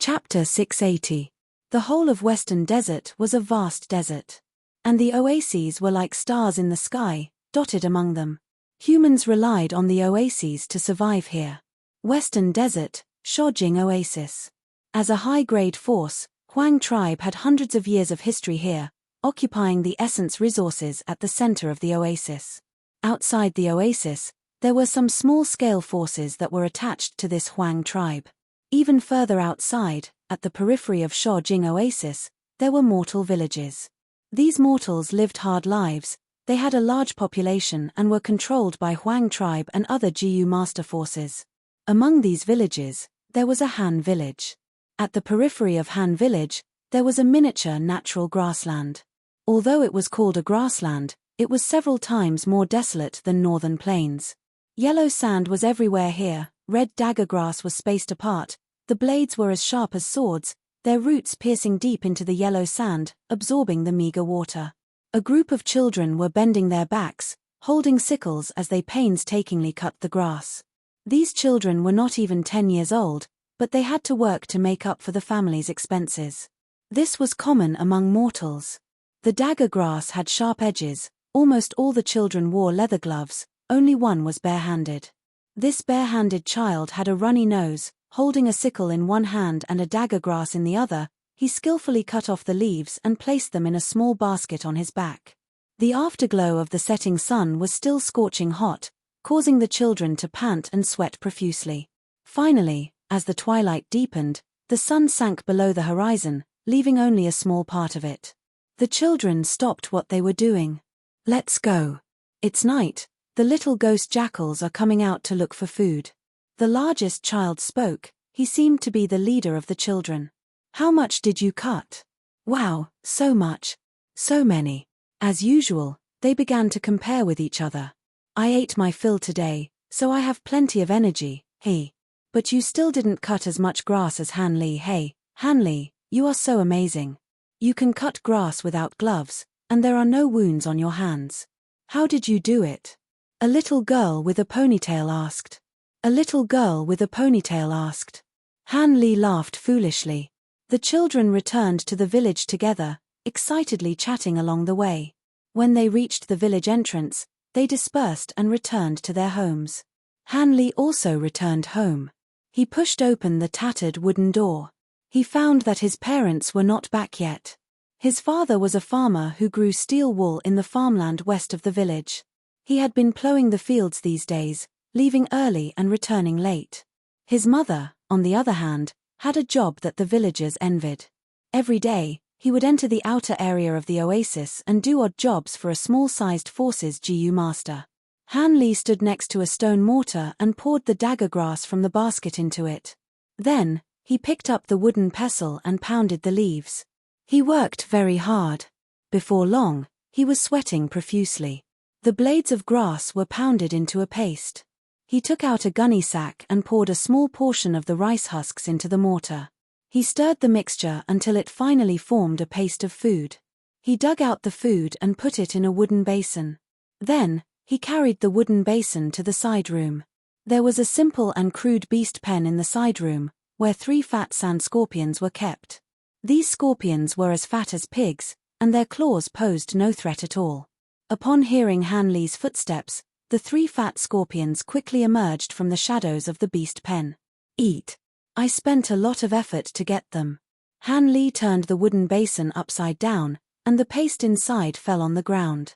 Chapter 680. The whole of Western Desert was a vast desert. And the oases were like stars in the sky, dotted among them. Humans relied on the oases to survive here. Western Desert, Shojing Oasis. As a high-grade force, Huang tribe had hundreds of years of history here, occupying the essence resources at the center of the oasis. Outside the oasis, there were some small-scale forces that were attached to this Huang tribe. Even further outside, at the periphery of Shojing Oasis, there were mortal villages. These mortals lived hard lives, they had a large population and were controlled by Huang tribe and other Jiu master forces. Among these villages, there was a Han village. At the periphery of Han village, there was a miniature natural grassland. Although it was called a grassland, it was several times more desolate than northern plains. Yellow sand was everywhere here, red dagger grass was spaced apart, the blades were as sharp as swords, their roots piercing deep into the yellow sand, absorbing the meager water. A group of children were bending their backs, holding sickles as they painstakingly cut the grass. These children were not even 10 years old, but they had to work to make up for the family's expenses. This was common among mortals. The dagger grass had sharp edges, almost all the children wore leather gloves, only one was barehanded. This barehanded child had a runny nose. Holding a sickle in one hand and a dagger grass in the other, he skillfully cut off the leaves and placed them in a small basket on his back. The afterglow of the setting sun was still scorching hot, causing the children to pant and sweat profusely. Finally, as the twilight deepened, the sun sank below the horizon, leaving only a small part of it. The children stopped what they were doing. "Let's go. It's night, the little ghost jackals are coming out to look for food." The largest child spoke, he seemed to be the leader of the children. "How much did you cut?" "Wow, so much. So many." As usual, they began to compare with each other. "I ate my fill today, so I have plenty of energy, hey. But you still didn't cut as much grass as Han Li. Hey, Han Li, you are so amazing. You can cut grass without gloves, and there are no wounds on your hands. How did you do it?" A little girl with a ponytail asked. A little girl with a ponytail asked. Han Li laughed foolishly. The children returned to the village together, excitedly chatting along the way. When they reached the village entrance, they dispersed and returned to their homes. Han Li also returned home. He pushed open the tattered wooden door. He found that his parents were not back yet. His father was a farmer who grew steel wool in the farmland west of the village. He had been plowing the fields these days, leaving early and returning late. His mother, on the other hand, had a job that the villagers envied. Every day, he would enter the outer area of the oasis and do odd jobs for a small-sized forces Jiu master. Han Li stood next to a stone mortar and poured the dagger grass from the basket into it. Then, he picked up the wooden pestle and pounded the leaves. He worked very hard. Before long, he was sweating profusely. The blades of grass were pounded into a paste. He took out a gunny sack and poured a small portion of the rice husks into the mortar. He stirred the mixture until it finally formed a paste of food. He dug out the food and put it in a wooden basin. Then, he carried the wooden basin to the side room. There was a simple and crude beast pen in the side room, where 3 fat sand scorpions were kept. These scorpions were as fat as pigs, and their claws posed no threat at all. Upon hearing Han Li's footsteps, the 3 fat scorpions quickly emerged from the shadows of the beast pen. "Eat. I spent a lot of effort to get them." Han Li turned the wooden basin upside down, and the paste inside fell on the ground.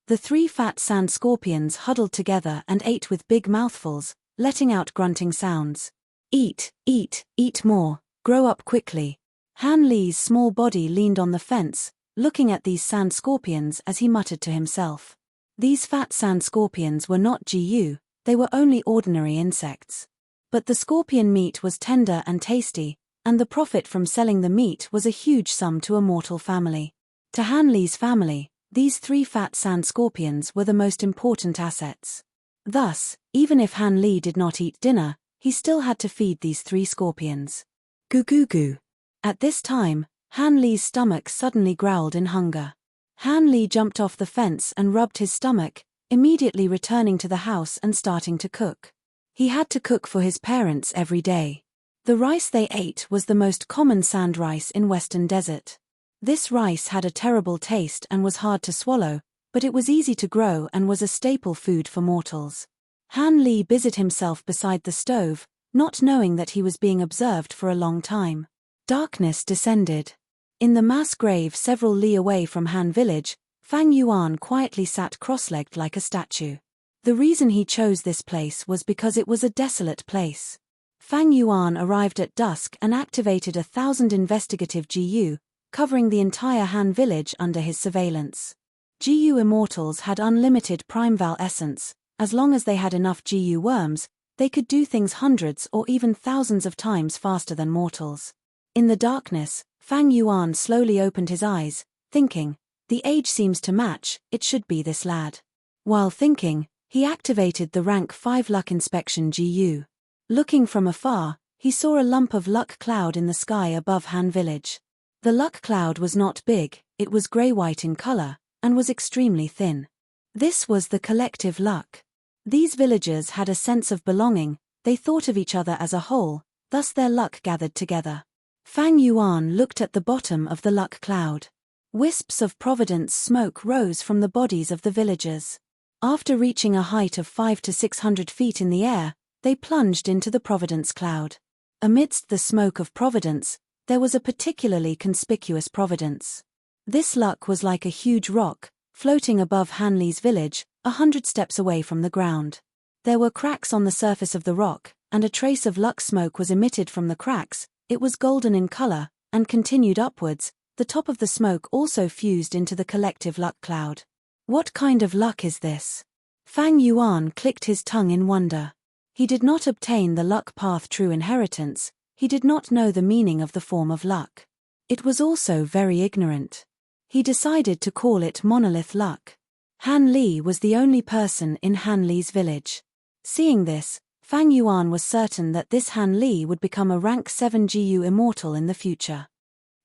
The 3 fat sand scorpions huddled together and ate with big mouthfuls, letting out grunting sounds. "Eat, eat, eat more, grow up quickly." Han Li's small body leaned on the fence, looking at these sand scorpions as he muttered to himself. These fat sand scorpions were not Jiu, they were only ordinary insects. But the scorpion meat was tender and tasty, and the profit from selling the meat was a huge sum to a mortal family. To Han Li's family, these 3 fat sand scorpions were the most important assets. Thus, even if Han Li did not eat dinner, he still had to feed these 3 scorpions. Goo goo goo. At this time, Han Li's stomach suddenly growled in hunger. Han Li jumped off the fence and rubbed his stomach, immediately returning to the house and starting to cook. He had to cook for his parents every day. The rice they ate was the most common sand rice in Western Desert. This rice had a terrible taste and was hard to swallow, but it was easy to grow and was a staple food for mortals. Han Li busied himself beside the stove, not knowing that he was being observed for a long time. Darkness descended. In the mass grave several li away from Han village, Fang Yuan quietly sat cross-legged like a statue. The reason he chose this place was because it was a desolate place. Fang Yuan arrived at dusk and activated 1,000 investigative GU, covering the entire Han village under his surveillance. GU immortals had unlimited primeval essence. As long as they had enough GU worms, they could do things hundreds or even thousands of times faster than mortals. In the darkness, Fang Yuan slowly opened his eyes, thinking, the age seems to match, it should be this lad. While thinking, he activated the rank 5 luck inspection GU. Looking from afar, he saw a lump of luck cloud in the sky above Han village. The luck cloud was not big, it was grey-white in color, and was extremely thin. This was the collective luck. These villagers had a sense of belonging, they thought of each other as a whole, thus their luck gathered together. Fang Yuan looked at the bottom of the luck cloud. Wisps of providence smoke rose from the bodies of the villagers. After reaching a height of 500 to 600 feet in the air, they plunged into the providence cloud. Amidst the smoke of providence, there was a particularly conspicuous providence. This luck was like a huge rock, floating above Han Li's village, 100 steps away from the ground. There were cracks on the surface of the rock, and a trace of luck smoke was emitted from the cracks. It was golden in color, and continued upwards. The top of the smoke also fused into the collective luck cloud. What kind of luck is this? Fang Yuan clicked his tongue in wonder. He did not obtain the luck path true inheritance, he did not know the meaning of the form of luck. It was also very ignorant. He decided to call it monolith luck. Han Li was the only person in Han Li's village. Seeing this, Fang Yuan was certain that this Han Li would become a rank 7 GU immortal in the future.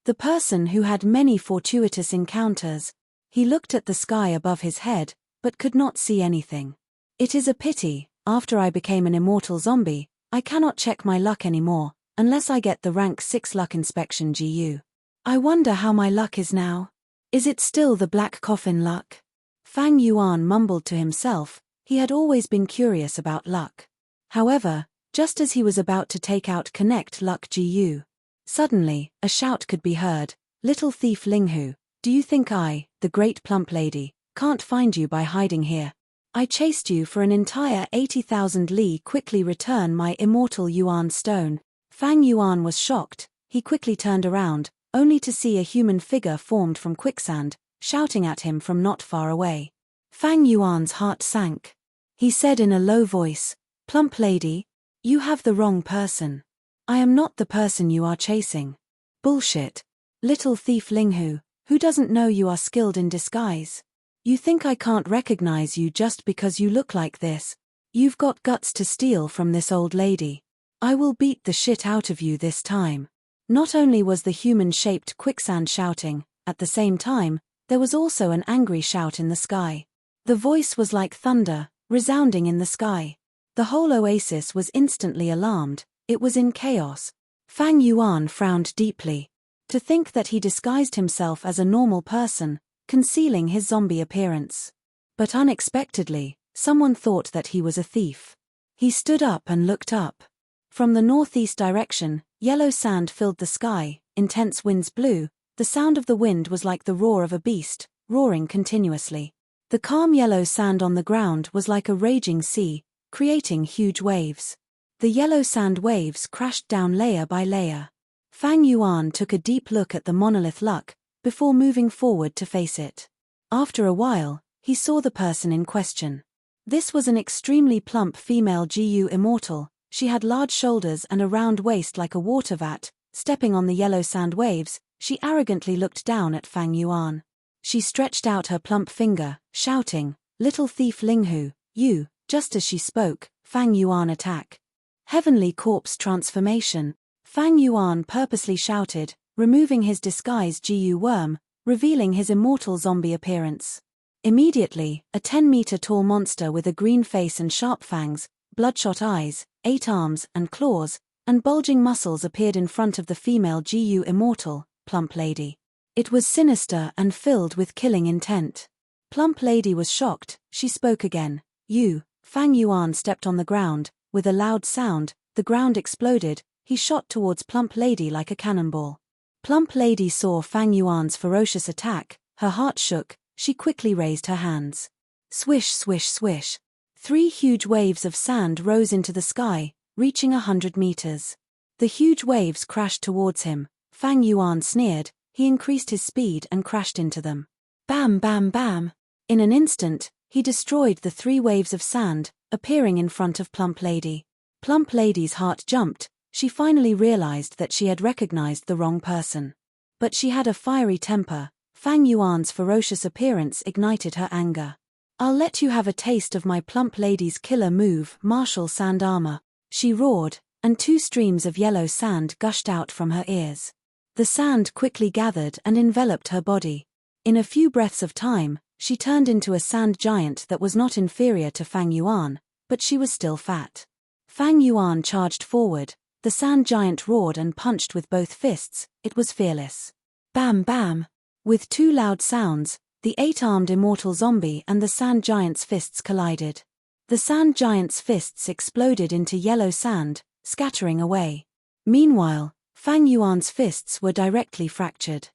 The person who had many fortuitous encounters. He looked at the sky above his head, but could not see anything. It is a pity, after I became an immortal zombie, I cannot check my luck anymore, unless I get the rank 6 luck inspection GU. I wonder how my luck is now. Is it still the black coffin luck? Fang Yuan mumbled to himself, he had always been curious about luck. However, just as he was about to take out Connect Luck GU, suddenly, a shout could be heard, "Little thief Linghu, do you think I, the great plump lady, can't find you by hiding here? I chased you for an entire 80,000 li. Quickly return my immortal Yuan stone." Fang Yuan was shocked, he quickly turned around, only to see a human figure formed from quicksand, shouting at him from not far away. Fang Yuan's heart sank. He said in a low voice, "Plump lady, you have the wrong person. I am not the person you are chasing." "Bullshit. Little thief Linghu, who doesn't know you are skilled in disguise? You think I can't recognize you just because you look like this? You've got guts to steal from this old lady. I will beat the shit out of you this time." Not only was the human-shaped quicksand shouting, at the same time, there was also an angry shout in the sky. The voice was like thunder, resounding in the sky. The whole oasis was instantly alarmed, it was in chaos. Fang Yuan frowned deeply. To think that he disguised himself as a normal person, concealing his zombie appearance. But unexpectedly, someone thought that he was a thief. He stood up and looked up. From the northeast direction, yellow sand filled the sky, intense winds blew, the sound of the wind was like the roar of a beast, roaring continuously. The calm yellow sand on the ground was like a raging sea, creating huge waves. The yellow sand waves crashed down layer by layer. Fang Yuan took a deep look at the monolith luck, before moving forward to face it. After a while, he saw the person in question. This was an extremely plump female GU immortal. She had large shoulders and a round waist like a water vat. Stepping on the yellow sand waves, she arrogantly looked down at Fang Yuan. She stretched out her plump finger, shouting, "Little thief Linghu, you." Just as she spoke, Fang Yuan attack. Heavenly corpse transformation. Fang Yuan purposely shouted, removing his disguise GU worm, revealing his immortal zombie appearance. Immediately, a 10-meter tall monster with a green face and sharp fangs, bloodshot eyes, 8 arms and claws, and bulging muscles appeared in front of the female GU immortal, Plump Lady. It was sinister and filled with killing intent. Plump Lady was shocked. She spoke again. "You." Fang Yuan stepped on the ground. With a loud sound, the ground exploded. He shot towards Plump Lady like a cannonball. Plump Lady saw Fang Yuan's ferocious attack. Her heart shook. She quickly raised her hands. Swish, swish, swish. 3 huge waves of sand rose into the sky, reaching 100 meters. The huge waves crashed towards him. Fang Yuan sneered. He increased his speed and crashed into them. Bam, bam, bam. In an instant, he destroyed the 3 waves of sand, appearing in front of Plump Lady. Plump Lady's heart jumped. She finally realized that she had recognized the wrong person. But she had a fiery temper. Fang Yuan's ferocious appearance ignited her anger. "I'll let you have a taste of my Plump Lady's killer move, martial sand armor," she roared, and 2 streams of yellow sand gushed out from her ears. The sand quickly gathered and enveloped her body. In a few breaths of time, she turned into a sand giant that was not inferior to Fang Yuan, but she was still fat. Fang Yuan charged forward. The sand giant roared and punched with both fists. It was fearless. Bam, bam. With 2 loud sounds, the 8-armed immortal zombie and the sand giant's fists collided. The sand giant's fists exploded into yellow sand, scattering away. Meanwhile, Fang Yuan's fists were directly fractured.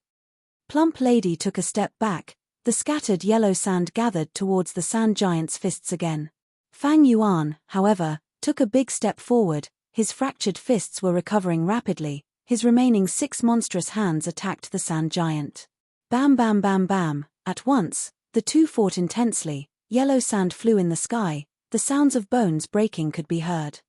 Plump Lady took a step back. The scattered yellow sand gathered towards the sand giant's fists again. Fang Yuan, however, took a big step forward. His fractured fists were recovering rapidly. His remaining 6 monstrous hands attacked the sand giant. Bam, bam, bam, bam. At once, the 2 fought intensely. Yellow sand flew in the sky. The sounds of bones breaking could be heard.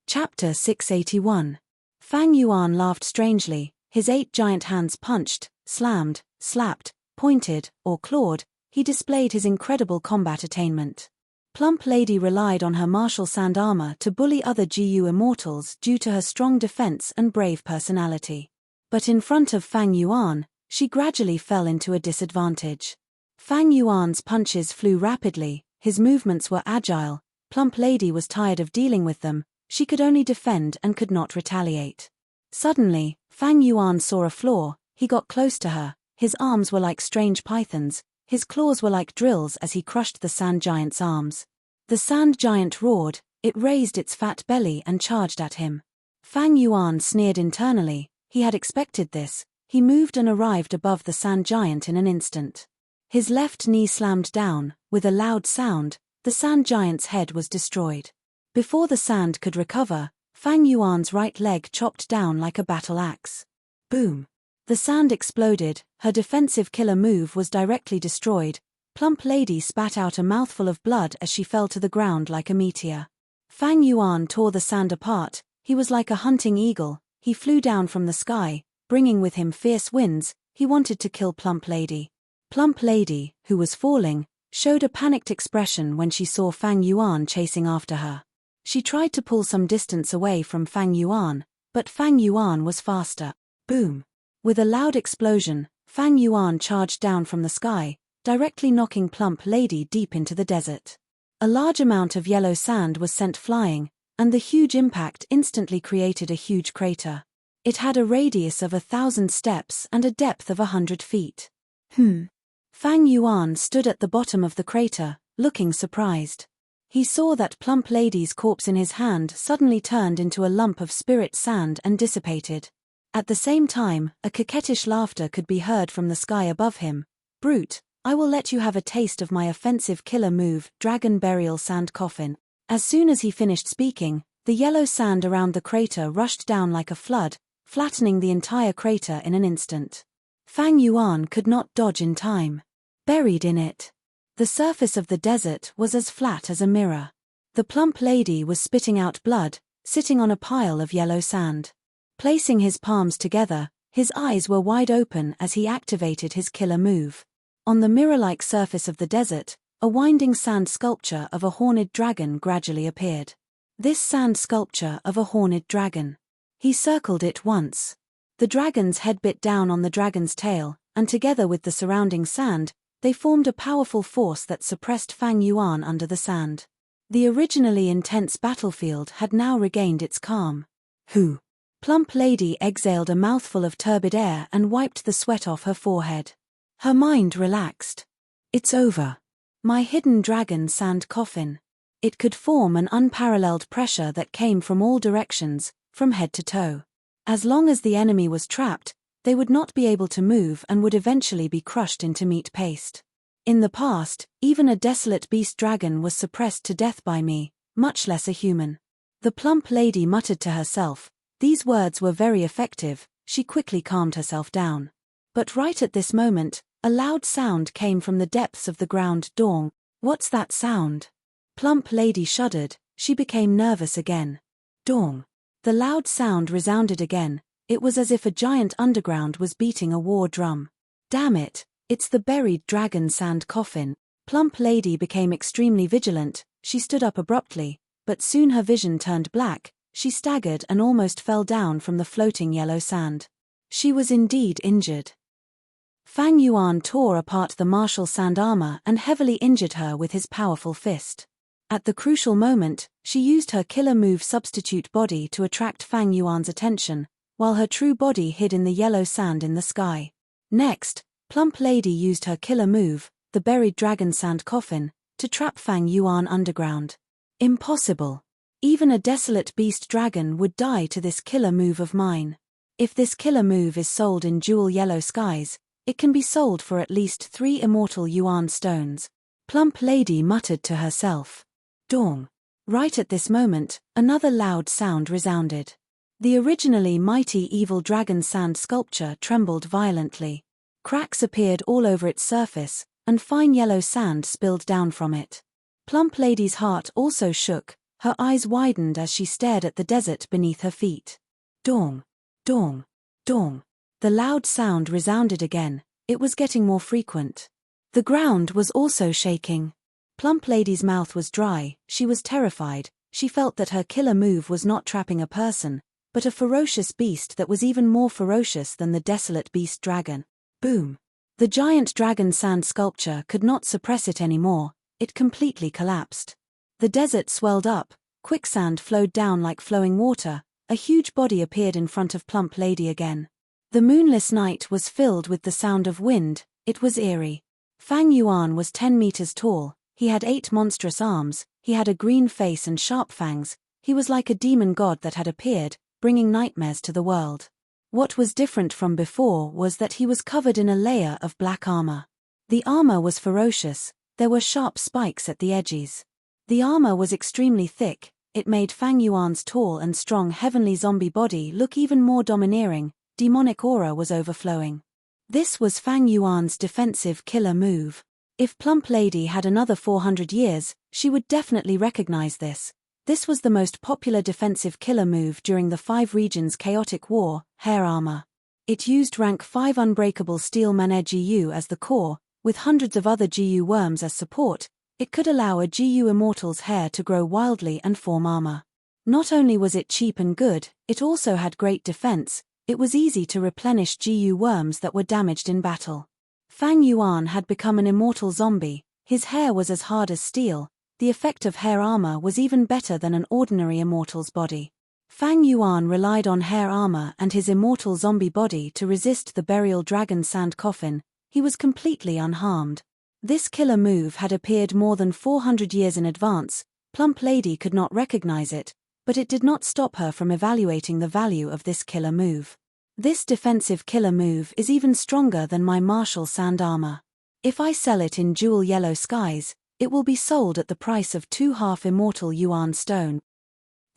Chapter 681. Fang Yuan laughed strangely. His 8 giant hands punched, slammed, slapped, pointed, or clawed. He displayed his incredible combat attainment. Plump Lady relied on her martial sand armor to bully other GU immortals due to her strong defense and brave personality. But in front of Fang Yuan, she gradually fell into a disadvantage. Fang Yuan's punches flew rapidly. His movements were agile. Plump Lady was tired of dealing with them. She could only defend and could not retaliate. Suddenly, Fang Yuan saw a flaw. He got close to her. His arms were like strange pythons. His claws were like drills as he crushed the sand giant's arms. The sand giant roared. It raised its fat belly and charged at him. Fang Yuan sneered internally. He had expected this. He moved and arrived above the sand giant in an instant. His left knee slammed down. With a loud sound, the sand giant's head was destroyed. Before the sand could recover, Fang Yuan's right leg chopped down like a battle axe. Boom! The sand exploded. Her defensive killer move was directly destroyed. Plump Lady spat out a mouthful of blood as she fell to the ground like a meteor. Fang Yuan tore the sand apart. He was like a hunting eagle. He flew down from the sky, bringing with him fierce winds. He wanted to kill Plump Lady. Plump Lady, who was falling, showed a panicked expression when she saw Fang Yuan chasing after her. She tried to pull some distance away from Fang Yuan, but Fang Yuan was faster. Boom! With a loud explosion, Fang Yuan charged down from the sky, directly knocking Plump Lady deep into the desert. A large amount of yellow sand was sent flying, and the huge impact instantly created a huge crater. It had a radius of 1,000 steps and a depth of 100 feet. Fang Yuan stood at the bottom of the crater, looking surprised. He saw that Plump Lady's corpse in his hand suddenly turned into a lump of spirit sand and dissipated. At the same time, a coquettish laughter could be heard from the sky above him. "Brute, I will let you have a taste of my offensive killer move, Dragon Burial Sand Coffin." As soon as he finished speaking, the yellow sand around the crater rushed down like a flood, flattening the entire crater in an instant. Fang Yuan could not dodge in time. Buried in it, the surface of the desert was as flat as a mirror. The Plump Lady was spitting out blood, sitting on a pile of yellow sand. Placing his palms together, his eyes were wide open as he activated his killer move. On the mirror-like surface of the desert, a winding sand sculpture of a horned dragon gradually appeared. This sand sculpture of a horned dragon. He circled it once. The dragon's head bit down on the dragon's tail, and together with the surrounding sand, they formed a powerful force that suppressed Fang Yuan under the sand. The originally intense battlefield had now regained its calm. Who? Plump Lady exhaled a mouthful of turbid air and wiped the sweat off her forehead. Her mind relaxed. It's over. My hidden dragon sand coffin. It could form an unparalleled pressure that came from all directions, from head to toe. As long as the enemy was trapped, they would not be able to move and would eventually be crushed into meat paste. In the past, even a desolate beast dragon was suppressed to death by me, much less a human. The plump lady muttered to herself. These words were very effective. She quickly calmed herself down. But right at this moment, a loud sound came from the depths of the ground. Dong. What's that sound? Plump Lady shuddered. She became nervous again. Dong. The loud sound resounded again. It was as if a giant underground was beating a war drum. Damn it, it's the buried dragon sand coffin. Plump Lady became extremely vigilant. She stood up abruptly, but soon her vision turned black. She staggered and almost fell down from the floating yellow sand. She was indeed injured. Fang Yuan tore apart the martial sand armor and heavily injured her with his powerful fist. At the crucial moment, she used her killer move substitute body to attract Fang Yuan's attention, while her true body hid in the yellow sand in the sky. Next, Plump Lady used her killer move, the buried dragon sand coffin, to trap Fang Yuan underground. Impossible. Even a desolate beast dragon would die to this killer move of mine. If this killer move is sold in jewel yellow skies, it can be sold for at least 3 immortal yuan stones. Plump Lady muttered to herself. Dong. Right at this moment, another loud sound resounded. The originally mighty evil dragon sand sculpture trembled violently. Cracks appeared all over its surface, and fine yellow sand spilled down from it. Plump Lady's heart also shook. Her eyes widened as she stared at the desert beneath her feet. Dong. Dong. Dong. The loud sound resounded again. It was getting more frequent. The ground was also shaking. Plump Lady's mouth was dry. She was terrified. She felt that her killer move was not trapping a person, but a ferocious beast that was even more ferocious than the desolate beast dragon. Boom. The giant dragon sand sculpture could not suppress it anymore. It completely collapsed. The desert swelled up, quicksand flowed down like flowing water, a huge body appeared in front of Plump Lady again. The moonless night was filled with the sound of wind. It was eerie. Fang Yuan was 10 meters tall, he had 8 monstrous arms, he had a green face and sharp fangs, he was like a demon god that had appeared, bringing nightmares to the world. What was different from before was that he was covered in a layer of black armor. The armor was ferocious, there were sharp spikes at the edges. The armor was extremely thick. It made Fang Yuan's tall and strong heavenly zombie body look even more domineering. Demonic aura was overflowing. This was Fang Yuan's defensive killer move. If Plump Lady had another 400 years, she would definitely recognize this. This was the most popular defensive killer move during the 5 regions chaotic war, hair armor. It used rank 5 unbreakable steel Manet GU as the core, with hundreds of other GU worms as support. It could allow a GU immortal's hair to grow wildly and form armor. Not only was it cheap and good, it also had great defense. It was easy to replenish GU worms that were damaged in battle. Fang Yuan had become an immortal zombie. His hair was as hard as steel. The effect of hair armor was even better than an ordinary immortal's body. Fang Yuan relied on hair armor and his immortal zombie body to resist the burial dragon sand coffin. He was completely unharmed. This killer move had appeared more than 400 years in advance. Plump Lady could not recognize it, but it did not stop her from evaluating the value of this killer move. This defensive killer move is even stronger than my martial sand armor. If I sell it in jewel yellow skies, it will be sold at the price of 2 half-immortal yuan stone.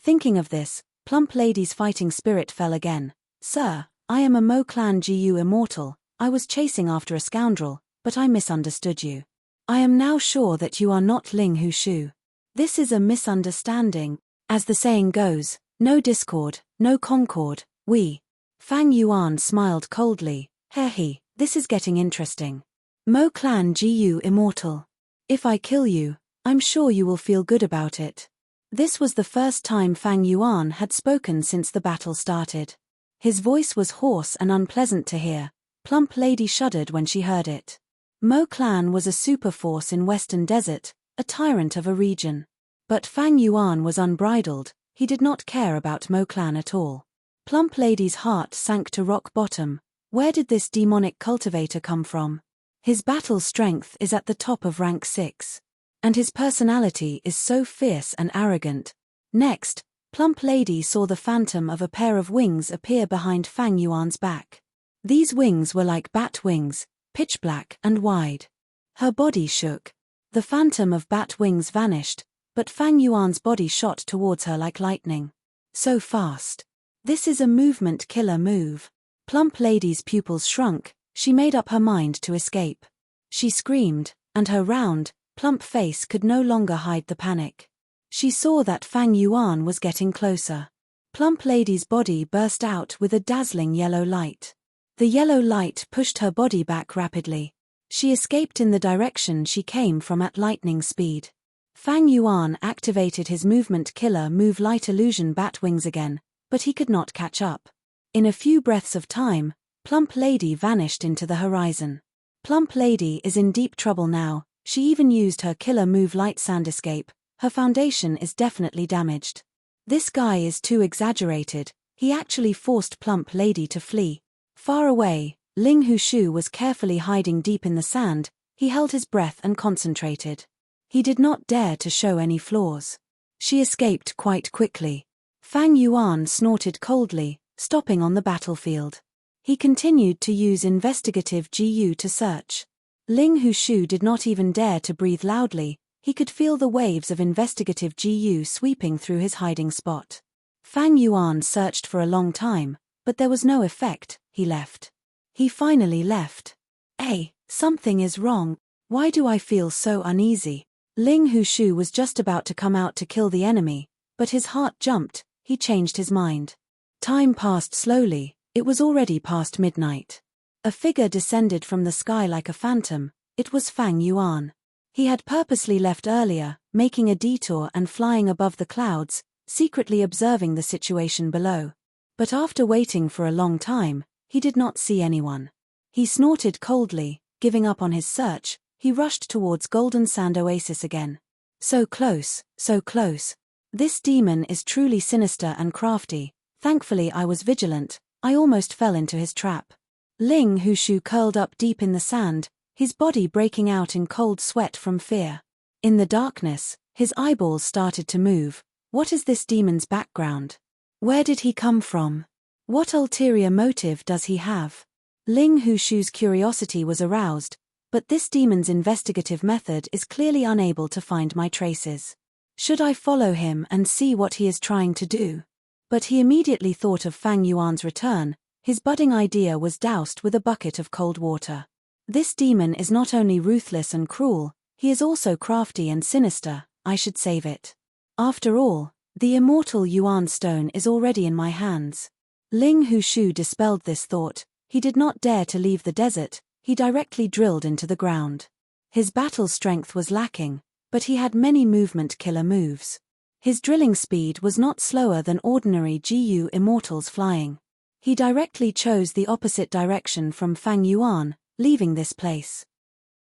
Thinking of this, Plump Lady's fighting spirit fell again. Sir, I am a Mo Clan GU immortal. I was chasing after a scoundrel, but I misunderstood you. I am now sure that you are not Ling Hu Shu. This is a misunderstanding. As the saying goes, no discord, no concord, we. Fang Yuan smiled coldly. He, this is getting interesting. Mo Clan GU immortal. If I kill you, I'm sure you will feel good about it. This was the first time Fang Yuan had spoken since the battle started. His voice was hoarse and unpleasant to hear. Plump Lady shuddered when she heard it. Mo Clan was a super force in Western Desert, a tyrant of a region. But Fang Yuan was unbridled, he did not care about Mo Clan at all. Plump Lady's heart sank to rock bottom. Where did this demonic cultivator come from? His battle strength is at the top of rank 6. And his personality is so fierce and arrogant. Next, Plump Lady saw the phantom of a pair of wings appear behind Fang Yuan's back. These wings were like bat wings, pitch black and wide. Her body shook. The phantom of bat wings vanished, but Fang Yuan's body shot towards her like lightning. So fast. This is a movement killer move. Plump Lady's pupils shrunk, she made up her mind to escape. She screamed, and her round, plump face could no longer hide the panic. She saw that Fang Yuan was getting closer. Plump Lady's body burst out with a dazzling yellow light. The yellow light pushed her body back rapidly. She escaped in the direction she came from at lightning speed. Fang Yuan activated his movement killer move light illusion bat wings again, but he could not catch up. In a few breaths of time, Plump Lady vanished into the horizon. Plump Lady is in deep trouble now, she even used her killer move light sand escape, her foundation is definitely damaged. This guy is too exaggerated, he actually forced Plump Lady to flee. Far away, Ling Hushu was carefully hiding deep in the sand, he held his breath and concentrated. He did not dare to show any flaws. She escaped quite quickly. Fang Yuan snorted coldly, stopping on the battlefield. He continued to use investigative GU to search. Ling Hushu did not even dare to breathe loudly, he could feel the waves of investigative GU sweeping through his hiding spot. Fang Yuan searched for a long time, but there was no effect, he left. He finally left. Hey, something is wrong, why do I feel so uneasy? Ling Hushu was just about to come out to kill the enemy, but his heart jumped, he changed his mind. Time passed slowly, it was already past midnight. A figure descended from the sky like a phantom, it was Fang Yuan. He had purposely left earlier, making a detour and flying above the clouds, secretly observing the situation below. But after waiting for a long time, he did not see anyone. He snorted coldly, giving up on his search, he rushed towards Golden Sand Oasis again. So close, so close. This demon is truly sinister and crafty. Thankfully I was vigilant, I almost fell into his trap. Ling Hushu curled up deep in the sand, his body breaking out in cold sweat from fear. In the darkness, his eyeballs started to move. What is this demon's background? Where did he come from? What ulterior motive does he have? Ling Hushu's curiosity was aroused, but this demon's investigative method is clearly unable to find my traces. Should I follow him and see what he is trying to do? But he immediately thought of Fang Yuan's return, his budding idea was doused with a bucket of cold water. This demon is not only ruthless and cruel, he is also crafty and sinister, I should save it. After all, the immortal Yuan stone is already in my hands. Ling Hushu dispelled this thought, he did not dare to leave the desert, he directly drilled into the ground. His battle strength was lacking, but he had many movement killer moves. His drilling speed was not slower than ordinary GU immortals flying. He directly chose the opposite direction from Fang Yuan, leaving this place.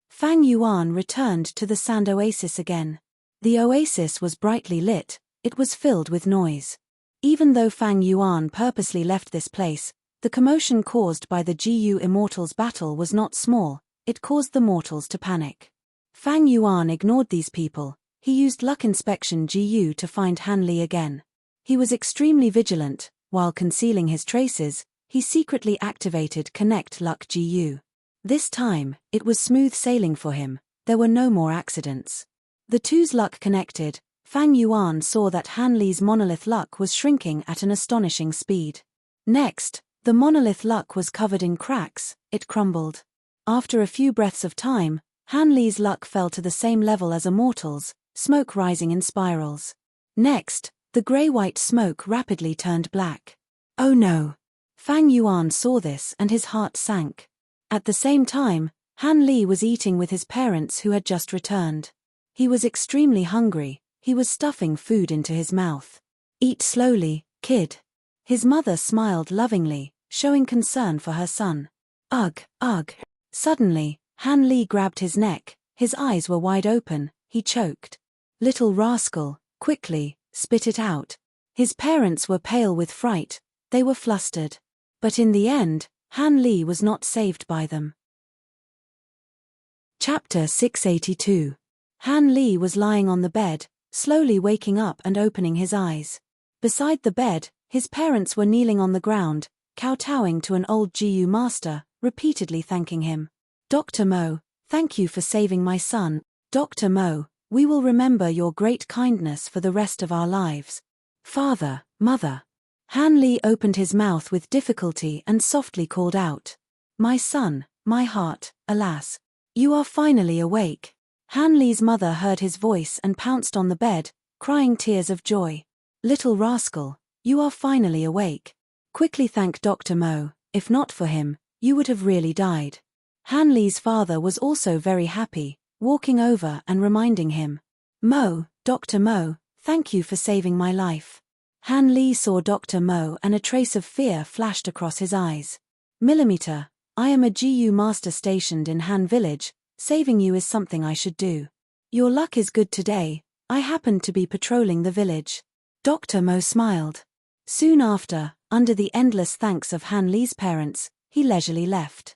Fang Yuan returned to the sand oasis again. The oasis was brightly lit, it was filled with noise. Even though Fang Yuan purposely left this place, the commotion caused by the GU Immortals battle was not small, it caused the mortals to panic. Fang Yuan ignored these people, he used luck inspection GU to find Han Li again. He was extremely vigilant, while concealing his traces, he secretly activated Connect Luck GU. This time, it was smooth sailing for him, there were no more accidents. The two's luck connected, Fang Yuan saw that Han Li's monolith luck was shrinking at an astonishing speed. Next, the monolith luck was covered in cracks, it crumbled. After a few breaths of time, Han Li's luck fell to the same level as a mortal's, smoke rising in spirals. Next, the grey-white smoke rapidly turned black. Oh no! Fang Yuan saw this and his heart sank. At the same time, Han Li was eating with his parents who had just returned. He was extremely hungry, he was stuffing food into his mouth. Eat slowly, kid. His mother smiled lovingly, showing concern for her son. Ugh, ugh. Suddenly, Han Li grabbed his neck, his eyes were wide open, he choked. Little rascal, Quickly, spit it out. His parents were pale with fright, they were flustered. But in the end, Han Li was not saved by them. Chapter 682. Han Li was lying on the bed, slowly waking up and opening his eyes. Beside the bed, his parents were kneeling on the ground, kowtowing to an old Jiu master, repeatedly thanking him. Dr. Mo, thank you for saving my son. Dr. Mo, we will remember your great kindness for the rest of our lives. Father, mother. Han Li opened his mouth with difficulty and softly called out. My son, my heart, alas. You are finally awake. Han Li's mother heard his voice and pounced on the bed, crying tears of joy. Little rascal, you are finally awake. Quickly thank Dr. Mo, if not for him, you would have really died. Han Li's father was also very happy, walking over and reminding him. Mo, Dr. Mo, thank you for saving my life. Han Li saw Dr. Mo and a trace of fear flashed across his eyes. Millimeter, I am a Jiu master stationed in Han village, saving you is something I should do. Your luck is good today, I happened to be patrolling the village. Dr. Mo smiled. Soon after, under the endless thanks of Han Li's parents, he leisurely left.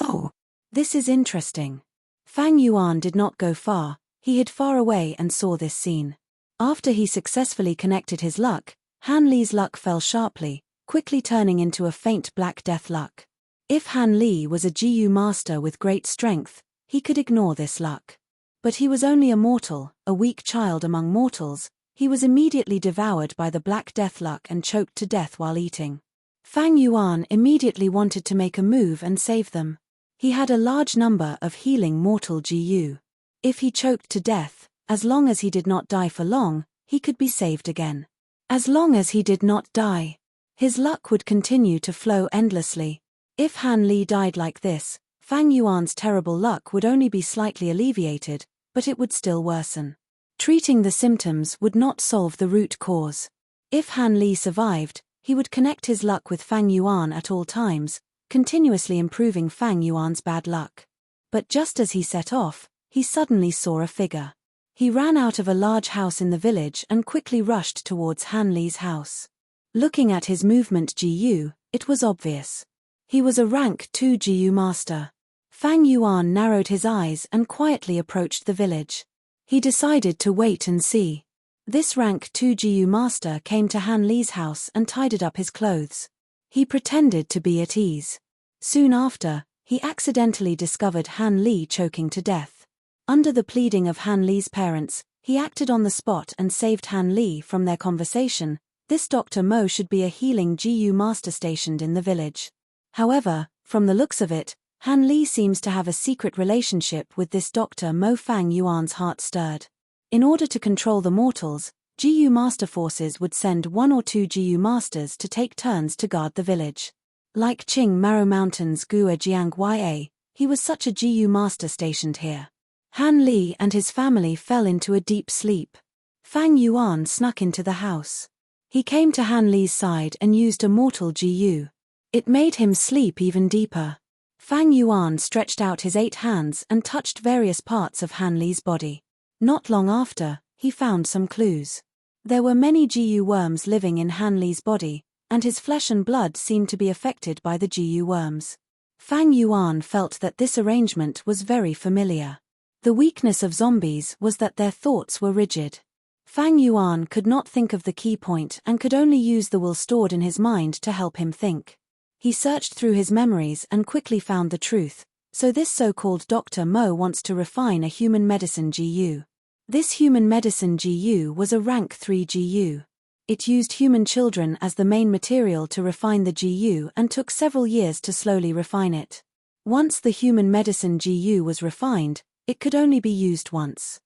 Oh, this is interesting. Fang Yuan did not go far, he hid far away and saw this scene. After he successfully connected his luck, Han Li's luck fell sharply, quickly turning into a faint black death luck. If Han Li was a Jiu master with great strength, he could ignore this luck. But he was only a mortal, a weak child among mortals. He was immediately devoured by the black death luck and choked to death while eating. Fang Yuan immediately wanted to make a move and save them. He had a large number of healing mortal Jiu. If he choked to death, as long as he did not die for long, he could be saved again. As long as he did not die, his luck would continue to flow endlessly. If Han Li died like this, Fang Yuan's terrible luck would only be slightly alleviated, but it would still worsen. Treating the symptoms would not solve the root cause. If Han Li survived, he would connect his luck with Fang Yuan at all times, continuously improving Fang Yuan's bad luck. But just as he set off, he suddenly saw a figure. He ran out of a large house in the village and quickly rushed towards Han Li's house. Looking at his movement Jiu, it was obvious. He was a rank 2 Jiu master. Fang Yuan narrowed his eyes and quietly approached the village. He decided to wait and see. This rank 2 Jiu master came to Han Li's house and tidied up his clothes. He pretended to be at ease. Soon after, he accidentally discovered Han Li choking to death. Under the pleading of Han Li's parents, he acted on the spot and saved Han Li from their conversation. This Dr. Mo should be a healing Jiu master stationed in the village. However, from the looks of it, Han Li seems to have a secret relationship with this Dr. Mo. Fang Yuan's heart stirred. In order to control the mortals, Jiu master forces would send 1 or 2 Jiu masters to take turns to guard the village. Like Qing Maro Mountain's Gua Jiang Ya, he was such a Jiu master stationed here. Han Li and his family fell into a deep sleep. Fang Yuan snuck into the house. He came to Han Li's side and used a mortal Jiu. It made him sleep even deeper. Fang Yuan stretched out his 8 hands and touched various parts of Han Li's body. Not long after, he found some clues. There were many Jiu worms living in Han Li's body, and his flesh and blood seemed to be affected by the Jiu worms. Fang Yuan felt that this arrangement was very familiar. The weakness of zombies was that their thoughts were rigid. Fang Yuan could not think of the key point and could only use the will stored in his mind to help him think. He searched through his memories and quickly found the truth. So this so-called Dr. Mo wants to refine a human medicine Jiu. This human medicine Jiu was a rank 3 Jiu. It used human children as the main material to refine the Jiu and took several years to slowly refine it. Once the human medicine Jiu was refined, it could only be used once.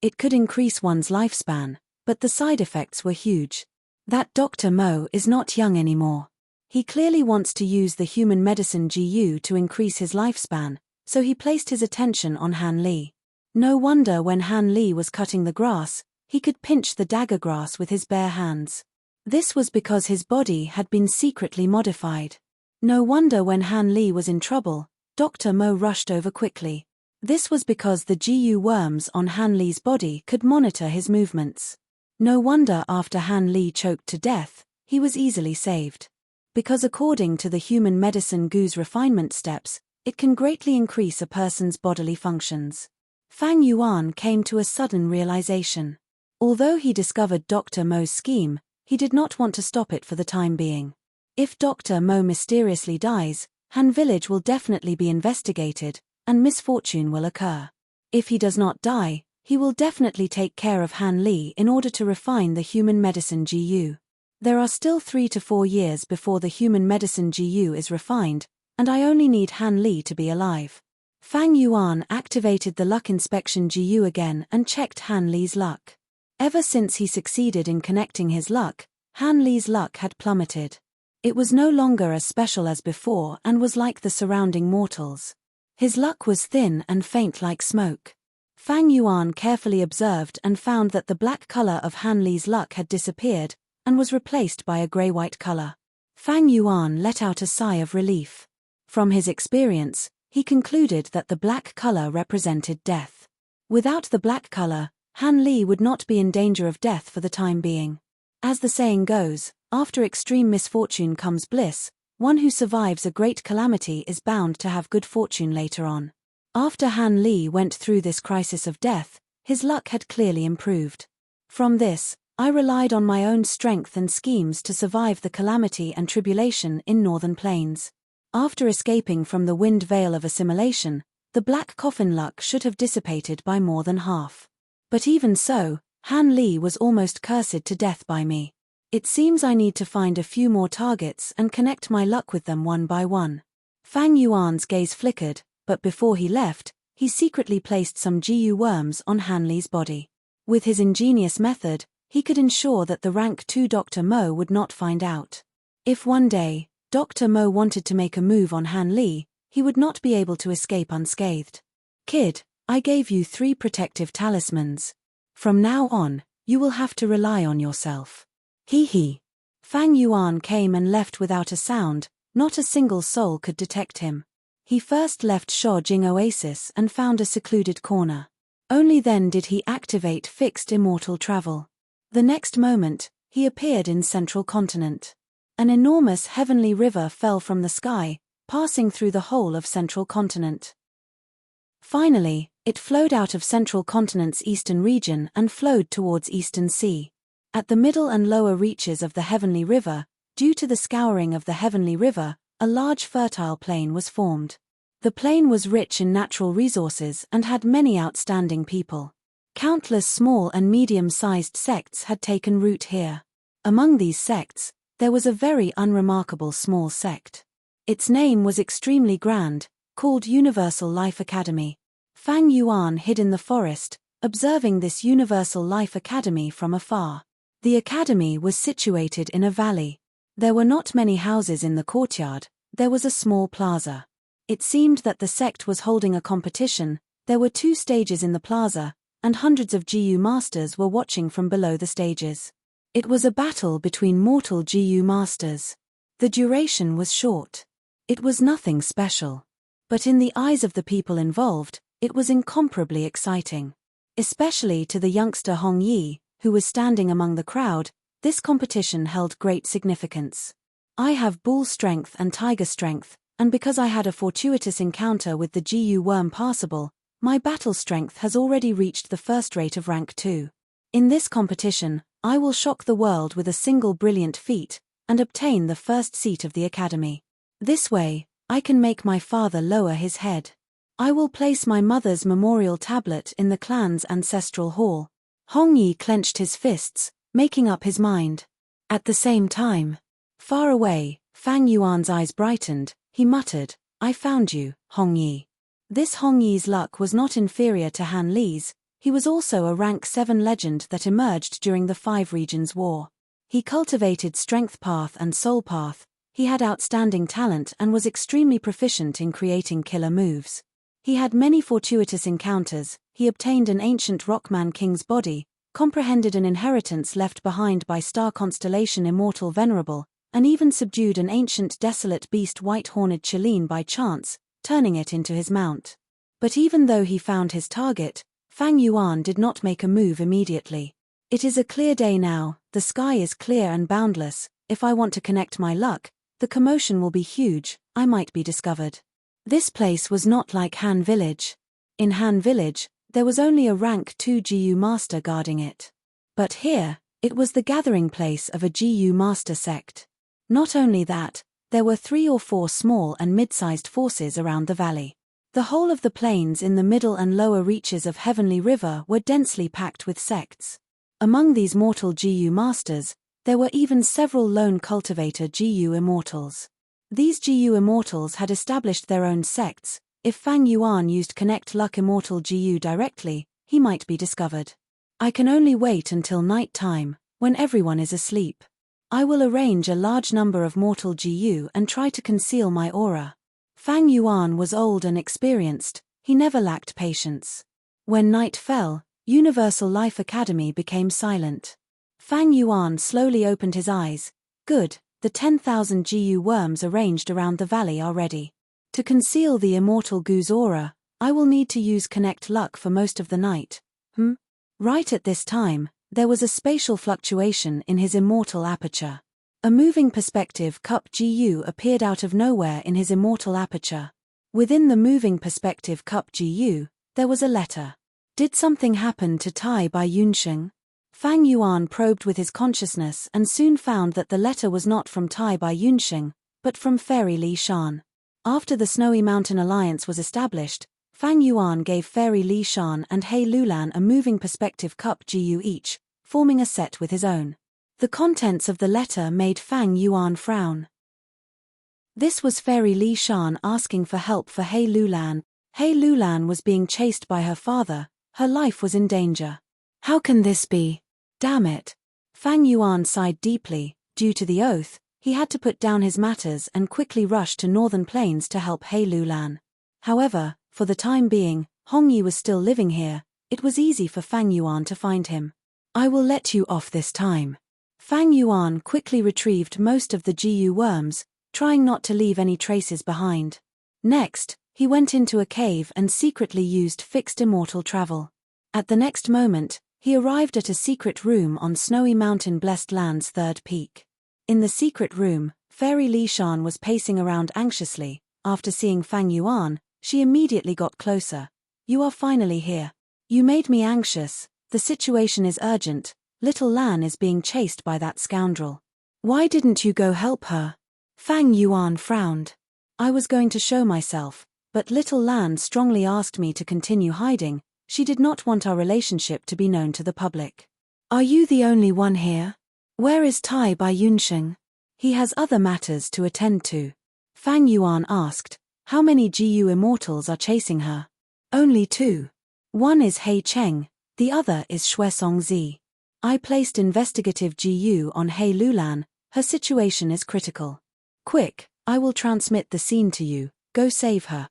It could increase one's lifespan, but the side effects were huge. That Dr. Mo is not young anymore. He clearly wants to use the human medicine Jiu to increase his lifespan, so he placed his attention on Han Li. No wonder when Han Li was cutting the grass, he could pinch the dagger grass with his bare hands. This was because his body had been secretly modified. No wonder when Han Li was in trouble, Dr. Mo rushed over quickly. This was because the Gu worms on Han Li's body could monitor his movements. No wonder after Han Li choked to death, he was easily saved. Because according to the human medicine Gu's refinement steps, it can greatly increase a person's bodily functions. Fang Yuan came to a sudden realization. Although he discovered Dr. Mo's scheme, he did not want to stop it for the time being. If Dr. Mo mysteriously dies, Han village will definitely be investigated, and misfortune will occur. If he does not die, he will definitely take care of Han Li in order to refine the human medicine Gu. There are still 3 to 4 years before the human medicine Gu is refined, and I only need Han Li to be alive. Fang Yuan activated the luck inspection Gu again and checked Han Li's luck. Ever since he succeeded in connecting his luck, Han Li's luck had plummeted. It was no longer as special as before and was like the surrounding mortals. His luck was thin and faint like smoke. Fang Yuan carefully observed and found that the black color of Han Li's luck had disappeared and was replaced by a gray-white color. Fang Yuan let out a sigh of relief. From his experience, he concluded that the black color represented death. Without the black color, Han Li would not be in danger of death for the time being. As the saying goes, after extreme misfortune comes bliss. One who survives a great calamity is bound to have good fortune later on. After Han Li went through this crisis of death, his luck had clearly improved. From this, I relied on my own strength and schemes to survive the calamity and tribulation in northern plains. After escaping from the wind veil of assimilation, the black coffin luck should have dissipated by more than half. But even so, Han Li was almost cursed to death by me. It seems I need to find a few more targets and connect my luck with them one by one. Fang Yuan's gaze flickered, but before he left, he secretly placed some Gu worms on Han Li's body. With his ingenious method, he could ensure that the rank 2 Dr. Mo would not find out. If one day, Dr. Mo wanted to make a move on Han Li, he would not be able to escape unscathed. Kid, I gave you 3 protective talismans. From now on, you will have to rely on yourself. Hee hee. Fang Yuan came and left without a sound, not a single soul could detect him. He first left Shojing Oasis and found a secluded corner. Only then did he activate fixed immortal travel. The next moment, he appeared in Central Continent. An enormous heavenly river fell from the sky, passing through the whole of Central Continent. Finally, it flowed out of Central Continent's eastern region and flowed towards Eastern Sea. At the middle and lower reaches of the Heavenly River, due to the scouring of the Heavenly River, a large fertile plain was formed. The plain was rich in natural resources and had many outstanding people. Countless small and medium-sized sects had taken root here. Among these sects, there was a very unremarkable small sect. Its name was extremely grand, called Universal Life Academy. Fang Yuan hid in the forest, observing this Universal Life Academy from afar. The academy was situated in a valley. There were not many houses in the courtyard, there was a small plaza. It seemed that the sect was holding a competition. There were 2 stages in the plaza, and hundreds of Gu masters were watching from below the stages. It was a battle between mortal Gu masters. The duration was short. It was nothing special. But in the eyes of the people involved, it was incomparably exciting. Especially to the youngster Hong Yi, who was standing among the crowd, this competition held great significance. I have bull strength and tiger strength, and because I had a fortuitous encounter with the Gu worm passable, my battle strength has already reached the first rate of rank 2. In this competition, I will shock the world with a single brilliant feat, and obtain the first seat of the academy. This way, I can make my father lower his head. I will place my mother's memorial tablet in the clan's ancestral hall. Hong Yi clenched his fists, making up his mind. At the same time, far away, Fang Yuan's eyes brightened. He muttered, I found you, Hong Yi. This Hong Yi's luck was not inferior to Han Li's. He was also a rank 7 legend that emerged during the 5 Regions War. He cultivated Strength Path and Soul Path. He had outstanding talent and was extremely proficient in creating killer moves. He had many fortuitous encounters. He obtained an ancient Rockman king's body, comprehended an inheritance left behind by star constellation immortal Venerable, and even subdued an ancient desolate beast white-horned Chileen by chance, turning it into his mount. But even though he found his target, Fang Yuan did not make a move immediately. It is a clear day now, the sky is clear and boundless. If I want to connect my luck, the commotion will be huge, I might be discovered. This place was not like Han Village. In Han Village, there was only a rank 2 GU master guarding it. But here, it was the gathering place of a GU master sect. Not only that, there were 3 or 4 small and mid-sized forces around the valley. The whole of the plains in the middle and lower reaches of Heavenly River were densely packed with sects. Among these mortal GU masters, there were even several lone cultivator GU immortals. These GU immortals had established their own sects. If Fang Yuan used Connect Luck Immortal GU directly, he might be discovered. I can only wait until night time, when everyone is asleep. I will arrange a large number of mortal GU and try to conceal my aura. Fang Yuan was old and experienced, he never lacked patience. When night fell, Universal Life Academy became silent. Fang Yuan slowly opened his eyes. Good, the 10,000 GU worms arranged around the valley are ready. To conceal the immortal Gu's aura, I will need to use Connect Luck for most of the night. Right at this time, there was a spatial fluctuation in his immortal aperture. A moving perspective cup GU appeared out of nowhere in his immortal aperture. Within the moving perspective cup GU, there was a letter. Did something happen to Tai Bai Yunsheng? Fang Yuan probed with his consciousness and soon found that the letter was not from Tai Bai Yunsheng, but from Fairy Li Shan. After the Snowy Mountain Alliance was established, Fang Yuan gave Fairy Li Shan and He Lulan a moving perspective cup GU each, forming a set with his own. The contents of the letter made Fang Yuan frown. This was Fairy Li Shan asking for help for He Lulan. He Lulan was being chased by her father, her life was in danger. How can this be? Damn it. Fang Yuan sighed deeply. Due to the oath, he had to put down his matters and quickly rush to Northern Plains to help He Lulan. However, for the time being, Hong Yi was still living here. It was easy for Fang Yuan to find him. I will let you off this time. Fang Yuan quickly retrieved most of the GU worms, trying not to leave any traces behind. Next, he went into a cave and secretly used fixed immortal travel. At the next moment, he arrived at a secret room on Snowy Mountain Blessed Land's 3rd peak. In the secret room, Fairy Li Shan was pacing around anxiously. After seeing Fang Yuan, she immediately got closer. You are finally here. You made me anxious. The situation is urgent. Little Lan is being chased by that scoundrel. Why didn't you go help her? Fang Yuan frowned. I was going to show myself, but Little Lan strongly asked me to continue hiding. She did not want our relationship to be known to the public. Are you the only one here? Where is Tai Bai Yunsheng? He has other matters to attend to. Fang Yuan asked. How many GU immortals are chasing her? Only 2. One is He Cheng, the other is Xuesong Zi. I placed investigative GU on He Lulan, her situation is critical. Quick, I will transmit the scene to you, go save her.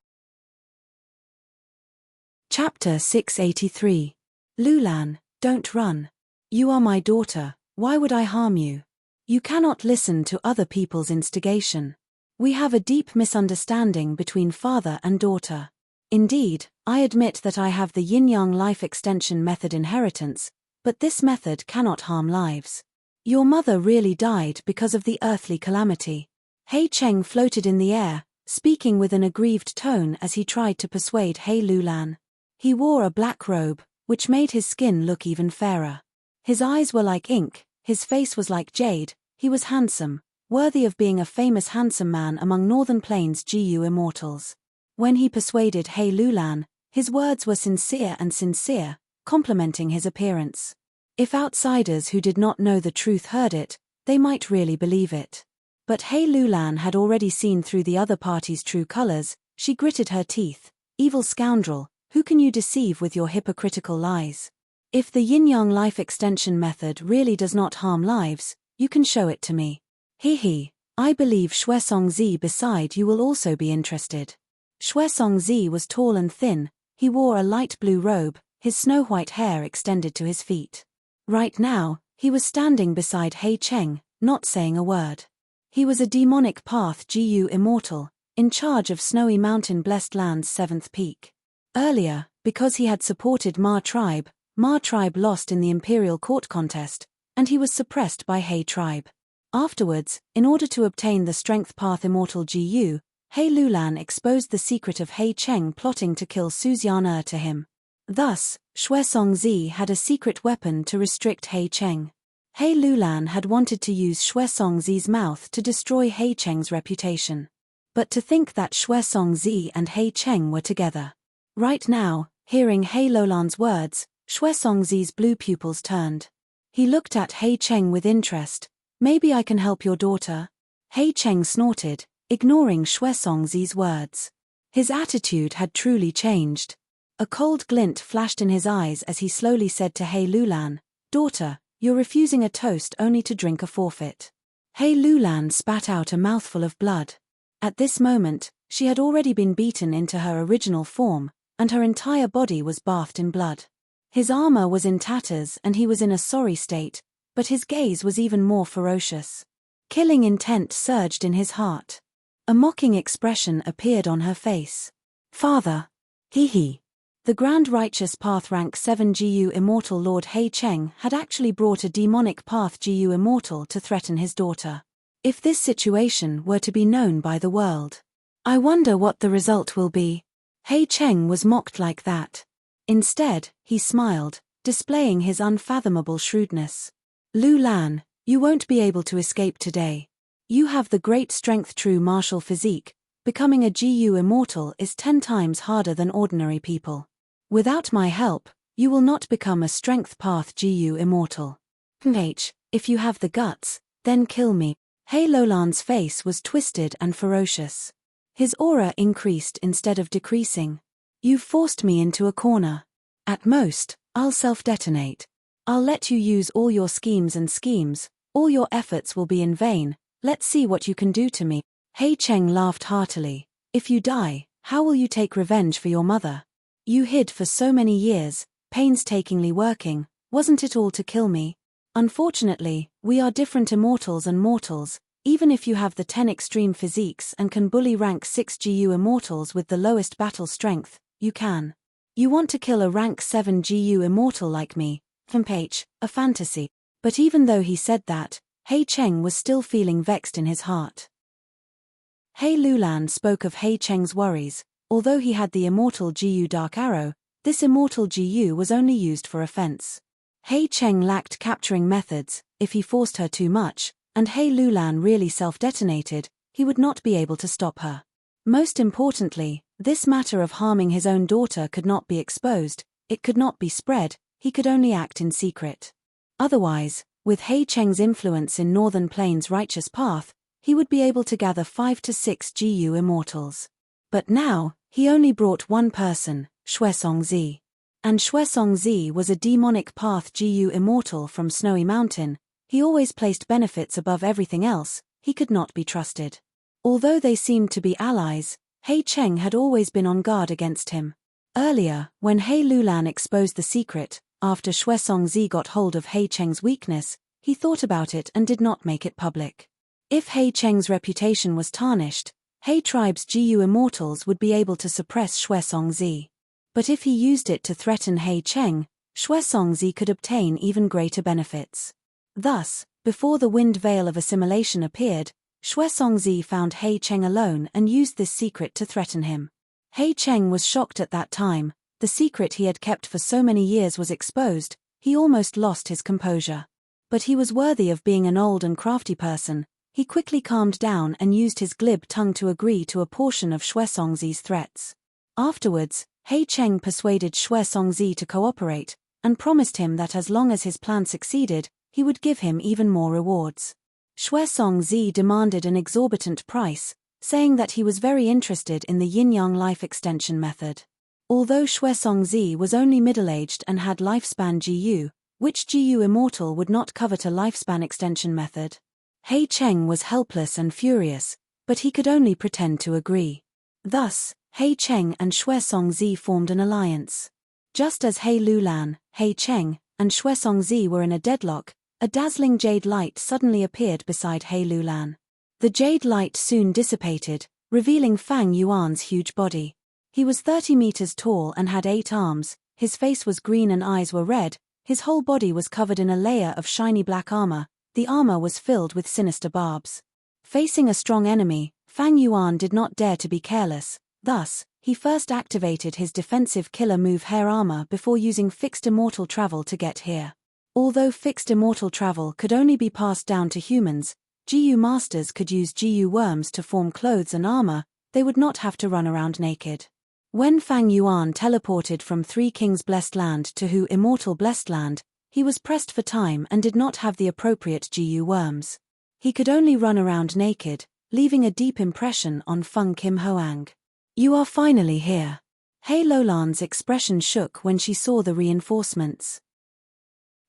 Chapter 683. Lulan, don't run. You are my daughter, why would I harm you? You cannot listen to other people's instigation. We have a deep misunderstanding between father and daughter. Indeed, I admit that I have the yin-yang life extension method inheritance, but this method cannot harm lives. Your mother really died because of the earthly calamity. He Cheng floated in the air, speaking with an aggrieved tone as he tried to persuade He Lulan. He wore a black robe, which made his skin look even fairer. His eyes were like ink, his face was like jade, he was handsome, worthy of being a famous handsome man among Northern Plains GU immortals. When he persuaded He Lulan, his words were sincere and sincere, complimenting his appearance. If outsiders who did not know the truth heard it, they might really believe it. But He Lulan had already seen through the other party's true colors. She gritted her teeth. Evil scoundrel, who can you deceive with your hypocritical lies? If the yin-yang life extension method really does not harm lives, you can show it to me. He, I believe Xuesong Zi beside you will also be interested. Xuesong Zi was tall and thin, he wore a light blue robe, his snow-white hair extended to his feet. Right now, he was standing beside He Cheng, not saying a word. He was a demonic path GU immortal, in charge of Snowy Mountain Blessed Land's 7th peak. Earlier, because he had supported Ma tribe lost in the imperial court contest, and he was suppressed by He tribe. Afterwards, in order to obtain the strength path immortal Gu, He Lulan exposed the secret of He Cheng plotting to kill Suzian to him. Thus, Xue Songzi had a secret weapon to restrict He Cheng. He Lulan had wanted to use Xue Songzi's mouth to destroy He Cheng's reputation. But to think that Xue Songzi and He Cheng were together. Right now, hearing He Lulan's words, Xue Songzi's blue pupils turned. He looked at He Cheng with interest. Maybe I can help your daughter? He Cheng snorted, ignoring Xue Songzi's words. His attitude had truly changed. A cold glint flashed in his eyes as he slowly said to He Lulan, "Daughter, you're refusing a toast only to drink a forfeit." He Lulan spat out a mouthful of blood. At this moment, she had already been beaten into her original form, and her entire body was bathed in blood. His armor was in tatters and he was in a sorry state, but his gaze was even more ferocious. Killing intent surged in his heart. A mocking expression appeared on her face. "Father. Hee. The Grand Righteous Path Rank 7 Gu Immortal Lord He Cheng had actually brought a demonic path Gu Immortal to threaten his daughter. If this situation were to be known by the world, I wonder what the result will be. He Cheng was mocked like that. Instead, he smiled, displaying his unfathomable shrewdness. "Lu Lan, you won't be able to escape today. You have the great strength true martial physique. Becoming a Gu Immortal is 10 times harder than ordinary people. Without my help, you will not become a strength path Gu Immortal. If you have the guts, then kill me." He Lulan's face was twisted and ferocious. His aura increased instead of decreasing. "You've forced me into a corner. At most, I'll self-detonate. I'll let you use all your schemes. All your efforts will be in vain. Let's see what you can do to me." He Cheng laughed heartily. "If you die, how will you take revenge for your mother? You hid for so many years, painstakingly working, wasn't it all to kill me? Unfortunately, we are different immortals and mortals. Even if you have the 10 extreme physiques and can bully rank 6 Gu immortals with the lowest battle strength, you can. You want to kill a rank 7 Gu immortal like me, a fantasy." But even though he said that, He Cheng was still feeling vexed in his heart. He Lulan spoke of He Cheng's worries. Although he had the immortal Gu Dark Arrow, this immortal Gu was only used for offense. He Cheng lacked capturing methods. If he forced her too much, and He Lulan really self-detonated, he would not be able to stop her. Most importantly, this matter of harming his own daughter could not be exposed, it could not be spread, he could only act in secret. Otherwise, with He Cheng's influence in Northern Plains' righteous path, he would be able to gather 5 to 6 Gu immortals. But now, he only brought one person, Xue Songzi. And Xue Songzi was a demonic path Gu immortal from Snowy Mountain. He always placed benefits above everything else, he could not be trusted. Although they seemed to be allies, He Cheng had always been on guard against him. Earlier, when He Lulan exposed the secret, after Xue Songzi got hold of He Cheng's weakness, he thought about it and did not make it public. If He Cheng's reputation was tarnished, He tribe's Gu immortals would be able to suppress Xue Songzi. But if he used it to threaten He Cheng, Xue Songzi could obtain even greater benefits. Thus, before the wind veil of assimilation appeared, Xue Songzi found He Cheng alone and used this secret to threaten him. He Cheng was shocked at that time. The secret he had kept for so many years was exposed. He almost lost his composure. But he was worthy of being an old and crafty person. He quickly calmed down and used his glib tongue to agree to a portion of Xue Songzi's threats. Afterwards, He Cheng persuaded Xue Songzi to cooperate, and promised him that as long as his plan succeeded, he would give him even more rewards. Xue Songzi demanded an exorbitant price, saying that he was very interested in the yin-yang life extension method. Although Xue Songzi was only middle-aged and had lifespan Gu, which Gu immortal would not covet a lifespan extension method? He Cheng was helpless and furious, but he could only pretend to agree. Thus, He Cheng and Xue Songzi formed an alliance. Just as He Lulan, He Cheng, and Xue Songzi were in a deadlock, a dazzling jade light suddenly appeared beside He Lulan. The jade light soon dissipated, revealing Fang Yuan's huge body. He was 30 meters tall and had 8 arms, his face was green and eyes were red, his whole body was covered in a layer of shiny black armor, the armor was filled with sinister barbs. Facing a strong enemy, Fang Yuan did not dare to be careless, thus, he first activated his defensive killer move Hair Armor before using fixed immortal travel to get here. Although fixed immortal travel could only be passed down to humans, GU masters could use GU worms to form clothes and armor, they would not have to run around naked. When Fang Yuan teleported from Three Kings Blessed Land to Hu Immortal Blessed Land, he was pressed for time and did not have the appropriate GU worms. He could only run around naked, leaving a deep impression on Feng Kim Hoang. You are finally here. Hei Lolan's expression shook when she saw the reinforcements.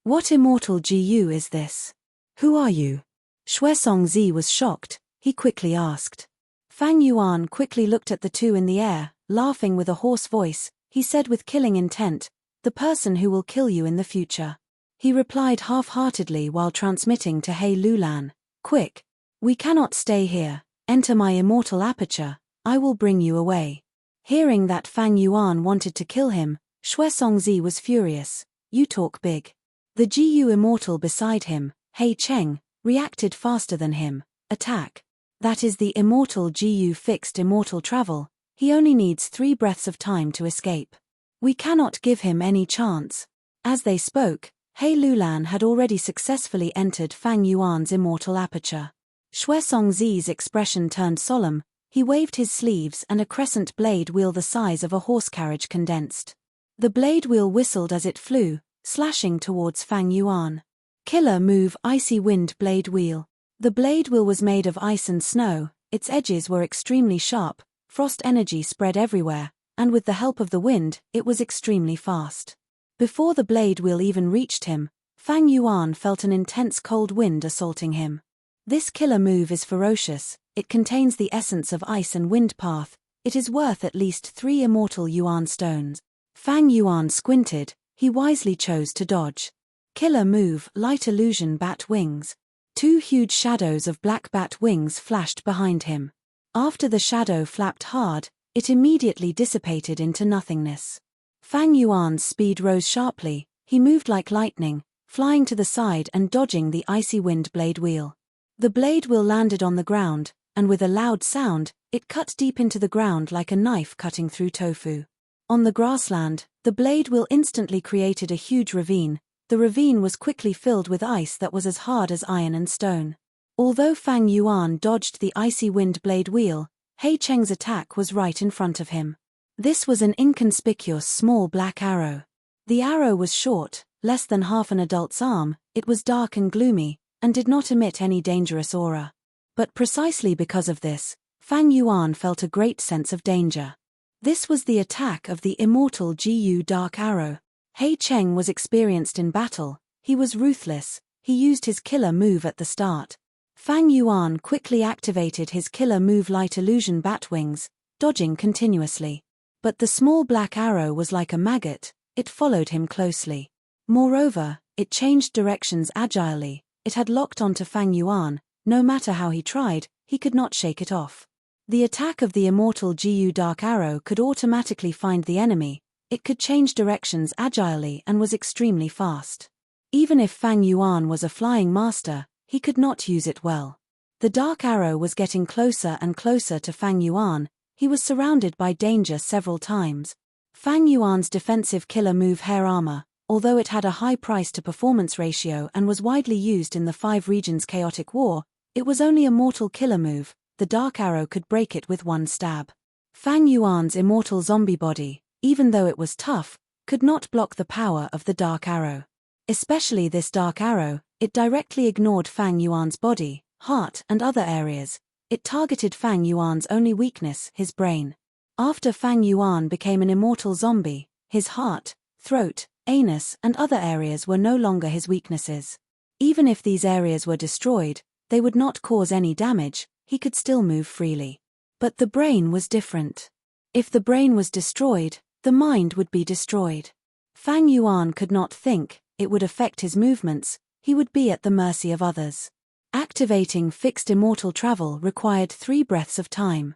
What immortal GU is this? Who are you? Shui Songzi was shocked, he quickly asked. Fang Yuan quickly looked at the two in the air, laughing with a hoarse voice, he said with killing intent, the person who will kill you in the future. He replied half-heartedly while transmitting to Hei Lulan, quick. We cannot stay here, enter my immortal aperture, I will bring you away. Hearing that Fang Yuan wanted to kill him, Shui Songzi was furious, you talk big. The GU immortal beside him, Hei Cheng, reacted faster than him, attack. That is the immortal GU fixed immortal travel, he only needs 3 breaths of time to escape. We cannot give him any chance. As they spoke, Hei Lulan had already successfully entered Fang Yuan's immortal aperture. Shui Songzi's expression turned solemn, he waved his sleeves and a crescent blade wheel the size of a horse carriage condensed. The blade wheel whistled as it flew, slashing towards Fang Yuan. Killer move Icy Wind Blade Wheel. The blade wheel was made of ice and snow, its edges were extremely sharp, frost energy spread everywhere, and with the help of the wind, it was extremely fast. Before the blade wheel even reached him, Fang Yuan felt an intense cold wind assaulting him. This killer move is ferocious, it contains the essence of ice and wind path, it is worth at least 3 immortal Yuan stones. Fang Yuan squinted, he wisely chose to dodge. Killer move Light Illusion Bat Wings. 2 huge shadows of black bat wings flashed behind him. After the shadow flapped hard, it immediately dissipated into nothingness. Fang Yuan's speed rose sharply, he moved like lightning, flying to the side and dodging the icy wind blade wheel. The blade wheel landed on the ground, and with a loud sound, it cut deep into the ground like a knife cutting through tofu. On the grassland, the blade wheel instantly created a huge ravine. The ravine was quickly filled with ice that was as hard as iron and stone. Although Fang Yuan dodged the icy wind blade wheel, Hei Cheng's attack was right in front of him. This was an inconspicuous small black arrow. The arrow was short, less than half an adult's arm, it was dark and gloomy, and did not emit any dangerous aura. But precisely because of this, Fang Yuan felt a great sense of danger. This was the attack of the immortal GU Dark Arrow. Hei Cheng was experienced in battle, he was ruthless, he used his killer move at the start. Fang Yuan quickly activated his killer move Light Illusion Bat Wings, dodging continuously. But the small black arrow was like a maggot, it followed him closely. Moreover, it changed directions agilely, it had locked onto Fang Yuan, no matter how he tried, he could not shake it off. The attack of the immortal GU Dark Arrow could automatically find the enemy, it could change directions agilely and was extremely fast. Even if Fang Yuan was a flying master, he could not use it well. The Dark Arrow was getting closer and closer to Fang Yuan, he was surrounded by danger several times. Fang Yuan's defensive killer move Hair Armor, although it had a high price-to-performance ratio and was widely used in the 5 regions chaotic war, it was only a mortal killer move, the Dark Arrow could break it with one stab. Fang Yuan's immortal zombie body, even though it was tough, could not block the power of the Dark Arrow. Especially this Dark Arrow, it directly ignored Fang Yuan's body, heart and other areas. It targeted Fang Yuan's only weakness, his brain. After Fang Yuan became an immortal zombie, his heart, throat, anus and other areas were no longer his weaknesses. Even if these areas were destroyed, they would not cause any damage, he could still move freely. But the brain was different. If the brain was destroyed, the mind would be destroyed. Fang Yuan could not think, it would affect his movements, he would be at the mercy of others. Activating fixed immortal travel required 3 breaths of time.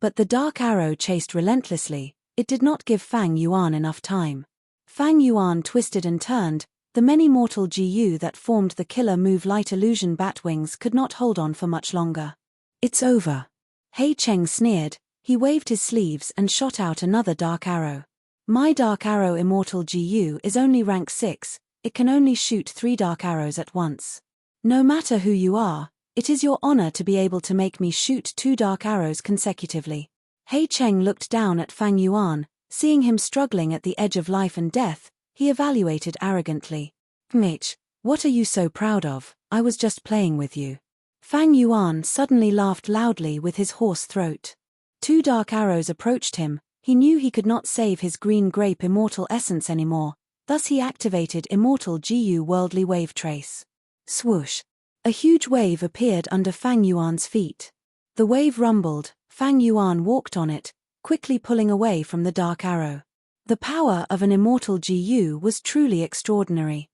But the dark arrow chased relentlessly. It did not give Fang Yuan enough time. Fang Yuan twisted and turned. The many mortal GU that formed the killer move light illusion bat wings could not hold on for much longer. It's over. He Cheng sneered. He waved his sleeves and shot out another dark arrow. My dark arrow immortal GU is only rank 6, it can only shoot 3 dark arrows at once. No matter who you are, it is your honor to be able to make me shoot 2 dark arrows consecutively. He Cheng looked down at Fang Yuan, seeing him struggling at the edge of life and death, he evaluated arrogantly. Mitch, what are you so proud of? I was just playing with you. Fang Yuan suddenly laughed loudly with his hoarse throat. 2 dark arrows approached him. He knew he could not save his green grape immortal essence anymore, thus he activated immortal GU worldly wave trace. Swoosh! A huge wave appeared under Fang Yuan's feet. The wave rumbled. Fang Yuan walked on it, quickly pulling away from the dark arrow. The power of an immortal GU was truly extraordinary.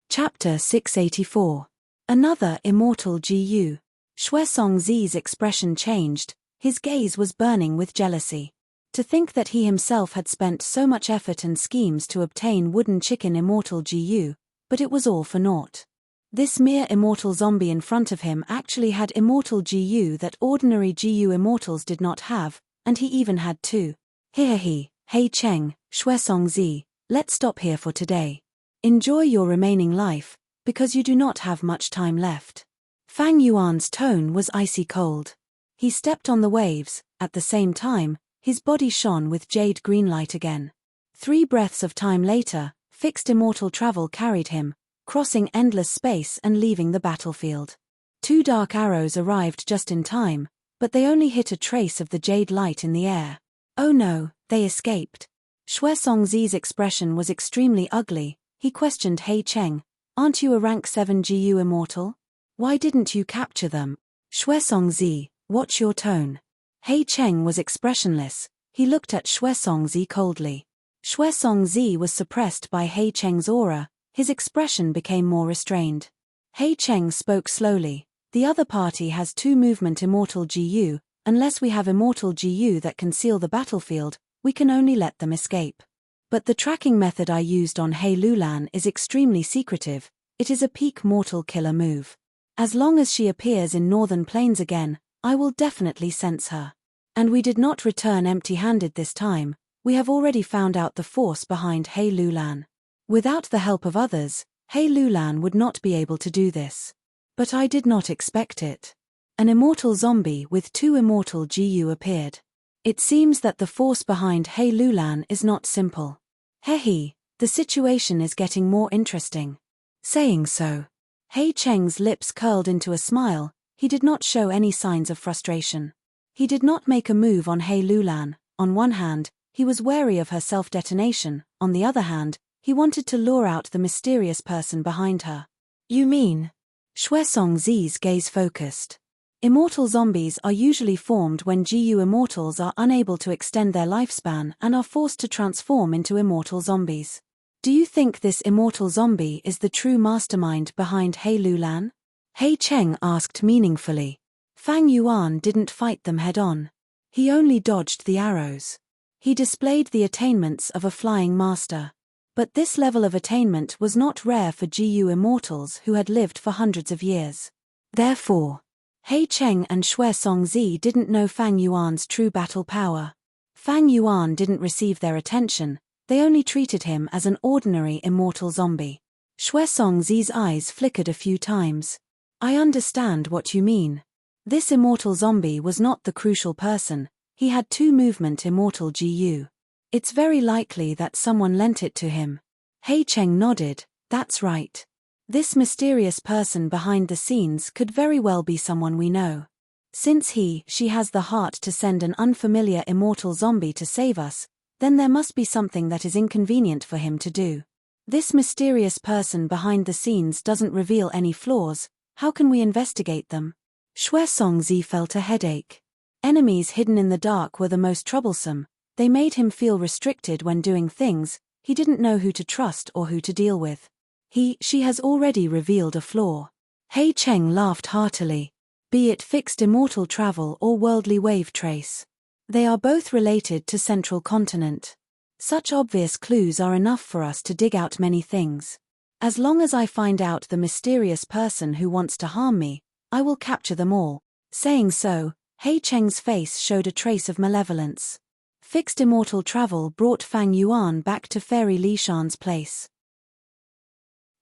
Chapter 684. Another immortal GU. Xue Songzi's expression changed. His gaze was burning with jealousy. To think that he himself had spent so much effort and schemes to obtain wooden chicken immortal GU, but it was all for naught. This mere immortal zombie in front of him actually had immortal GU that ordinary GU immortals did not have, and he even had 2. He, Cheng, Xue Songzi, let's stop here for today. Enjoy your remaining life, because you do not have much time left. Fang Yuan's tone was icy cold. He stepped on the waves. At the same time, his body shone with jade green light again. 3 breaths of time later, fixed immortal travel carried him, crossing endless space and leaving the battlefield. 2 dark arrows arrived just in time, but they only hit a trace of the jade light in the air. Oh no, they escaped. Xue Songzi's expression was extremely ugly. He questioned He Cheng, aren't you a rank 7 GU immortal? Why didn't you capture them? Xue Songzi, watch your tone. He Cheng was expressionless. He looked at Xue Songzi coldly. Xue Songzi was suppressed by He Cheng's aura. His expression became more restrained. He Cheng spoke slowly. The other party has 2 movement immortal GU. Unless we have immortal GU that can seal the battlefield, we can only let them escape. But the tracking method I used on He Lulan is extremely secretive. It is a peak mortal killer move. As long as she appears in Northern Plains again, I will definitely sense her. And we did not return empty-handed this time. We have already found out the force behind He Lulan. Without the help of others, He Lulan would not be able to do this. But I did not expect it. An immortal zombie with 2 immortal GU appeared. It seems that the force behind He Lulan is not simple. Hehe, the situation is getting more interesting. Saying so, He Cheng's lips curled into a smile. He did not show any signs of frustration. He did not make a move on He Lulan. On one hand, he was wary of her self-detonation. On the other hand, he wanted to lure out the mysterious person behind her. You mean? Xue Songzi's gaze focused. Immortal zombies are usually formed when GU immortals are unable to extend their lifespan and are forced to transform into immortal zombies. Do you think this immortal zombie is the true mastermind behind He Lulan? He Cheng asked meaningfully. Fang Yuan didn't fight them head-on. He only dodged the arrows. He displayed the attainments of a flying master. But this level of attainment was not rare for GU immortals who had lived for hundreds of years. Therefore, He Cheng and Xue Songzi didn't know Fang Yuan's true battle power. Fang Yuan didn't receive their attention, they only treated him as an ordinary immortal zombie. Xue Songzi's eyes flickered a few times. I understand what you mean. This immortal zombie was not the crucial person, he had 2 movement immortal GU. It's very likely that someone lent it to him. He Cheng nodded, that's right. This mysterious person behind the scenes could very well be someone we know. Since she has the heart to send an unfamiliar immortal zombie to save us, then there must be something that is inconvenient for him to do. This mysterious person behind the scenes doesn't reveal any flaws. How can we investigate them? Xue Songzi felt a headache. Enemies hidden in the dark were the most troublesome. They made him feel restricted when doing things. He didn't know who to trust or who to deal with. She has already revealed a flaw. He Cheng laughed heartily. be it fixed immortal travel or worldly wave trace. They are both related to central continent. Such obvious clues are enough for us to dig out many things. As long as I find out the mysterious person who wants to harm me, I will capture them all. Saying so, He Cheng's face showed a trace of malevolence. Fixed immortal travel brought Fang Yuan back to Fairy Li Shan's place.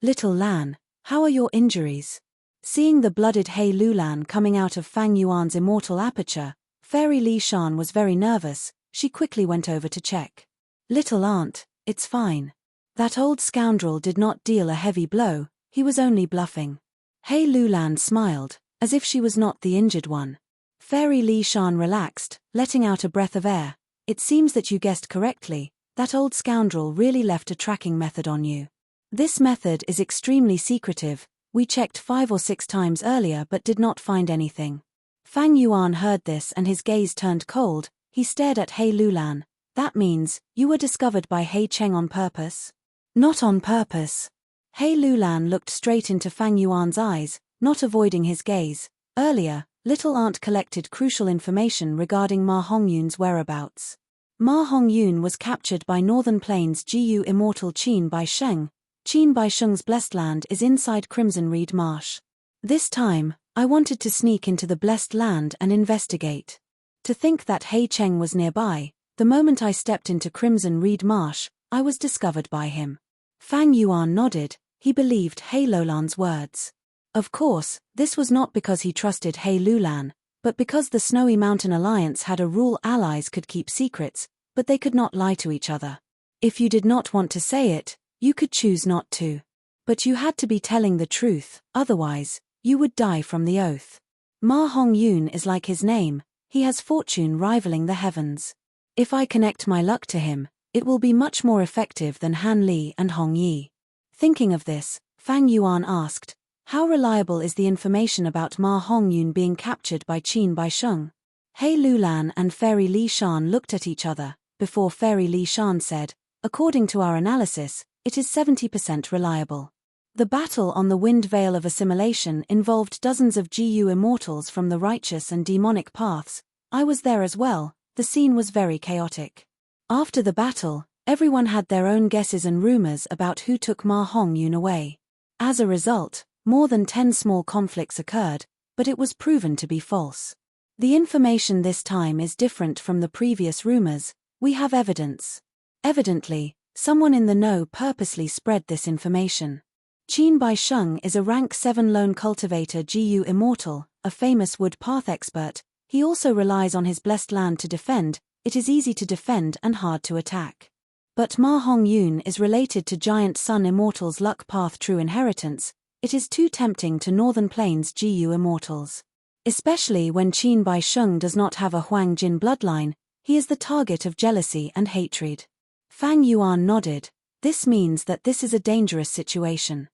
Little Lan, how are your injuries? Seeing the blooded He Lulan coming out of Fang Yuan's immortal aperture, Fairy Li Shan was very nervous. She quickly went over to check. Little aunt, it's fine. That old scoundrel did not deal a heavy blow, he was only bluffing. He Lulan smiled, as if she was not the injured one. Fairy Li Shan relaxed, letting out a breath of air. It seems that you guessed correctly, that old scoundrel really left a tracking method on you. This method is extremely secretive. We checked 5 or 6 times earlier but did not find anything. Fang Yuan heard this and his gaze turned cold. He stared at He Lulan. That means, you were discovered by He Cheng on purpose? Not on purpose. He Lulan looked straight into Fang Yuan's eyes, not avoiding his gaze. Earlier, little aunt collected crucial information regarding Ma Hongyun's whereabouts. Ma Hongyun was captured by Northern Plains GU immortal Qin Bai Sheng. Qin Bai Sheng's blessed land is inside Crimson Reed Marsh. This time, I wanted to sneak into the blessed land and investigate. To think that He Cheng was nearby, the moment I stepped into Crimson Reed Marsh, I was discovered by him. Fang Yuan nodded. He believed He Lulan's words. Of course, this was not because he trusted He Lulan, but because the Snowy Mountain Alliance had a rule: allies could keep secrets, but they could not lie to each other. If you did not want to say it, you could choose not to. But you had to be telling the truth, otherwise, you would die from the oath. Ma Hongyun is like his name, he has fortune rivaling the heavens. If I connect my luck to him, it will be much more effective than Han Li and Hong Yi. Thinking of this, Fang Yuan asked, how reliable is the information about Ma Hongyun being captured by Qin Bai Sheng? He Lulan and Fairy Li Shan looked at each other, before Fairy Li Shan said, according to our analysis, it is 70% reliable. The battle on the Wind Veil of Assimilation involved dozens of GU immortals from the righteous and demonic paths. I was there as well. The scene was very chaotic. After the battle, everyone had their own guesses and rumors about who took Ma Hongyun away. As a result, more than 10 small conflicts occurred, but it was proven to be false. The information this time is different from the previous rumors. We have evidence. Evidently, someone in the know purposely spread this information. Qin Bai Sheng is a rank 7 lone cultivator GU immortal, a famous wood path expert. He also relies on his blessed land to defend. It is easy to defend and hard to attack. But Ma Hongyun is related to giant sun immortals' luck path true inheritance. It is too tempting to Northern Plains GU immortals. Especially when Qin Bai Sheng does not have a Huang Jin bloodline, he is the target of jealousy and hatred. Fang Yuan nodded. This means that this is a dangerous situation.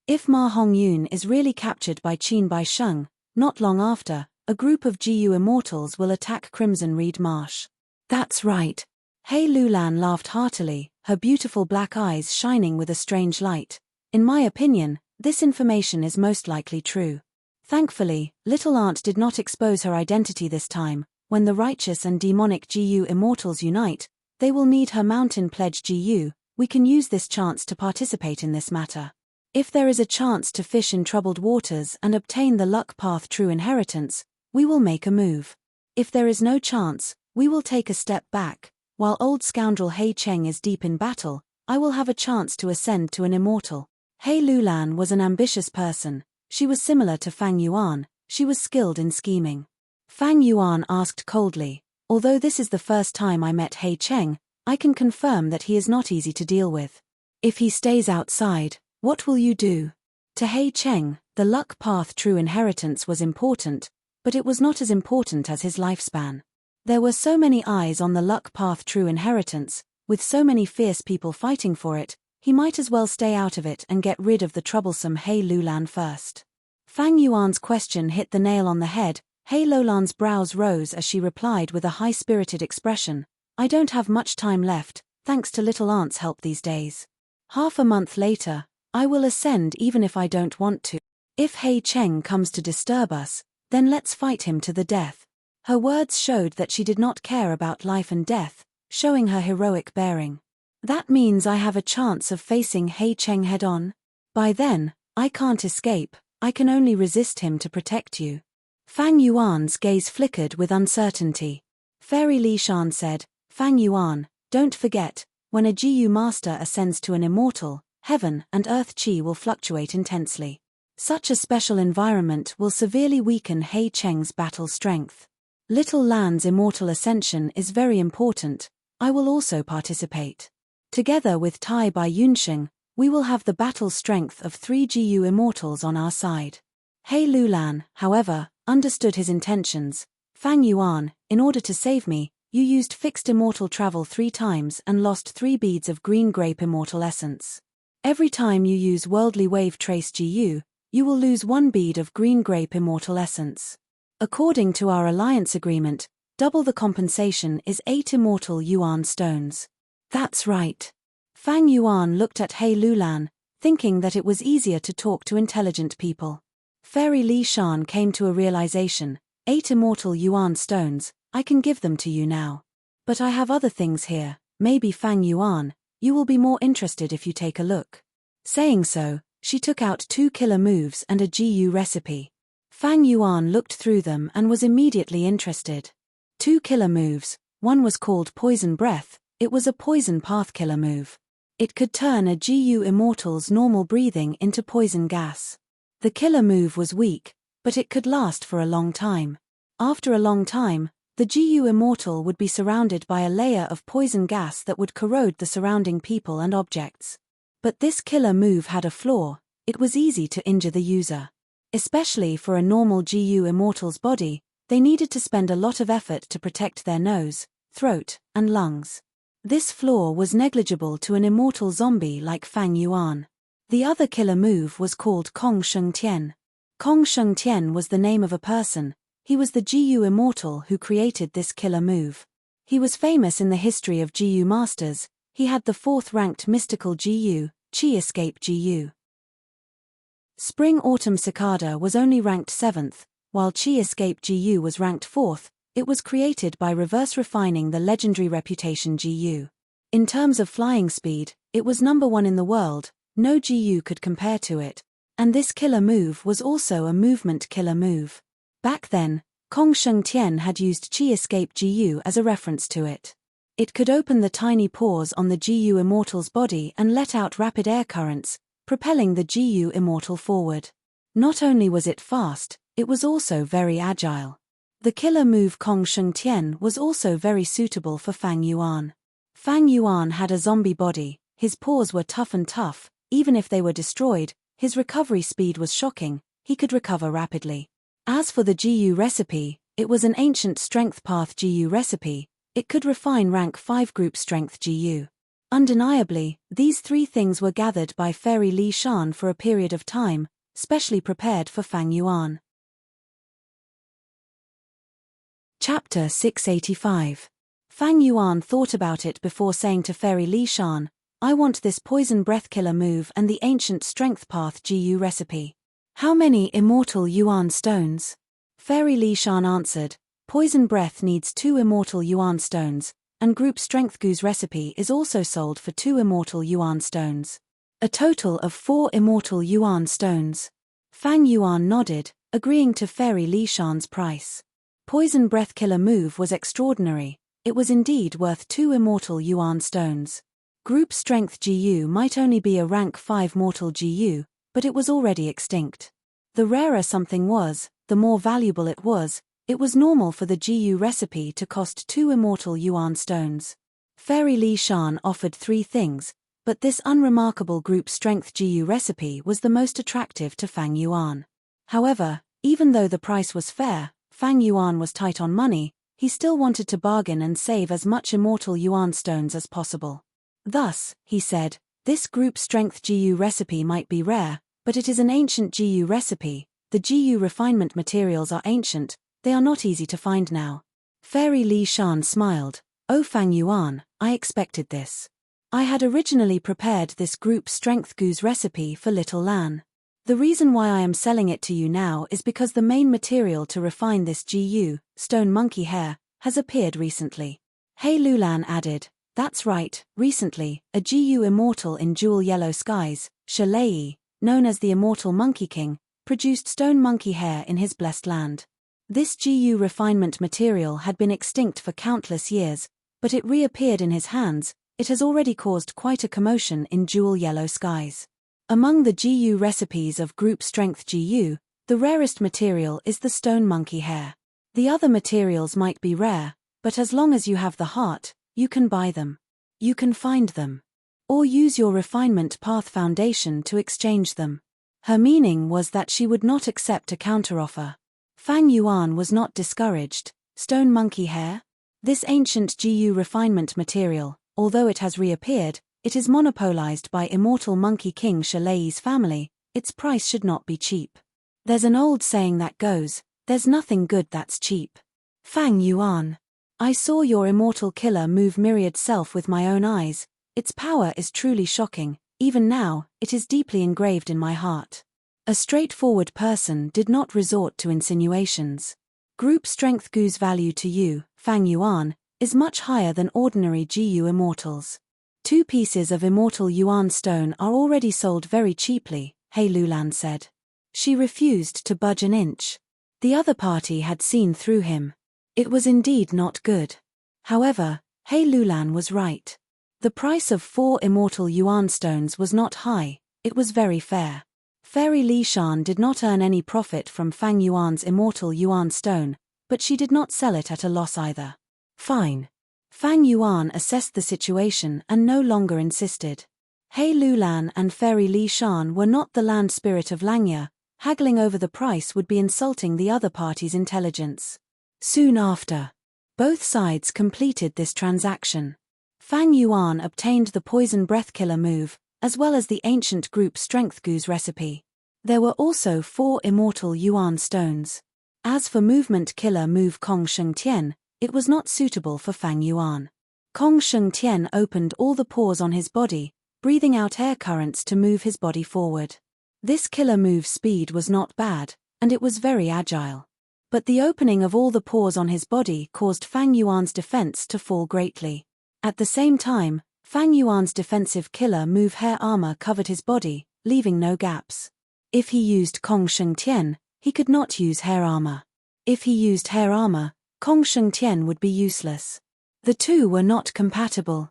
If Ma Hongyun is really captured by Qin Bai Sheng, not long after, a group of GU immortals will attack Crimson Reed Marsh. That's right. He Lulan laughed heartily, her beautiful black eyes shining with a strange light. In my opinion, this information is most likely true. Thankfully, little aunt did not expose her identity this time. When the righteous and demonic GU immortals unite, they will need her mountain pledge GU. We can use this chance to participate in this matter. If there is a chance to fish in troubled waters and obtain the luck path true inheritance, we will make a move. If there is no chance, we will take a step back. While old scoundrel He Cheng is deep in battle, I will have a chance to ascend to an immortal. He Lulan was an ambitious person. She was similar to Fang Yuan. She was skilled in scheming. Fang Yuan asked coldly, although this is the first time I met He Cheng, I can confirm that he is not easy to deal with. If he stays outside, what will you do? To He Cheng, the luck path true inheritance was important, but it was not as important as his lifespan. There were so many eyes on the luck path true inheritance, with so many fierce people fighting for it, he might as well stay out of it and get rid of the troublesome He Lulan first. Fang Yuan's question hit the nail on the head. He Lulan's brows rose as she replied with a high-spirited expression, I don't have much time left, thanks to little aunt's help these days. Half a month later, I will ascend even if I don't want to. If He Cheng comes to disturb us, then let's fight him to the death. Her words showed that she did not care about life and death, showing her heroic bearing. That means I have a chance of facing He Cheng head-on? By then, I can't escape, I can only resist him to protect you. Fang Yuan's gaze flickered with uncertainty. Fairy Li Shan said, Fang Yuan, don't forget, when a Jiyu master ascends to an immortal, heaven and earth qi will fluctuate intensely. Such a special environment will severely weaken He Cheng's battle strength. Little Lan's immortal ascension is very important, I will also participate. Together with Tai Bai Yunsheng, we will have the battle strength of 3 Jiyu immortals on our side. He Lulan, however, understood his intentions. Fang Yuan, in order to save me, you used fixed immortal travel 3 times and lost 3 beads of green grape immortal essence. Every time you use worldly wave trace Jiyu, you will lose 1 bead of green grape immortal essence. According to our alliance agreement, double the compensation is 8 immortal Yuan stones. That's right. Fang Yuan looked at He Lulan, thinking that it was easier to talk to intelligent people. Fairy Li Shan came to a realization, 8 immortal Yuan stones, I can give them to you now. But I have other things here, maybe Fang Yuan, you will be more interested if you take a look. Saying so, she took out 2 killer moves and a Jiyu recipe. Fang Yuan looked through them and was immediately interested. 2 killer moves, one was called Poison Breath, it was a poison path killer move. It could turn a Jiyu immortal's normal breathing into poison gas. The killer move was weak, but it could last for a long time. After a long time, the Jiyu immortal would be surrounded by a layer of poison gas that would corrode the surrounding people and objects. But this killer move had a flaw, it was easy to injure the user. Especially for a normal Jiyu immortal's body, they needed to spend a lot of effort to protect their nose, throat, and lungs. This flaw was negligible to an immortal zombie like Fang Yuan. The other killer move was called Kong Sheng Tian. Kong Sheng Tian was the name of a person, he was the Jiyu immortal who created this killer move. He was famous in the history of Jiyu masters, he had the 4th-ranked mystical Jiyu, Qi Escape Jiyu. Spring-Autumn Cicada was only ranked 7th, while Qi Escape Jiyu was ranked 4th, it was created by reverse refining the legendary reputation Jiyu. In terms of flying speed, it was number 1 in the world, no Jiyu could compare to it, and this killer move was also a movement killer move. Back then, Kong Sheng Tian had used Qi Escape Jiyu as a reference to it. It could open the tiny pores on the Jiyu immortal's body and let out rapid air currents, propelling the Jiyu immortal forward. Not only was it fast, it was also very agile. The killer move Kong Sheng Tian was also very suitable for Fang Yuan. Fang Yuan had a zombie body, his pores were tough and tough, even if they were destroyed, his recovery speed was shocking, he could recover rapidly. As for the Jiyu recipe, it was an ancient strength path Jiyu recipe, it could refine rank 5 group strength Jiyu. Undeniably, these 3 things were gathered by Fairy Li Shan for a period of time, specially prepared for Fang Yuan. Chapter 685. Fang Yuan thought about it before saying to Fairy Li Shan, I want this poison breath killer move and the ancient strength path Jiyu recipe. How many immortal Yuan stones? Fairy Li Shan answered, Poison breath needs 2 immortal Yuan stones, and group strength Gu's recipe is also sold for 2 immortal Yuan stones. A total of 4 immortal Yuan stones. Fang Yuan nodded, agreeing to Fairy Li Shan's price. Poison breath killer move was extraordinary, it was indeed worth 2 immortal Yuan stones. Group strength Jiyu might only be a rank 5 mortal Jiyu, but it was already extinct. The rarer something was, the more valuable it was normal for the Jiyu recipe to cost 2 immortal Yuan stones. Fairy Li Shan offered 3 things, but this unremarkable group strength Jiyu recipe was the most attractive to Fang Yuan. However, even though the price was fair, Fang Yuan was tight on money, he still wanted to bargain and save as much immortal Yuan stones as possible. Thus, he said, this group strength Jiyu recipe might be rare, but it is an ancient Jiyu recipe, the Jiyu refinement materials are ancient, they are not easy to find now. Fairy Li Shan smiled, Oh Fang Yuan, I expected this. I had originally prepared this group strength Gu's recipe for Little Lan. The reason why I am selling it to you now is because the main material to refine this GU, stone monkey hair, has appeared recently. He Lulan added, that's right, recently, a GU immortal in jewel yellow skies, Shalei, known as the Immortal Monkey King, produced stone monkey hair in his blessed land. This GU refinement material had been extinct for countless years, but it reappeared in his hands. It has already caused quite a commotion in jewel yellow skies. Among the GU recipes of group strength GU, the rarest material is the stone monkey hair. The other materials might be rare, but as long as you have the heart, you can buy them. You can find them. Or use your refinement path foundation to exchange them. Her meaning was that she would not accept a counteroffer. Fang Yuan was not discouraged. Stone monkey hair? This ancient GU refinement material, although it has reappeared, it is monopolized by Immortal Monkey King Shalei's family. Its price should not be cheap. There's an old saying that goes, there's nothing good that's cheap. Fang Yuan. I saw your immortal killer move myriad self with my own eyes. Its power is truly shocking. Even now, it is deeply engraved in my heart. A straightforward person did not resort to insinuations. Group strength GU's value to you, Fang Yuan, is much higher than ordinary GU immortals. 2 pieces of immortal yuan stone are already sold very cheaply, He Lulan said. She refused to budge an inch. The other party had seen through him. It was indeed not good. However, He Lulan was right. The price of 4 immortal yuan stones was not high, it was very fair. Fairy Li Shan did not earn any profit from Fang Yuan's immortal yuan stone, but she did not sell it at a loss either. Fine. Fang Yuan assessed the situation and no longer insisted. He Lulan and Fairy Li Shan were not the land spirit of Langya. Haggling over the price would be insulting the other party's intelligence. Soon after, both sides completed this transaction. Fang Yuan obtained the poison breath killer move, as well as the ancient group strength GU's recipe. There were also 4 immortal yuan stones. As for movement killer move Kong Sheng Tian, it was not suitable for Fang Yuan. Kong Sheng Tian opened all the pores on his body, breathing out air currents to move his body forward. This killer move speed was not bad, and it was very agile. But the opening of all the pores on his body caused Fang Yuan's defense to fall greatly. At the same time, Fang Yuan's defensive killer move hair armor covered his body, leaving no gaps. If he used Kong Sheng Tian, he could not use hair armor. If he used hair armor, Kong Sheng Tian would be useless. The two were not compatible.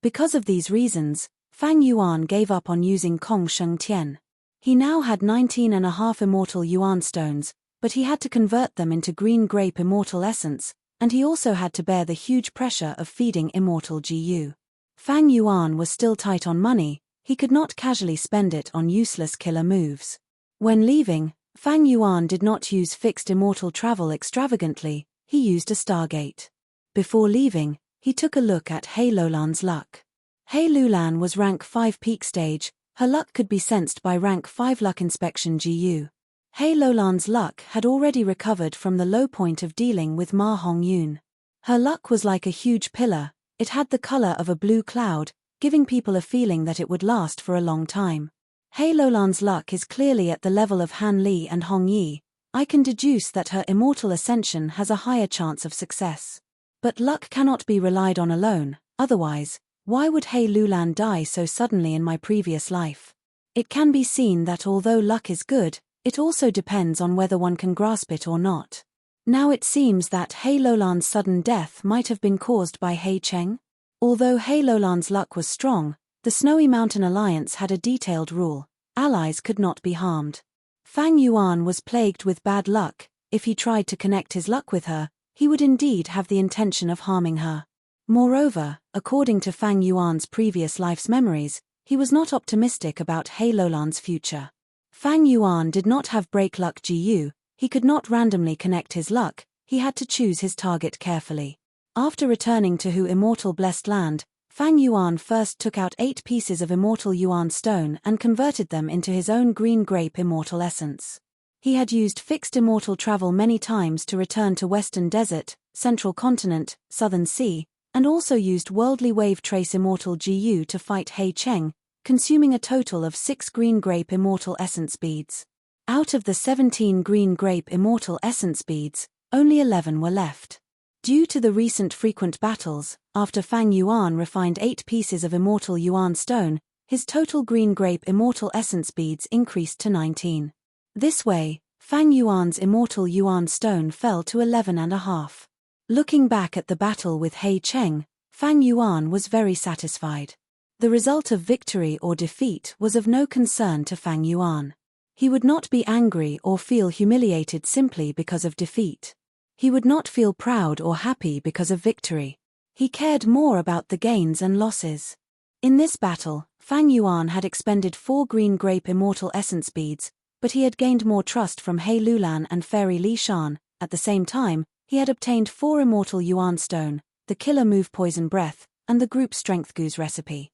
Because of these reasons, Fang Yuan gave up on using Kong Sheng Tian. He now had 19.5 immortal yuan stones, but he had to convert them into green grape immortal essence, and he also had to bear the huge pressure of feeding immortal GU. Fang Yuan was still tight on money, he could not casually spend it on useless killer moves. When leaving, Fang Yuan did not use fixed immortal travel extravagantly, he used a stargate. Before leaving, he took a look at He Lulan's luck. He Lulan was rank 5 peak stage, her luck could be sensed by rank 5 luck inspection GU. He Lulan's luck had already recovered from the low point of dealing with Ma Hongyun. Her luck was like a huge pillar, it had the color of a blue cloud, giving people a feeling that it would last for a long time. He Lulan's luck is clearly at the level of Han Li and Hong Yi. I can deduce that her immortal ascension has a higher chance of success. But luck cannot be relied on alone, otherwise, why would He Lulan die so suddenly in my previous life? It can be seen that although luck is good, it also depends on whether one can grasp it or not. Now it seems that He Lulan's sudden death might have been caused by He Cheng. Although He Lulan's luck was strong, the Snowy Mountain Alliance had a detailed rule: allies could not be harmed. Fang Yuan was plagued with bad luck. If he tried to connect his luck with her, he would indeed have the intention of harming her. Moreover, according to Fang Yuan's previous life's memories, he was not optimistic about He Lulan's future. Fang Yuan did not have break luck GU, he could not randomly connect his luck, he had to choose his target carefully. After returning to Hu Immortal Blessed Land, Fang Yuan first took out 8 pieces of immortal yuan stone and converted them into his own green grape immortal essence. He had used fixed immortal travel many times to return to Western Desert, Central Continent, Southern Sea, and also used worldly wave trace immortal GU to fight He Cheng, consuming a total of 6 green grape immortal essence beads. Out of the 17 green grape immortal essence beads, only 11 were left. Due to the recent frequent battles, after Fang Yuan refined 8 pieces of immortal yuan stone, his total green grape immortal essence beads increased to 19. This way, Fang Yuan's immortal yuan stone fell to 11.5. Looking back at the battle with He Cheng, Fang Yuan was very satisfied. The result of victory or defeat was of no concern to Fang Yuan. He would not be angry or feel humiliated simply because of defeat. He would not feel proud or happy because of victory. He cared more about the gains and losses. In this battle, Fang Yuan had expended 4 green grape immortal essence beads, but he had gained more trust from He Lulan and Fairy Li Shan. At the same time, he had obtained 4 immortal yuan stone, the killer move poison breath, and the group strength goose recipe.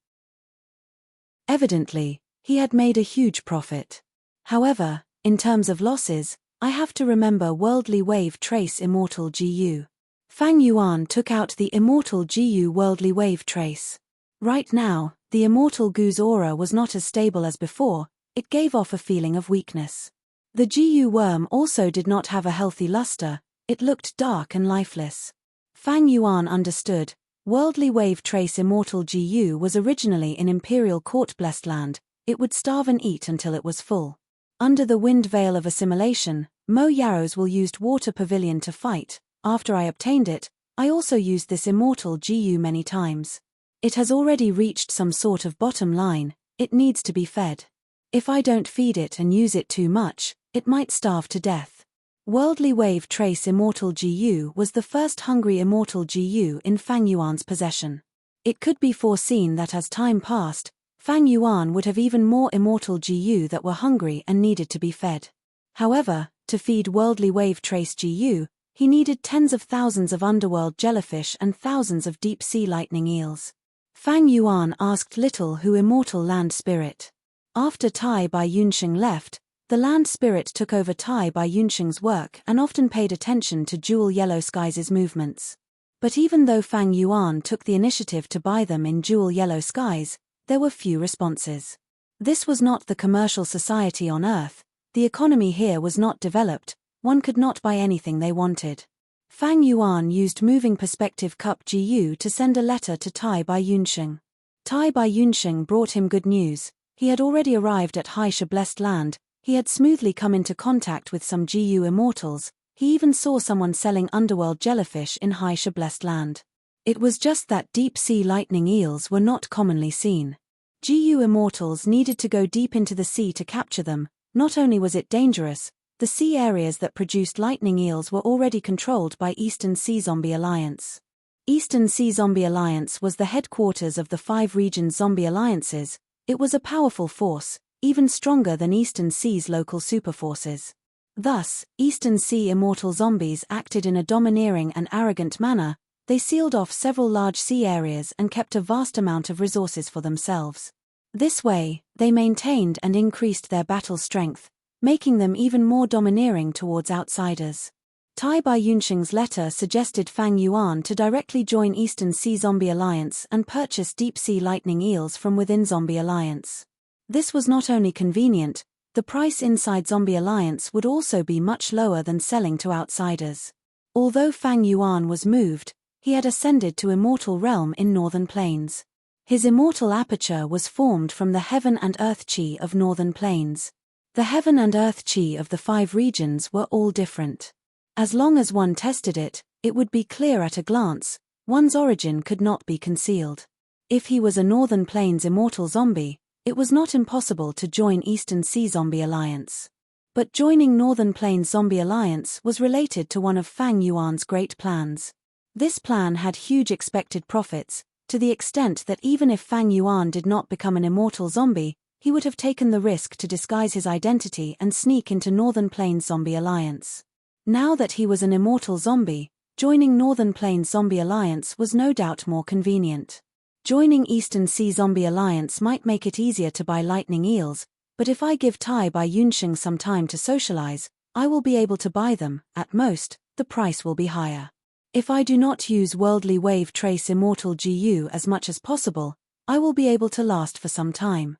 Evidently, he had made a huge profit. However, in terms of losses, I have to remember worldly wave trace immortal GU. Fang Yuan took out the immortal GU worldly wave trace. Right now, the immortal goose aura was not as stable as before, it gave off a feeling of weakness. The GU worm also did not have a healthy luster, it looked dark and lifeless. Fang Yuan understood, worldly wave trace immortal GU was originally in Imperial Court Blessed Land, it would starve and eat until it was full. Under the wind veil of assimilation, Mo Yaro's will used water pavilion to fight. After I obtained it, I also used this immortal GU many times. It has already reached some sort of bottom line, it needs to be fed. If I don't feed it and use it too much, it might starve to death. Worldly Wave Trace Immortal GU was the first hungry immortal GU in Fang Yuan's possession. It could be foreseen that as time passed, Fang Yuan would have even more immortal GU that were hungry and needed to be fed. However, to feed Worldly Wave Trace GU, he needed tens of thousands of underworld jellyfish and thousands of deep-sea lightning eels. Fang Yuan asked Little Who Immortal Land Spirit. After Tai Bai Yunxing left, the land spirit took over Tai Bai Yunxing's work and often paid attention to Jewel Yellow Skies' movements. But even though Fang Yuan took the initiative to buy them in Jewel Yellow Skies, there were few responses. This was not the commercial society on Earth, the economy here was not developed, one could not buy anything they wanted. Fang Yuan used Moving Perspective Cup GU to send a letter to Tai Bai Yunxing. Tai Bai Yunxing brought him good news. He had already arrived at Haisha Blessed Land, he had smoothly come into contact with some GU immortals, he even saw someone selling underworld jellyfish in Haisha Blessed Land. It was just that deep-sea lightning eels were not commonly seen. GU immortals needed to go deep into the sea to capture them. Not only was it dangerous, the sea areas that produced lightning eels were already controlled by Eastern Sea Zombie Alliance. Eastern Sea Zombie Alliance was the headquarters of the 5 region zombie alliances. It was a powerful force, even stronger than Eastern Sea's local superforces. Thus, Eastern Sea immortal zombies acted in a domineering and arrogant manner, they sealed off several large sea areas and kept a vast amount of resources for themselves. This way, they maintained and increased their battle strength, making them even more domineering towards outsiders. Tai Bai Yunxing's letter suggested Fang Yuan to directly join Eastern Sea Zombie Alliance and purchase deep-sea lightning eels from within Zombie Alliance. This was not only convenient, the price inside Zombie Alliance would also be much lower than selling to outsiders. Although Fang Yuan was moved, he had ascended to Immortal Realm in Northern Plains. His immortal aperture was formed from the Heaven and Earth Chi of Northern Plains. The Heaven and Earth Chi of the 5 regions were all different. As long as one tested it, it would be clear at a glance, one's origin could not be concealed. If he was a Northern Plains immortal zombie, it was not impossible to join Eastern Sea Zombie Alliance. But joining Northern Plains Zombie Alliance was related to one of Fang Yuan's great plans. This plan had huge expected profits, to the extent that even if Fang Yuan did not become an immortal zombie, he would have taken the risk to disguise his identity and sneak into Northern Plains Zombie Alliance. Now that he was an immortal zombie, joining Northern Plains Zombie Alliance was no doubt more convenient. Joining Eastern Sea Zombie Alliance might make it easier to buy lightning eels, but if I give Tai Bai Yunxing some time to socialize, I will be able to buy them. At most, the price will be higher. If I do not use Worldly Wave Trace Immortal GU as much as possible, I will be able to last for some time.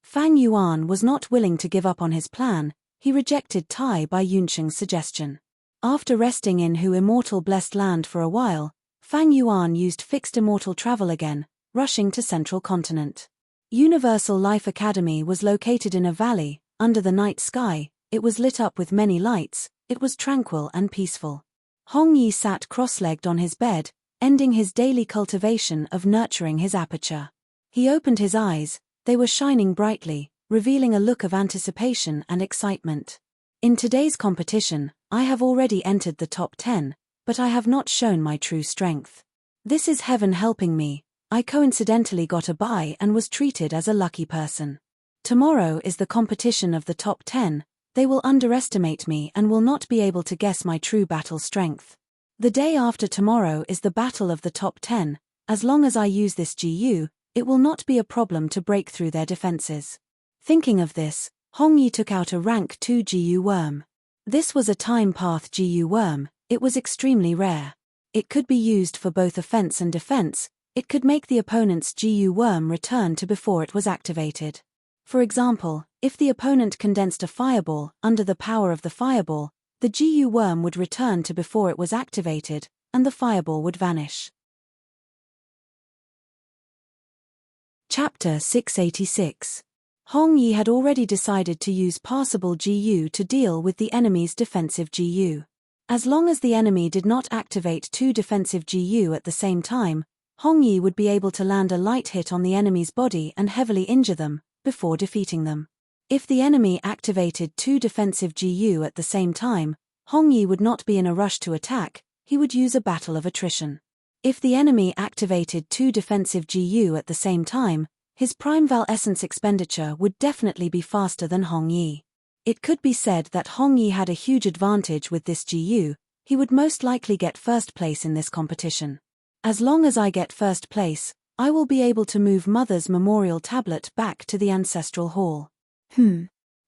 Fang Yuan was not willing to give up on his plan. He rejected Tai Bai Yuncheng's suggestion. After resting in Hu Immortal Blessed Land for a while, Fang Yuan used fixed immortal travel again, rushing to Central Continent. Universal Life Academy was located in a valley, under the night sky. It was lit up with many lights. It was tranquil and peaceful. Hong Yi sat cross-legged on his bed, ending his daily cultivation of nurturing his aperture. He opened his eyes. They were shining brightly, revealing a look of anticipation and excitement. In today's competition, I have already entered the top 10, but I have not shown my true strength. This is heaven helping me. I coincidentally got a bye and was treated as a lucky person. Tomorrow is the competition of the top 10. They will underestimate me and will not be able to guess my true battle strength. The day after tomorrow is the battle of the top 10. As long as I use this GU, it will not be a problem to break through their defenses. Thinking of this, Hong Yi took out a rank 2 GU worm. This was a time path GU worm. It was extremely rare. It could be used for both offense and defense. It could make the opponent's GU worm return to before it was activated. For example, if the opponent condensed a fireball under the power of the fireball, the GU worm would return to before it was activated, and the fireball would vanish. Chapter 686. Hong Yi had already decided to use passable GU to deal with the enemy's defensive GU. As long as the enemy did not activate 2 defensive GU at the same time, Hong Yi would be able to land a light hit on the enemy's body and heavily injure them, before defeating them. If the enemy activated 2 defensive GU at the same time, Hong Yi would not be in a rush to attack. He would use a battle of attrition. If the enemy activated 2 defensive GU at the same time, his Prime Val Essence expenditure would definitely be faster than Hong Yi. It could be said that Hong Yi had a huge advantage with this GU. He would most likely get first place in this competition. As long as I get first place, I will be able to move Mother's memorial tablet back to the ancestral hall.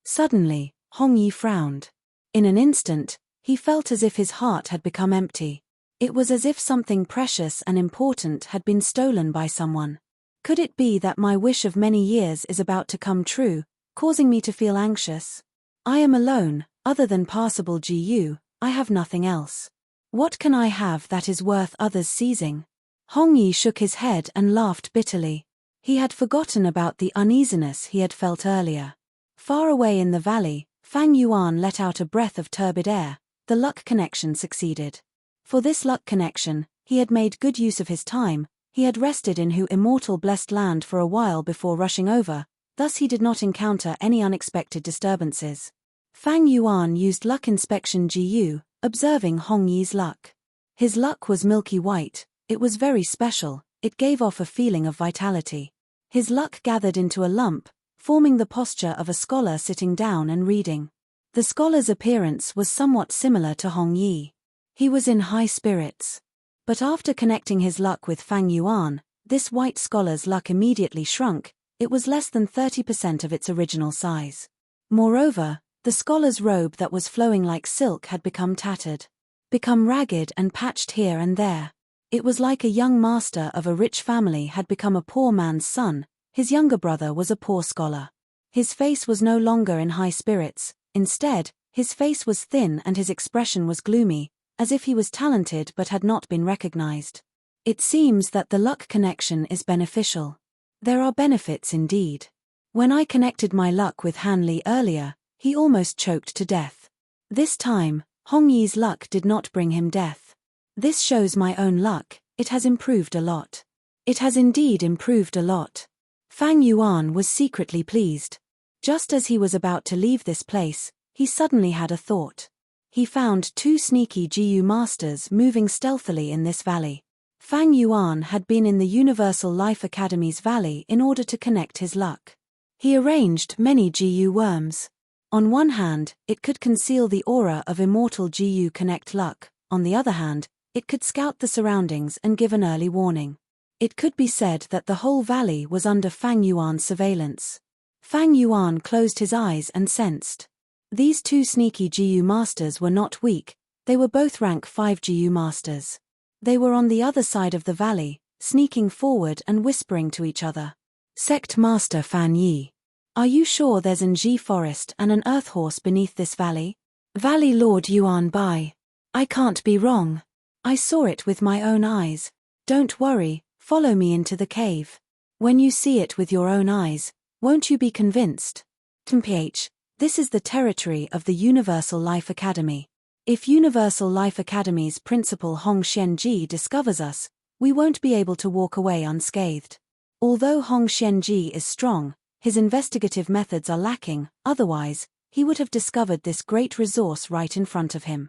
Suddenly, Hong Yi frowned. In an instant, he felt as if his heart had become empty. It was as if something precious and important had been stolen by someone. Could it be that my wish of many years is about to come true, causing me to feel anxious? I am alone. Other than passable GU, I have nothing else. What can I have that is worth others seizing? Hong Yi shook his head and laughed bitterly. He had forgotten about the uneasiness he had felt earlier. Far away in the valley, Fang Yuan let out a breath of turbid air. The luck connection succeeded. For this luck connection, he had made good use of his time. He had rested in Hu Immortal Blessed Land for a while before rushing over, thus he did not encounter any unexpected disturbances. Fang Yuan used Luck Inspection GU, observing Hong Yi's luck. His luck was milky white. It was very special. It gave off a feeling of vitality. His luck gathered into a lump, forming the posture of a scholar sitting down and reading. The scholar's appearance was somewhat similar to Hong Yi. He was in high spirits. But after connecting his luck with Fang Yuan, this white scholar's luck immediately shrunk. It was less than 30% of its original size. Moreover, the scholar's robe that was flowing like silk had become tattered, become ragged and patched here and there. It was like a young master of a rich family had become a poor man's son. His younger brother was a poor scholar. His face was no longer in high spirits. Instead, his face was thin and his expression was gloomy, as if he was talented but had not been recognized. It seems that the luck connection is beneficial. There are benefits indeed. When I connected my luck with Han Li earlier, he almost choked to death. This time, Hong Yi's luck did not bring him death. This shows my own luck. It has improved a lot. It has indeed improved a lot. Fang Yuan was secretly pleased. Just as he was about to leave this place, he suddenly had a thought. He found 2 sneaky GU masters moving stealthily in this valley. Fang Yuan had been in the Universal Life Academy's valley in order to connect his luck. He arranged many GU worms. On one hand, it could conceal the aura of immortal GU connect luck. On the other hand, it could scout the surroundings and give an early warning. It could be said that the whole valley was under Fang Yuan's surveillance. Fang Yuan closed his eyes and sensed. These 2 sneaky GU masters were not weak. They were both rank 5 GU masters. They were on the other side of the valley, sneaking forward and whispering to each other. Sect Master Fan Yi. Are you sure there's an Ji forest and an earth horse beneath this valley? Valley Lord Yuan Bai. I can't be wrong. I saw it with my own eyes. Don't worry, follow me into the cave. When you see it with your own eyes, won't you be convinced? TMPH. This is the territory of the Universal Life Academy. If Universal Life Academy's principal Hong Xianji discovers us, we won't be able to walk away unscathed. Although Hong Xianji is strong, his investigative methods are lacking, otherwise, he would have discovered this great resource right in front of him.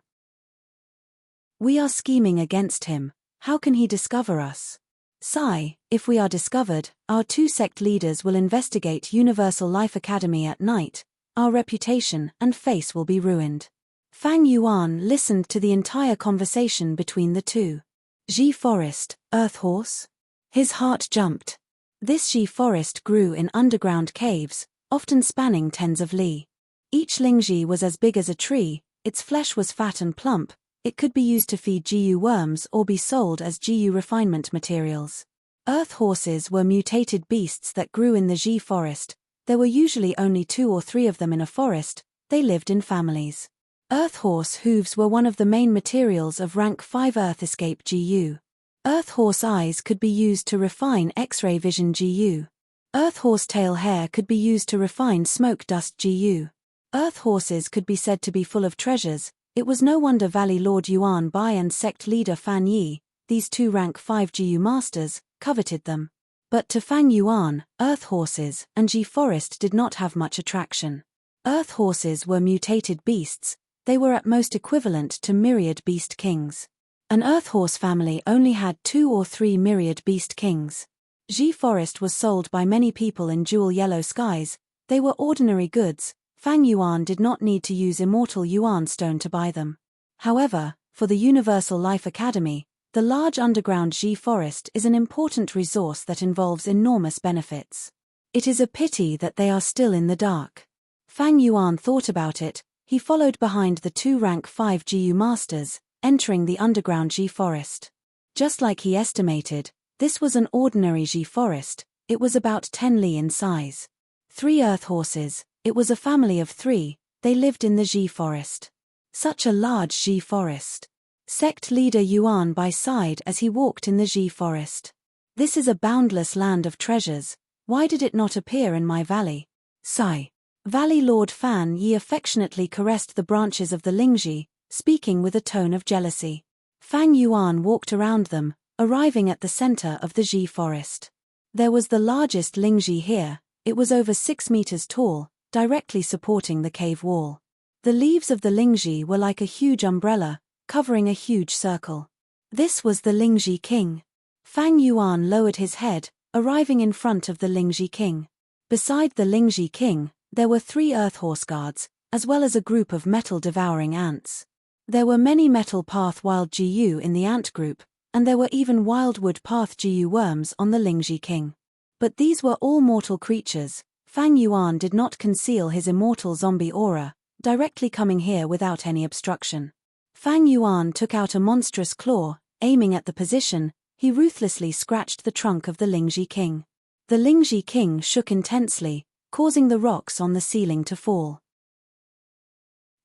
We are scheming against him. How can he discover us? Sigh, if we are discovered, our two sect leaders will investigate Universal Life Academy at night. Our reputation and face will be ruined. Fang Yuan listened to the entire conversation between the two. Ji Forest, Earth Horse? His heart jumped. This Ji Forest grew in underground caves, often spanning tens of li. Each Lingji was as big as a tree, its flesh was fat and plump, it could be used to feed Jiu worms or be sold as Jiu refinement materials. Earth horses were mutated beasts that grew in the Ji Forest. There were usually only 2 or 3 of them in a forest, they lived in families. Earth horse hooves were one of the main materials of rank 5 Earth Escape Jiu. Earth horse eyes could be used to refine X-ray vision Jiu. Earth horse tail hair could be used to refine smoke dust Jiu. Earth horses could be said to be full of treasures. It was no wonder Valley Lord Yuan Bai and sect leader Fan Yi, these 2 rank 5 Jiu masters, coveted them. But to Fang Yuan, earth horses and Ji Forest did not have much attraction. Earth horses were mutated beasts, they were at most equivalent to myriad beast kings. An earth horse family only had 2 or 3 myriad beast kings. Ji Forest was sold by many people in jewel yellow skies, they were ordinary goods. Fang Yuan did not need to use immortal yuan stone to buy them. However, for the Universal Life Academy, the large underground Ji Forest is an important resource that involves enormous benefits. It is a pity that they are still in the dark. Fang Yuan thought about it, he followed behind the 2 rank 5 Jiu masters, entering the underground Ji Forest. Just like he estimated, this was an ordinary Ji Forest, it was about 10 li in size. 3 earth horses. It was a family of 3, they lived in the Ji Forest. Such a large Ji Forest. Sect leader Yuan Bai sighed as he walked in the Ji Forest. This is a boundless land of treasures, why did it not appear in my valley? Sigh. Valley Lord Fan Yi affectionately caressed the branches of the Lingji, speaking with a tone of jealousy. Fang Yuan walked around them, arriving at the center of the Ji Forest. There was the largest Lingji here, it was over 6 meters tall, directly supporting the cave wall. The leaves of the Lingji were like a huge umbrella, covering a huge circle. This was the Lingji King. Fang Yuan lowered his head, arriving in front of the Lingji King. Beside the Lingji King, there were 3 earth horse guards, as well as a group of metal-devouring ants. There were many metal path wild Jiu in the ant group, and there were even wildwood path Jiu worms on the Lingji King. But these were all mortal creatures. Fang Yuan did not conceal his immortal zombie aura, directly coming here without any obstruction. Fang Yuan took out a monstrous claw, aiming at the position, he ruthlessly scratched the trunk of the Lingji King. The Lingji King shook intensely, causing the rocks on the ceiling to fall.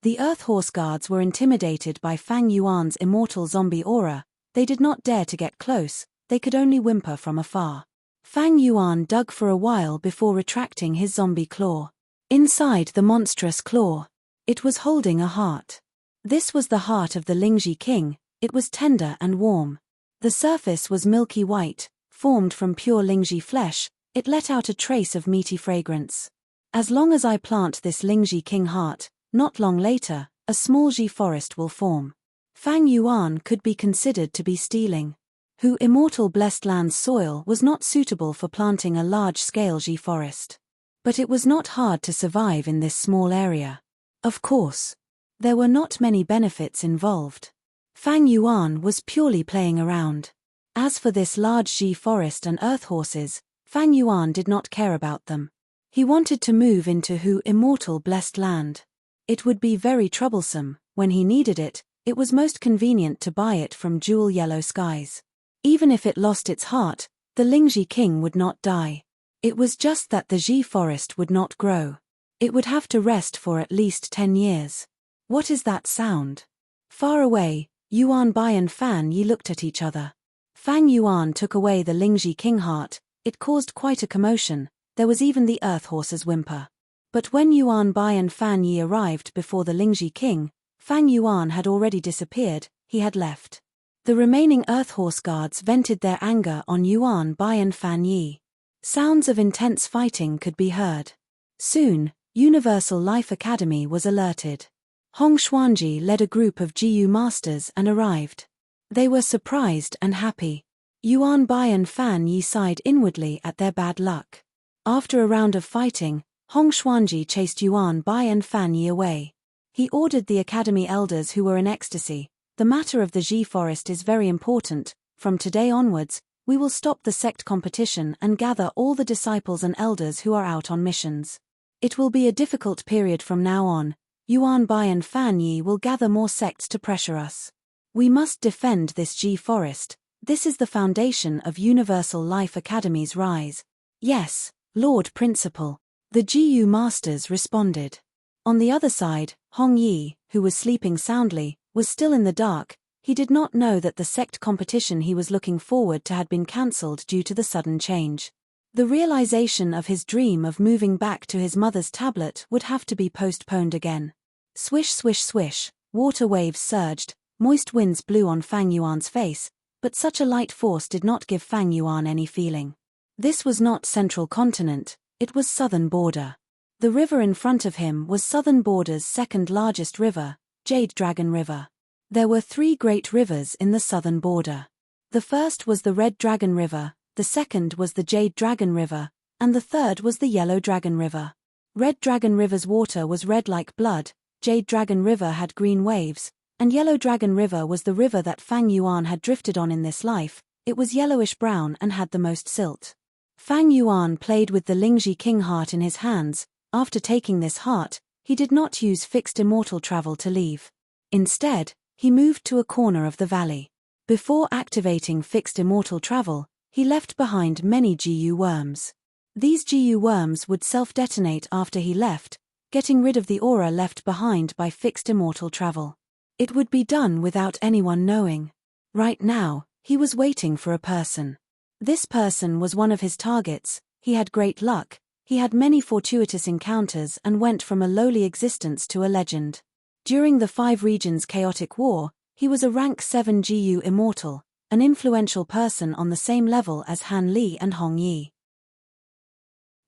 The Earth Horse Guards were intimidated by Fang Yuan's immortal zombie aura, they did not dare to get close, they could only whimper from afar. Fang Yuan dug for a while before retracting his zombie claw. Inside the monstrous claw, it was holding a heart. This was the heart of the Lingji King, it was tender and warm. The surface was milky white, formed from pure Lingji flesh, it let out a trace of meaty fragrance. As long as I plant this Lingji King heart, not long later, a small Ji forest will form. Fang Yuan could be considered to be stealing. Who immortal blessed land's soil was not suitable for planting a large-scale Ji forest. But it was not hard to survive in this small area. Of course, there were not many benefits involved. Fang Yuan was purely playing around. As for this large Ji forest and earth horses, Fang Yuan did not care about them. He wanted to move into Hu immortal blessed land. It would be very troublesome, when he needed it, it was most convenient to buy it from jewel yellow skies. Even if it lost its heart, the Lingji king would not die. It was just that the Ji forest would not grow. It would have to rest for at least 10 years. What is that sound? Far away, Yuan Bai and Fan Yi looked at each other. Fang Yuan took away the Lingji king heart. It caused quite a commotion. There was even the earth horse's whimper. But when Yuan Bai and Fan Yi arrived before the Lingji king, Fang Yuan had already disappeared. He had left. The remaining earth horse guards vented their anger on Yuan Bai and Fan Yi. Sounds of intense fighting could be heard. Soon, Universal Life Academy was alerted. Hong Xuanji led a group of GU masters and arrived. They were surprised and happy. Yuan Bai and Fan Yi sighed inwardly at their bad luck. After a round of fighting, Hong Xuanji chased Yuan Bai and Fan Yi away. He ordered the academy elders who were in ecstasy. The matter of the Ji forest is very important. From today onwards, we will stop the sect competition and gather all the disciples and elders who are out on missions. It will be a difficult period from now on. Yuan Bai and Fan Yi will gather more sects to pressure us. We must defend this Ji forest. This is the foundation of Universal Life Academy's rise. Yes, Lord Principal. The GU masters responded. On the other side, Hong Yi, who was sleeping soundly, was still in the dark. He did not know that the sect competition he was looking forward to had been cancelled due to the sudden change. The realization of his dream of moving back to his mother's tablet would have to be postponed again. Swish swish swish, water waves surged, moist winds blew on Fang Yuan's face, but such a light force did not give Fang Yuan any feeling. This was not Central Continent, it was Southern Border. The river in front of him was Southern Border's second largest river, Jade Dragon River. There were 3 great rivers in the Southern Border. The first was the Red Dragon River, the second was the Jade Dragon River, and the third was the Yellow Dragon River. Red Dragon River's water was red like blood, Jade Dragon River had green waves, and Yellow Dragon River was the river that Fang Yuan had drifted on in this life. It was yellowish-brown and had the most silt. Fang Yuan played with the Lingji king heart in his hands. After taking this heart, he did not use fixed immortal travel to leave. Instead, he moved to a corner of the valley. Before activating fixed immortal travel, he left behind many GU worms. These GU worms would self-detonate after he left, getting rid of the aura left behind by fixed immortal travel. It would be done without anyone knowing. Right now, he was waiting for a person. This person was one of his targets. He had great luck. He had many fortuitous encounters and went from a lowly existence to a legend. During the 5 regions chaotic war, he was a rank 7 GU immortal, an influential person on the same level as Han Li and Hong Yi.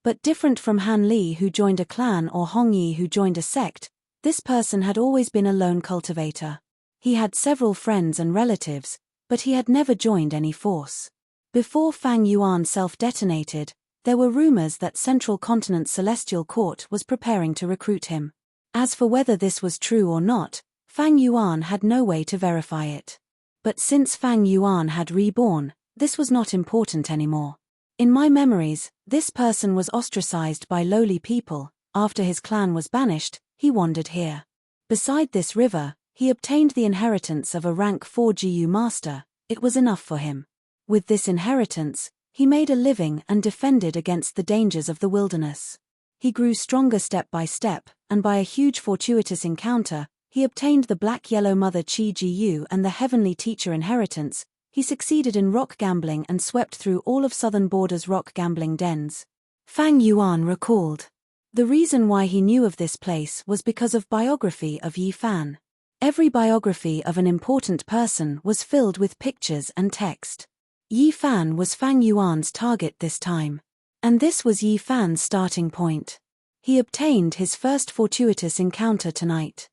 But different from Han Li who joined a clan or Hong Yi who joined a sect, this person had always been a lone cultivator. He had several friends and relatives, but he had never joined any force. Before Fang Yuan self-detonated, there were rumors that Central Continent's Celestial Court was preparing to recruit him. As for whether this was true or not, Fang Yuan had no way to verify it. But since Fang Yuan had reborn, this was not important anymore. In my memories, this person was ostracized by lowly people. After his clan was banished, he wandered here. Beside this river, he obtained the inheritance of a rank 4 GU master. It was enough for him. With this inheritance, he made a living and defended against the dangers of the wilderness. He grew stronger step by step, and by a huge fortuitous encounter, he obtained the Black-Yellow Mother Chi GU and the Heavenly Teacher inheritance. He succeeded in rock gambling and swept through all of Southern Border's rock gambling dens. Fang Yuan recalled. The reason why he knew of this place was because of biography of Yi Fan. Every biography of an important person was filled with pictures and text. Yi Fan was Fang Yuan's target this time. And this was Yi Fan's starting point. He obtained his first fortuitous encounter tonight.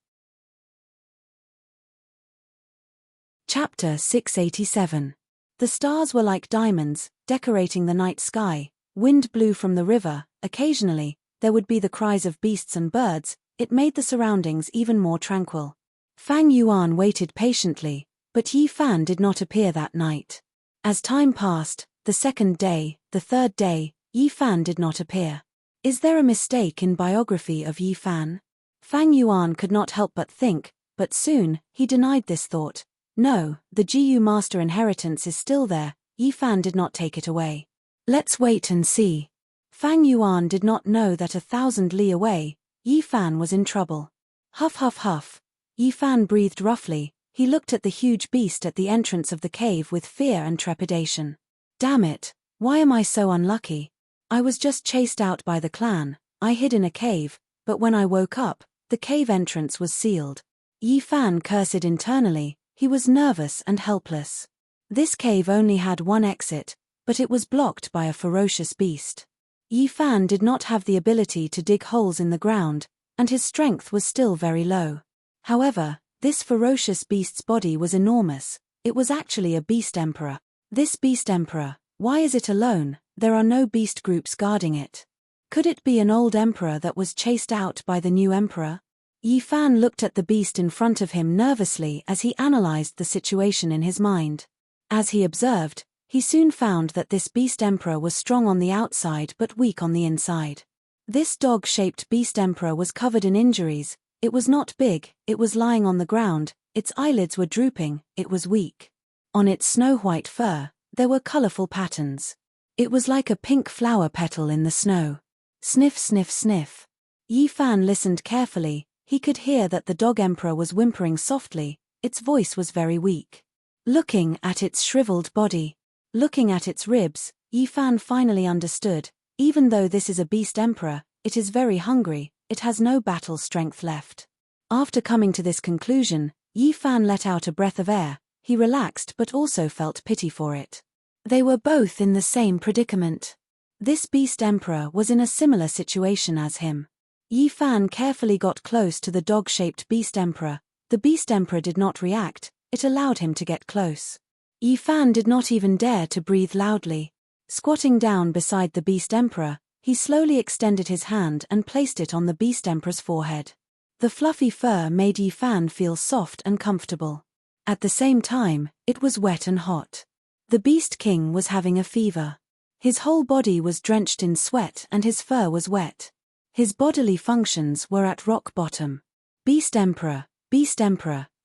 Chapter 687. The stars were like diamonds, decorating the night sky. Wind blew from the river. Occasionally, there would be the cries of beasts and birds. It made the surroundings even more tranquil. Fang Yuan waited patiently, but Yi Fan did not appear that night. As time passed, the second day, the third day, Yi Fan did not appear. Is there a mistake in biography of Yi Fan? Fang Yuan could not help but think, but soon, he denied this thought. No, the GU master inheritance is still there, Yi Fan did not take it away. Let's wait and see. Fang Yuan did not know that 1,000 li away, Yi Fan was in trouble. Huff huff huff. Yi Fan breathed roughly. He looked at the huge beast at the entrance of the cave with fear and trepidation. Damn it, why am I so unlucky? I was just chased out by the clan. I hid in a cave, but when I woke up, the cave entrance was sealed. Yi Fan cursed internally. He was nervous and helpless. This cave only had one exit, but it was blocked by a ferocious beast. Yi Fan did not have the ability to dig holes in the ground, and his strength was still very low. However, this ferocious beast's body was enormous. It was actually a beast emperor. This beast emperor, why is it alone? There are no beast groups guarding it. Could it be an old emperor that was chased out by the new emperor? Yi Fan looked at the beast in front of him nervously as he analyzed the situation in his mind. As he observed, he soon found that this beast emperor was strong on the outside but weak on the inside. This dog-shaped beast emperor was covered in injuries. It was not big, it was lying on the ground, its eyelids were drooping, it was weak. On its snow-white fur, there were colorful patterns. It was like a pink flower petal in the snow. Sniff sniff sniff. Yi Fan listened carefully. He could hear that the dog emperor was whimpering softly. Its voice was very weak. Looking at its shriveled body, looking at its ribs, Yi Fan finally understood. Even though this is a beast emperor, it is very hungry, it has no battle strength left. After coming to this conclusion, Yi Fan let out a breath of air. He relaxed but also felt pity for it. They were both in the same predicament. This beast emperor was in a similar situation as him. Yi Fan carefully got close to the dog-shaped beast emperor. The beast emperor did not react. It allowed him to get close. Yi Fan did not even dare to breathe loudly. Squatting down beside the beast emperor, he slowly extended his hand and placed it on the beast emperor's forehead. The fluffy fur made Yi Fan feel soft and comfortable. At the same time, it was wet and hot. The beast king was having a fever. His whole body was drenched in sweat and his fur was wet. His bodily functions were at rock bottom. Beast emperor,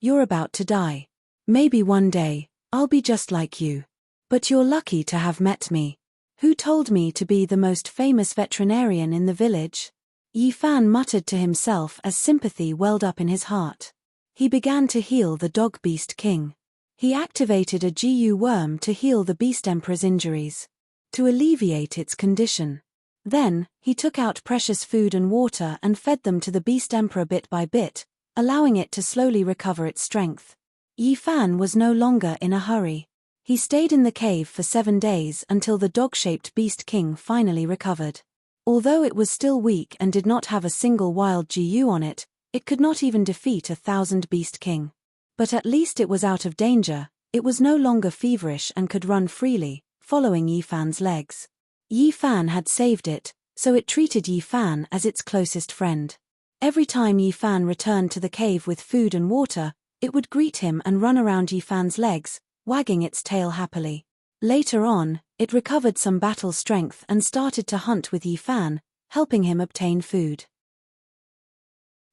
you're about to die. Maybe one day, I'll be just like you. But you're lucky to have met me. Who told me to be the most famous veterinarian in the village? Yi Fan muttered to himself as sympathy welled up in his heart. He began to heal the dog beast king. He activated a GU worm to heal the beast emperor's injuries, to alleviate its condition. Then, he took out precious food and water and fed them to the beast emperor bit by bit, allowing it to slowly recover its strength. Yi Fan was no longer in a hurry. He stayed in the cave for 7 days until the dog-shaped beast king finally recovered. Although it was still weak and did not have a single wild GU on it, it could not even defeat 1,000 beast king. But at least it was out of danger. It was no longer feverish and could run freely, following Yi Fan's legs. Yi Fan had saved it, so it treated Yi Fan as its closest friend. Every time Yi Fan returned to the cave with food and water, it would greet him and run around Yi Fan's legs, wagging its tail happily. Later on, it recovered some battle strength and started to hunt with Yi Fan, helping him obtain food.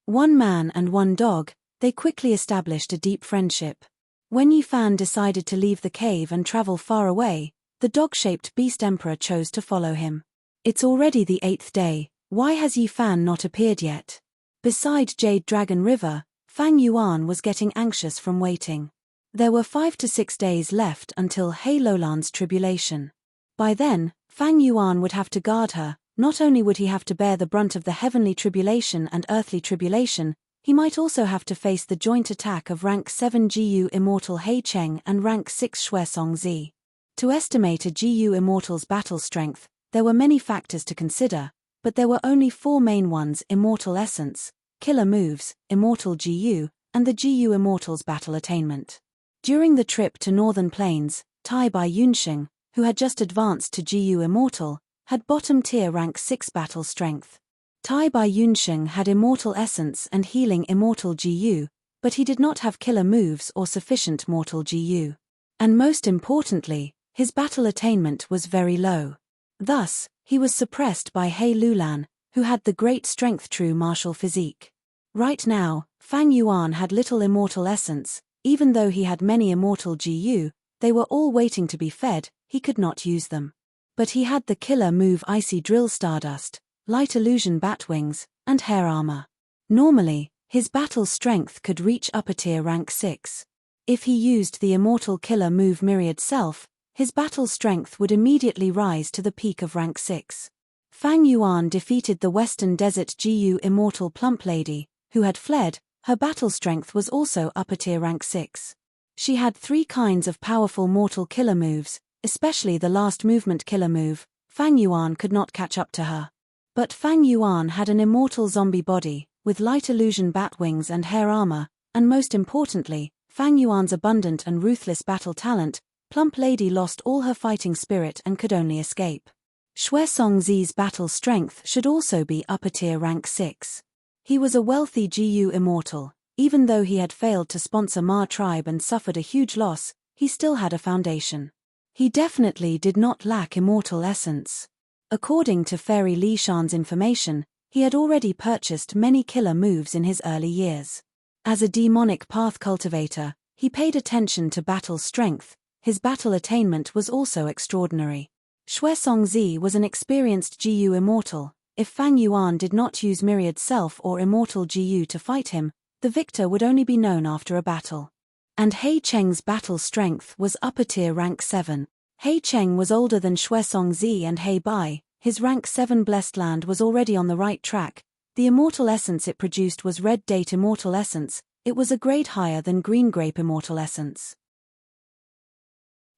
One man and one dog, they quickly established a deep friendship. When Yi Fan decided to leave the cave and travel far away, the dog-shaped beast emperor chose to follow him. It's already the 8th day, why has Yi Fan not appeared yet? Beside Jade Dragon River, Fang Yuan was getting anxious from waiting. There were 5 to 6 days left until He Lowland's tribulation. By then, Fang Yuan would have to guard her. Not only would he have to bear the brunt of the heavenly tribulation and earthly tribulation, he might also have to face the joint attack of rank 7 GU Immortal He Cheng and rank 6 Xuesong Zi. To estimate a GU Immortal's battle strength, there were many factors to consider, but there were only 4 main ones: Immortal Essence, Killer Moves, Immortal GU, and the GU Immortal's battle attainment. During the trip to Northern Plains, Tai Bai Yunsheng, who had just advanced to GU Immortal, had bottom-tier rank 6 battle strength. Tai Bai Yunsheng had Immortal Essence and Healing Immortal GU, but he did not have Killer Moves or sufficient Mortal GU. And most importantly, his battle attainment was very low. Thus, he was suppressed by He Lulan, who had the great strength true martial physique. Right now, Fang Yuan had little Immortal Essence. Even though he had many immortal GU, they were all waiting to be fed, he could not use them. But he had the killer move Icy Drill Stardust, Light Illusion Batwings, and Hair Armor. Normally, his battle strength could reach upper tier rank 6. If he used the immortal killer move Myriad Self, his battle strength would immediately rise to the peak of rank 6. Fang Yuan defeated the Western Desert GU Immortal Plump Lady, who had fled. Her battle strength was also upper tier rank 6. She had 3 kinds of powerful mortal killer moves, especially the last movement killer move. Fang Yuan could not catch up to her. But Fang Yuan had an immortal zombie body, with light illusion batwings and hair armor, and most importantly, Fang Yuan's abundant and ruthless battle talent. Plump Lady lost all her fighting spirit and could only escape. Xue Songzi's battle strength should also be upper tier rank 6. He was a wealthy GU immortal. Even though he had failed to sponsor Ma tribe and suffered a huge loss, he still had a foundation. He definitely did not lack immortal essence. According to Fairy Li Shan's information, he had already purchased many killer moves in his early years. As a demonic path cultivator, he paid attention to battle strength. His battle attainment was also extraordinary. Xue Songzi was an experienced GU immortal. If Fang Yuan did not use Myriad Self or Immortal GU to fight him, the victor would only be known after a battle. And He Cheng's battle strength was upper tier rank 7. He Cheng was older than Xue Songzi and He Bai. His rank 7 Blessed Land was already on the right track. The immortal essence it produced was Red Date Immortal Essence. It was a grade higher than Green Grape Immortal Essence.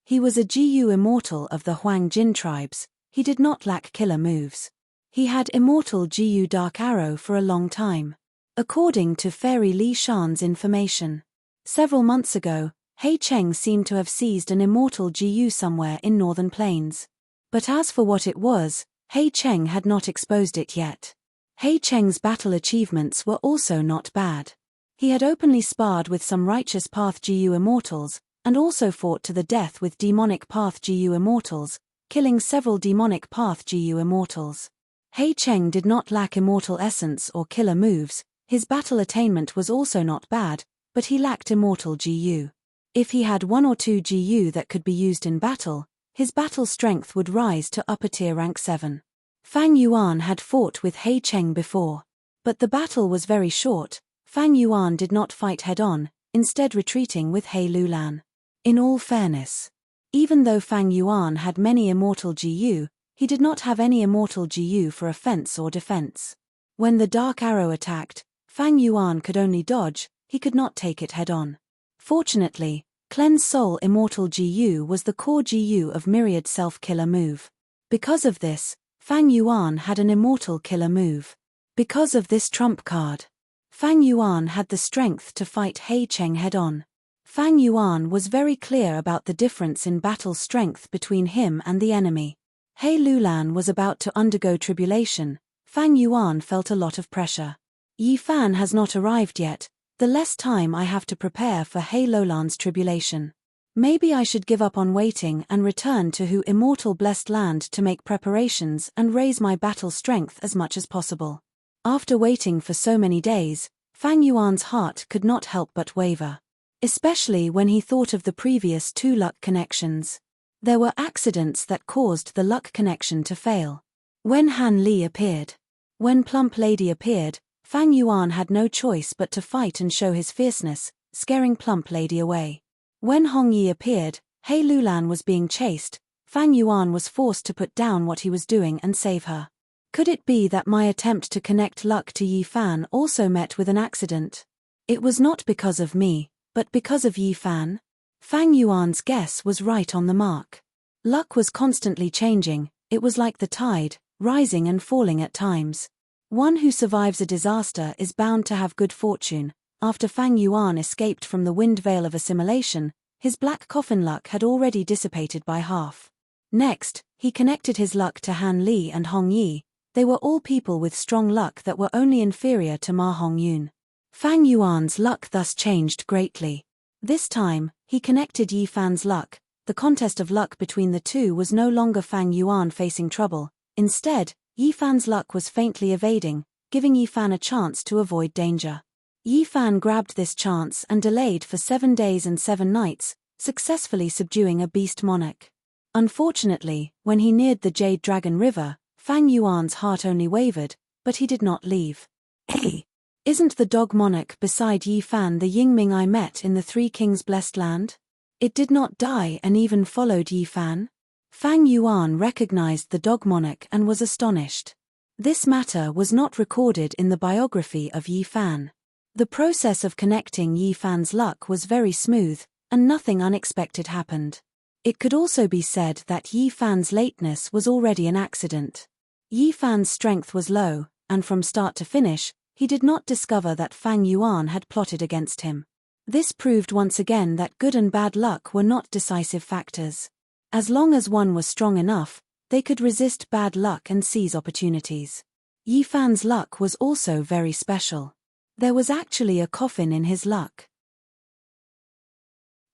He was a GU immortal of the Huang Jin tribes. He did not lack killer moves. He had immortal GU Dark Arrow for a long time. According to Fairy Li Shan's information, several months ago, He Cheng seemed to have seized an immortal GU somewhere in Northern Plains. But as for what it was, He Cheng had not exposed it yet. He Cheng's battle achievements were also not bad. He had openly sparred with some Righteous Path GU immortals, and also fought to the death with Demonic Path GU immortals, killing several Demonic Path GU immortals. He Cheng did not lack immortal essence or killer moves. His battle attainment was also not bad, but he lacked immortal GU. If he had 1 or 2 GU that could be used in battle, his battle strength would rise to upper tier rank 7. Fang Yuan had fought with He Cheng before. But the battle was very short. Fang Yuan did not fight head-on, instead retreating with He Lulan. In all fairness, even though Fang Yuan had many immortal GU, he did not have any immortal GU for offense or defense. When the Dark Arrow attacked, Fang Yuan could only dodge, he could not take it head-on. Fortunately, Cleanse Soul Immortal GU was the core GU of Myriad Self-Killer move. Because of this, Fang Yuan had an immortal killer move. Because of this trump card, Fang Yuan had the strength to fight He Cheng head-on. Fang Yuan was very clear about the difference in battle strength between him and the enemy. He Lulan was about to undergo tribulation. Fang Yuan felt a lot of pressure. Yi Fan has not arrived yet. The less time I have to prepare for He Lulan's tribulation. Maybe I should give up on waiting and return to Hu Immortal Blessed Land to make preparations and raise my battle strength as much as possible. After waiting for so many days, Fang Yuan's heart could not help but waver. Especially when he thought of the previous 2 luck connections. There were accidents that caused the luck connection to fail. When Han Li appeared. When Plump Lady appeared, Fang Yuan had no choice but to fight and show his fierceness, scaring Plump Lady away. When Hong Yi appeared, He Lulan was being chased. Fang Yuan was forced to put down what he was doing and save her. Could it be that my attempt to connect luck to Yi Fan also met with an accident? It was not because of me, but because of Yi Fan? Fang Yuan's guess was right on the mark. Luck was constantly changing. It was like the tide, rising and falling at times. One who survives a disaster is bound to have good fortune. After Fang Yuan escaped from the wind veil of assimilation, his black coffin luck had already dissipated by half. Next, he connected his luck to Han Li and Hong Yi. They were all people with strong luck that were only inferior to Ma Hongyun. Fang Yuan's luck thus changed greatly. This time, he connected Yi Fan's luck. The contest of luck between the two was no longer Fang Yuan facing trouble. Instead, Yi Fan's luck was faintly evading, giving Yi Fan a chance to avoid danger. Yi Fan grabbed this chance and delayed for 7 days and 7 nights, successfully subduing a beast monarch. Unfortunately, when he neared the Jade Dragon River, Fang Yuan's heart only wavered, but he did not leave. Hey! Isn't the dog monarch beside Yi Fan the Yingming I met in the Three Kings Blessed Land? It did not die and even followed Yi Fan? Fang Yuan recognized the dog monarch and was astonished. This matter was not recorded in the biography of Yi Fan. The process of connecting Yi Fan's luck was very smooth, and nothing unexpected happened. It could also be said that Yi Fan's lateness was already an accident. Yi Fan's strength was low, and from start to finish, he did not discover that Fang Yuan had plotted against him. This proved once again that good and bad luck were not decisive factors. As long as one was strong enough, they could resist bad luck and seize opportunities. Yi Fan's luck was also very special. There was actually a coffin in his luck.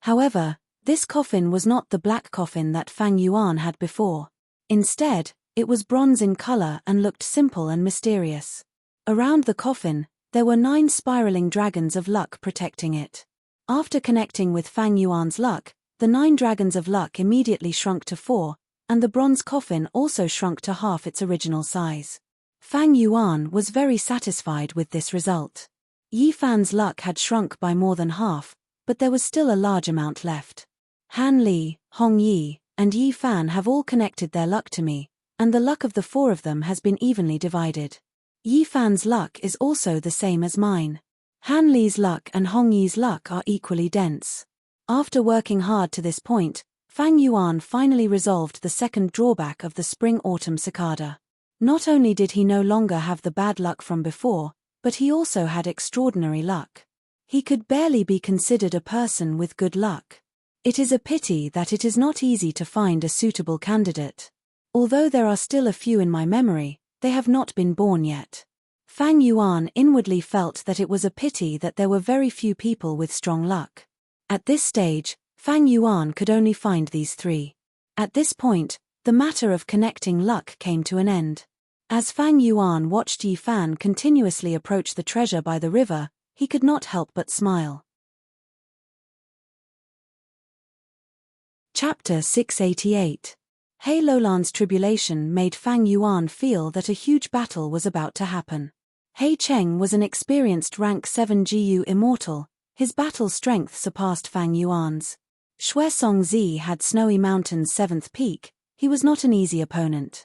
However, this coffin was not the black coffin that Fang Yuan had before. Instead, it was bronze in color and looked simple and mysterious. Around the coffin, there were 9 spiraling dragons of luck protecting it. After connecting with Fang Yuan's luck, the 9 dragons of luck immediately shrunk to 4, and the bronze coffin also shrunk to half its original size. Fang Yuan was very satisfied with this result. Yi Fan's luck had shrunk by more than half, but there was still a large amount left. Han Li, Hong Yi, and Yi Fan have all connected their luck to me, and the luck of the 4 of them has been evenly divided. Yi Fan's luck is also the same as mine. Han Li's luck and Hong Yi's luck are equally dense. After working hard to this point, Fang Yuan finally resolved the second drawback of the spring-autumn cicada. Not only did he no longer have the bad luck from before, but he also had extraordinary luck. He could barely be considered a person with good luck. It is a pity that it is not easy to find a suitable candidate. Although there are still a few in my memory, they have not been born yet. Fang Yuan inwardly felt that it was a pity that there were very few people with strong luck. At this stage, Fang Yuan could only find these 3. At this point, the matter of connecting luck came to an end. As Fang Yuan watched Yi Fan continuously approach the treasure by the river, he could not help but smile. Chapter 688. He Lolan's tribulation made Fang Yuan feel that a huge battle was about to happen. He Cheng was an experienced rank 7 GU immortal. His battle strength surpassed Fang Yuan's. Xue Songzi had Snowy Mountain's 7th peak. He was not an easy opponent.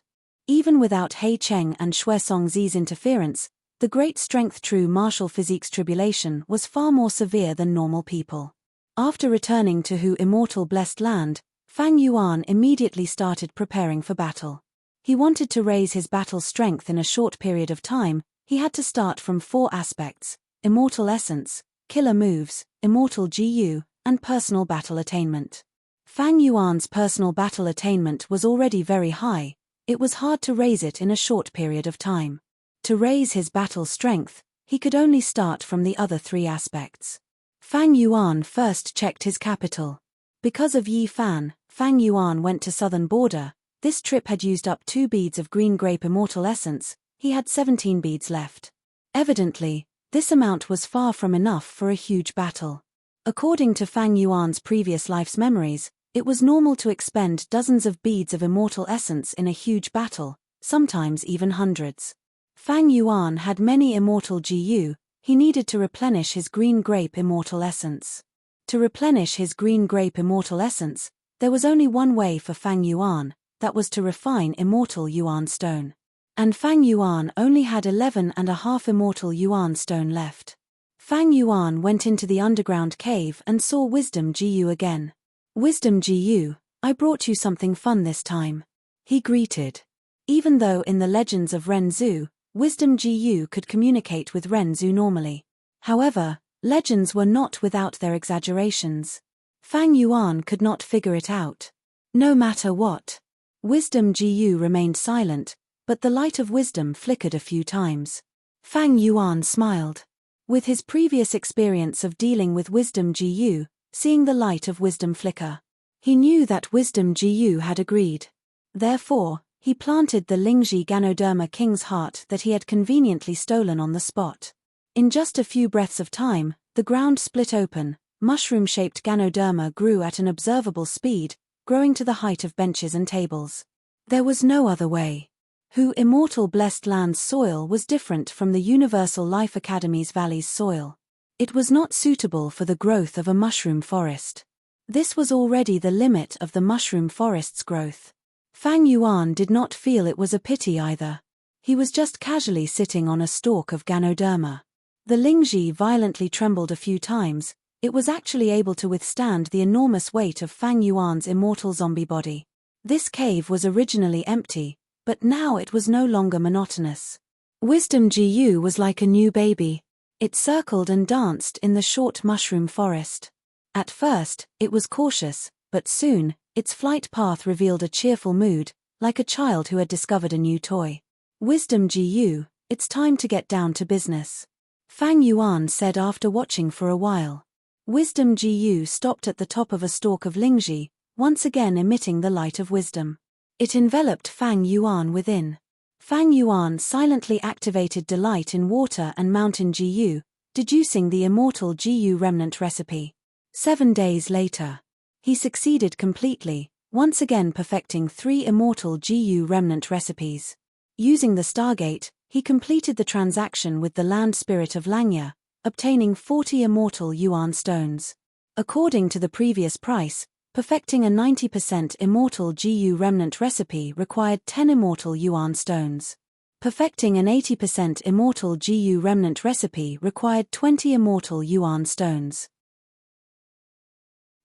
Even without He Cheng and Xue Songzi's interference, the great strength true martial physique's tribulation was far more severe than normal people. After returning to Hu Immortal Blessed Land, Fang Yuan immediately started preparing for battle. He wanted to raise his battle strength in a short period of time. He had to start from 4 aspects: immortal essence, killer moves, immortal GU, and personal battle attainment. Fang Yuan's personal battle attainment was already very high. It was hard to raise it in a short period of time. To raise his battle strength, he could only start from the other 3 aspects. Fang Yuan first checked his capital. Because of Yi Fan, Fang Yuan went to southern border. This trip had used up 2 beads of green grape immortal essence. He had 17 beads left. Evidently, this amount was far from enough for a huge battle. According to Fang Yuan's previous life's memories, it was normal to expend dozens of beads of immortal essence in a huge battle, sometimes even hundreds. Fang Yuan had many immortal GU. He needed to replenish his green grape immortal essence. To replenish his green grape immortal essence, there was only one way for Fang Yuan, that was to refine immortal Yuan stone. And Fang Yuan only had 11.5 immortal Yuan stone left. Fang Yuan went into the underground cave and saw Wisdom GU again. Wisdom GU, I brought you something fun this time. He greeted. Even though in the legends of Ren Zhu, Wisdom GU could communicate with Ren Zhu normally. However, legends were not without their exaggerations. Fang Yuan could not figure it out. No matter what. Wisdom GU remained silent, but the light of wisdom flickered a few times. Fang Yuan smiled. With his previous experience of dealing with Wisdom GU, seeing the light of wisdom flicker, he knew that Wisdom GU had agreed. Therefore, he planted the Lingji Ganoderma King's heart that he had conveniently stolen on the spot. In just a few breaths of time, the ground split open, mushroom-shaped Ganoderma grew at an observable speed, growing to the height of benches and tables. There was no other way. Who Immortal Blessed Land's soil was different from the Universal Life Academy's Valley's soil. It was not suitable for the growth of a mushroom forest. This was already the limit of the mushroom forest's growth. Fang Yuan did not feel it was a pity either. He was just casually sitting on a stalk of Ganoderma. The Lingji violently trembled a few times. It was actually able to withstand the enormous weight of Fang Yuan's immortal zombie body. This cave was originally empty, but now it was no longer monotonous. Wisdom Gu was like a new baby. It circled and danced in the short mushroom forest. At first, it was cautious, but soon, its flight path revealed a cheerful mood, like a child who had discovered a new toy. Wisdom Gu, it's time to get down to business, Fang Yuan said after watching for a while. Wisdom Gu stopped at the top of a stalk of Lingji, once again emitting the light of wisdom. It enveloped Fang Yuan within. Fang Yuan silently activated Delight in Water and Mountain Gu, deducing the immortal Gu remnant recipe. 7 days later, he succeeded completely, once again perfecting 3 immortal Gu remnant recipes. Using the Stargate, he completed the transaction with the land spirit of Langya, obtaining 40 immortal Yuan stones. According to the previous price, perfecting a 90% immortal Gu remnant recipe required 10 immortal Yuan stones. Perfecting an 80% immortal Gu remnant recipe required 20 immortal Yuan stones.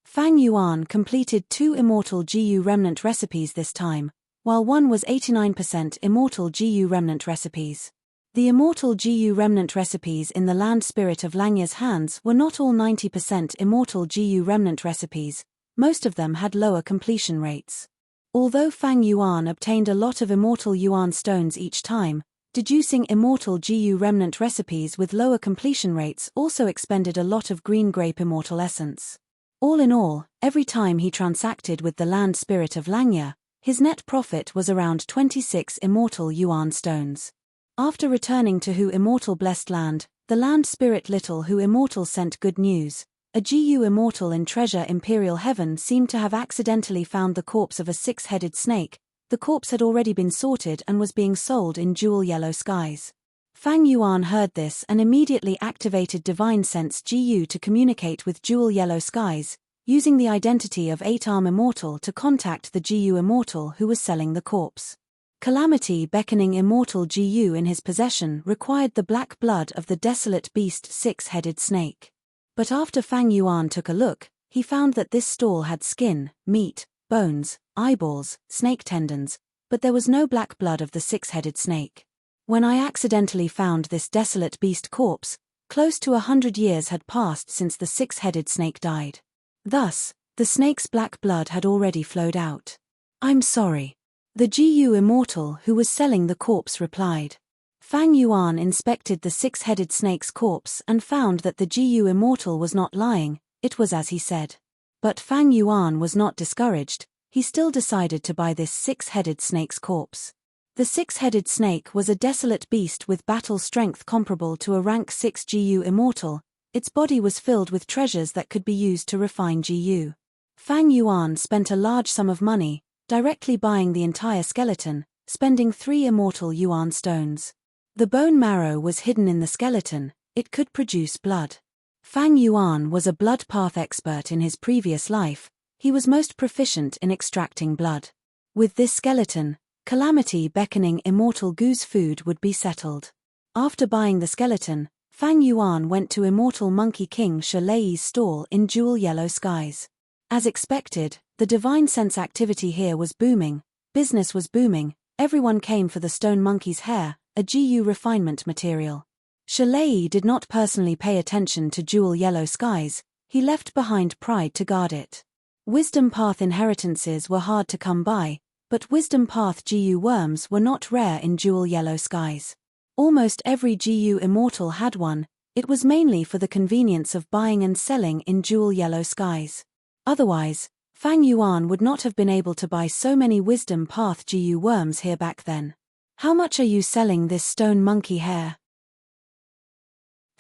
Fang Yuan completed 2 immortal Gu remnant recipes this time, while one was 89% immortal Gu remnant recipes. The immortal Gu remnant recipes in the land spirit of Langya's hands were not all 90% immortal Gu remnant recipes. Most of them had lower completion rates. Although Fang Yuan obtained a lot of immortal Yuan stones each time, deducing immortal Gu remnant recipes with lower completion rates also expended a lot of green grape immortal essence. All in all, every time he transacted with the land spirit of Langya, his net profit was around 26 immortal Yuan stones. After returning to Hu Immortal Blessed Land, the land spirit Little Hu Immortal sent good news. A Gu immortal in Treasure Imperial Heaven seemed to have accidentally found the corpse of a 6-headed snake. The corpse had already been sorted and was being sold in Jewel Yellow Skies. Fang Yuan heard this and immediately activated Divine Sense Gu to communicate with Jewel Yellow Skies, using the identity of 8-Arm Immortal to contact the Gu Immortal who was selling the corpse. Calamity beckoning Immortal Gu in his possession required the black blood of the desolate beast 6-headed snake. But after Fang Yuan took a look, he found that this stall had skin, meat, bones, eyeballs, snake tendons, but there was no black blood of the 6-headed snake. When I accidentally found this desolate beast corpse, close to 100 years had passed since the 6-headed snake died. Thus, the snake's black blood had already flowed out. I'm sorry. The Gu Immortal who was selling the corpse replied. Fang Yuan inspected the 6-headed snake's corpse and found that the Gu Immortal was not lying, it was as he said. But Fang Yuan was not discouraged, he still decided to buy this 6-headed snake's corpse. The 6-headed snake was a desolate beast with battle strength comparable to a rank 6 Gu Immortal. Its body was filled with treasures that could be used to refine Gu. Fang Yuan spent a large sum of money, directly buying the entire skeleton, spending 3 immortal Yuan stones. The bone marrow was hidden in the skeleton, it could produce blood. Fang Yuan was a blood path expert in his previous life, he was most proficient in extracting blood. With this skeleton, Calamity beckoning Immortal Gu's food would be settled. After buying the skeleton, Fang Yuan went to Immortal Monkey King Shilei's stall in Jewel Yellow Skies. As expected, the divine sense activity here was booming, business was booming, everyone came for the stone monkey's hair, a Gu refinement material. Shilei did not personally pay attention to Jewel Yellow Skies, he left behind pride to guard it. Wisdom Path inheritances were hard to come by, but Wisdom Path Gu worms were not rare in Jewel Yellow Skies. Almost every Gu Immortal had one, it was mainly for the convenience of buying and selling in Jewel Yellow Skies. Otherwise, Fang Yuan would not have been able to buy so many Wisdom Path Gu worms here back then. How much are you selling this stone monkey hair?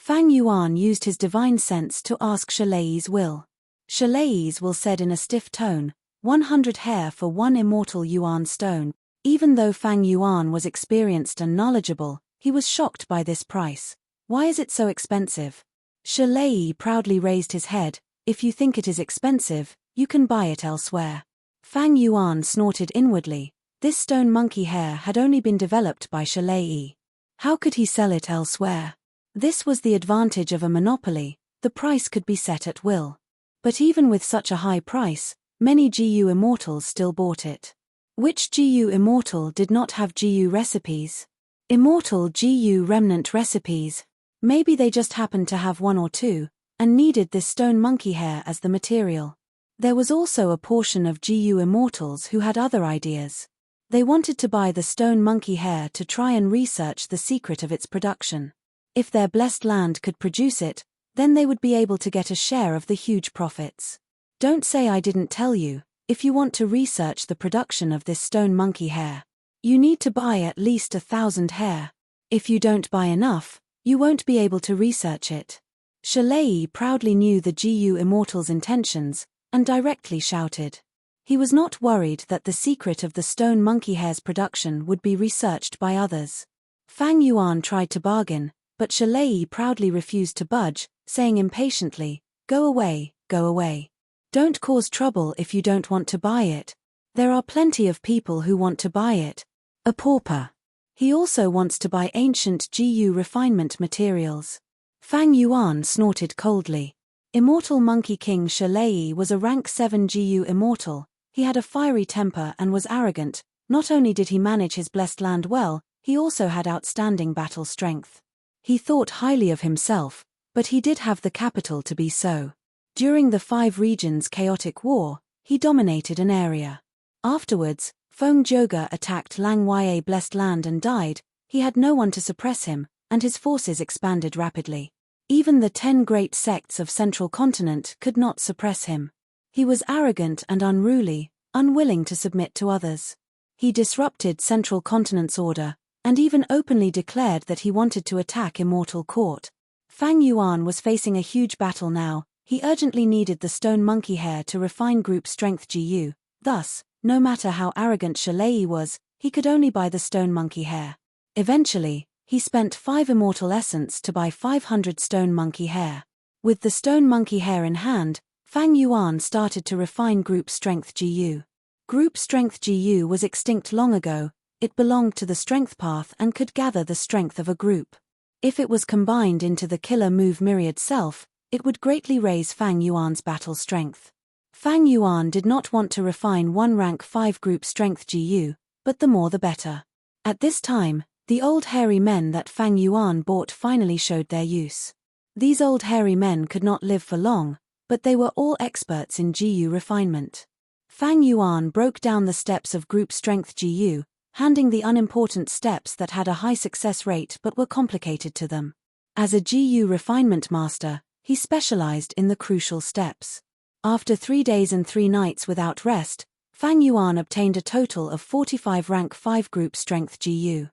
Fang Yuan used his divine sense to ask Shilei's will. Shilei's will said in a stiff tone, 100 hair for one immortal Yuan stone. Even though Fang Yuan was experienced and knowledgeable, he was shocked by this price. Why is it so expensive? Shilei proudly raised his head. If you think it is expensive, you can buy it elsewhere. Fang Yuan snorted inwardly. This stone monkey hair had only been developed by Shilei. How could he sell it elsewhere? This was the advantage of a monopoly, the price could be set at will. But even with such a high price, many GU immortals still bought it. Which GU immortal did not have GU recipes? Immortal GU remnant recipes. Maybe they just happened to have one or two, and needed this stone monkey hair as the material. There was also a portion of GU immortals who had other ideas. They wanted to buy the stone monkey hair to try and research the secret of its production. If their blessed land could produce it, then they would be able to get a share of the huge profits. Don't say I didn't tell you. If you want to research the production of this stone monkey hair, you need to buy at least 1,000 hair. If you don't buy enough, you won't be able to research it. Shilei proudly knew the GU immortal's intentions, and directly shouted. He was not worried that the secret of the stone monkey hair's production would be researched by others. Fang Yuan tried to bargain, but Shilei proudly refused to budge, saying impatiently, Go away, go away. Don't cause trouble if you don't want to buy it. There are plenty of people who want to buy it. A pauper. He also wants to buy ancient GU refinement materials. Fang Yuan snorted coldly. Immortal Monkey King Shilei was a rank 7 GU immortal. He had a fiery temper and was arrogant. Not only did he manage his blessed land well, he also had outstanding battle strength. He thought highly of himself, but he did have the capital to be so. During the 5 regions chaotic war, he dominated an area. Afterwards, Feng Joga attacked Lang Ye blessed land and died. He had no one to suppress him, and his forces expanded rapidly. Even the 10 great sects of Central Continent could not suppress him. He was arrogant and unruly, unwilling to submit to others. He disrupted Central Continent's order, and even openly declared that he wanted to attack Immortal Court. Fang Yuan was facing a huge battle now. He urgently needed the stone monkey hair to refine group strength GU. Thus, no matter how arrogant Shilei was, he could only buy the stone monkey hair. Eventually, he spent 5 immortal essence to buy 500 stone monkey hair. With the stone monkey hair in hand, Fang Yuan started to refine group strength GU. Group strength GU was extinct long ago. It belonged to the strength path and could gather the strength of a group. If it was combined into the killer move myriad self, it would greatly raise Fang Yuan's battle strength. Fang Yuan did not want to refine one rank 5 group strength GU, but the more the better. At this time, the old hairy men that Fang Yuan bought finally showed their use. These old hairy men could not live for long, but they were all experts in GU refinement. Fang Yuan broke down the steps of group strength GU, handing the unimportant steps that had a high success rate but were complicated to them. As a GU refinement master, he specialized in the crucial steps. After 3 days and 3 nights without rest, Fang Yuan obtained a total of 45 rank 5 group strength GU.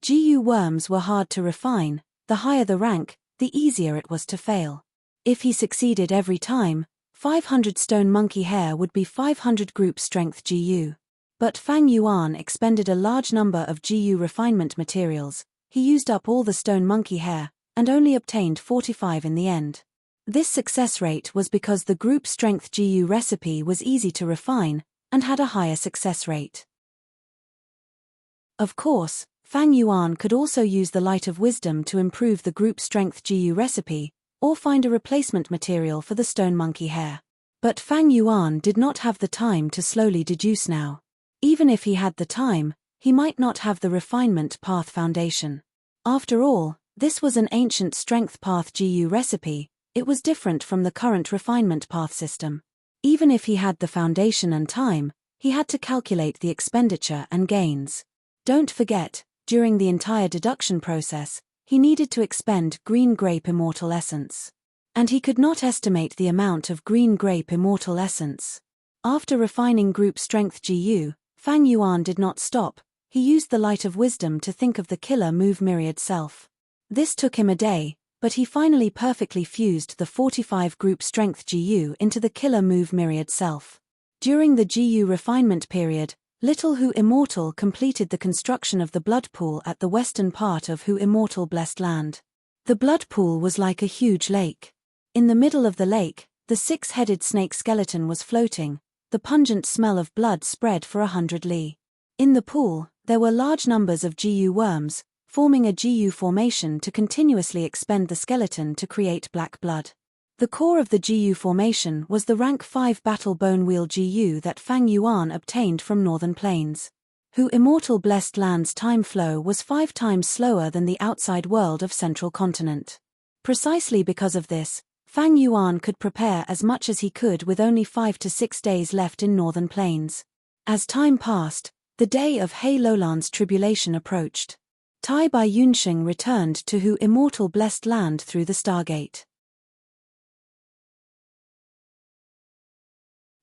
GU worms were hard to refine. The higher the rank, the easier it was to fail. If he succeeded every time, 500 stone monkey hair would be 500 group strength GU. But Fang Yuan expended a large number of GU refinement materials. He used up all the stone monkey hair, and only obtained 45 in the end. This success rate was because the group strength GU recipe was easy to refine, and had a higher success rate. Of course, Fang Yuan could also use the light of wisdom to improve the group strength GU recipe, or find a replacement material for the stone monkey hair. But Fang Yuan did not have the time to slowly deduce now. Even if he had the time, he might not have the refinement path foundation. After all, this was an ancient strength path GU recipe. It was different from the current refinement path system. Even if he had the foundation and time, he had to calculate the expenditure and gains. Don't forget, during the entire deduction process, he needed to expend green grape immortal essence. And he could not estimate the amount of green grape immortal essence. After refining group strength GU, Fang Yuan did not stop. He used the light of wisdom to think of the killer move myriad self. This took him a day, but he finally perfectly fused the 45 group strength GU into the killer move Myriad Self. During the GU refinement period, Little Who Immortal completed the construction of the blood pool at the western part of Who Immortal Blessed Land. The blood pool was like a huge lake. In the middle of the lake, the 6-headed snake skeleton was floating. The pungent smell of blood spread for 100 li. In the pool, there were large numbers of GU worms, forming a GU formation to continuously expend the skeleton to create black blood. The core of the GU formation was the rank 5 battle bone wheel GU that Fang Yuan obtained from Northern Plains. Who Immortal Blessed Land's time flow was 5 times slower than the outside world of Central Continent. Precisely because of this, Fang Yuan could prepare as much as he could with only 5 to 6 days left in Northern Plains. As time passed, the day of Hei Lowland's tribulation approached. Tai Bai Yunxing returned to Who Immortal Blessed Land through the Stargate.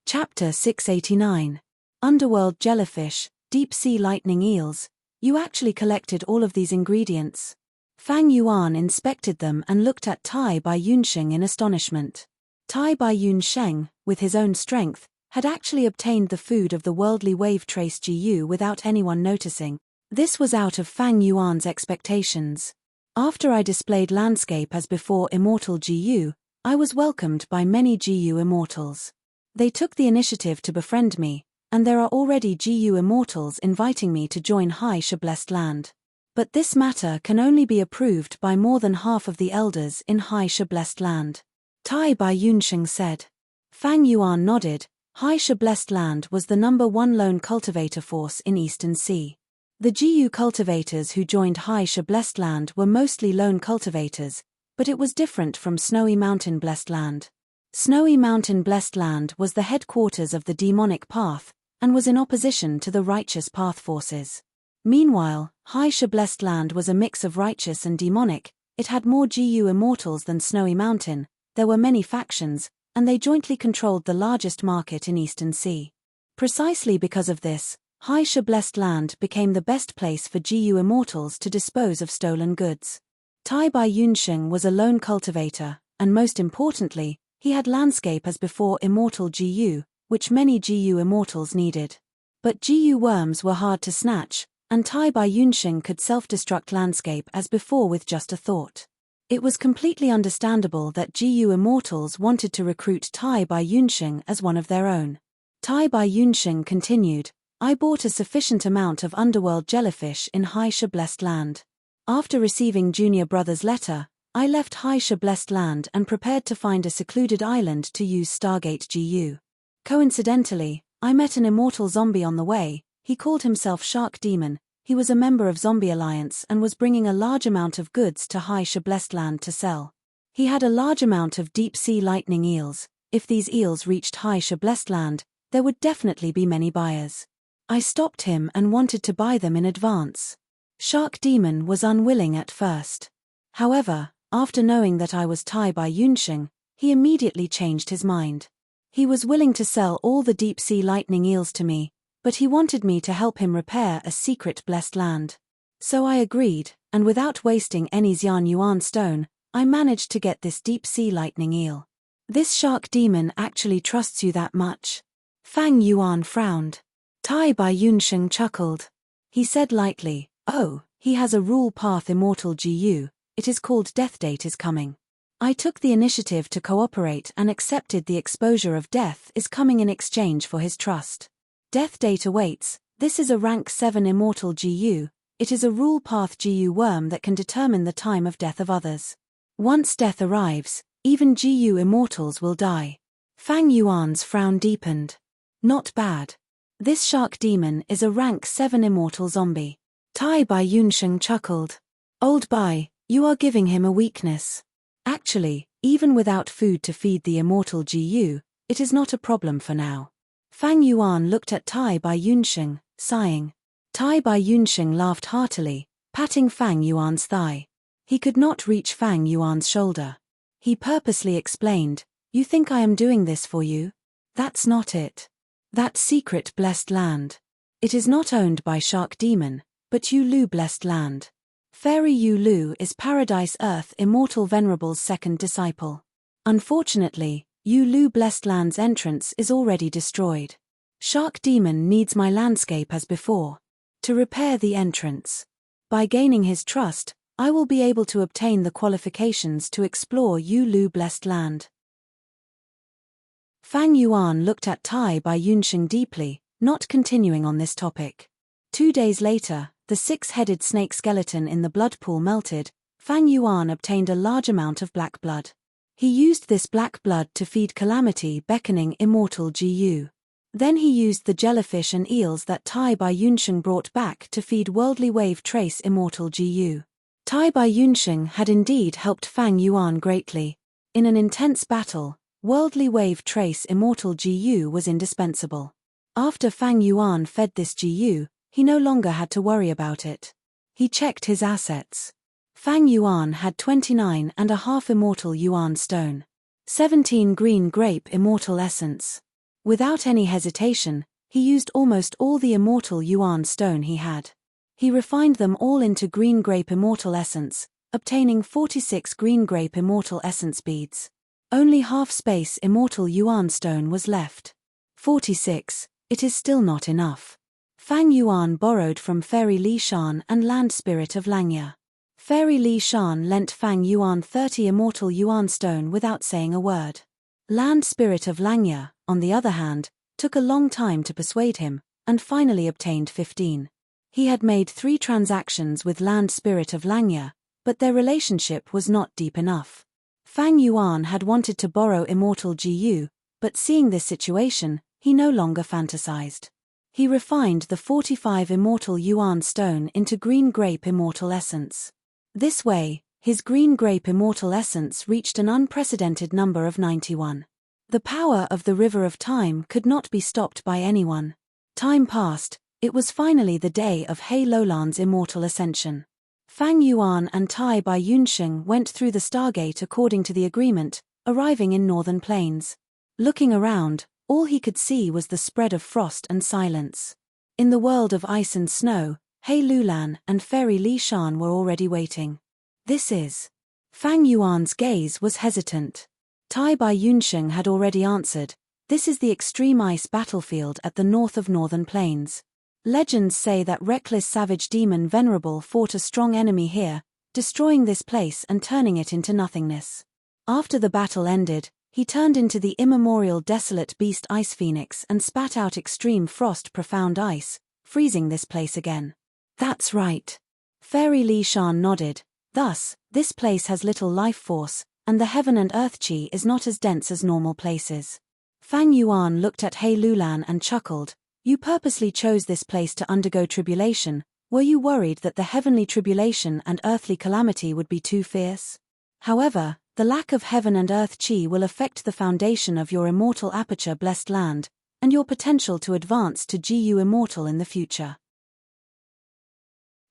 Chapter 689. Underworld Jellyfish, Deep Sea Lightning Eels. You actually collected all of these ingredients? Fang Yuan inspected them and looked at Tai Bai Yunxing in astonishment. Tai Bai Yunxing, with his own strength, had actually obtained the food of the worldly wave trace GU without anyone noticing. This was out of Fang Yuan's expectations. After I displayed landscape as before Immortal GU, I was welcomed by many GU Immortals. They took the initiative to befriend me, and there are already GU Immortals inviting me to join Hai She Blessed Land. But this matter can only be approved by more than half of the elders in Hai She Blessed Land. Tai Bai Yunxing said. Fang Yuan nodded. Hai She Blessed Land was the #1 lone cultivator force in Eastern Sea. The GU cultivators who joined Hai She Blessed Land were mostly lone cultivators, but it was different from Snowy Mountain Blessed Land. Snowy Mountain Blessed Land was the headquarters of the demonic path, and was in opposition to the righteous path forces. Meanwhile, Hai She Blessed Land was a mix of righteous and demonic. It had more GU Immortals than Snowy Mountain, there were many factions, and they jointly controlled the largest market in Eastern Sea. Precisely because of this, Hai She Blessed Land became the best place for GU Immortals to dispose of stolen goods. Tai Bai Yunxing was a lone cultivator, and most importantly, he had landscape as before Immortal GU, which many GU Immortals needed. But GU worms were hard to snatch, and Tai Bai Yunxing could self-destruct landscape as before with just a thought. It was completely understandable that GU Immortals wanted to recruit Tai Bai Yunxing as one of their own. Tai Bai Yunxing continued, I bought a sufficient amount of underworld jellyfish in Hai She Blessed Land. After receiving Junior Brother's letter, I left Hai She Blessed Land and prepared to find a secluded island to use Stargate GU. Coincidentally, I met an immortal zombie on the way. He called himself Shark Demon. He was a member of Zombie Alliance and was bringing a large amount of goods to Hai She Blessed Land to sell. He had a large amount of deep sea lightning eels. If these eels reached Hai She Blessed Land, there would definitely be many buyers. I stopped him and wanted to buy them in advance. Shark Demon was unwilling at first. However, after knowing that I was Tai Bai Yunxing, he immediately changed his mind. He was willing to sell all the deep sea lightning eels to me, but he wanted me to help him repair a secret blessed land. So I agreed, and without wasting any Xian Yuan stone, I managed to get this deep sea lightning eel. This Shark Demon actually trusts you that much? Fang Yuan frowned. Tai Bai Yunxing chuckled. He said lightly, oh, he has a rule path Immortal GU, it is called Death Date is coming. I took the initiative to cooperate and accepted the exposure of death is coming in exchange for his trust. Death Date awaits. This is a rank 7 Immortal GU, it is a rule path GU worm that can determine the time of death of others. Once death arrives, even GU Immortals will die. Fang Yuan's frown deepened. Not bad. This Shark Demon is a rank 7 Immortal zombie. Tai Bai Yunxing chuckled. Old Bai, you are giving him a weakness. Actually, even without food to feed the Immortal GU, it is not a problem for now. Fang Yuan looked at Tai Bai Yunxing, sighing. Tai Bai Yunxing laughed heartily, patting Fang Yuan's thigh. He could not reach Fang Yuan's shoulder. He purposely explained, you think I am doing this for you? That's not it. That secret blessed land. It is not owned by Shark Demon, but Yu Lu Blessed Land. Fairy Yu Lu is Paradise Earth Immortal Venerable's second disciple. Unfortunately, Yu Lu Blessed Land's entrance is already destroyed. Shark Demon needs my landscape as before to repair the entrance. By gaining his trust, I will be able to obtain the qualifications to explore Yu Lu Blessed Land. Fang Yuan looked at Tai Bai Yunsheng deeply, not continuing on this topic. 2 days later, the 6-headed snake skeleton in the blood pool melted. Fang Yuan obtained a large amount of black blood. He used this black blood to feed Calamity beckoning immortal Ji-Yu. Then he used the jellyfish and eels that Tai Bai Yunsheng brought back to feed worldly wave trace immortal Ji-Yu. Tai Bai Yunsheng had indeed helped Fang Yuan greatly. In an intense battle, worldly wave trace immortal Ji-Yu was indispensable. After Fang Yuan fed this Ji-Yu, he no longer had to worry about it. He checked his assets. Fang Yuan had 29.5 immortal Yuan stone, 17 green grape immortal essence. Without any hesitation, he used almost all the immortal Yuan stone he had. He refined them all into green grape immortal essence, obtaining 46 green grape immortal essence beads. Only half space immortal Yuan stone was left. 46, it is still not enough. Fang Yuan borrowed from Fairy Li Shan and Land Spirit of Langya. Fairy Li Shan lent Fang Yuan 30 immortal Yuan stone without saying a word. Land Spirit of Langya, on the other hand, took a long time to persuade him, and finally obtained 15. He had made 3 transactions with Land Spirit of Langya, but their relationship was not deep enough. Fang Yuan had wanted to borrow immortal Ji-Yu, but seeing this situation, he no longer fantasized. He refined the 45 immortal Yuan stone into green grape immortal essence. This way, his green grape immortal essence reached an unprecedented number of 91. The power of the river of time could not be stopped by anyone. Time passed, it was finally the day of He Lolan's immortal ascension. Fang Yuan and Tai Bai Yunsheng went through the Stargate according to the agreement, arriving in northern plains. Looking around, all he could see was the spread of frost and silence. In the world of ice and snow, He Lulan and Fairy Li Shan were already waiting. This is. Fang Yuan's gaze was hesitant. Tai Bai Yunsheng had already answered, this is the extreme ice battlefield at the north of northern plains. Legends say that reckless savage demon Venerable fought a strong enemy here, destroying this place and turning it into nothingness. After the battle ended, he turned into the immemorial desolate beast Ice Phoenix and spat out extreme frost profound ice, freezing this place again. That's right. Fairy Li Shan nodded. Thus, this place has little life force, and the heaven and earth chi is not as dense as normal places. Fang Yuan looked at He Lulan and chuckled. You purposely chose this place to undergo tribulation. Were you worried that the heavenly tribulation and earthly calamity would be too fierce? However, the lack of heaven and earth chi will affect the foundation of your immortal aperture blessed land, and your potential to advance to Ji-Yu immortal in the future.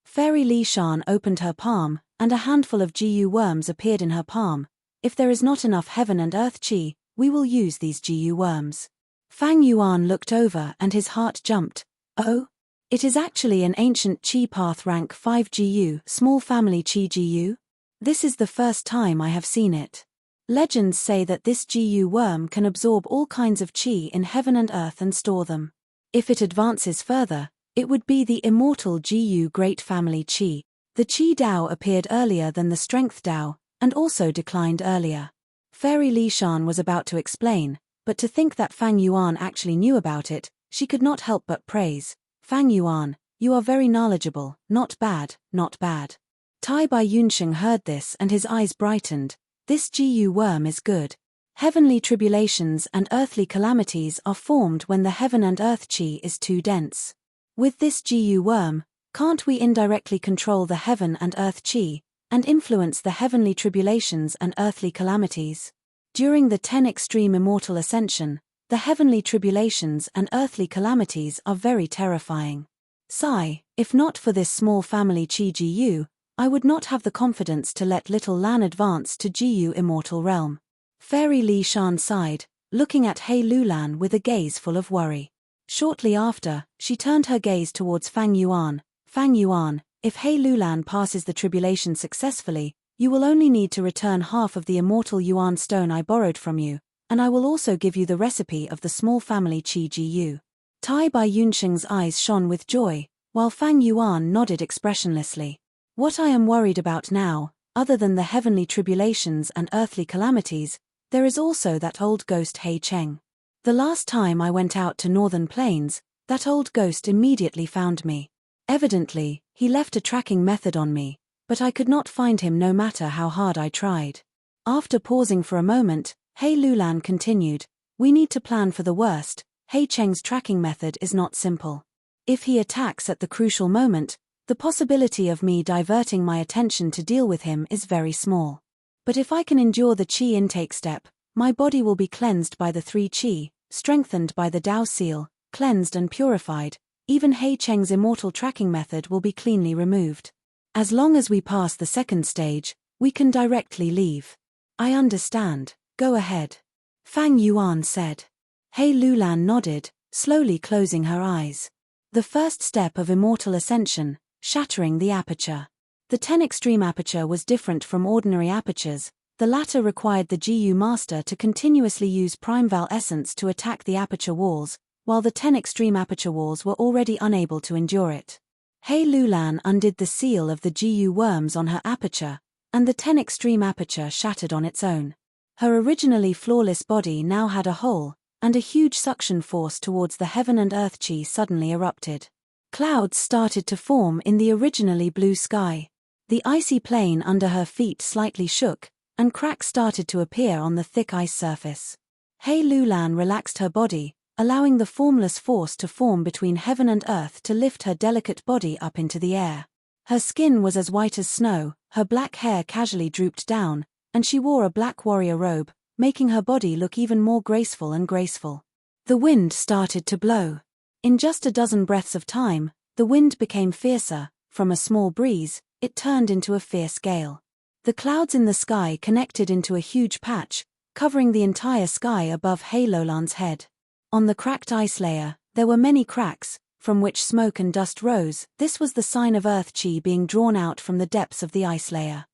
Fairy Li Shan opened her palm, and a handful of Ji-Yu worms appeared in her palm. If there is not enough heaven and earth chi, we will use these Ji-Yu worms. Fang Yuan looked over and his heart jumped. Oh? It is actually an ancient chi path rank 5 Ji-Yu, small family chi Ji-Yu? This is the first time I have seen it. Legends say that this Ji-Yu worm can absorb all kinds of chi in heaven and earth and store them. If it advances further, it would be the immortal Ji-Yu great family chi. The Chi Dao appeared earlier than the Strength Dao, and also declined earlier. Fairy Li Shan was about to explain, but to think that Fang Yuan actually knew about it, she could not help but praise. Fang Yuan, you are very knowledgeable, not bad, not bad. Tai Bai Yunsheng heard this and his eyes brightened. This Ji-Yu worm is good. Heavenly tribulations and earthly calamities are formed when the heaven and earth chi is too dense. With this Ji-Yu worm, can't we indirectly control the heaven and earth chi, and influence the heavenly tribulations and earthly calamities? During the 10 extreme immortal ascension, the heavenly tribulations and earthly calamities are very terrifying. Sigh, if not for this small family chi Ji-Yu, I would not have the confidence to let little Lan advance to Ji-Yu immortal realm. Fairy Li Shan sighed, looking at He Lulan with a gaze full of worry. Shortly after, she turned her gaze towards Fang Yuan. Fang Yuan, If He Lulan passes the tribulation successfully, you will only need to return half of the immortal yuan stone I borrowed from you, and I will also give you the recipe of the small family Qi Ji Yu. Tai Bai Yunsheng's eyes shone with joy, while Fang Yuan nodded expressionlessly. What I am worried about now, other than the heavenly tribulations and earthly calamities, there is also that old ghost He Cheng. The last time I went out to northern plains, that old ghost immediately found me. Evidently, he left a tracking method on me, but I could not find him no matter how hard I tried. After pausing for a moment, He Lulan continued, we need to plan for the worst. He Cheng's tracking method is not simple. If he attacks at the crucial moment, the possibility of me diverting my attention to deal with him is very small. But if I can endure the Qi intake step, my body will be cleansed by the 3 Qi, strengthened by the Dao seal, cleansed and purified. Even He Cheng's immortal tracking method will be cleanly removed. As long as we pass the second stage, we can directly leave. I understand, go ahead. Fang Yuan said. He Lulan nodded, slowly closing her eyes. The first step of immortal ascension, shattering the aperture. The 10 extreme aperture was different from ordinary apertures. The latter required the GU master to continuously use prime val essence to attack the aperture walls, while the 10 extreme aperture walls were already unable to endure it. He Lulan undid the seal of the GU worms on her aperture, and the 10 extreme aperture shattered on its own. Her originally flawless body now had a hole, and a huge suction force towards the heaven and earth Qi suddenly erupted. Clouds started to form in the originally blue sky. The icy plain under her feet slightly shook, and cracks started to appear on the thick ice surface. He Lulan relaxed her body, allowing the formless force to form between heaven and earth to lift her delicate body up into the air. Her skin was as white as snow, her black hair casually drooped down, and she wore a black warrior robe, making her body look even more graceful and graceful. The wind started to blow. In just a dozen breaths of time, the wind became fiercer. From a small breeze, it turned into a fierce gale. The clouds in the sky connected into a huge patch, covering the entire sky above He Lulan's head. On the cracked ice layer, there were many cracks, from which smoke and dust rose. This was the sign of earth Qi being drawn out from the depths of the ice layer.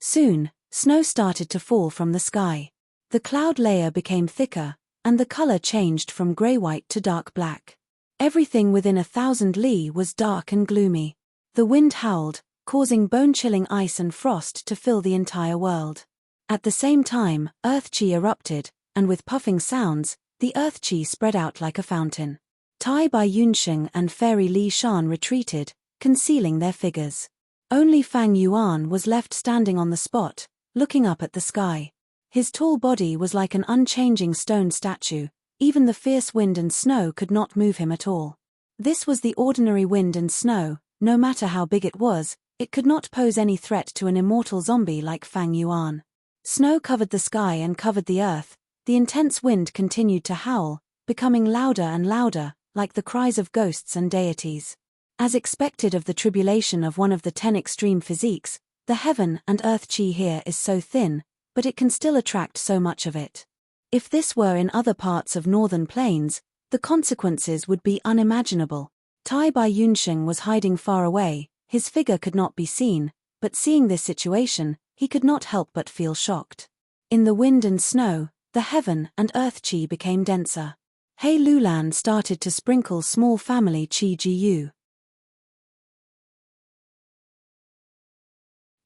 Soon, snow started to fall from the sky. The cloud layer became thicker, and the color changed from gray-white to dark black. Everything within 1,000 li was dark and gloomy. The wind howled, causing bone-chilling ice and frost to fill the entire world. At the same time, earth Qi erupted, and with puffing sounds, the earth Qi spread out like a fountain. Tai Bai Yunsheng and Fairy Li Shan retreated, concealing their figures. Only Fang Yuan was left standing on the spot, looking up at the sky. His tall body was like an unchanging stone statue. Even the fierce wind and snow could not move him at all. This was the ordinary wind and snow. No matter how big it was, it could not pose any threat to an immortal zombie like Fang Yuan. Snow covered the sky and covered the earth. The intense wind continued to howl, becoming louder and louder, like the cries of ghosts and deities. As expected of the tribulation of one of the 10 extreme physiques, the heaven and earth Qi here is so thin, but it can still attract so much of it. If this were in other parts of northern plains, the consequences would be unimaginable. Tai Bai Yunsheng was hiding far away, his figure could not be seen, but seeing this situation, he could not help but feel shocked. In the wind and snow, the heaven and earth Qi became denser. He Lulan started to sprinkle small family Qi Ji Yu.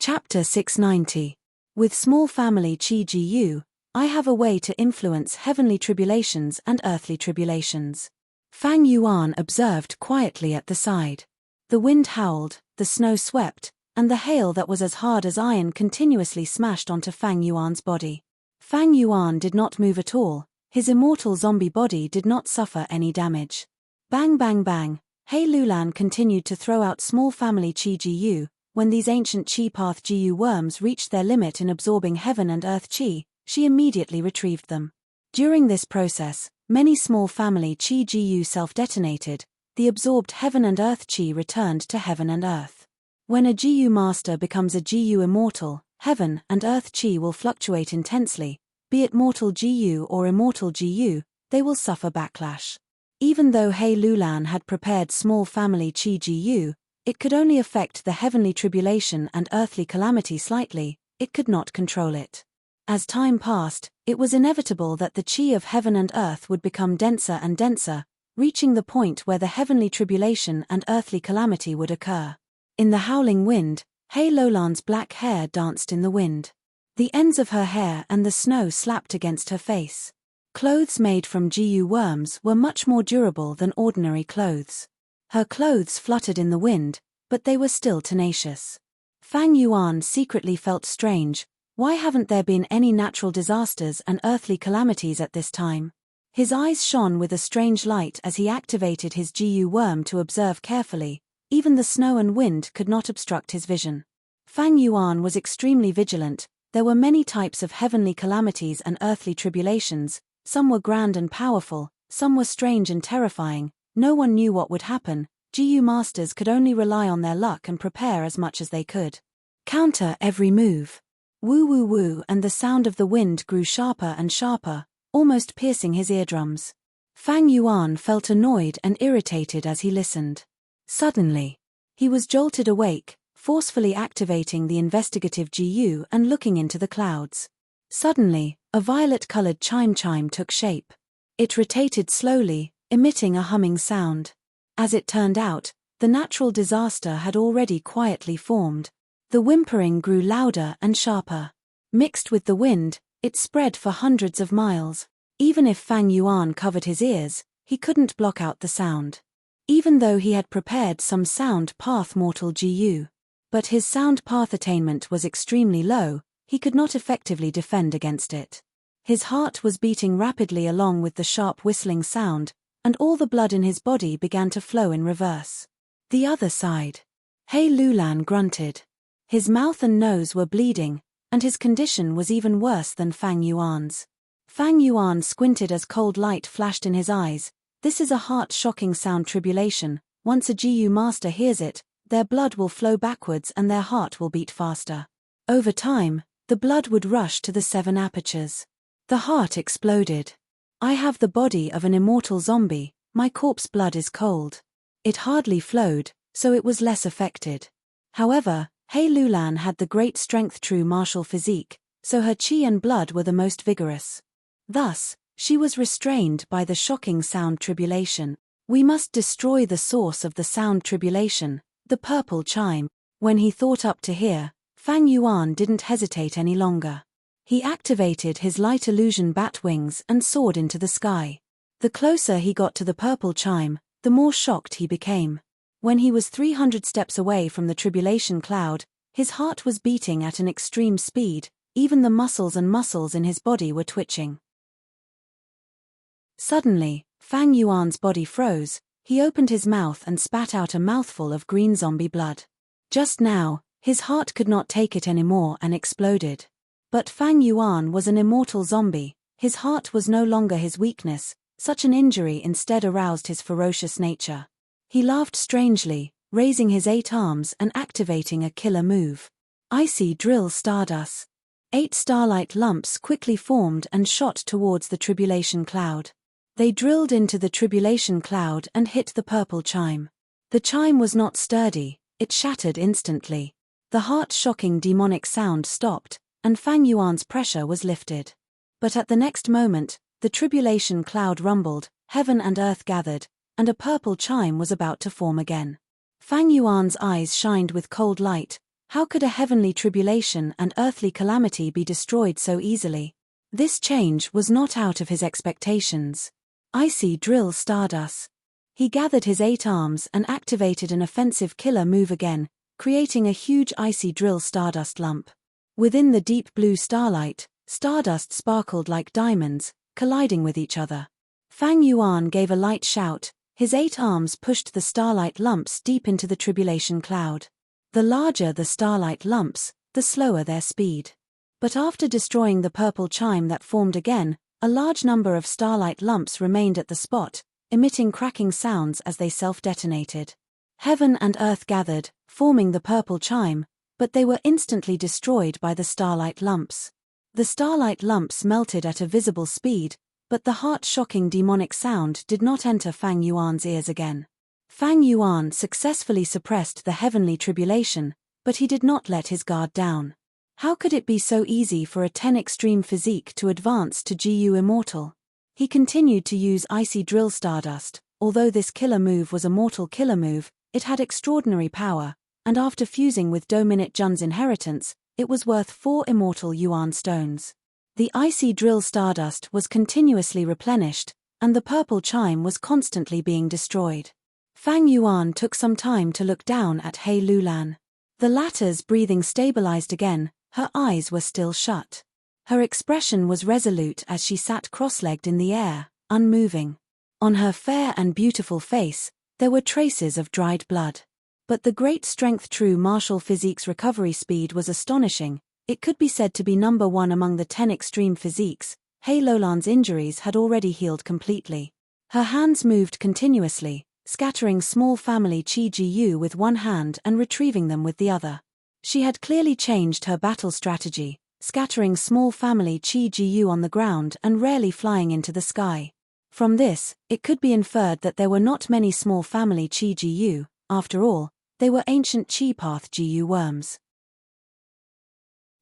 Chapter 690. With small family Qi Ji Yu, I have a way to influence heavenly tribulations and earthly tribulations. Fang Yuan observed quietly at the side. The wind howled, the snow swept, and the hail that was as hard as iron continuously smashed onto Fang Yuan's body. Fang Yuan did not move at all. His immortal zombie body did not suffer any damage. Bang bang bang, He Lulan continued to throw out small family Qi Ji Yu. When these ancient Qi path Jiu worms reached their limit in absorbing heaven and earth Qi, she immediately retrieved them. During this process, many small family Qi Jiu self-detonated. The absorbed heaven and earth Qi returned to heaven and earth. When a Jiu master becomes a Jiu immortal, heaven and earth Qi will fluctuate intensely. Be it mortal Jiu or immortal Jiu, they will suffer backlash. Even though He Lulan had prepared small family Qi Jiu, It could only affect the heavenly tribulation and earthly calamity slightly, it could not control it. As time passed, it was inevitable that the chi of heaven and earth would become denser and denser, reaching the point where the heavenly tribulation and earthly calamity would occur. In the howling wind, Hei Lolan's black hair danced in the wind. The ends of her hair and the snow slapped against her face. Clothes made from Jiu worms were much more durable than ordinary clothes. Her clothes fluttered in the wind, but they were still tenacious. Fang Yuan secretly felt strange. Why haven't there been any natural disasters and earthly calamities at this time? His eyes shone with a strange light as he activated his Jiu worm to observe carefully. Even the snow and wind could not obstruct his vision. Fang Yuan was extremely vigilant. There were many types of heavenly calamities and earthly tribulations. Some were grand and powerful, some were strange and terrifying. No one knew what would happen. Jiu masters could only rely on their luck and prepare as much as they could. Counter every move. Woo woo woo, and the sound of the wind grew sharper and sharper, almost piercing his eardrums. Fang Yuan felt annoyed and irritated as he listened. Suddenly, he was jolted awake, forcefully activating the investigative Jiu and looking into the clouds. Suddenly, a violet-colored chime took shape. It rotated slowly, emitting a humming sound. As it turned out, the natural disaster had already quietly formed. The whimpering grew louder and sharper. Mixed with the wind, it spread for hundreds of miles. Even if Fang Yuan covered his ears, he couldn't block out the sound. Even though he had prepared some sound path mortal Jiu. But his sound path attainment was extremely low, he could not effectively defend against it. His heart was beating rapidly along with the sharp whistling sound, and all the blood in his body began to flow in reverse. The other side. Hei Lulan grunted. His mouth and nose were bleeding, and his condition was even worse than Fang Yuan's. Fang Yuan squinted as cold light flashed in his eyes. This is a heart-shocking sound tribulation. Once a Jiu master hears it, their blood will flow backwards and their heart will beat faster. Over time, the blood would rush to the 7 apertures. The heart exploded. I have the body of an immortal zombie, my corpse blood is cold. It hardly flowed, so it was less affected. However, Hei Lulan had the great strength true martial physique, so her chi and blood were the most vigorous. Thus, she was restrained by the shocking sound tribulation. We must destroy the source of the sound tribulation, the purple chime. When he thought up to here, Fang Yuan didn't hesitate any longer. He activated his light illusion bat wings and soared into the sky. The closer he got to the purple chime, the more shocked he became. When he was 300 steps away from the tribulation cloud, his heart was beating at an extreme speed, even the muscles in his body were twitching. Suddenly, Fang Yuan's body froze, he opened his mouth and spat out a mouthful of green zombie blood. Just now, his heart could not take it anymore and exploded. But Fang Yuan was an immortal zombie, his heart was no longer his weakness, such an injury instead aroused his ferocious nature. He laughed strangely, raising his 8 arms and activating a killer move. Icy drill stardust. 8 starlight lumps quickly formed and shot towards the tribulation cloud. They drilled into the tribulation cloud and hit the purple chime. The chime was not sturdy, it shattered instantly. The heart-shocking demonic sound stopped, and Fang Yuan's pressure was lifted. But at the next moment, the tribulation cloud rumbled, heaven and earth gathered, and a purple chime was about to form again. Fang Yuan's eyes shined with cold light. How could a heavenly tribulation and earthly calamity be destroyed so easily? This change was not out of his expectations. Icy drill stardust. He gathered his 8 arms and activated an offensive killer move again, creating a huge icy drill stardust lump. Within the deep blue starlight, stardust sparkled like diamonds, colliding with each other. Fang Yuan gave a light shout. His 8 arms pushed the starlight lumps deep into the tribulation cloud. The larger the starlight lumps, the slower their speed. But after destroying the purple chime that formed again, a large number of starlight lumps remained at the spot, emitting cracking sounds as they self-detonated. Heaven and earth gathered, forming the purple chime, but they were instantly destroyed by the starlight lumps. The starlight lumps melted at a visible speed, but the heart-shocking demonic sound did not enter Fang Yuan's ears again. Fang Yuan successfully suppressed the heavenly tribulation, but he did not let his guard down. How could it be so easy for a 10 extreme physique to advance to GU immortal? He continued to use icy drill stardust. Although this killer move was a mortal killer move, it had extraordinary power, and after fusing with Do-Minute Jun's inheritance, it was worth 4 immortal yuan stones. The icy drill stardust was continuously replenished, and the purple chime was constantly being destroyed. Fang Yuan took some time to look down at He Lulan. The latter's breathing stabilized again, her eyes were still shut. Her expression was resolute as she sat cross-legged in the air, unmoving. On her fair and beautiful face, there were traces of dried blood. But the great strength true martial physique's recovery speed was astonishing. It could be said to be number 1 among the 10 extreme physiques. He Lulan's injuries had already healed completely. Her hands moved continuously, scattering small family Qi Gu with one hand and retrieving them with the other. She had clearly changed her battle strategy, scattering small family Qi Gu on the ground and rarely flying into the sky. From this, it could be inferred that there were not many small family Qi Gu. After all, they were ancient Qi path Gu worms.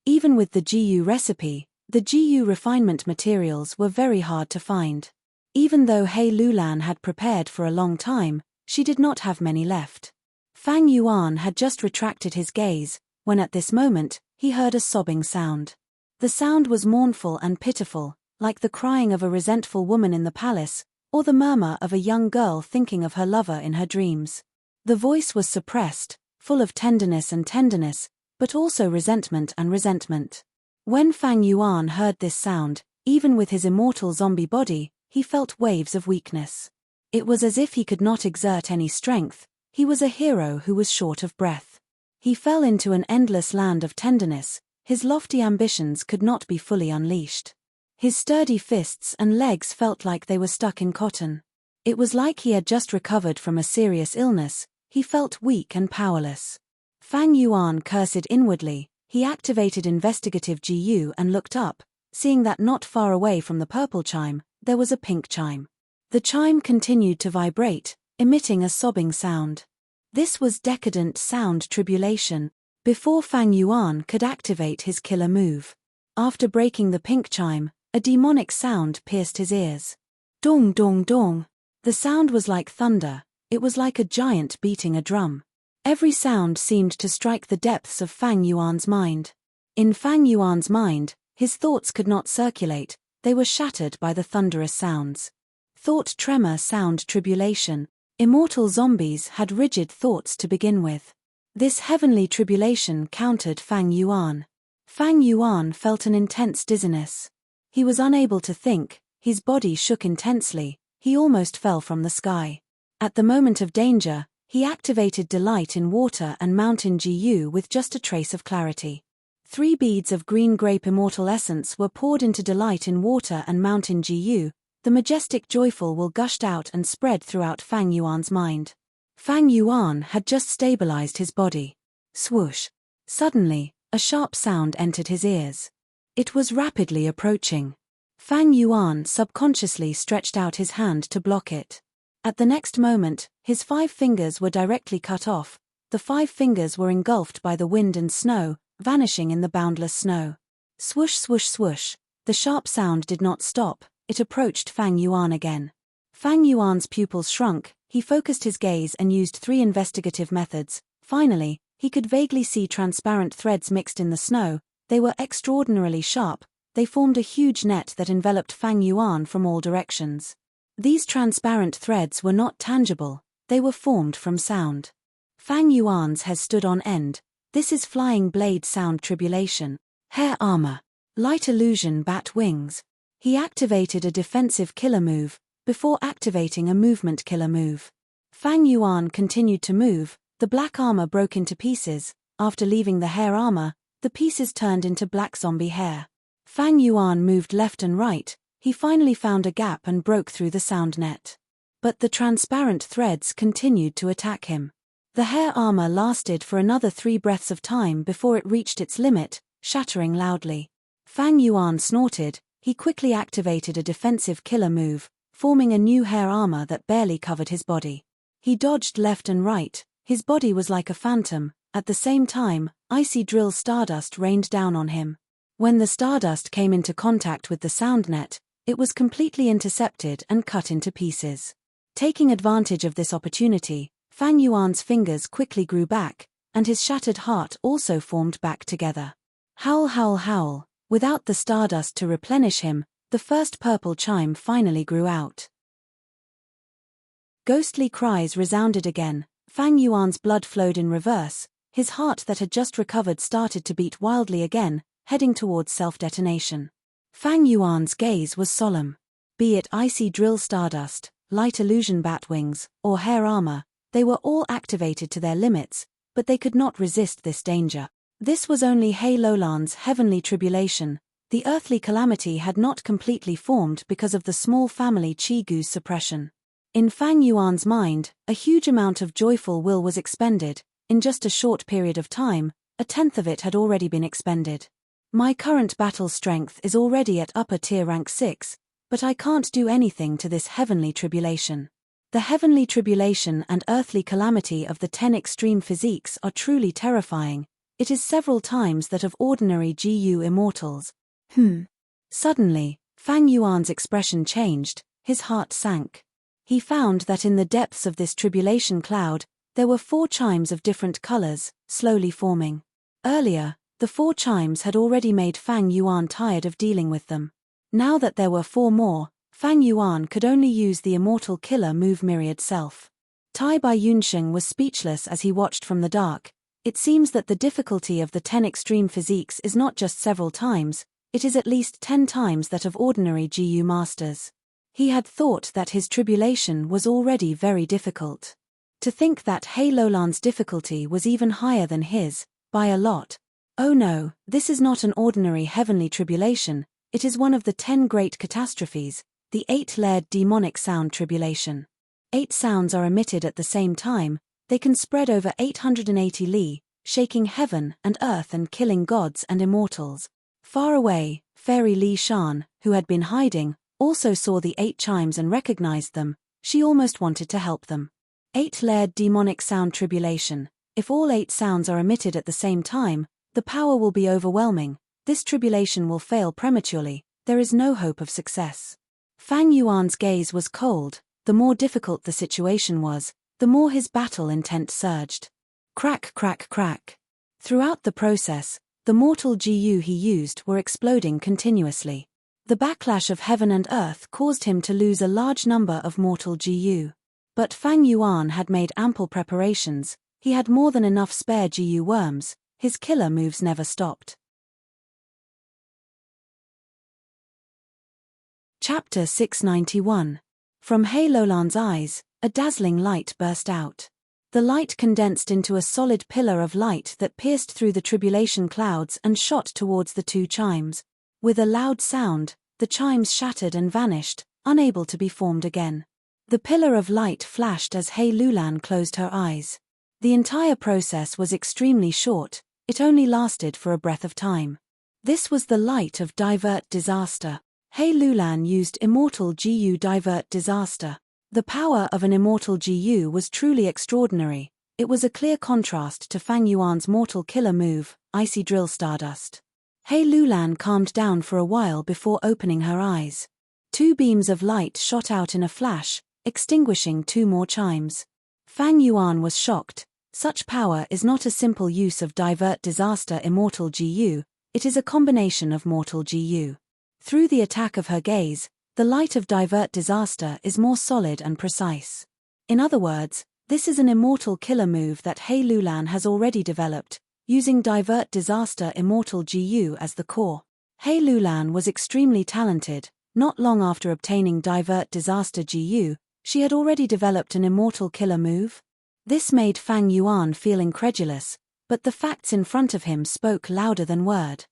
Even with the Gu recipe, the Gu refinement materials were very hard to find. Even though He Lulan had prepared for a long time, she did not have many left. Fang Yuan had just retracted his gaze, when at this moment, he heard a sobbing sound. The sound was mournful and pitiful, like the crying of a resentful woman in the palace, or the murmur of a young girl thinking of her lover in her dreams. The voice was suppressed, full of tenderness, but also resentment and resentment. When Fang Yuan heard this sound, even with his immortal zombie body, he felt waves of weakness. It was as if he could not exert any strength. He was a hero who was short of breath. He fell into an endless land of tenderness. His lofty ambitions could not be fully unleashed. His sturdy fists and legs felt like they were stuck in cotton. It was like he had just recovered from a serious illness. He felt weak and powerless. Fang Yuan cursed inwardly. He activated investigative GU and looked up, seeing that not far away from the purple chime, there was a pink chime. The chime continued to vibrate, emitting a sobbing sound. This was decadent sound tribulation. Before Fang Yuan could activate his killer move. After breaking the pink chime, a demonic sound pierced his ears. Dong dong dong. The sound was like thunder. It was like a giant beating a drum. Every sound seemed to strike the depths of Fang Yuan's mind. In Fang Yuan's mind, his thoughts could not circulate, they were shattered by the thunderous sounds. Thought tremor sound tribulation. Immortal zombies had rigid thoughts to begin with. This heavenly tribulation countered Fang Yuan. Fang Yuan felt an intense dizziness. He was unable to think, his body shook intensely, he almost fell from the sky. At the moment of danger, he activated Delight in Water and Mountain GU with just a trace of clarity. 3 beads of green grape immortal essence were poured into Delight in Water and Mountain GU. The majestic joyful will gushed out and spread throughout Fang Yuan's mind. Fang Yuan had just stabilized his body. Swoosh. Suddenly, a sharp sound entered his ears. It was rapidly approaching. Fang Yuan subconsciously stretched out his hand to block it. At the next moment, his 5 fingers were directly cut off. The 5 fingers were engulfed by the wind and snow, vanishing in the boundless snow. Swoosh swoosh swoosh. The sharp sound did not stop, it approached Fang Yuan again. Fang Yuan's pupils shrunk, he focused his gaze and used 3 investigative methods. Finally, he could vaguely see transparent threads mixed in the snow. They were extraordinarily sharp. They formed a huge net that enveloped Fang Yuan from all directions. These transparent threads were not tangible, they were formed from sound. Fang Yuan's hair stood on end. This is flying blade sound tribulation. Hair armor. Light illusion bat wings. He activated a defensive killer move, before activating a movement killer move. Fang Yuan continued to move, the black armor broke into pieces. After leaving the hair armor, the pieces turned into black zombie hair. Fang Yuan moved left and right. He finally found a gap and broke through the sound net. But the transparent threads continued to attack him. The hair armor lasted for another 3 breaths of time before it reached its limit, shattering loudly. Fang Yuan snorted. He quickly activated a defensive killer move, forming a new hair armor that barely covered his body. He dodged left and right, his body was like a phantom. At the same time, icy drill stardust rained down on him. When the stardust came into contact with the sound net, it was completely intercepted and cut into pieces. Taking advantage of this opportunity, Fang Yuan's fingers quickly grew back, and his shattered heart also formed back together. Howl, howl, howl. Without the stardust to replenish him, the first purple chime finally grew out. Ghostly cries resounded again. Fang Yuan's blood flowed in reverse. His heart that had just recovered started to beat wildly again, heading towards self-detonation. Fang Yuan's gaze was solemn. Be it icy drill stardust, light illusion bat wings, or hair armor, they were all activated to their limits, but they could not resist this danger. This was only He Lolan's heavenly tribulation. The earthly calamity had not completely formed because of the small family Qigu's suppression. In Fang Yuan's mind, a huge amount of joyful will was expended. In just a short period of time, a tenth of it had already been expended. My current battle strength is already at upper tier rank 6, but I can't do anything to this heavenly tribulation. The heavenly tribulation and earthly calamity of the 10 extreme physiques are truly terrifying. It is several times that of ordinary GU immortals. Suddenly, Fang Yuan's expression changed, his heart sank. He found that in the depths of this tribulation cloud, there were 4 chimes of different colors, slowly forming. Earlier, the 4 chimes had already made Fang Yuan tired of dealing with them. Now that there were 4 more, Fang Yuan could only use the immortal killer move Myriad Self. Tai Bai Yunsheng was speechless as he watched from the dark. It seems that the difficulty of the 10 extreme physiques is not just several times, it is at least 10 times that of ordinary GU masters. He had thought that his tribulation was already very difficult. To think that He Lolan's difficulty was even higher than his, by a lot. Oh no, this is not an ordinary heavenly tribulation, it is one of the 10 great catastrophes, the 8-layered demonic sound tribulation. 8 sounds are emitted at the same time, they can spread over 880 li, shaking heaven and earth and killing gods and immortals. Far away, Fairy Li Shan, who had been hiding, also saw the 8 chimes and recognized them. She almost wanted to help them. 8-layered demonic sound tribulation. If all 8 sounds are emitted at the same time, the power will be overwhelming. This tribulation will fail prematurely. There is no hope of success. Fang Yuan's gaze was cold. The more difficult the situation was, the more his battle intent surged. Crack, crack, crack. Throughout the process, the mortal GU he used were exploding continuously. The backlash of heaven and earth caused him to lose a large number of mortal GU. But Fang Yuan had made ample preparations. He had more than enough spare GU worms. His killer moves never stopped. Chapter 691. From He Lolan's eyes, a dazzling light burst out. The light condensed into a solid pillar of light that pierced through the tribulation clouds and shot towards the 2 chimes. With a loud sound, the chimes shattered and vanished, unable to be formed again. The pillar of light flashed as He Lulan closed her eyes. The entire process was extremely short, it only lasted for a breath of time. This was the light of divert disaster. He Lulan used immortal GU divert disaster. The power of an immortal GU was truly extraordinary. It was a clear contrast to Fang Yuan's mortal killer move, icy drill stardust. He Lulan calmed down for a while before opening her eyes. 2 beams of light shot out in a flash, extinguishing 2 more chimes. Fang Yuan was shocked. Such power is not a simple use of divert disaster immortal GU, it is a combination of mortal GU. Through the attack of her gaze, the light of divert disaster is more solid and precise. In other words, this is an immortal killer move that He Lulan has already developed, using divert disaster immortal GU as the core. He Lulan was extremely talented. Not long after obtaining divert disaster GU, she had already developed an immortal killer move. This made Fang Yuan feel incredulous, but the facts in front of him spoke louder than word.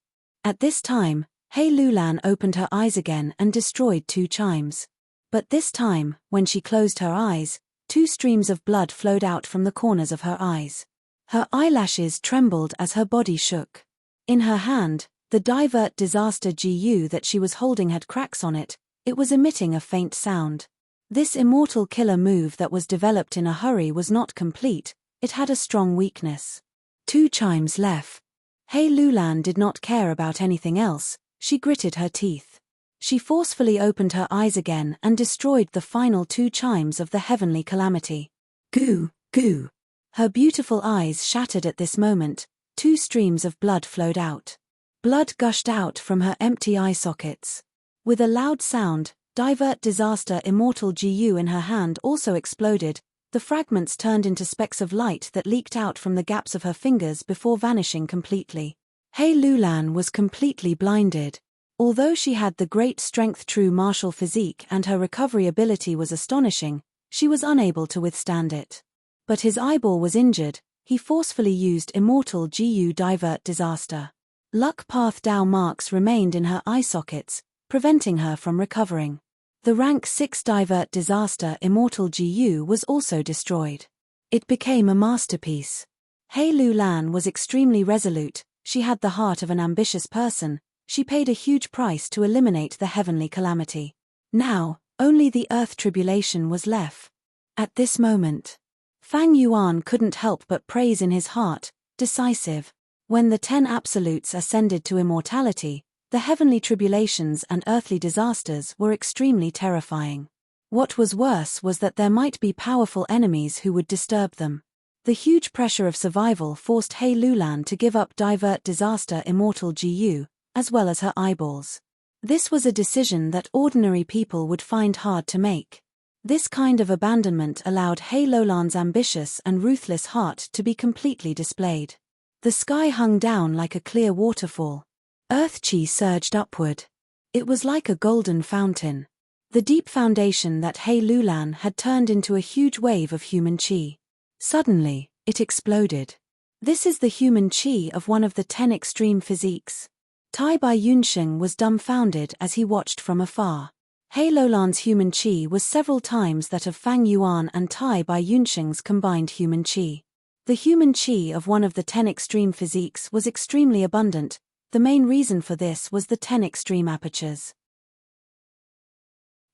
At this time, He Lulan opened her eyes again and destroyed 2 chimes. But this time, when she closed her eyes, 2 streams of blood flowed out from the corners of her eyes. Her eyelashes trembled as her body shook. In her hand, the divert disaster GU that she was holding had cracks on it, it was emitting a faint sound. This immortal killer move that was developed in a hurry was not complete, it had a strong weakness. 2 chimes left. Hei Lulan did not care about anything else, she gritted her teeth. She forcefully opened her eyes again and destroyed the final 2 chimes of the heavenly calamity. Goo, goo. Her beautiful eyes shattered at this moment, 2 streams of blood flowed out. Blood gushed out from her empty eye sockets. With a loud sound, Divert Disaster Immortal GU in her hand also exploded. The fragments turned into specks of light that leaked out from the gaps of her fingers before vanishing completely. Hei Lulan was completely blinded. Although she had the great strength true martial physique and her recovery ability was astonishing, she was unable to withstand it. But his eyeball was injured, he forcefully used Immortal GU Divert Disaster. Luck Path Dao marks remained in her eye sockets, preventing her from recovering. The rank 6 Divert Disaster Immortal GU was also destroyed. It became a masterpiece. Hei Lulan was extremely resolute, she had the heart of an ambitious person, she paid a huge price to eliminate the heavenly calamity. Now, only the earth tribulation was left. At this moment, Fang Yuan couldn't help but praise in his heart, decisive. When the 10 absolutes ascended to immortality, the heavenly tribulations and earthly disasters were extremely terrifying. What was worse was that there might be powerful enemies who would disturb them. The huge pressure of survival forced Hei Lulan to give up Divert Disaster Immortal GU, as well as her eyeballs. This was a decision that ordinary people would find hard to make. This kind of abandonment allowed Hei Lulan's ambitious and ruthless heart to be completely displayed. The sky hung down like a clear waterfall. Earth chi surged upward. It was like a golden fountain. The deep foundation that Hei Lulan had turned into a huge wave of human chi. Suddenly, it exploded. This is the human chi of one of the 10 extreme physiques. Tai Bai Yunsheng was dumbfounded as he watched from afar. Hei Lulan's human chi was several times that of Fang Yuan and Tai Bai Yunsheng's combined human chi. The human chi of one of the 10 extreme physiques was extremely abundant. The main reason for this was the 10 extreme apertures.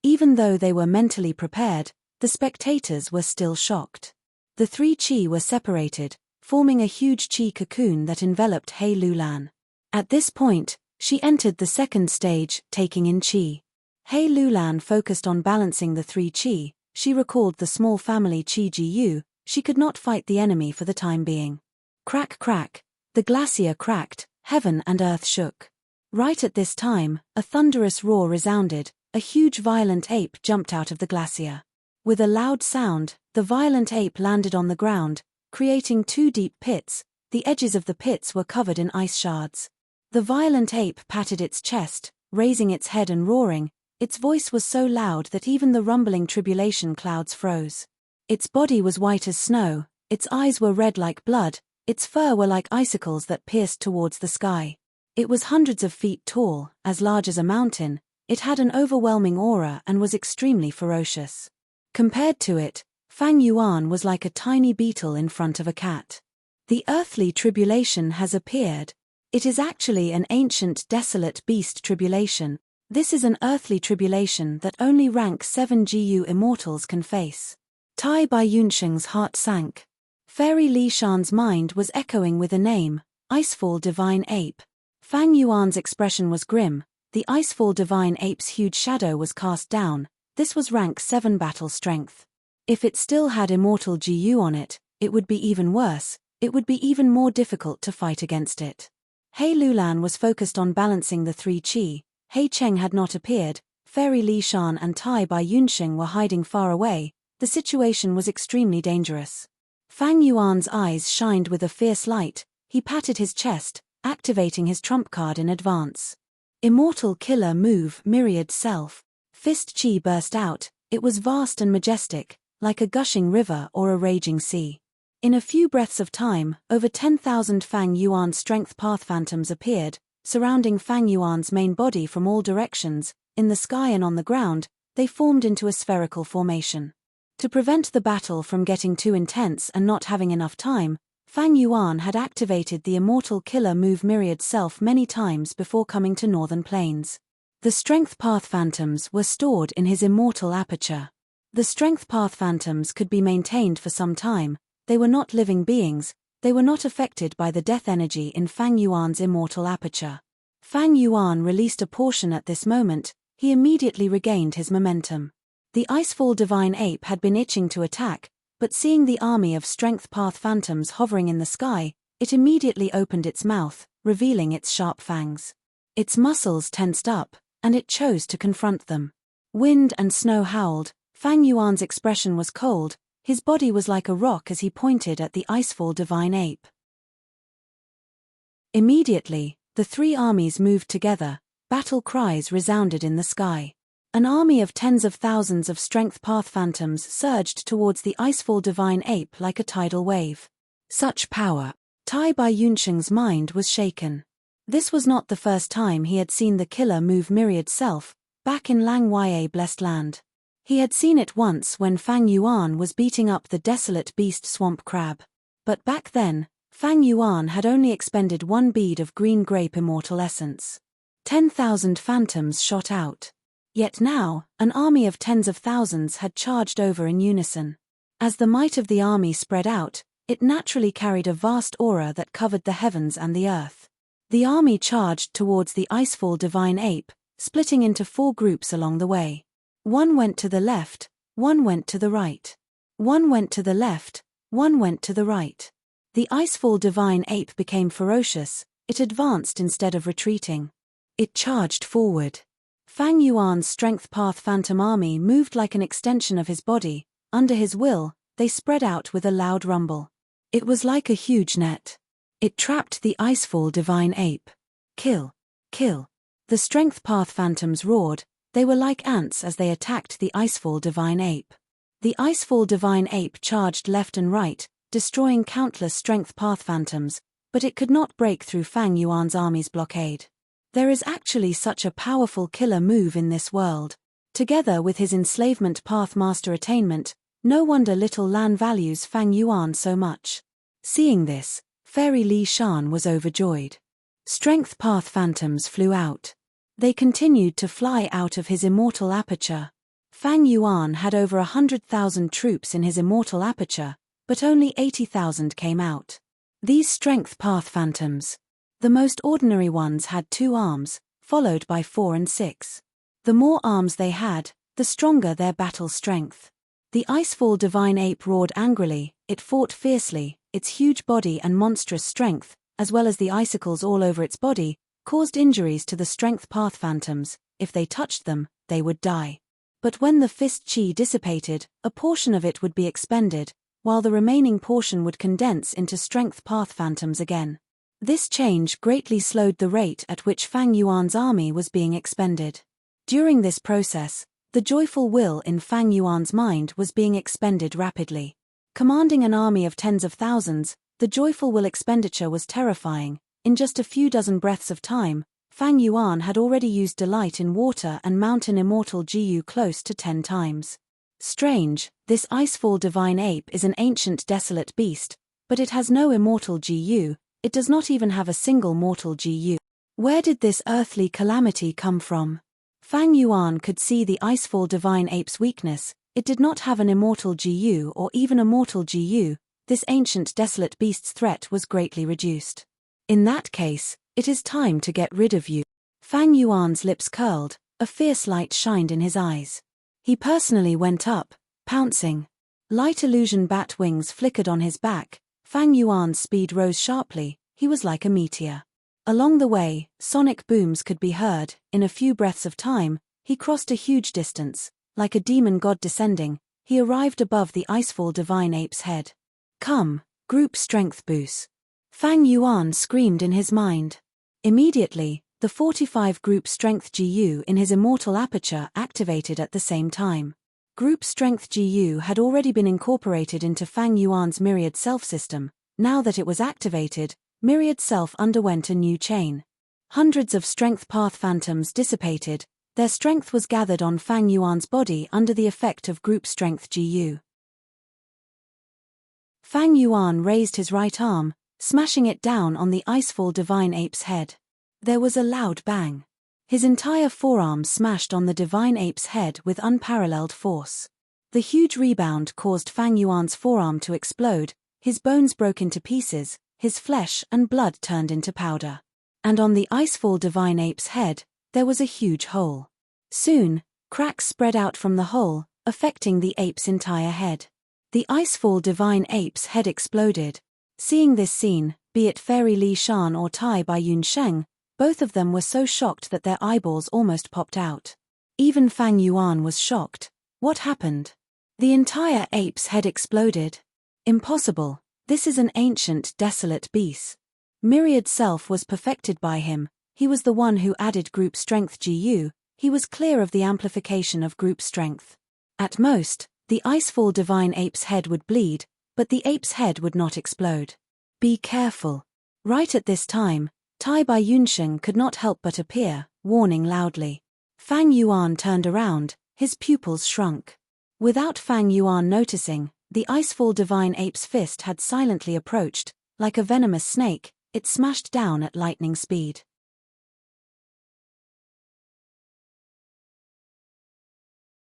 Even though they were mentally prepared, the spectators were still shocked. The 3 chi were separated, forming a huge chi cocoon that enveloped Hei Lulan. At this point, she entered the second stage, taking in chi. Hei Lulan focused on balancing the 3 chi, she recalled the small family chi GU, she could not fight the enemy for the time being. Crack crack, the glacier cracked, heaven and earth shook. Right at this time, a thunderous roar resounded, a huge violent ape jumped out of the glacier. With a loud sound, the violent ape landed on the ground, creating 2 deep pits. The edges of the pits were covered in ice shards. The violent ape patted its chest, raising its head and roaring. Its voice was so loud that even the rumbling tribulation clouds froze. Its body was white as snow, its eyes were red like blood, its fur were like icicles that pierced towards the sky. It was hundreds of feet tall, as large as a mountain, it had an overwhelming aura and was extremely ferocious. Compared to it, Fang Yuan was like a tiny beetle in front of a cat. The earthly tribulation has appeared. It is actually an ancient desolate beast tribulation. This is an earthly tribulation that only rank 7 GU immortals can face. Tai Bai Yunsheng's heart sank. Fairy Li Shan's mind was echoing with a name, Icefall Divine Ape. Fang Yuan's expression was grim, the Icefall Divine Ape's huge shadow was cast down, this was rank 7 battle strength. If it still had immortal GU on it, it would be even worse, it would be even more difficult to fight against it. Hei Lulan was focused on balancing the 3 chi, Hei Cheng had not appeared, Fairy Li Shan and Tai Bai Yunsheng were hiding far away, the situation was extremely dangerous. Fang Yuan's eyes shined with a fierce light, he patted his chest, activating his trump card in advance. Immortal Killer Move Myriad Self. Fist chi burst out, it was vast and majestic, like a gushing river or a raging sea. In a few breaths of time, over 10,000 Fang Yuan strength path phantoms appeared, surrounding Fang Yuan's main body from all directions, in the sky and on the ground, they formed into a spherical formation. To prevent the battle from getting too intense and not having enough time, Fang Yuan had activated the Immortal Killer Move Myriad Self many times before coming to Northern Plains. The strength path phantoms were stored in his immortal aperture. The strength path phantoms could be maintained for some time. They were not living beings, they were not affected by the death energy in Fang Yuan's immortal aperture. Fang Yuan released a portion at this moment, he immediately regained his momentum. The Icefall Divine Ape had been itching to attack, but seeing the army of strength path phantoms hovering in the sky, it immediately opened its mouth, revealing its sharp fangs. Its muscles tensed up, and it chose to confront them. Wind and snow howled, Fang Yuan's expression was cold, his body was like a rock as he pointed at the Icefall Divine Ape. Immediately, the three armies moved together, battle cries resounded in the sky. An army of tens of thousands of strength path phantoms surged towards the Icefall Divine Ape like a tidal wave. Such power! Tai Bai Yunsheng's mind was shaken. This was not the first time he had seen the killer move myriad self, back in Lang Ye Blessed Land. He had seen it once when Fang Yuan was beating up the desolate beast swamp crab. But back then, Fang Yuan had only expended one bead of green grape immortal essence. 10,000 phantoms shot out. Yet now, an army of tens of thousands had charged over in unison. As the might of the army spread out, it naturally carried a vast aura that covered the heavens and the earth. The army charged towards the Icefall Divine Ape, splitting into 4 groups along the way. One went to the left, one went to the right. One went to the left, one went to the right. The Icefall Divine Ape became ferocious, it advanced instead of retreating. It charged forward. Fang Yuan's strength path phantom army moved like an extension of his body, under his will, they spread out with a loud rumble. It was like a huge net. It trapped the Icefall Divine Ape. Kill! Kill! The strength path phantoms roared, they were like ants as they attacked the Icefall Divine Ape. The Icefall Divine Ape charged left and right, destroying countless strength path phantoms, but it could not break through Fang Yuan's army's blockade. There is actually such a powerful killer move in this world. Together with his enslavement path master attainment, no wonder little Lan values Fang Yuan so much. Seeing this, Fairy Li Shan was overjoyed. Strength path phantoms flew out. They continued to fly out of his immortal aperture. Fang Yuan had over 100,000 troops in his immortal aperture, but only 80,000 came out. These strength path phantoms. The most ordinary ones had 2 arms, followed by 4 and 6. The more arms they had, the stronger their battle strength. The Icefall Divine Ape roared angrily, it fought fiercely, its huge body and monstrous strength, as well as the icicles all over its body, caused injuries to the strength path phantoms. If they touched them, they would die. But when the fist chi dissipated, a portion of it would be expended, while the remaining portion would condense into strength path phantoms again. This change greatly slowed the rate at which Fang Yuan's army was being expended. During this process, the joyful will in Fang Yuan's mind was being expended rapidly. Commanding an army of tens of thousands, the joyful will expenditure was terrifying. In just a few dozen breaths of time, Fang Yuan had already used delight in water and mountain immortal Gu close to 10 times. Strange, this Icefall Divine Ape is an ancient desolate beast, but it has no immortal Gu. It does not even have a single mortal Gu. Where did this earthly calamity come from? Fang Yuan could see the Icefall Divine Ape's weakness. It did not have an immortal Gu or even a mortal Gu. This ancient desolate beast's threat was greatly reduced. In that case, it is time to get rid of you. Fang Yuan's lips curled, a fierce light shined in his eyes. He personally went up, pouncing. Light illusion bat wings flickered on his back. Fang Yuan's speed rose sharply, he was like a meteor. Along the way, sonic booms could be heard. In a few breaths of time, he crossed a huge distance. Like a demon god descending, he arrived above the Icefall Divine Ape's head. Come, group strength boost. Fang Yuan screamed in his mind. Immediately, the 45 group strength Gu in his immortal aperture activated at the same time. Group strength Gu had already been incorporated into Fang Yuan's myriad self system. Now that it was activated, myriad self underwent a new chain. Hundreds of strength path phantoms dissipated, their strength was gathered on Fang Yuan's body under the effect of group strength Gu. Fang Yuan raised his right arm, smashing it down on the Icefall Divine Ape's head. There was a loud bang. His entire forearm smashed on the Divine Ape's head with unparalleled force. The huge rebound caused Fang Yuan's forearm to explode, his bones broke into pieces, his flesh and blood turned into powder. And on the Icefall Divine Ape's head, there was a huge hole. Soon, cracks spread out from the hole, affecting the ape's entire head. The Icefall Divine Ape's head exploded. Seeing this scene, be it Fairy Li Shan or Tai Bai Yun Sheng, both of them were so shocked that their eyeballs almost popped out. Even Fang Yuan was shocked. What happened? The entire ape's head exploded. Impossible. This is an ancient, desolate beast. Myriad Self was perfected by him. He was the one who added group strength GU. He was clear of the amplification of group strength. At most, the Icefall Divine Ape's head would bleed, but the ape's head would not explode. Be careful. Right at this time, Tai Bai Yunsheng could not help but appear, warning loudly. Fang Yuan turned around, his pupils shrunk. Without Fang Yuan noticing, the Icefall Divine Ape's fist had silently approached. Like a venomous snake, it smashed down at lightning speed.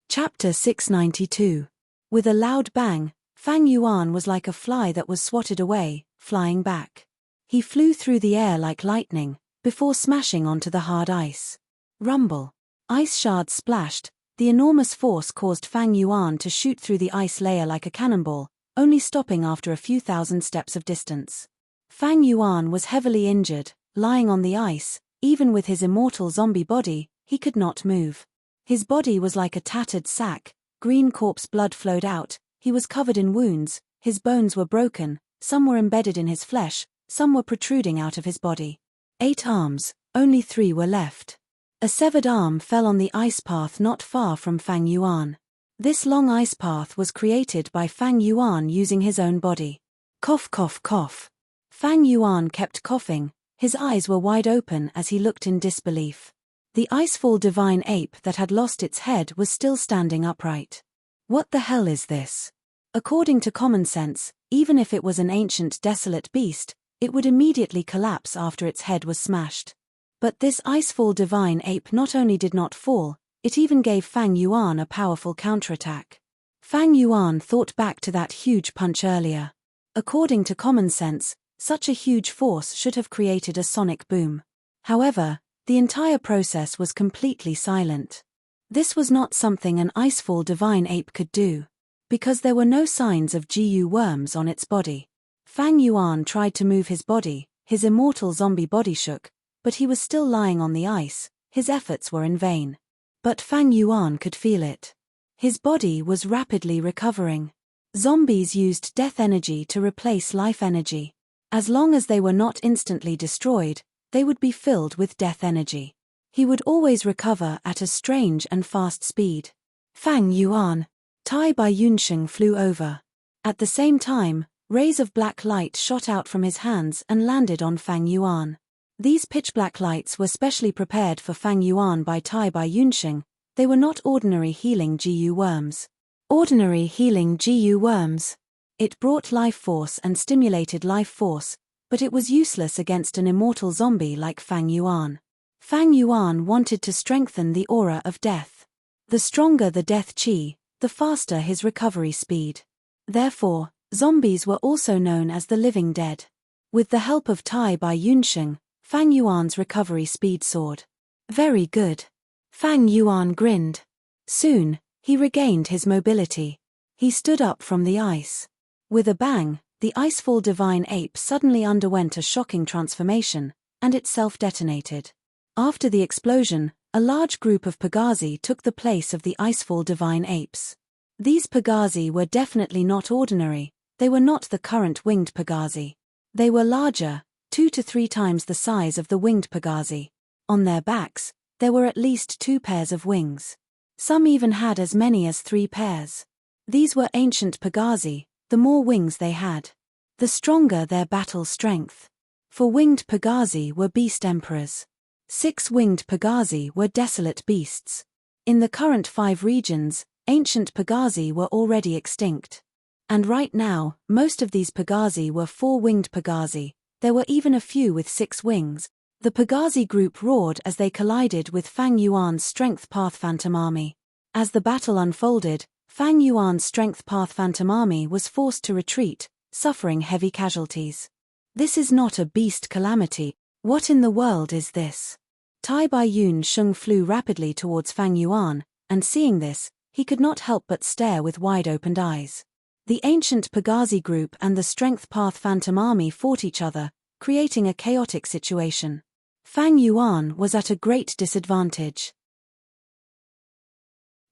Chapter 692. With a loud bang, Fang Yuan was like a fly that was swatted away, flying back. He flew through the air like lightning, before smashing onto the hard ice. Rumble. Ice shards splashed. The enormous force caused Fang Yuan to shoot through the ice layer like a cannonball, only stopping after a few thousand steps of distance. Fang Yuan was heavily injured, lying on the ice. Even with his immortal zombie body, he could not move. His body was like a tattered sack, green corpse blood flowed out, he was covered in wounds, his bones were broken, some were embedded in his flesh, some were protruding out of his body. 8 arms, only 3 were left. A severed arm fell on the ice path not far from Fang Yuan. This long ice path was created by Fang Yuan using his own body. Cough cough cough. Fang Yuan kept coughing, his eyes were wide open as he looked in disbelief. The Icefall Divine Ape that had lost its head was still standing upright. What the hell is this? According to common sense, even if it was an ancient desolate beast, it would immediately collapse after its head was smashed. But this Icefall Divine Ape not only did not fall, it even gave Fang Yuan a powerful counterattack. Fang Yuan thought back to that huge punch earlier. According to common sense, such a huge force should have created a sonic boom. However, the entire process was completely silent. This was not something an Icefall Divine Ape could do. Because there were no signs of GU worms on its body. Fang Yuan tried to move his body, his immortal zombie body shook, but he was still lying on the ice, his efforts were in vain. But Fang Yuan could feel it. His body was rapidly recovering. Zombies used death energy to replace life energy. As long as they were not instantly destroyed, they would be filled with death energy. He would always recover at a strange and fast speed. Fang Yuan. Tai Bai Yunsheng flew over. At the same time, rays of black light shot out from his hands and landed on Fang Yuan. These pitch-black lights were specially prepared for Fang Yuan by Tai Bai Yunsheng. They were not ordinary healing GU worms. Ordinary healing GU worms. It brought life force and stimulated life force, but it was useless against an immortal zombie like Fang Yuan. Fang Yuan wanted to strengthen the aura of death. The stronger the death chi, the faster his recovery speed. Therefore, zombies were also known as the living dead. With the help of Tai Bai Yunsheng, Fang Yuan's recovery speed soared. Very good. Fang Yuan grinned. Soon, he regained his mobility. He stood up from the ice. With a bang, the Icefall Divine Ape suddenly underwent a shocking transformation, and it self-detonated. After the explosion, a large group of Pagazi took the place of the Icefall Divine Apes. These Pagazi were definitely not ordinary, they were not the current winged Pagazi. They were larger, 2 to 3 times the size of the winged Pagazi. On their backs, there were at least 2 pairs of wings. Some even had as many as 3 pairs. These were ancient Pagazi, the more wings they had, the stronger their battle strength. For winged Pagazi were beast emperors. 6 winged Pagazi were desolate beasts. In the current 5 regions, ancient Pagazi were already extinct. And right now, most of these Pagazi were 4-winged Pagazi. There were even a few with 6 wings. The Pagazi group roared as they collided with Fang Yuan's Strength Path Phantom Army. As the battle unfolded, Fang Yuan's strength path phantom army was forced to retreat, suffering heavy casualties. This is not a beast calamity. What in the world is this? Tai Bai Yun Sheng flew rapidly towards Fang Yuan, and seeing this, he could not help but stare with wide-opened eyes. The ancient Pagazi group and the strength path phantom army fought each other, creating a chaotic situation. Fang Yuan was at a great disadvantage.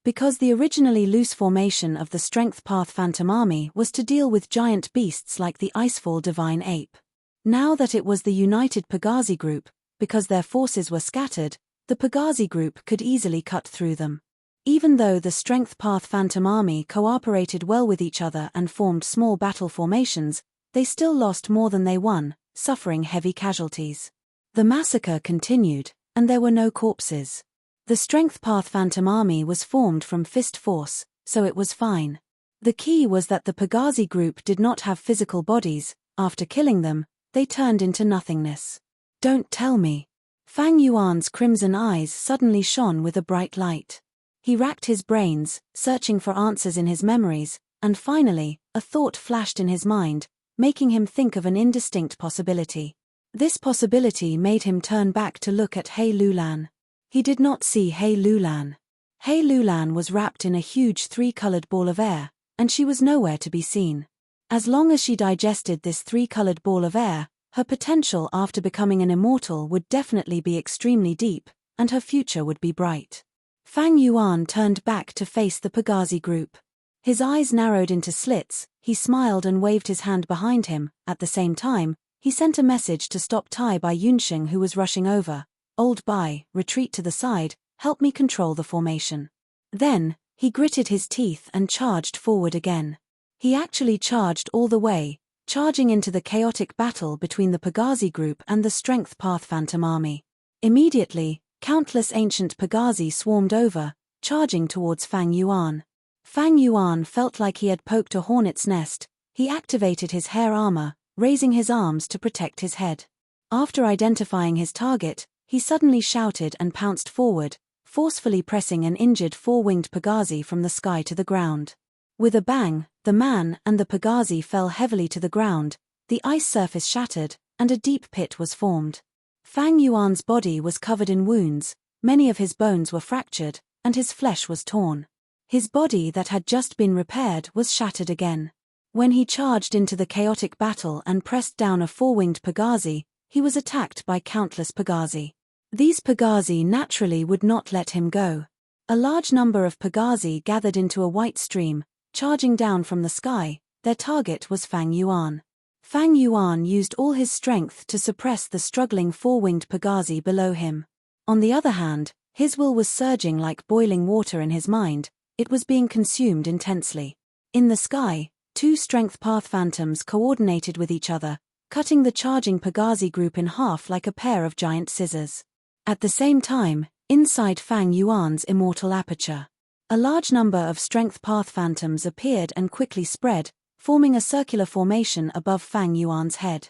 Because the originally loose formation of the strength path phantom army was to deal with giant beasts like the Icefall divine ape. Now that it was the united Pagazi group, because their forces were scattered, the Pagazi group could easily cut through them. Even though the strength path phantom army cooperated well with each other and formed small battle formations, they still lost more than they won, suffering heavy casualties. The massacre continued, and there were no corpses. The strength path phantom army was formed from fist force, so it was fine. The key was that the Pagazi group did not have physical bodies. After killing them, they turned into nothingness. Don't tell me. Fang Yuan's crimson eyes suddenly shone with a bright light. He racked his brains, searching for answers in his memories, and finally, a thought flashed in his mind, making him think of an indistinct possibility. This possibility made him turn back to look at He Lulan. He did not see He Lulan. He Lulan was wrapped in a huge three-colored ball of air, and she was nowhere to be seen. As long as she digested this three-colored ball of air, her potential after becoming an immortal would definitely be extremely deep, and her future would be bright. Fang Yuan turned back to face the Pagazi group. His eyes narrowed into slits, he smiled and waved his hand behind him. At the same time, he sent a message to stop Tai Bai Yunsheng, who was rushing over. Old Bai, retreat to the side, help me control the formation. Then, he gritted his teeth and charged forward again. He actually charged all the way, charging into the chaotic battle between the Pagazi group and the strength path phantom army. Immediately, countless ancient Pagazi swarmed over, charging towards Fang Yuan. Fang Yuan felt like he had poked a hornet's nest. He activated his hair armor, raising his arms to protect his head. After identifying his target, he suddenly shouted and pounced forward, forcefully pressing an injured four-winged Pagazi from the sky to the ground. With a bang, the man and the Pagazi fell heavily to the ground, the ice surface shattered, and a deep pit was formed. Fang Yuan's body was covered in wounds, many of his bones were fractured, and his flesh was torn. His body that had just been repaired was shattered again. When he charged into the chaotic battle and pressed down a four-winged Pagazi, he was attacked by countless Pagazi. These Pagazi naturally would not let him go. A large number of Pagazi gathered into a white stream, charging down from the sky. Their target was Fang Yuan. Fang Yuan used all his strength to suppress the struggling four-winged Pagazi below him. On the other hand, his will was surging like boiling water in his mind. It was being consumed intensely. In the sky, two strength path phantoms coordinated with each other, cutting the charging Pagazi group in half like a pair of giant scissors. At the same time, inside Fang Yuan's immortal aperture, a large number of strength path phantoms appeared and quickly spread, forming a circular formation above Fang Yuan's head.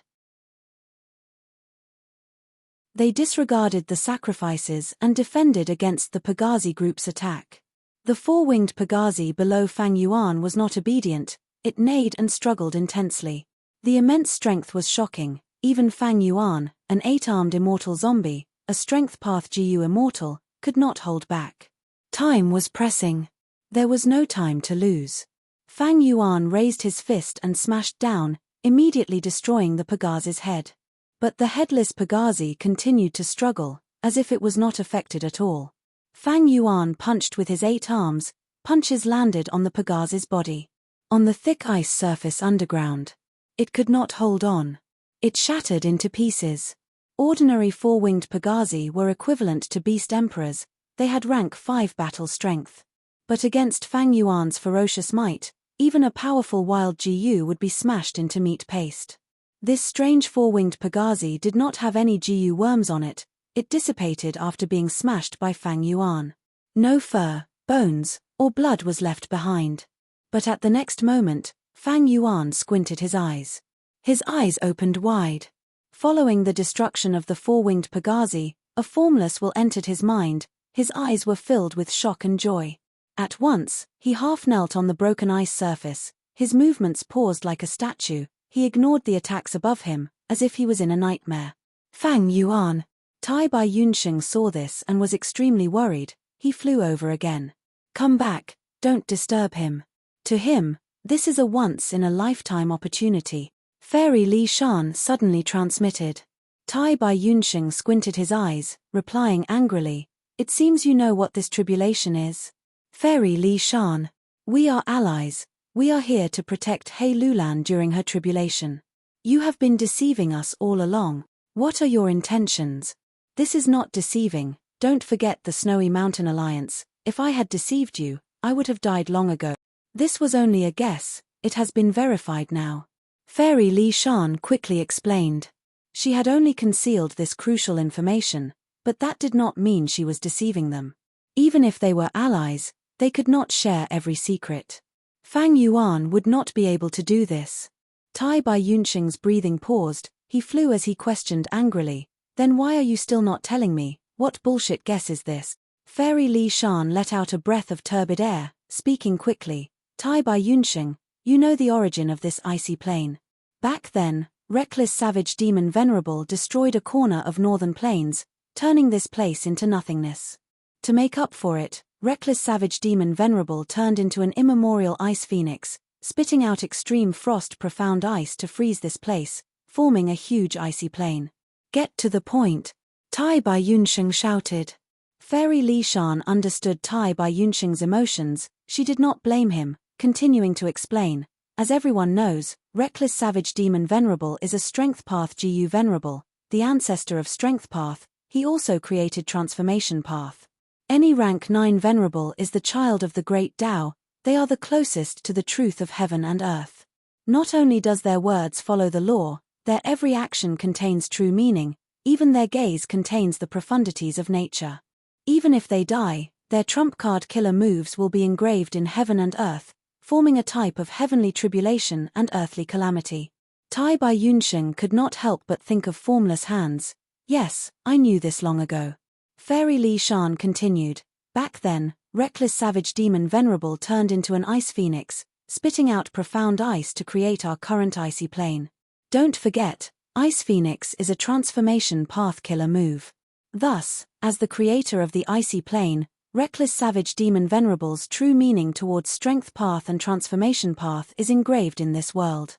They disregarded the sacrifices and defended against the Pagazi group's attack. The four-winged Pagazi below Fang Yuan was not obedient, it neighed and struggled intensely. The immense strength was shocking. Even Fang Yuan, an 8-armed immortal zombie, a strength path GU immortal, could not hold back. Time was pressing. There was no time to lose. Fang Yuan raised his fist and smashed down, immediately destroying the Pagazi's head. But the headless Pagazi continued to struggle, as if it was not affected at all. Fang Yuan punched with his 8 arms, punches landed on the Pagazi's body. On the thick ice surface underground. It could not hold on. It shattered into pieces. Ordinary four-winged Pagazi were equivalent to beast emperors, they had rank 5 battle strength. But against Fang Yuan's ferocious might, even a powerful wild GU would be smashed into meat paste. This strange four-winged Pagazi did not have any GU worms on it, it dissipated after being smashed by Fang Yuan. No fur, bones, or blood was left behind. But at the next moment, Fang Yuan squinted his eyes. His eyes opened wide. Following the destruction of the four-winged Pagazi, a formless will entered his mind, his eyes were filled with shock and joy. At once, he half knelt on the broken ice surface, his movements paused like a statue, he ignored the attacks above him, as if he was in a nightmare. Fang Yuan. Tai Bai Yunsheng saw this and was extremely worried, he flew over again. Come back, don't disturb him. To him, this is a once-in-a-lifetime opportunity. Fairy Li Shan suddenly transmitted. Tai Bai Yunsheng squinted his eyes, replying angrily, It seems you know what this tribulation is. Fairy Li Shan. We are allies. We are here to protect He Lulan during her tribulation. You have been deceiving us all along. What are your intentions? This is not deceiving, don't forget the Snowy Mountain Alliance. If I had deceived you, I would have died long ago. This was only a guess, it has been verified now. Fairy Li Shan quickly explained. She had only concealed this crucial information, but that did not mean she was deceiving them. Even if they were allies, they could not share every secret. Fang Yuan would not be able to do this. Tai Bai Yunsheng's breathing paused, he flew as he questioned angrily, Then why are you still not telling me? What bullshit guess is this? Fairy Li Shan let out a breath of turbid air, speaking quickly. Tai Bai Yunsheng, you know the origin of this icy plain. Back then, reckless savage demon Venerable destroyed a corner of northern plains, turning this place into nothingness. To make up for it, reckless savage demon Venerable turned into an immemorial ice phoenix, spitting out extreme frost profound ice to freeze this place, forming a huge icy plain. Get to the point. Tai Bai Yunsheng shouted. Fairy Li Shan understood Tai Bai Yunsheng's emotions, she did not blame him, continuing to explain. As everyone knows, reckless savage demon Venerable is a strength path Gu Venerable, the ancestor of strength path, he also created transformation path. Any rank 9 Venerable is the child of the great Tao, they are the closest to the truth of heaven and earth. Not only does their words follow the law, their every action contains true meaning, even their gaze contains the profundities of nature. Even if they die, their trump card killer moves will be engraved in heaven and earth, forming a type of heavenly tribulation and earthly calamity. Tai Bai Yunsheng could not help but think of formless hands. Yes, I knew this long ago. Fairy Li Shan continued. Back then, reckless savage demon Venerable turned into an ice phoenix, spitting out profound ice to create our current icy plain. Don't forget, Ice Phoenix is a transformation path killer move. Thus, as the creator of the icy plane, reckless savage demon Venerable's true meaning towards strength path and transformation path is engraved in this world.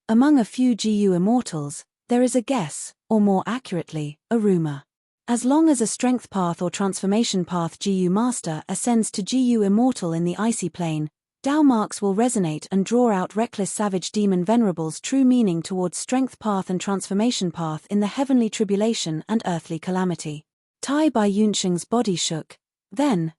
Among a few Gu immortals, there is a guess, or more accurately, a rumor. As long as a strength path or transformation path Gu master ascends to Gu immortal in the icy plane, Tao marks will resonate and draw out reckless savage demon Venerable's true meaning towards strength path and transformation path in the heavenly tribulation and earthly calamity. Tai Bai Yunsheng's body shook. Then,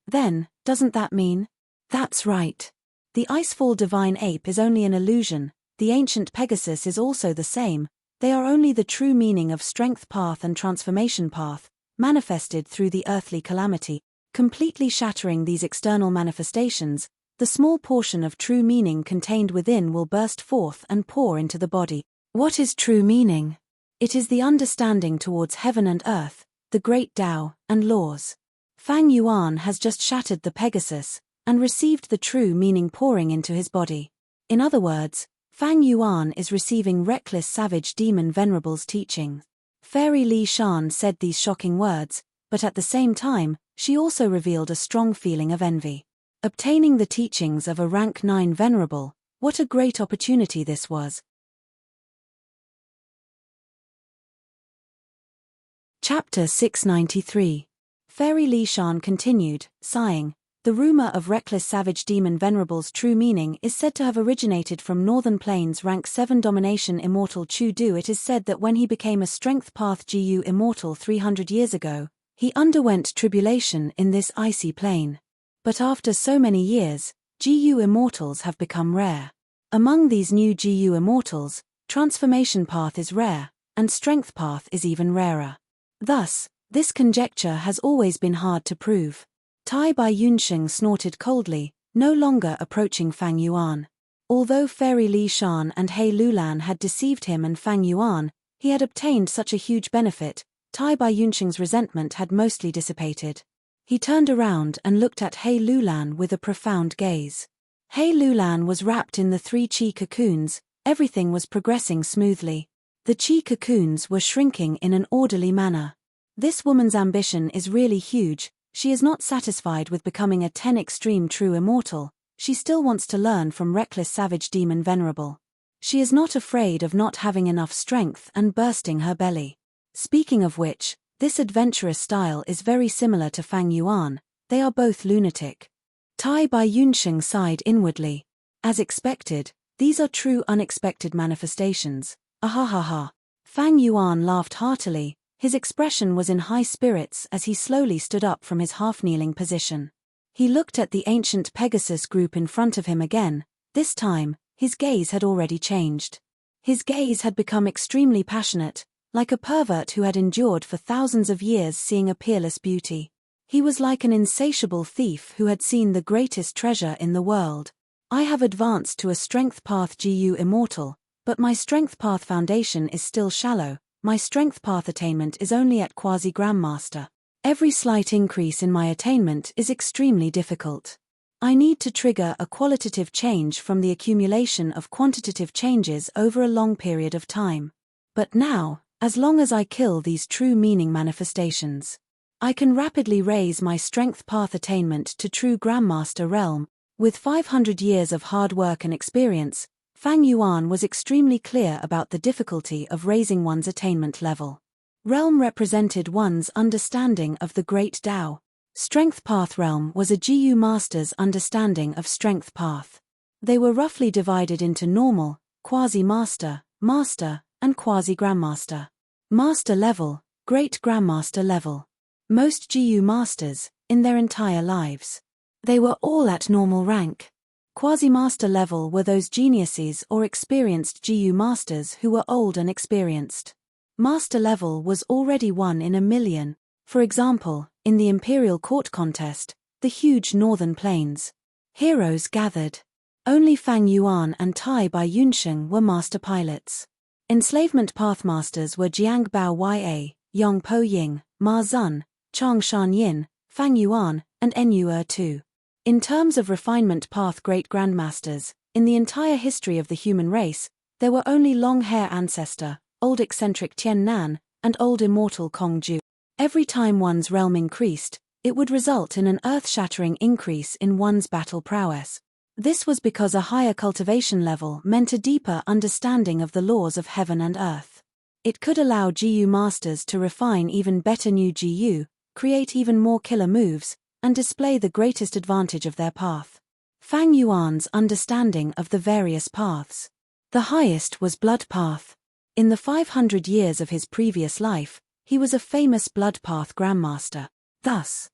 doesn't that mean? That's right. The Icefall divine ape is only an illusion, the ancient Pegasus is also the same, they are only the true meaning of strength path and transformation path, manifested through the earthly calamity, completely shattering these external manifestations. The small portion of true meaning contained within will burst forth and pour into the body. What is true meaning? It is the understanding towards heaven and earth, the great Tao, and laws. Fang Yuan has just shattered the Pegasus, and received the true meaning pouring into his body. In other words, Fang Yuan is receiving reckless savage demon Venerable's teaching. Fairy Li Shan said these shocking words, but at the same time, she also revealed a strong feeling of envy. Obtaining the teachings of a rank 9 Venerable, what a great opportunity this was. Chapter 693. Fairy Li Shan continued, sighing, the rumor of reckless savage demon Venerable's true meaning is said to have originated from Northern Plains rank 7 domination immortal Chu Du. It is said that when he became a strength path Gu immortal 300 years ago, he underwent tribulation in this icy plain. But after so many years, Gu immortals have become rare. Among these new Gu immortals, transformation path is rare, and strength path is even rarer. Thus, this conjecture has always been hard to prove. Tai Bai Yunsheng snorted coldly, no longer approaching Fang Yuan. Although Fairy Li Shan and He Lulan had deceived him and Fang Yuan, he had obtained such a huge benefit, Tai Bai Yunsheng's resentment had mostly dissipated. He turned around and looked at He Lulan with a profound gaze. He Lulan was wrapped in the 3 chi cocoons. Everything was progressing smoothly. The chi cocoons were shrinking in an orderly manner. This woman's ambition is really huge. She is not satisfied with becoming a 10 extreme true immortal. She still wants to learn from reckless savage demon Venerable. She is not afraid of not having enough strength and bursting her belly. Speaking of which, this adventurous style is very similar to Fang Yuan. They are both lunatic. Tai Bai Yunsheng sighed inwardly. As expected, these are true unexpected manifestations. Ahahaha. Fang Yuan laughed heartily. His expression was in high spirits as he slowly stood up from his half-kneeling position. He looked at the ancient Pegasus group in front of him again. This time, his gaze had already changed. His gaze had become extremely passionate, like a pervert who had endured for thousands of years seeing a peerless beauty. He was like an insatiable thief who had seen the greatest treasure in the world. I have advanced to a strength path GU immortal, but my strength path foundation is still shallow. My strength path attainment is only at quasi-grandmaster. Every slight increase in my attainment is extremely difficult. I need to trigger a qualitative change from the accumulation of quantitative changes over a long period of time. But now, as long as I kill these true meaning manifestations, I can rapidly raise my strength path attainment to true grandmaster realm. With 500 years of hard work and experience, Fang Yuan was extremely clear about the difficulty of raising one's attainment level. Realm represented one's understanding of the Great Tao. Strength Path Realm was a GU master's understanding of Strength Path. They were roughly divided into normal, quasi-master, master, and quasi-grandmaster. Master level, Great Grandmaster level. Most GU masters, in their entire lives, they were all at normal rank. Quasi-master level were those geniuses or experienced GU masters who were old and experienced. Master level was already 1 in a million. For example, in the Imperial Court contest, the huge northern plains, heroes gathered. Only Fang Yuan and Tai Bai Yunsheng were master pilots. Enslavement pathmasters were Jiang Bao Ya, Yong Po Ying, Ma Zun, Chang Shan Yin, Fang Yuan, and En Tu. In terms of refinement path great grandmasters, in the entire history of the human race, there were only long hair ancestor, old eccentric Tian Nan, and old immortal Kong Ju. Every time one's realm increased, it would result in an earth-shattering increase in one's battle prowess. This was because a higher cultivation level meant a deeper understanding of the laws of heaven and earth. It could allow GU masters to refine even better new GU, create even more killer moves, and display the greatest advantage of their path. Fang Yuan's understanding of the various paths. The highest was blood path. In the 500 years of his previous life, he was a famous blood path grandmaster. Thus,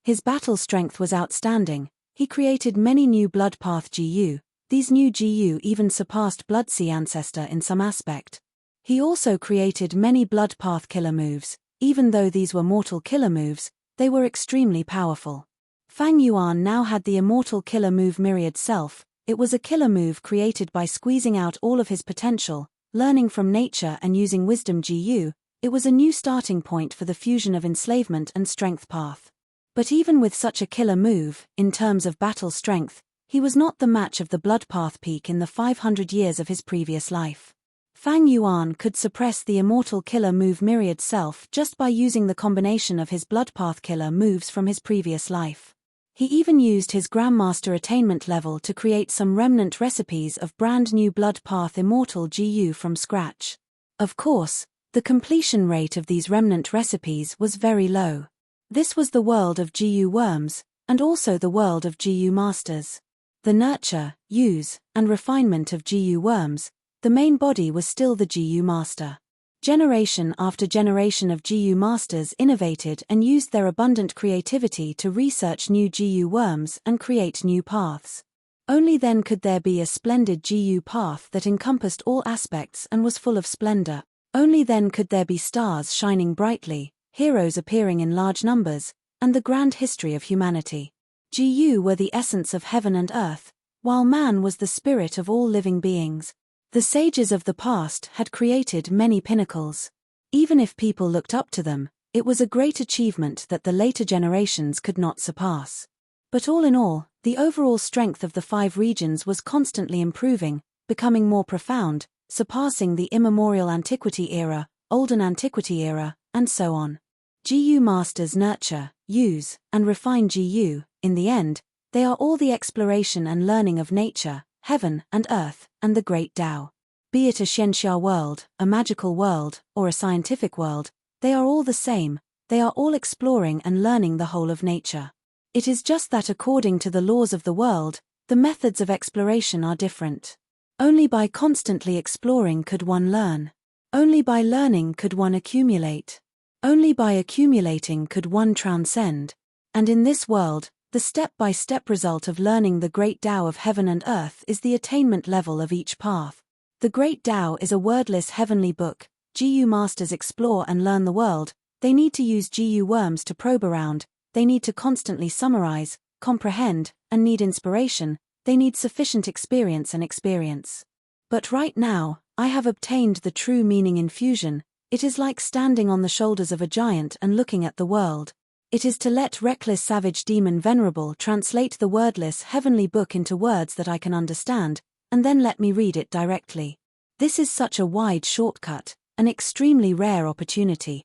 his battle strength was outstanding. He created many new blood path GU. These new GU even surpassed Blood Sea Ancestor in some aspect. He also created many blood path killer moves. Even though these were mortal killer moves, they were extremely powerful. Fang Yuan now had the immortal killer move Myriad Self. It was a killer move created by squeezing out all of his potential, learning from nature and using wisdom GU. It was a new starting point for the fusion of enslavement and strength path. But even with such a killer move, in terms of battle strength, he was not the match of the blood path peak in the 500 years of his previous life. Fang Yuan could suppress the immortal killer move Myriad Self just by using the combination of his blood path killer moves from his previous life. He even used his Grandmaster attainment level to create some remnant recipes of brand new blood path immortal GU from scratch. Of course, the completion rate of these remnant recipes was very low. This was the world of GU worms, and also the world of GU masters. The nurture, use, and refinement of GU worms. The main body was still the GU master. Generation after generation of GU masters innovated and used their abundant creativity to research new GU worms and create new paths. Only then could there be a splendid GU path that encompassed all aspects and was full of splendor. Only then could there be stars shining brightly, heroes appearing in large numbers, and the grand history of humanity. GU were the essence of heaven and earth, while man was the spirit of all living beings. The sages of the past had created many pinnacles. Even if people looked up to them, It was a great achievement that the later generations could not surpass. But all in all, the overall strength of the 5 regions was constantly improving, becoming more profound, surpassing the immemorial antiquity era, olden antiquity era, and so on. GU masters nurture, use, and refine GU. In the end, they are all the exploration and learning of nature, heaven and earth, and the great Tao. Be it a xianxia world, a magical world, or a scientific world, they are all the same, they are all exploring and learning the whole of nature. It is just that according to the laws of the world, the methods of exploration are different. Only by constantly exploring could one learn. Only by learning could one accumulate. Only by accumulating could one transcend. And in this world, the step-by-step result of learning the great Tao of heaven and earth is the attainment level of each path. The great Tao is a wordless heavenly book. GU masters explore and learn the world. They need to use GU worms to probe around. They need to constantly summarize, comprehend, and need inspiration. They need sufficient experience and experience. But right now, I have obtained the true meaning infusion. It is like standing on the shoulders of a giant and looking at the world. It is to let reckless savage demon Venerable translate the wordless heavenly book into words that I can understand, and then let me read it directly. This is such a wide shortcut, an extremely rare opportunity.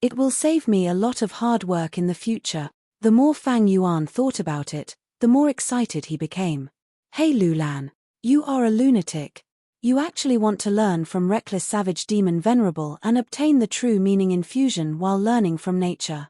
It will save me a lot of hard work in the future. The more Fang Yuan thought about it, the more excited he became. Hey Lulan, you are a lunatic. You actually want to learn from reckless savage demon Venerable and obtain the true meaning infusion while learning from nature.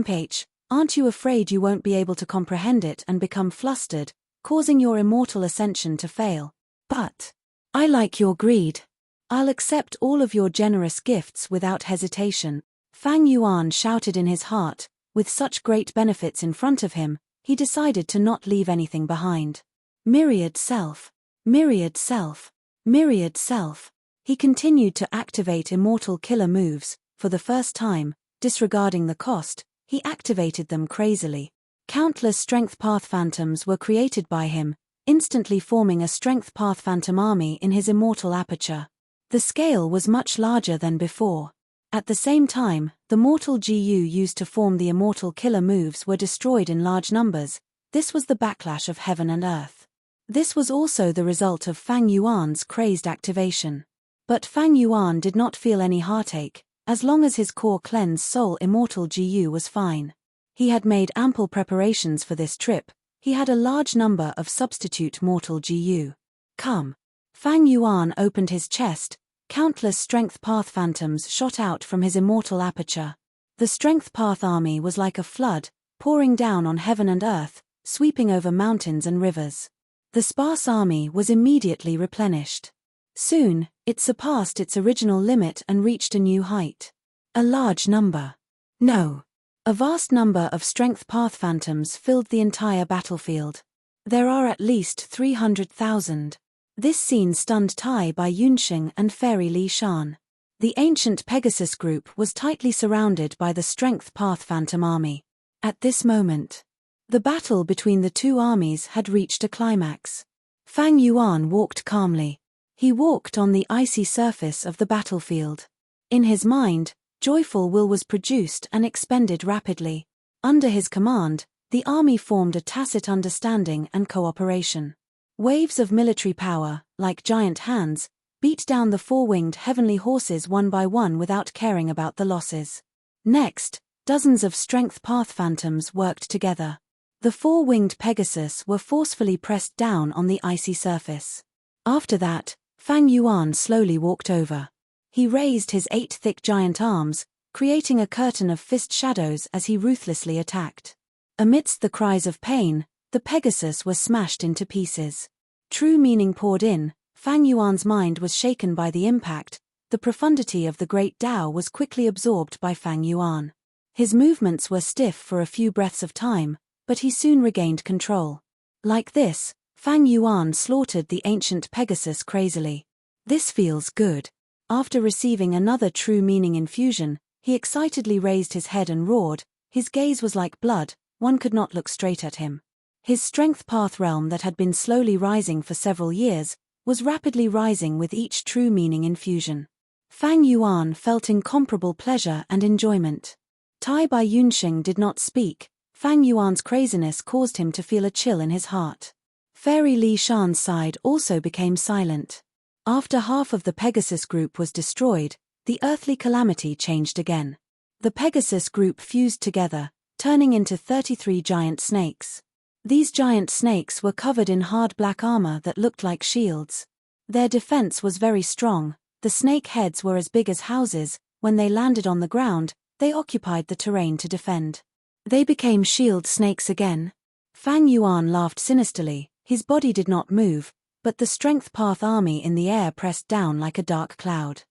H, aren't you afraid you won't be able to comprehend it and become flustered, causing your immortal ascension to fail? But I like your greed. I'll accept all of your generous gifts without hesitation. Fang Yuan shouted in his heart. With such great benefits in front of him, he decided to not leave anything behind. Myriad self. Myriad self. Myriad self. He continued to activate immortal killer moves. For the first time, disregarding the cost, he activated them crazily. Countless strength path phantoms were created by him, instantly forming a strength path phantom army in his immortal aperture. The scale was much larger than before. At the same time, the mortal GU used to form the immortal killer moves were destroyed in large numbers. This was the backlash of heaven and earth. This was also the result of Fang Yuan's crazed activation. But Fang Yuan did not feel any heartache, as long as his core cleansed soul immortal GU was fine. He had made ample preparations for this trip. He had a large number of substitute mortal GU. Come. Fang Yuan opened his chest. Countless strength path phantoms shot out from his immortal aperture. The strength path army was like a flood, pouring down on heaven and earth, sweeping over mountains and rivers. The sparse army was immediately replenished. Soon, it surpassed its original limit and reached a new height. A large number. No. A vast number of strength path phantoms filled the entire battlefield. There are at least 300,000. This scene stunned Tai Bai Yunxing and Fairy Li Shan. The ancient Pegasus group was tightly surrounded by the strength path phantom army. At this moment, the battle between the two armies had reached a climax. Fang Yuan walked calmly. He walked on the icy surface of the battlefield. In his mind, joyful will was produced and expended rapidly. Under his command, the army formed a tacit understanding and cooperation. Waves of military power, like giant hands, beat down the four-winged heavenly horses one by one without caring about the losses. Next, dozens of strength path phantoms worked together. The four-winged Pegasus were forcefully pressed down on the icy surface. After that, Fang Yuan slowly walked over. He raised his 8 thick giant arms, creating a curtain of fist shadows as he ruthlessly attacked. Amidst the cries of pain, the Pegasus were smashed into pieces. True meaning poured in. Fang Yuan's mind was shaken by the impact. The profundity of the great Tao was quickly absorbed by Fang Yuan. His movements were stiff for a few breaths of time, but he soon regained control. Like this, Fang Yuan slaughtered the ancient Pegasus crazily. This feels good. After receiving another true meaning infusion, he excitedly raised his head and roared. His gaze was like blood, one could not look straight at him. His strength path realm that had been slowly rising for several years, was rapidly rising with each true meaning infusion. Fang Yuan felt incomparable pleasure and enjoyment. Tai Bai Yunxing did not speak. Fang Yuan's craziness caused him to feel a chill in his heart. Fairy Li Shan's side also became silent. After half of the Pegasus group was destroyed, the earthly calamity changed again. The Pegasus group fused together, turning into 33 giant snakes. These giant snakes were covered in hard black armor that looked like shields. Their defense was very strong. The snake heads were as big as houses. When they landed on the ground, they occupied the terrain to defend. They became shield snakes again. Fang Yuan laughed sinisterly. His body did not move, but the Strength Path army in the air pressed down like a dark cloud.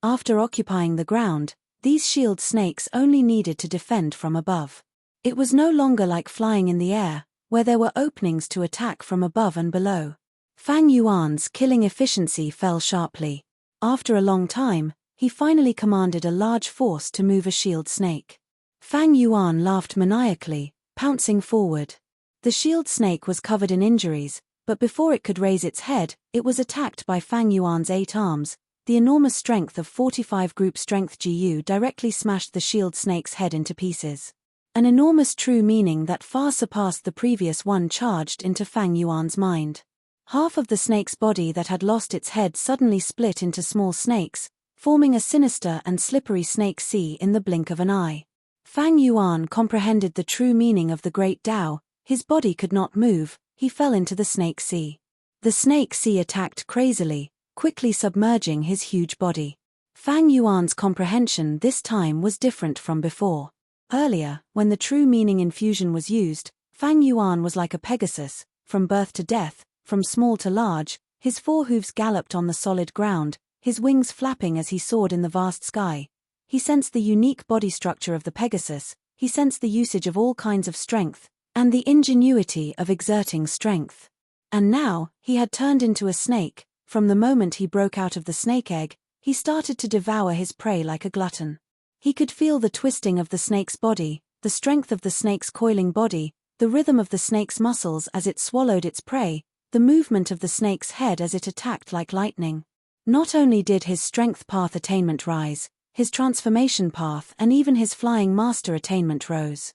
After occupying the ground, these shield snakes only needed to defend from above. It was no longer like flying in the air, where there were openings to attack from above and below. Fang Yuan's killing efficiency fell sharply. After a long time, he finally commanded a large force to move a shield snake. Fang Yuan laughed maniacally, pouncing forward. The shield snake was covered in injuries, but before it could raise its head, it was attacked by Fang Yuan's 8 arms. The enormous strength of 45 group strength GU directly smashed the shield snake's head into pieces. An enormous true meaning that far surpassed the previous one charged into Fang Yuan's mind. Half of the snake's body that had lost its head suddenly split into small snakes, forming a sinister and slippery snake sea in the blink of an eye. Fang Yuan comprehended the true meaning of the Great Tao. His body could not move, he fell into the snake sea. The snake sea attacked crazily, quickly submerging his huge body. Fang Yuan's comprehension this time was different from before. Earlier, when the true meaning infusion was used, Fang Yuan was like a Pegasus, from birth to death, from small to large. His 4 hooves galloped on the solid ground, his wings flapping as he soared in the vast sky. He sensed the unique body structure of the Pegasus, he sensed the usage of all kinds of strength, and the ingenuity of exerting strength. And now, he had turned into a snake. From the moment he broke out of the snake egg, he started to devour his prey like a glutton. He could feel the twisting of the snake's body, the strength of the snake's coiling body, the rhythm of the snake's muscles as it swallowed its prey, the movement of the snake's head as it attacked like lightning. Not only did his strength path attainment rise, his transformation path and even his flying master attainment rose.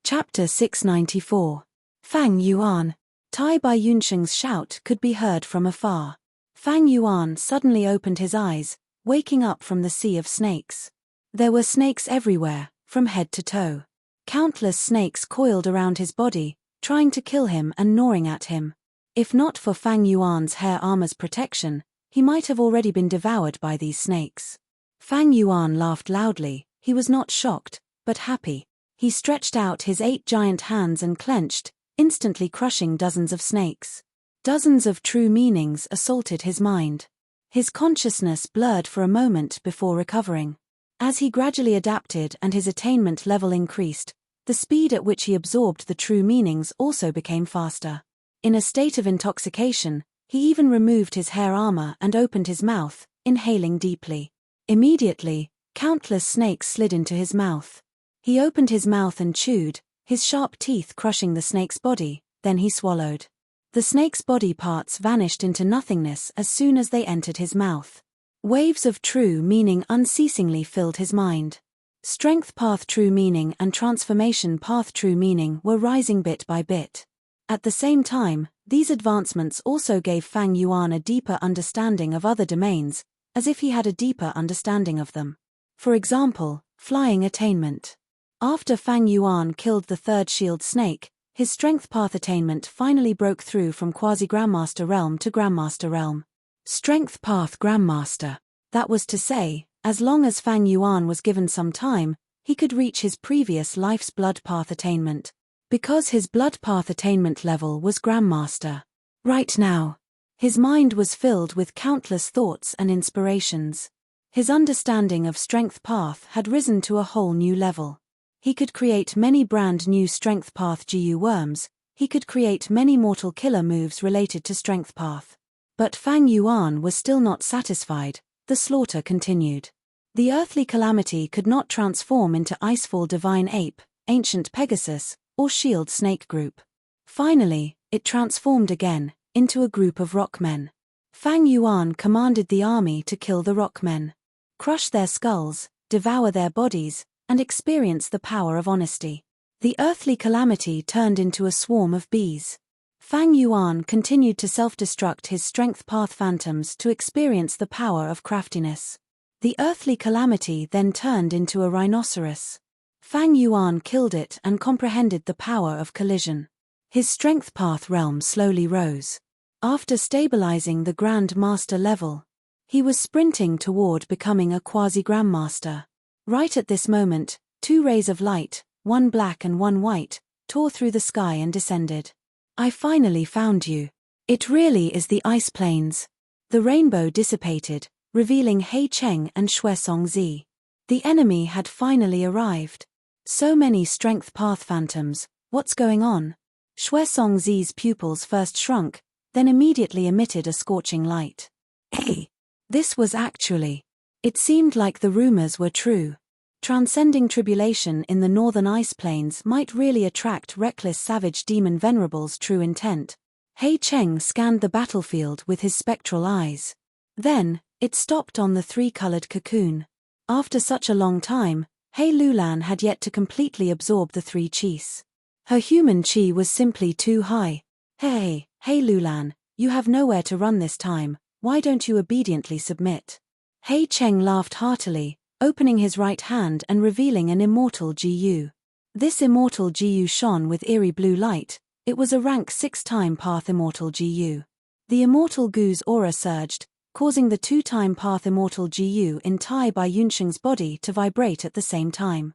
Chapter 694. Fang Yuan. Tai Bai Yunxing's shout could be heard from afar. Fang Yuan suddenly opened his eyes, waking up from the sea of snakes. There were snakes everywhere, from head to toe. Countless snakes coiled around his body, trying to kill him and gnawing at him. If not for Fang Yuan's hair armor's protection, he might have already been devoured by these snakes. Fang Yuan laughed loudly. He was not shocked, but happy. He stretched out his 8 giant hands and clenched, instantly crushing dozens of snakes. Dozens of true meanings assaulted his mind. His consciousness blurred for a moment before recovering. As he gradually adapted and his attainment level increased, the speed at which he absorbed the true meanings also became faster. In a state of intoxication, he even removed his hair armor and opened his mouth, inhaling deeply. Immediately, countless snakes slid into his mouth. He opened his mouth and chewed, his sharp teeth crushing the snake's body, then he swallowed. The snake's body parts vanished into nothingness as soon as they entered his mouth. Waves of true meaning unceasingly filled his mind. Strength path true meaning and transformation path true meaning were rising bit by bit. At the same time, these advancements also gave Fang Yuan a deeper understanding of other domains, as if he had a deeper understanding of them. For example, flying attainment. After Fang Yuan killed the 3rd shield snake, his strength path attainment finally broke through from quasi-Grandmaster realm to Grandmaster realm. Strength path Grandmaster. That was to say, as long as Fang Yuan was given some time, he could reach his previous life's blood path attainment. Because his blood path attainment level was Grandmaster. Right now, his mind was filled with countless thoughts and inspirations. His understanding of strength path had risen to a whole new level. He could create many brand new strength path GU worms, he could create many mortal killer moves related to strength path. But Fang Yuan was still not satisfied. The slaughter continued. The earthly calamity could not transform into Icefall Divine Ape, Ancient Pegasus, or Shield Snake Group. Finally, it transformed again, into a group of rockmen. Fang Yuan commanded the army to kill the rockmen, crush their skulls, devour their bodies, and experience the power of honesty. The earthly calamity turned into a swarm of bees. Fang Yuan continued to self-destruct his strength path phantoms to experience the power of craftiness. The earthly calamity then turned into a rhinoceros. Fang Yuan killed it and comprehended the power of collision. His strength path realm slowly rose. After stabilizing the Grand Master level, he was sprinting toward becoming a quasi-Grandmaster. Right at this moment, two rays of light, one black and one white, tore through the sky and descended. I finally found you. It really is the ice plains. The rainbow dissipated, revealing He Cheng and Xue Songzi. The enemy had finally arrived. So many strength path phantoms, what's going on? Xue Songzi's pupils first shrunk, then immediately emitted a scorching light. Hey! This was actually. It seemed like the rumors were true. Transcending tribulation in the northern ice plains might really attract reckless savage demon Venerable's true intent. He Cheng scanned the battlefield with his spectral eyes. Then, it stopped on the three-colored cocoon. After such a long time, He Lulan had yet to completely absorb the three qis. Her human qi was simply too high. Hey Lulan, you have nowhere to run this time, why don't you obediently submit? He Cheng laughed heartily, opening his right hand and revealing an immortal Gu. This immortal Gu shone with eerie blue light. It was a rank 6-time path immortal Gu. The immortal Gu's aura surged, causing the 2-time path immortal Gu in Tai Bai Yunsheng's body to vibrate at the same time.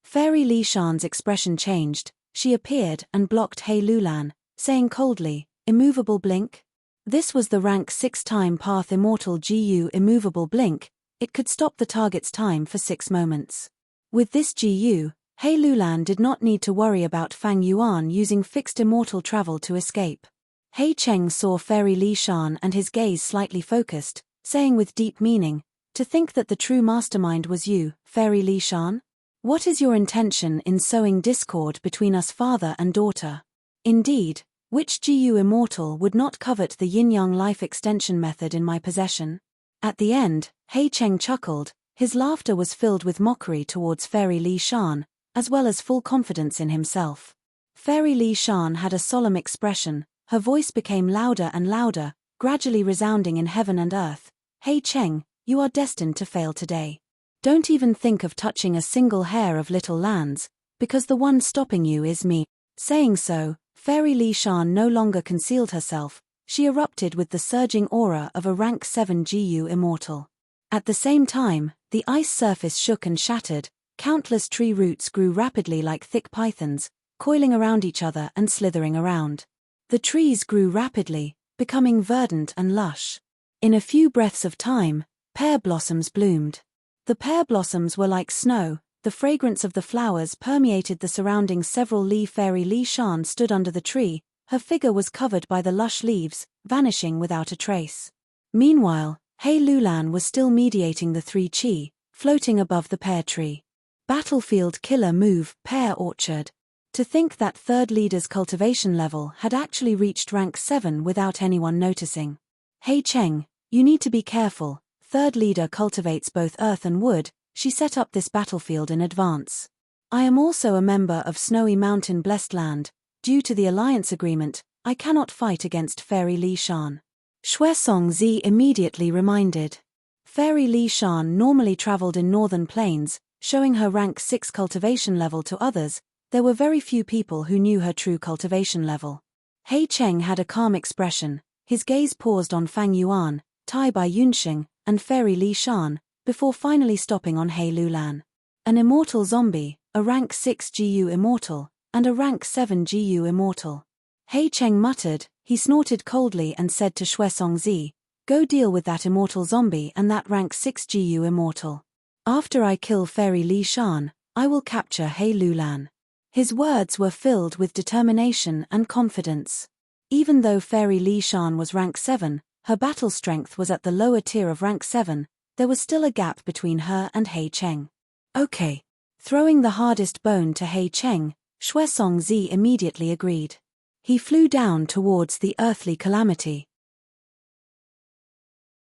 Fairy Li Shan's expression changed. She appeared and blocked He Lulan, saying coldly, "Immovable blink?" This was the rank 6-time path immortal Gu immovable blink. It could stop the target's time for 6 moments. With this Gu, He Lulan did not need to worry about Fang Yuan using fixed immortal travel to escape. He Cheng saw Fairy Li Shan and his gaze slightly focused, saying with deep meaning, "To think that the true mastermind was you, Fairy Li Shan? What is your intention in sowing discord between us father and daughter? Indeed, which Gu immortal would not covet the yin-yang life extension method in my possession?" At the end, He Cheng chuckled. His laughter was filled with mockery towards Fairy Li Shan, as well as full confidence in himself. Fairy Li Shan had a solemn expression. Her voice became louder and louder, gradually resounding in heaven and earth. "He Cheng, you are destined to fail today. Don't even think of touching a single hair of Little Lands, because the one stopping you is me." Saying so, Fairy Li Shan no longer concealed herself. She erupted with the surging aura of a rank 7 Gu immortal. At the same time, the ice surface shook and shattered. Countless tree roots grew rapidly like thick pythons, coiling around each other and slithering around. The trees grew rapidly, becoming verdant and lush. In a few breaths of time, pear blossoms bloomed. The pear blossoms were like snow. The fragrance of the flowers permeated the surroundings. Several Li Fairy Li Shan stood under the tree. Her figure was covered by the lush leaves, vanishing without a trace. Meanwhile, He Lulan was still mediating the three qi, floating above the pear tree. Battlefield killer move, pear orchard. To think that third leader's cultivation level had actually reached rank 7 without anyone noticing. He Cheng, you need to be careful. Third leader cultivates both earth and wood. She set up this battlefield in advance. I am also a member of Snowy Mountain Blessed Land. Due to the alliance agreement, I cannot fight against Fairy Li Shan. Xue Songzi immediately reminded. Fairy Li Shan normally traveled in northern plains, showing her rank 6 cultivation level to others. There were very few people who knew her true cultivation level. He Cheng had a calm expression. His gaze paused on Fang Yuan, Tai Bai Yunsheng, and Fairy Li Shan, before finally stopping on He Lulan. An immortal zombie, a rank 6 Gu immortal, and a rank 7 Gu immortal. He Cheng muttered. He snorted coldly and said to Xue Songzi, "Go deal with that immortal zombie and that rank 6 Gu immortal. After I kill Fairy Li Shan, I will capture He Lulan." His words were filled with determination and confidence. Even though Fairy Li Shan was rank 7, her battle strength was at the lower tier of rank 7, there was still a gap between her and He Cheng. "Okay." Throwing the hardest bone to He Cheng, Shui Songzi immediately agreed. He flew down towards the earthly calamity.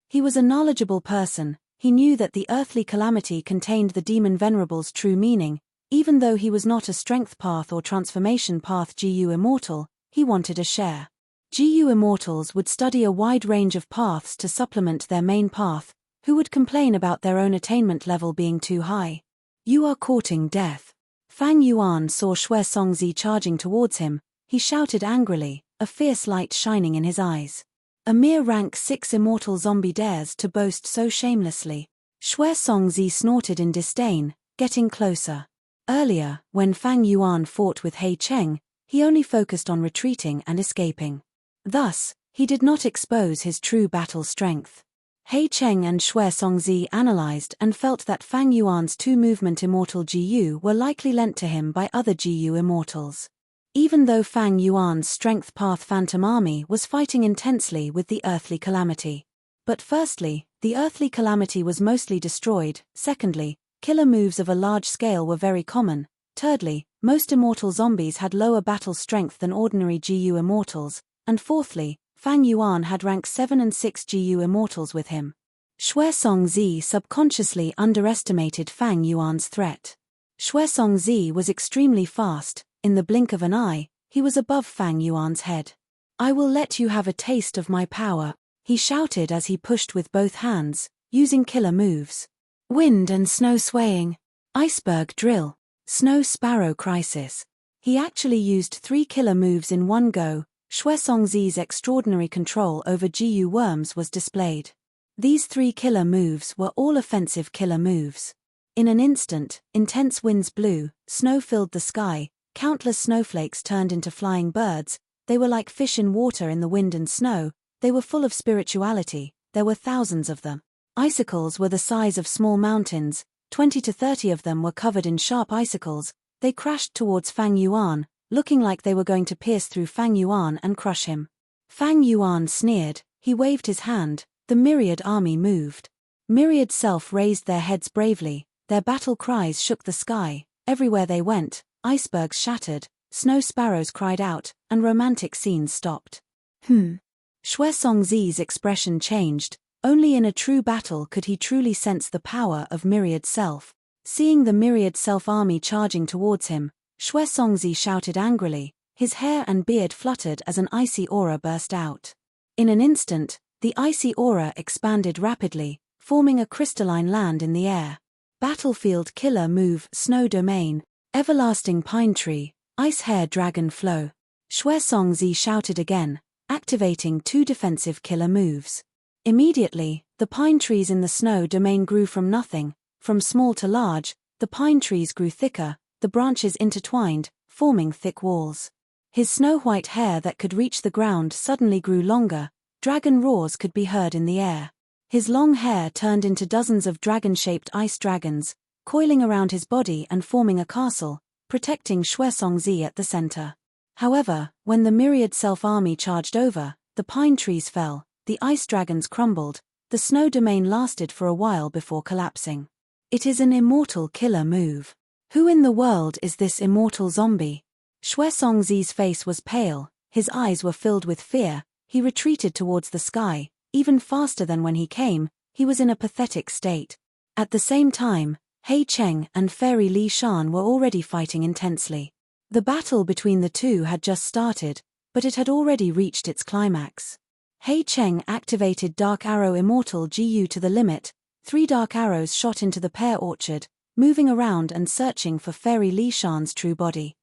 He was a knowledgeable person. He knew that the earthly calamity contained the demon Venerable's true meaning. Even though he was not a strength path or transformation path GU immortal, he wanted a share. GU immortals would study a wide range of paths to supplement their main path. Who would complain about their own attainment level being too high? You are courting death. Fang Yuan saw Shui Songzi charging towards him. He shouted angrily, a fierce light shining in his eyes. A mere rank 6 immortal zombie dares to boast so shamelessly. Shui Songzi snorted in disdain, getting closer. Earlier, when Fang Yuan fought with He Cheng, he only focused on retreating and escaping. Thus, he did not expose his true battle strength. He Cheng and Shui Songzi analyzed and felt that Fang Yuan's two-movement immortal GU were likely lent to him by other GU immortals. Even though Fang Yuan's strength path Phantom Army was fighting intensely with the earthly calamity. But firstly, the earthly calamity was mostly destroyed. Secondly, killer moves of a large scale were very common. Thirdly, most immortal zombies had lower battle strength than ordinary GU immortals. And fourthly, Fang Yuan had rank 7 and 6 GU immortals with him. Shui Songzi subconsciously underestimated Fang Yuan's threat. Shui Songzi was extremely fast. In the blink of an eye, he was above Fang Yuan's head. I will let you have a taste of my power, he shouted as he pushed with both hands, using killer moves. Wind and snow swaying, iceberg drill, snow sparrow crisis. He actually used 3 killer moves in one go. Shui Songzi's extraordinary control over GU worms was displayed. These 3 killer moves were all offensive killer moves. In an instant, intense winds blew, snow filled the sky, countless snowflakes turned into flying birds. They were like fish in water in the wind and snow. They were full of spirituality. There were thousands of them. Icicles were the size of small mountains. 20 to 30 of them were covered in sharp icicles. They crashed towards Fang Yuan, looking like they were going to pierce through Fang Yuan and crush him. Fang Yuan sneered. He waved his hand. The myriad army moved. Myriad self raised their heads bravely. Their battle cries shook the sky. Everywhere they went, icebergs shattered, snow sparrows cried out, and romantic scenes stopped. Shui Songzi's expression changed. Only in a true battle could he truly sense the power of myriad self. Seeing the myriad self army charging towards him, Shui Songzi shouted angrily. His hair and beard fluttered as an icy aura burst out. In an instant, the icy aura expanded rapidly, forming a crystalline land in the air. Battlefield killer move Snow Domain, Everlasting Pine Tree, Ice Hair Dragon Flow. Shui Songzi shouted again, activating 2 defensive killer moves. Immediately, the pine trees in the Snow Domain grew from nothing. From small to large, the pine trees grew thicker, the branches intertwined, forming thick walls. His snow-white hair that could reach the ground suddenly grew longer. Dragon roars could be heard in the air. His long hair turned into dozens of dragon-shaped ice dragons, coiling around his body and forming a castle, protecting Shui Songzi at the center. However, when the myriad self-army charged over, the pine trees fell, the ice dragons crumbled, the snow domain lasted for a while before collapsing. It is an immortal killer move. Who in the world is this immortal zombie? Shui Songzi's face was pale, his eyes were filled with fear. He retreated towards the sky, even faster than when he came. He was in a pathetic state. At the same time, He Cheng and Fairy Li Shan were already fighting intensely. The battle between the two had just started, but it had already reached its climax. He Cheng activated Dark Arrow Immortal GU to the limit. 3 dark arrows shot into the pear orchard, moving around and searching for Fairy Li Shan's true body.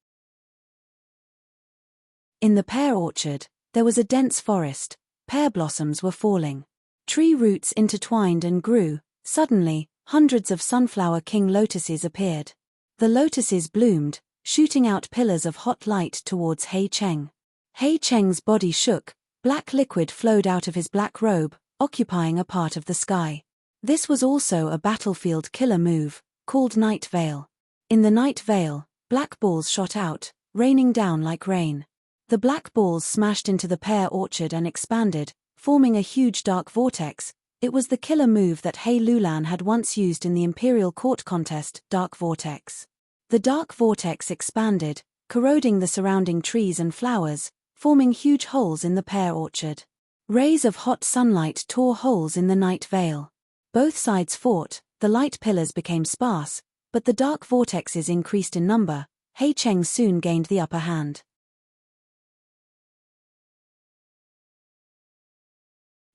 In the pear orchard, there was a dense forest. Pear blossoms were falling. Tree roots intertwined and grew. Suddenly, hundreds of sunflower king lotuses appeared. The lotuses bloomed, shooting out pillars of hot light towards He Cheng. He Cheng's body shook. Black liquid flowed out of his black robe, occupying a part of the sky. This was also a battlefield killer move, called Night Veil. In the Night Veil, black balls shot out, raining down like rain. The black balls smashed into the pear orchard and expanded, forming a huge dark vortex. It was the killer move that He Lulan had once used in the Imperial Court contest, Dark Vortex. The dark vortex expanded, corroding the surrounding trees and flowers, forming huge holes in the pear orchard. Rays of hot sunlight tore holes in the night veil. Both sides fought, the light pillars became sparse, but the dark vortexes increased in number. Hei Cheng soon gained the upper hand.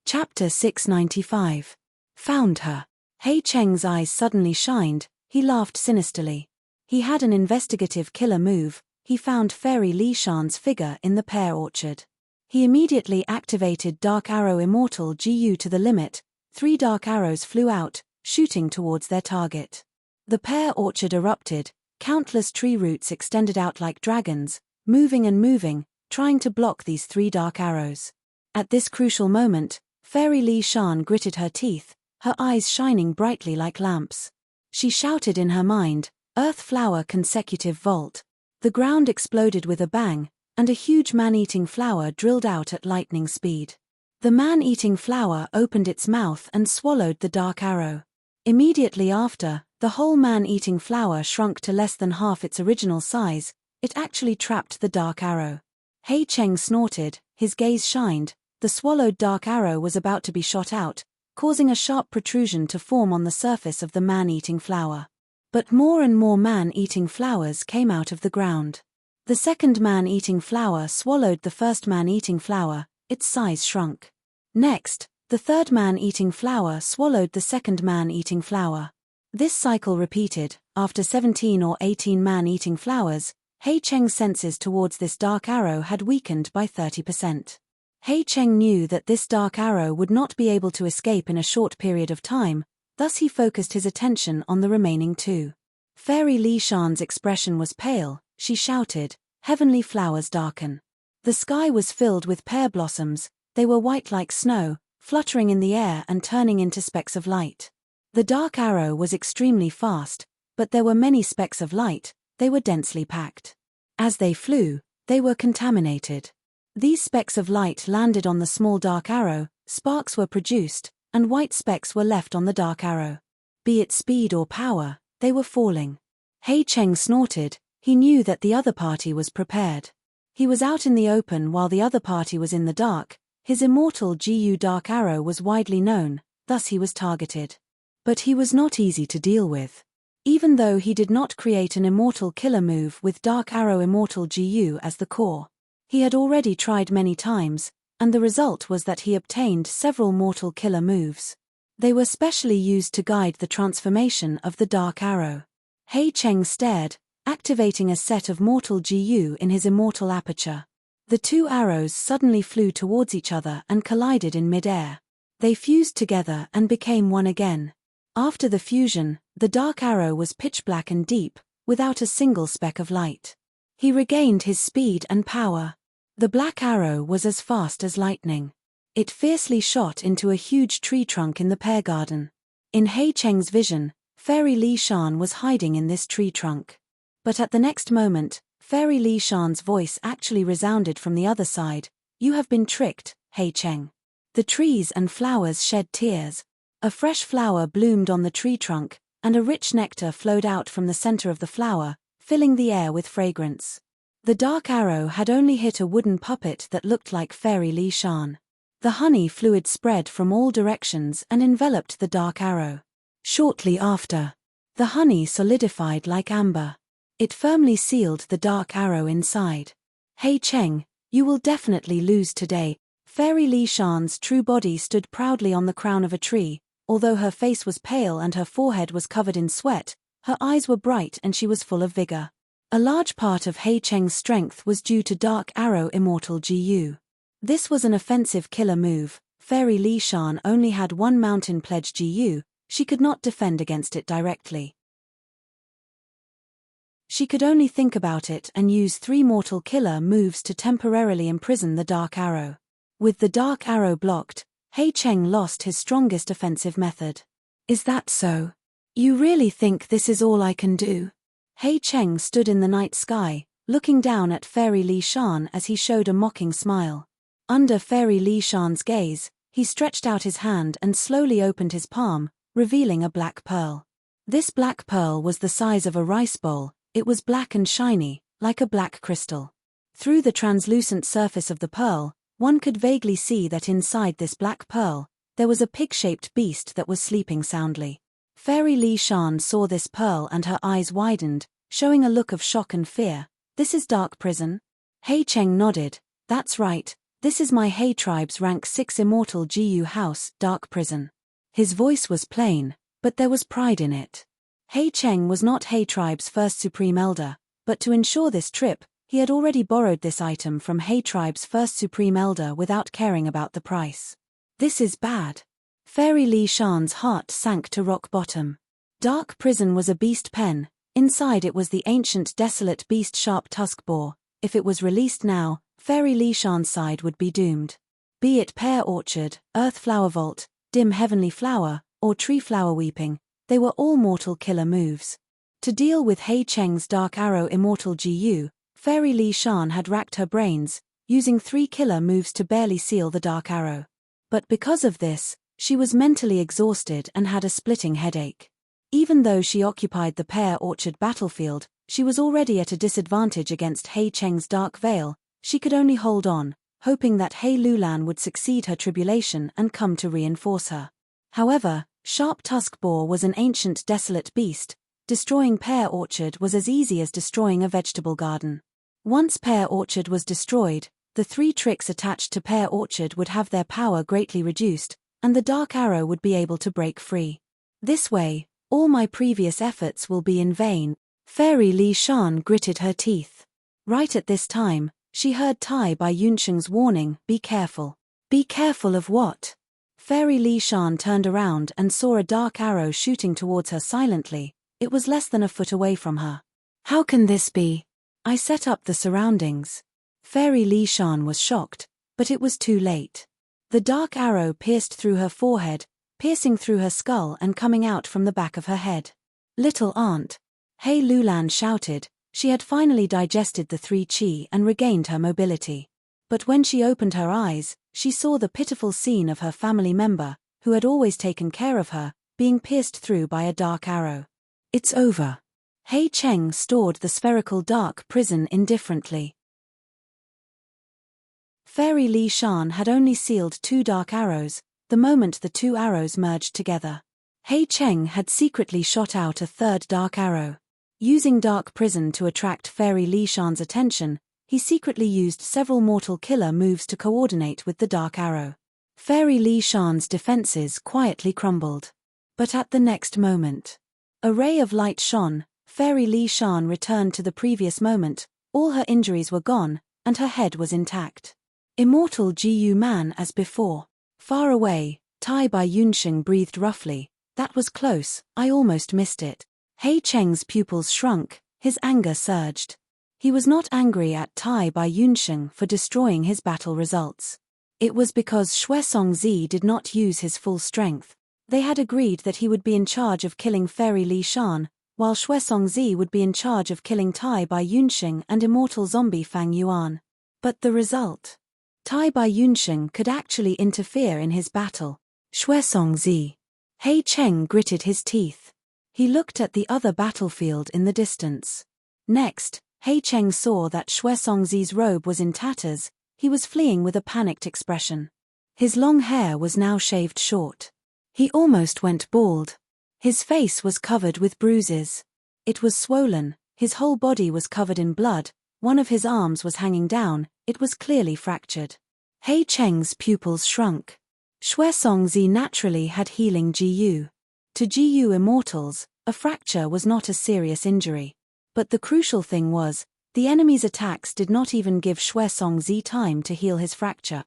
Chapter 695. Found her. Hei Cheng's eyes suddenly shined, he laughed sinisterly. He had an investigative killer move, he found Fairy Li Shan's figure in the pear orchard. He immediately activated Dark Arrow Immortal GU to the limit. 3 dark arrows flew out, shooting towards their target. The pear orchard erupted, countless tree roots extended out like dragons, moving and moving, trying to block these 3 dark arrows. At this crucial moment, Fairy Li Shan gritted her teeth, her eyes shining brightly like lamps. She shouted in her mind, "Earth Flower Consecutive Vault." The ground exploded with a bang, and a huge man-eating flower drilled out at lightning speed. The man-eating flower opened its mouth and swallowed the dark arrow. Immediately after, the whole man-eating flower shrunk to less than half its original size. It actually trapped the dark arrow. Hei Cheng snorted, his gaze shined. The swallowed dark arrow was about to be shot out, causing a sharp protrusion to form on the surface of the man-eating flower. But more and more man-eating flowers came out of the ground. The second man-eating flower swallowed the first man-eating flower, its size shrunk. Next, the third man-eating flower swallowed the second man-eating flower. This cycle repeated. After 17 or 18 man-eating flowers, Hei Cheng's senses towards this dark arrow had weakened by 30%. Hei Cheng knew that this dark arrow would not be able to escape in a short period of time, thus he focused his attention on the remaining 2. Fairy Li Shan's expression was pale. She shouted, "Heavenly flowers darken." The sky was filled with pear blossoms, they were white like snow, fluttering in the air and turning into specks of light. The dark arrow was extremely fast, but there were many specks of light, they were densely packed. As they flew, they were contaminated. These specks of light landed on the small dark arrow, sparks were produced, and white specks were left on the dark arrow. Be it speed or power, they were falling. Hei Cheng snorted, he knew that the other party was prepared. He was out in the open while the other party was in the dark. His immortal GU dark arrow was widely known, thus he was targeted. But he was not easy to deal with. Even though he did not create an immortal killer move with Dark Arrow Immortal GU as the core, he had already tried many times, and the result was that he obtained several mortal killer moves. They were specially used to guide the transformation of the Dark Arrow. Hei Cheng stared, activating a set of mortal GU in his immortal aperture. The 2 arrows suddenly flew towards each other and collided in mid-air. They fused together and became one again. After the fusion, the dark arrow was pitch black and deep, without a single speck of light. He regained his speed and power. The black arrow was as fast as lightning. It fiercely shot into a huge tree trunk in the pear garden. In Hei Cheng's vision, Fairy Li Shan was hiding in this tree trunk. But at the next moment, Fairy Li Shan's voice actually resounded from the other side. "You have been tricked, Hei Cheng." The trees and flowers shed tears. A fresh flower bloomed on the tree trunk, and a rich nectar flowed out from the center of the flower, filling the air with fragrance. The dark arrow had only hit a wooden puppet that looked like Fairy Li Shan. The honey fluid spread from all directions and enveloped the dark arrow. Shortly after, the honey solidified like amber. It firmly sealed the dark arrow inside. "Hei Cheng, you will definitely lose today." Fairy Li Shan's true body stood proudly on the crown of a tree. Although her face was pale and her forehead was covered in sweat, her eyes were bright and she was full of vigor. A large part of Hei Cheng's strength was due to Dark Arrow Immortal GU. This was an offensive killer move. Fairy Li Shan only had 1 Mountain Pledge GU, she could not defend against it directly. She could only think about it and use 3 mortal killer moves to temporarily imprison the Dark Arrow. With the Dark Arrow blocked, Hei Cheng lost his strongest offensive method. "Is that so? You really think this is all I can do?" Hei Cheng stood in the night sky, looking down at Fairy Li Shan as he showed a mocking smile. Under Fairy Li Shan's gaze, he stretched out his hand and slowly opened his palm, revealing a black pearl. This black pearl was the size of a rice bowl, it was black and shiny, like a black crystal. Through the translucent surface of the pearl, one could vaguely see that inside this black pearl, there was a pig-shaped beast that was sleeping soundly. Fairy Li Shan saw this pearl and her eyes widened, showing a look of shock and fear. "This is Dark Prison?" Hei Cheng nodded. "That's right, this is my Hei tribe's rank 6 immortal Jiyu house, Dark Prison." His voice was plain, but there was pride in it. Hei Cheng was not Hei tribe's first supreme elder, but to ensure this trip, he had already borrowed this item from Hei tribe's first supreme elder without caring about the price. This is bad. Fairy Li Shan's heart sank to rock bottom. Dark Prison was a beast pen. Inside it was the ancient desolate beast sharp tusk boar. If it was released now, Fairy Li Shan's side would be doomed. Be it pear orchard, earth flower vault, dim heavenly flower, or tree flower weeping, they were all mortal killer moves. To deal with Hei Cheng's dark arrow immortal Gu, Fairy Li Shan had racked her brains, using 3 killer moves to barely seal the dark arrow. But because of this, she was mentally exhausted and had a splitting headache. Even though she occupied the pear orchard battlefield, she was already at a disadvantage against Hei Cheng's dark veil. She could only hold on, hoping that Hei Lulan would succeed her tribulation and come to reinforce her. However, Sharp Tusk Boar was an ancient desolate beast. Destroying Pear Orchard was as easy as destroying a vegetable garden. Once Pear Orchard was destroyed, the 3 tricks attached to Pear Orchard would have their power greatly reduced, and the dark arrow would be able to break free. This way, all my previous efforts will be in vain. Fairy Li Shan gritted her teeth. Right at this time, she heard Tai Bai Yunsheng's warning, "Be careful." Be careful of what? Fairy Li Shan turned around and saw a dark arrow shooting towards her silently. It was less than a foot away from her. "How can this be? I set up the surroundings." Fairy Li Shan was shocked, but it was too late. The dark arrow pierced through her forehead, piercing through her skull and coming out from the back of her head. "Little aunt!" Hei Lulan shouted. She had finally digested the 3 qi and regained her mobility. But when she opened her eyes, she saw the pitiful scene of her family member, who had always taken care of her, being pierced through by a dark arrow. "It's over." Hei Cheng stored the spherical dark prison indifferently. Fairy Li Shan had only sealed 2 dark arrows, the moment the 2 arrows merged together. Hei Cheng had secretly shot out a 3rd dark arrow. Using Dark Prison to attract Fairy Li Shan's attention, he secretly used several mortal killer moves to coordinate with the dark arrow. Fairy Li Shan's defenses quietly crumbled. But at the next moment, a ray of light shone. Fairy Li Shan returned to the previous moment. All her injuries were gone, and her head was intact. Immortal Jiyu Man as before. Far away, Tai Bai Yunsheng breathed roughly. "That was close, I almost missed it." Hei Cheng's pupils shrunk, his anger surged. He was not angry at Tai Bai Yunsheng for destroying his battle results. It was because Xue Songzi did not use his full strength. They had agreed that he would be in charge of killing Fairy Li Shan, while Xue Songzi would be in charge of killing Tai Bai Yunsheng and immortal zombie Fang Yuan. But the result? Tai Bai Yunsheng could actually interfere in his battle. Xue Songzi. Hei Cheng gritted his teeth. He looked at the other battlefield in the distance. Next, Hei Cheng saw that Xue Songzi's robe was in tatters. He was fleeing with a panicked expression. His long hair was now shaved short. He almost went bald. His face was covered with bruises. It was swollen, his whole body was covered in blood, one of his arms was hanging down, it was clearly fractured. Hei Cheng's pupils shrunk. Xue Songzi naturally had healing Jiyu. To Jiyu immortals, a fracture was not a serious injury. But the crucial thing was, the enemy's attacks did not even give Xue Songzi time to heal his fracture.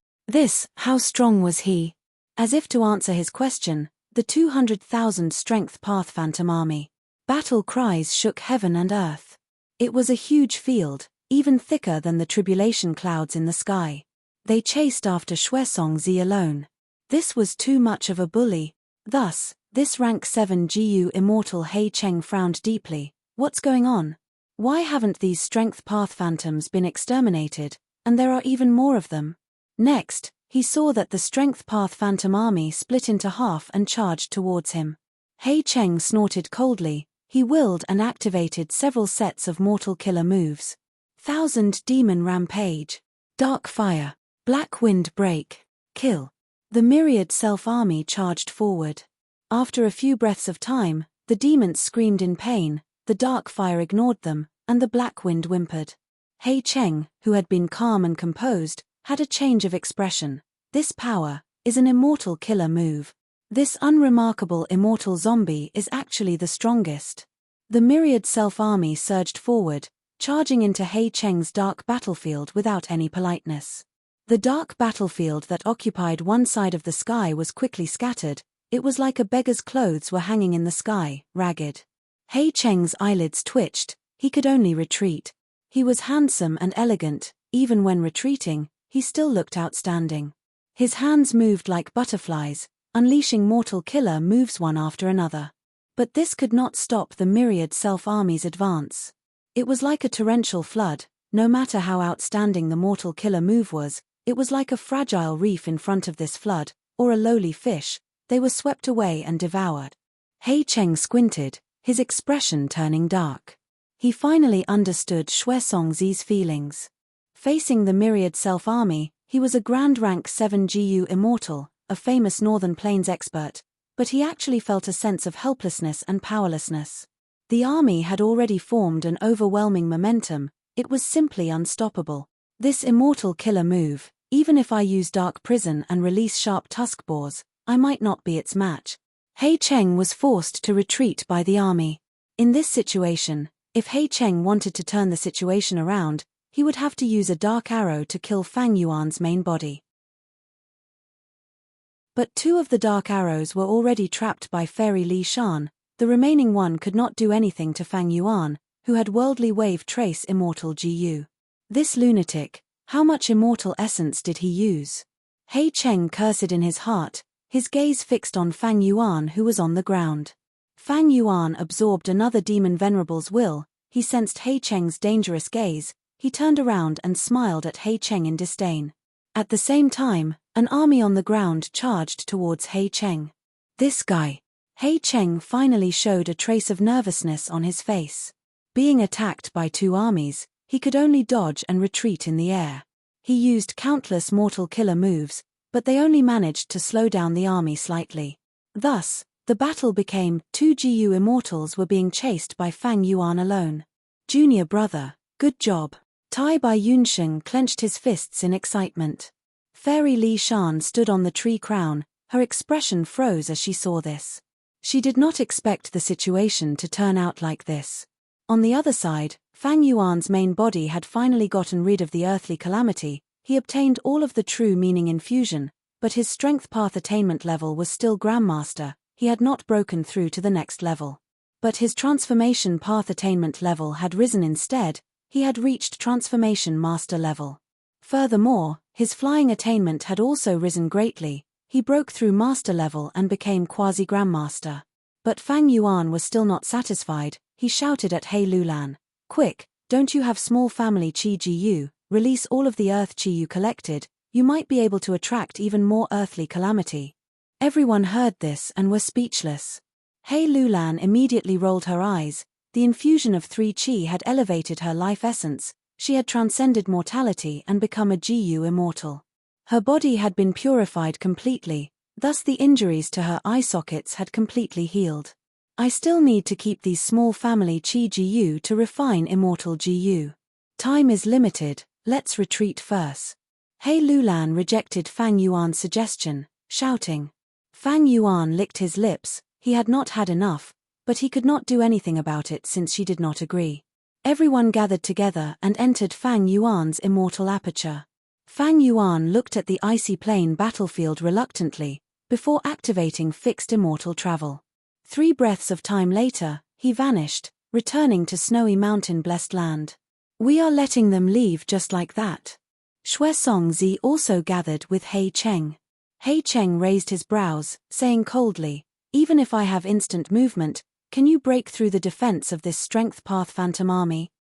How strong was he? As if to answer his question, the 200,000 strength Path Phantom army. Battle cries shook heaven and earth. It was a huge field, even thicker than the tribulation clouds in the sky. They chased after Xue Songzi alone. This was too much of a bully. Thus, this rank 7 Jiyu immortal Hei Cheng frowned deeply. What's going on? Why haven't these strength path phantoms been exterminated, and there are even more of them? Next, he saw that the strength path phantom army split into half and charged towards him. Hei Cheng snorted coldly. He willed and activated several sets of mortal killer moves. 1,000 demon rampage. Dark fire. Black wind break. Kill. The myriad self-army charged forward. After a few breaths of time, the demons screamed in pain, the dark fire ignored them, and the black wind whimpered. Hei Cheng, who had been calm and composed, had a change of expression. This power is an immortal killer move. This unremarkable immortal zombie is actually the strongest. The myriad self-army surged forward, charging into Hei Cheng's dark battlefield without any politeness. The dark battlefield that occupied one side of the sky was quickly scattered. It was like a beggar's clothes were hanging in the sky, ragged. Hei Cheng's eyelids twitched. He could only retreat. He was handsome and elegant. Even when retreating, he still looked outstanding. His hands moved like butterflies, unleashing mortal killer moves one after another. But this could not stop the myriad self-army's advance. It was like a torrential flood. No matter how outstanding the mortal killer move was, it was like a fragile reef in front of this flood, or a lowly fish. They were swept away and devoured. Hei Cheng squinted, his expression turning dark. He finally understood Xue Songzi's feelings. Facing the myriad self-army, he was a Grand Rank 7 GU immortal, a famous Northern Plains expert, but he actually felt a sense of helplessness and powerlessness. The army had already formed an overwhelming momentum. It was simply unstoppable. This immortal killer move, even if I use Dark Prison and release sharp tusk bores, I might not be its match. Hei Cheng was forced to retreat by the army. In this situation, if Hei Cheng wanted to turn the situation around, he would have to use a dark arrow to kill Fang Yuan's main body. But 2 of the dark arrows were already trapped by Fairy Li Shan. The remaining one could not do anything to Fang Yuan, who had worldly wave trace immortal GU. This lunatic, how much immortal essence did he use? Hei Cheng cursed in his heart, his gaze fixed on Fang Yuan who was on the ground. Fang Yuan absorbed another demon Venerable's will. He sensed Hei Cheng's dangerous gaze. He turned around and smiled at Hei Cheng in disdain. At the same time, an army on the ground charged towards Hei Cheng. This guy. Hei Cheng finally showed a trace of nervousness on his face. Being attacked by 2 armies, he could only dodge and retreat in the air. He used countless mortal killer moves, but they only managed to slow down the army slightly. Thus, the battle became 2 GU immortals were being chased by Fang Yuan alone. Junior brother, good job. Tai Bai Yunsheng clenched his fists in excitement. Fairy Li Shan stood on the tree crown. Her expression froze as she saw this. She did not expect the situation to turn out like this. On the other side, Fang Yuan's main body had finally gotten rid of the earthly calamity. He obtained all of the true meaning infusion, but his strength path attainment level was still Grandmaster. He had not broken through to the next level. But his transformation path attainment level had risen instead. He had reached transformation master level. Furthermore, his flying attainment had also risen greatly. He broke through master level and became quasi-grandmaster. But Fang Yuan was still not satisfied. He shouted at Hei Lulan, "Quick, don't you have small family Qi Gu? Release all of the earth Qi you collected. You might be able to attract even more earthly calamity." Everyone heard this and were speechless. Hei Lulan immediately rolled her eyes. The infusion of 3 Qi had elevated her life essence. She had transcended mortality and become a GU immortal. Her body had been purified completely, thus the injuries to her eye sockets had completely healed. I still need to keep these small family Qi GU to refine immortal GU. Time is limited, let's retreat first. Hei Lulan rejected Fang Yuan's suggestion, shouting. Fang Yuan licked his lips. He had not had enough, but he could not do anything about it since she did not agree. Everyone gathered together and entered Fang Yuan's immortal aperture. Fang Yuan looked at the icy plain battlefield reluctantly, before activating fixed immortal travel. 3 breaths of time later, he vanished, returning to snowy mountain-blessed land. We are letting them leave just like that. Xue Songzi also gathered with Hei Cheng. Hei Cheng raised his brows, saying coldly, "Even if I have instant movement, can you break through the defense of this strength path phantom army?"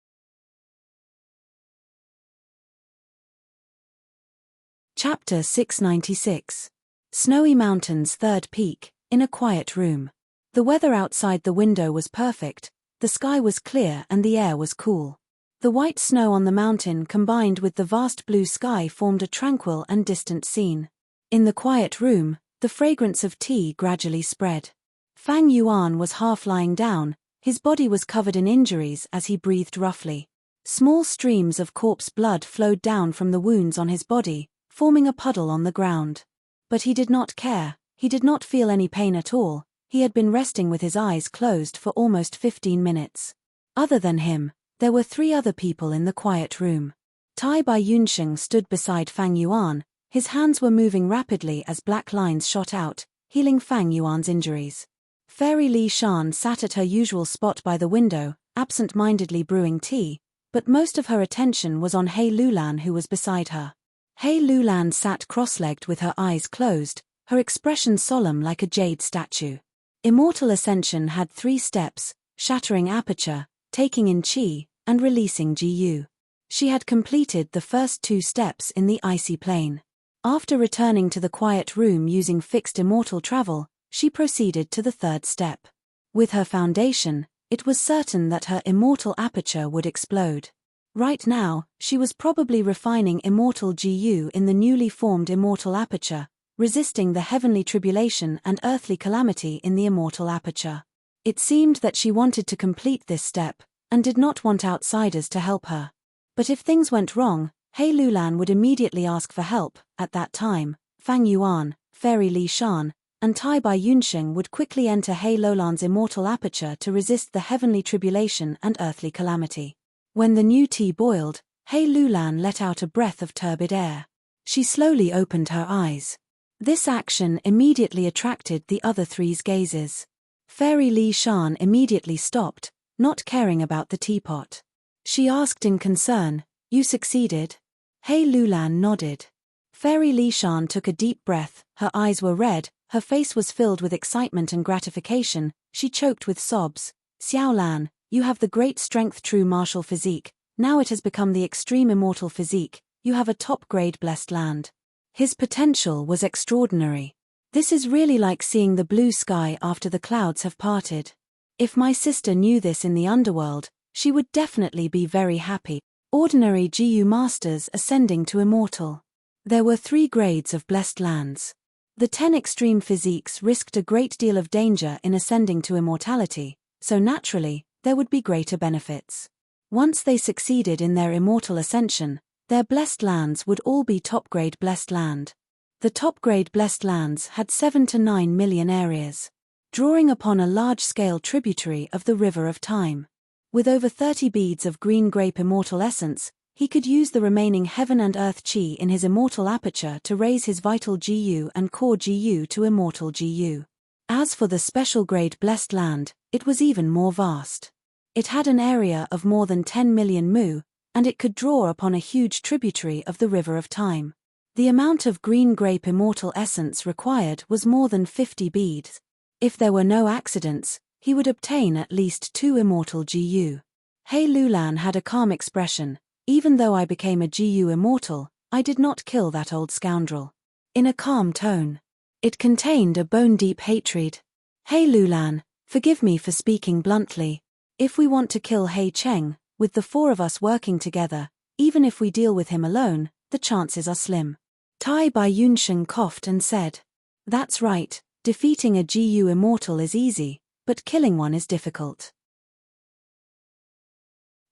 Chapter 696. Snowy Mountains' third peak, in a quiet room. The weather outside the window was perfect, the sky was clear and the air was cool. The white snow on the mountain combined with the vast blue sky formed a tranquil and distant scene. In the quiet room, the fragrance of tea gradually spread. Fang Yuan was half lying down, his body was covered in injuries as he breathed roughly. Small streams of corpse blood flowed down from the wounds on his body, forming a puddle on the ground. But he did not care, he did not feel any pain at all, he had been resting with his eyes closed for almost 15 minutes. Other than him, there were 3 other people in the quiet room. Tai Bai Yunsheng stood beside Fang Yuan, his hands were moving rapidly as black lines shot out, healing Fang Yuan's injuries. Fairy Li Shan sat at her usual spot by the window, absent-mindedly brewing tea, but most of her attention was on Hei Lulan who was beside her. Hei Lulan sat cross-legged with her eyes closed, her expression solemn like a jade statue. Immortal Ascension had 3 steps, shattering aperture, taking in qi, and releasing Gu. She had completed the first 2 steps in the icy plane. After returning to the quiet room using fixed immortal travel, she proceeded to the 3rd step. With her foundation, it was certain that her immortal aperture would explode. Right now, she was probably refining immortal Gu in the newly formed immortal aperture, resisting the heavenly tribulation and earthly calamity in the immortal aperture. It seemed that she wanted to complete this step, and did not want outsiders to help her. But if things went wrong, Hei Lulan would immediately ask for help. At that time, Fang Yuan, Fairy Li Shan, and Tai Bai Yunsheng would quickly enter Hei Lulan's immortal aperture to resist the heavenly tribulation and earthly calamity. When the new tea boiled, Hei Lulan let out a breath of turbid air. She slowly opened her eyes. This action immediately attracted the other 3's gazes. Fairy Li Shan immediately stopped, not caring about the teapot. She asked in concern, "You succeeded?" Hei Lulan nodded. Fairy Li Shan took a deep breath, her eyes were red, her face was filled with excitement and gratification, she choked with sobs. "Xiao Lan, you have the great strength true martial physique, now it has become the extreme immortal physique, you have a top-grade blessed land." His potential was extraordinary. This is really like seeing the blue sky after the clouds have parted. If my sister knew this in the underworld, she would definitely be very happy. Ordinary Gu masters ascending to immortal. There were 3 grades of blessed lands. The 10 extreme physiques risked a great deal of danger in ascending to immortality, so naturally, there would be greater benefits. Once they succeeded in their immortal ascension, their blessed lands would all be top-grade blessed land. The top-grade blessed lands had 7 to 9 million areas, drawing upon a large-scale tributary of the River of Time. With over 30 beads of green grape immortal essence, he could use the remaining heaven and earth chi in his immortal aperture to raise his vital Gu and core Gu to immortal Gu. As for the special grade blessed land, it was even more vast. It had an area of more than 10 million mu, and it could draw upon a huge tributary of the River of Time. The amount of green grape immortal essence required was more than 50 beads. If there were no accidents, he would obtain at least 2 immortal Gu. Hei Lulan had a calm expression. "Even though I became a Gu immortal, I did not kill that old scoundrel." In a calm tone. It contained a bone-deep hatred. "Hei Lulan, forgive me for speaking bluntly. If we want to kill Hei Cheng, with the 4 of us working together, even if we deal with him alone, the chances are slim." Tai Bai Yunsheng coughed and said, "That's right, defeating a Gu immortal is easy, but killing one is difficult."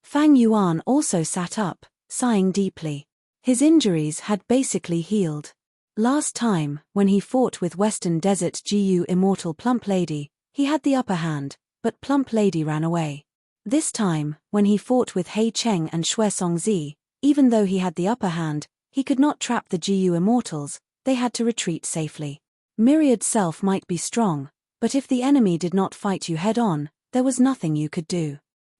Fang Yuan also sat up, sighing deeply. His injuries had basically healed. Last time, when he fought with Western Desert Gu immortal Plump Lady, he had the upper hand, but Plump Lady ran away. This time, when he fought with Hei Cheng and Shui Songzi, even though he had the upper hand, he could not trap the Gu immortals, they had to retreat safely. Myriad Self might be strong, but if the enemy did not fight you head-on, there was nothing you could do.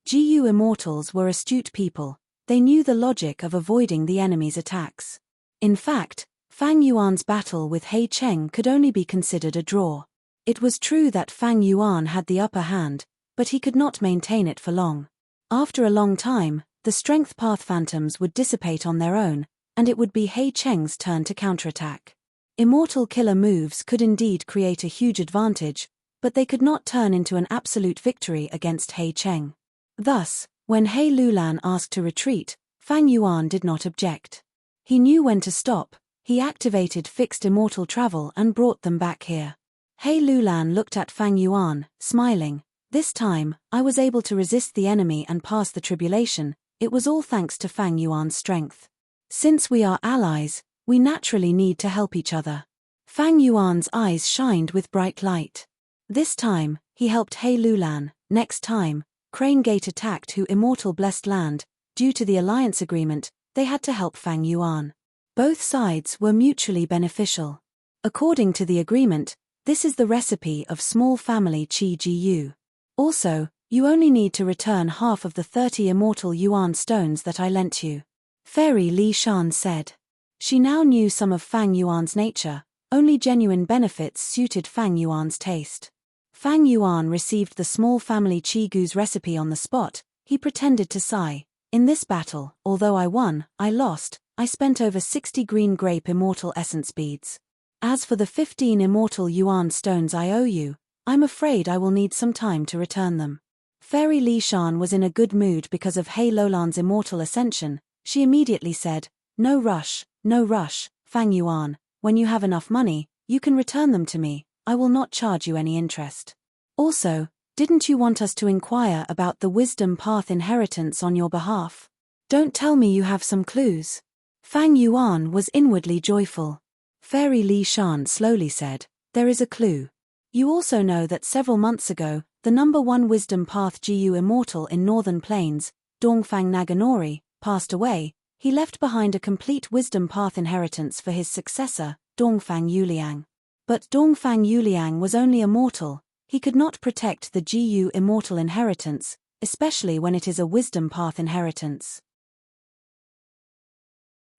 Gu immortals were astute people, they knew the logic of avoiding the enemy's attacks. In fact, Fang Yuan's battle with Hei Cheng could only be considered a draw. It was true that Fang Yuan had the upper hand, but he could not maintain it for long. After a long time, the strength path phantoms would dissipate on their own, and it would be Hei Cheng's turn to counterattack. Immortal killer moves could indeed create a huge advantage, but they could not turn into an absolute victory against Hei Cheng. Thus, When He Lulan asked to retreat, Fang Yuan did not object. He knew when to stop. He activated fixed immortal travel and brought them back here. He Lulan looked at Fang Yuan, smiling. This time, I was able to resist the enemy and pass the tribulation. It was all thanks to Fang Yuan's strength. Since we are allies, we naturally need to help each other. Fang Yuan's eyes shined with bright light. This time, he helped He Lulan. Next time, Crane Gate attacked Hu Immortal Blessed Land. Due to the alliance agreement, they had to help Fang Yuan. Both sides were mutually beneficial. According to the agreement, this is the recipe of small family Qi Gu. Also, you only need to return half of the 30 immortal Yuan stones that I lent you. Fairy Li Shan said. She now knew some of Fang Yuan's nature. Only genuine benefits suited Fang Yuan's taste. Fang Yuan received the small family Qi Gu's recipe on the spot. He pretended to sigh. In this battle, although I won, I lost. I spent over 60 green grape immortal essence beads. As for the 15 immortal Yuan stones I owe you, I'm afraid I will need some time to return them. Fairy Li Shan was in a good mood because of He Lulan's immortal ascension. She immediately said, no rush, Fang Yuan. When you have enough money, you can return them to me. I will not charge you any interest. Also, didn't you want us to inquire about the wisdom path inheritance on your behalf? Don't tell me you have some clues. Fang Yuan was inwardly joyful. Fairy Li Shan slowly said, there is a clue. You also know that several months ago, the number 1 wisdom path Gu immortal in Northern Plains, Dongfang Naganori, passed away. He left behind a complete wisdom path inheritance for his successor, Dongfang Yuliang. But Dongfang Yuliang was only a mortal. He could not protect the Gu immortal inheritance, especially when it is a wisdom path inheritance.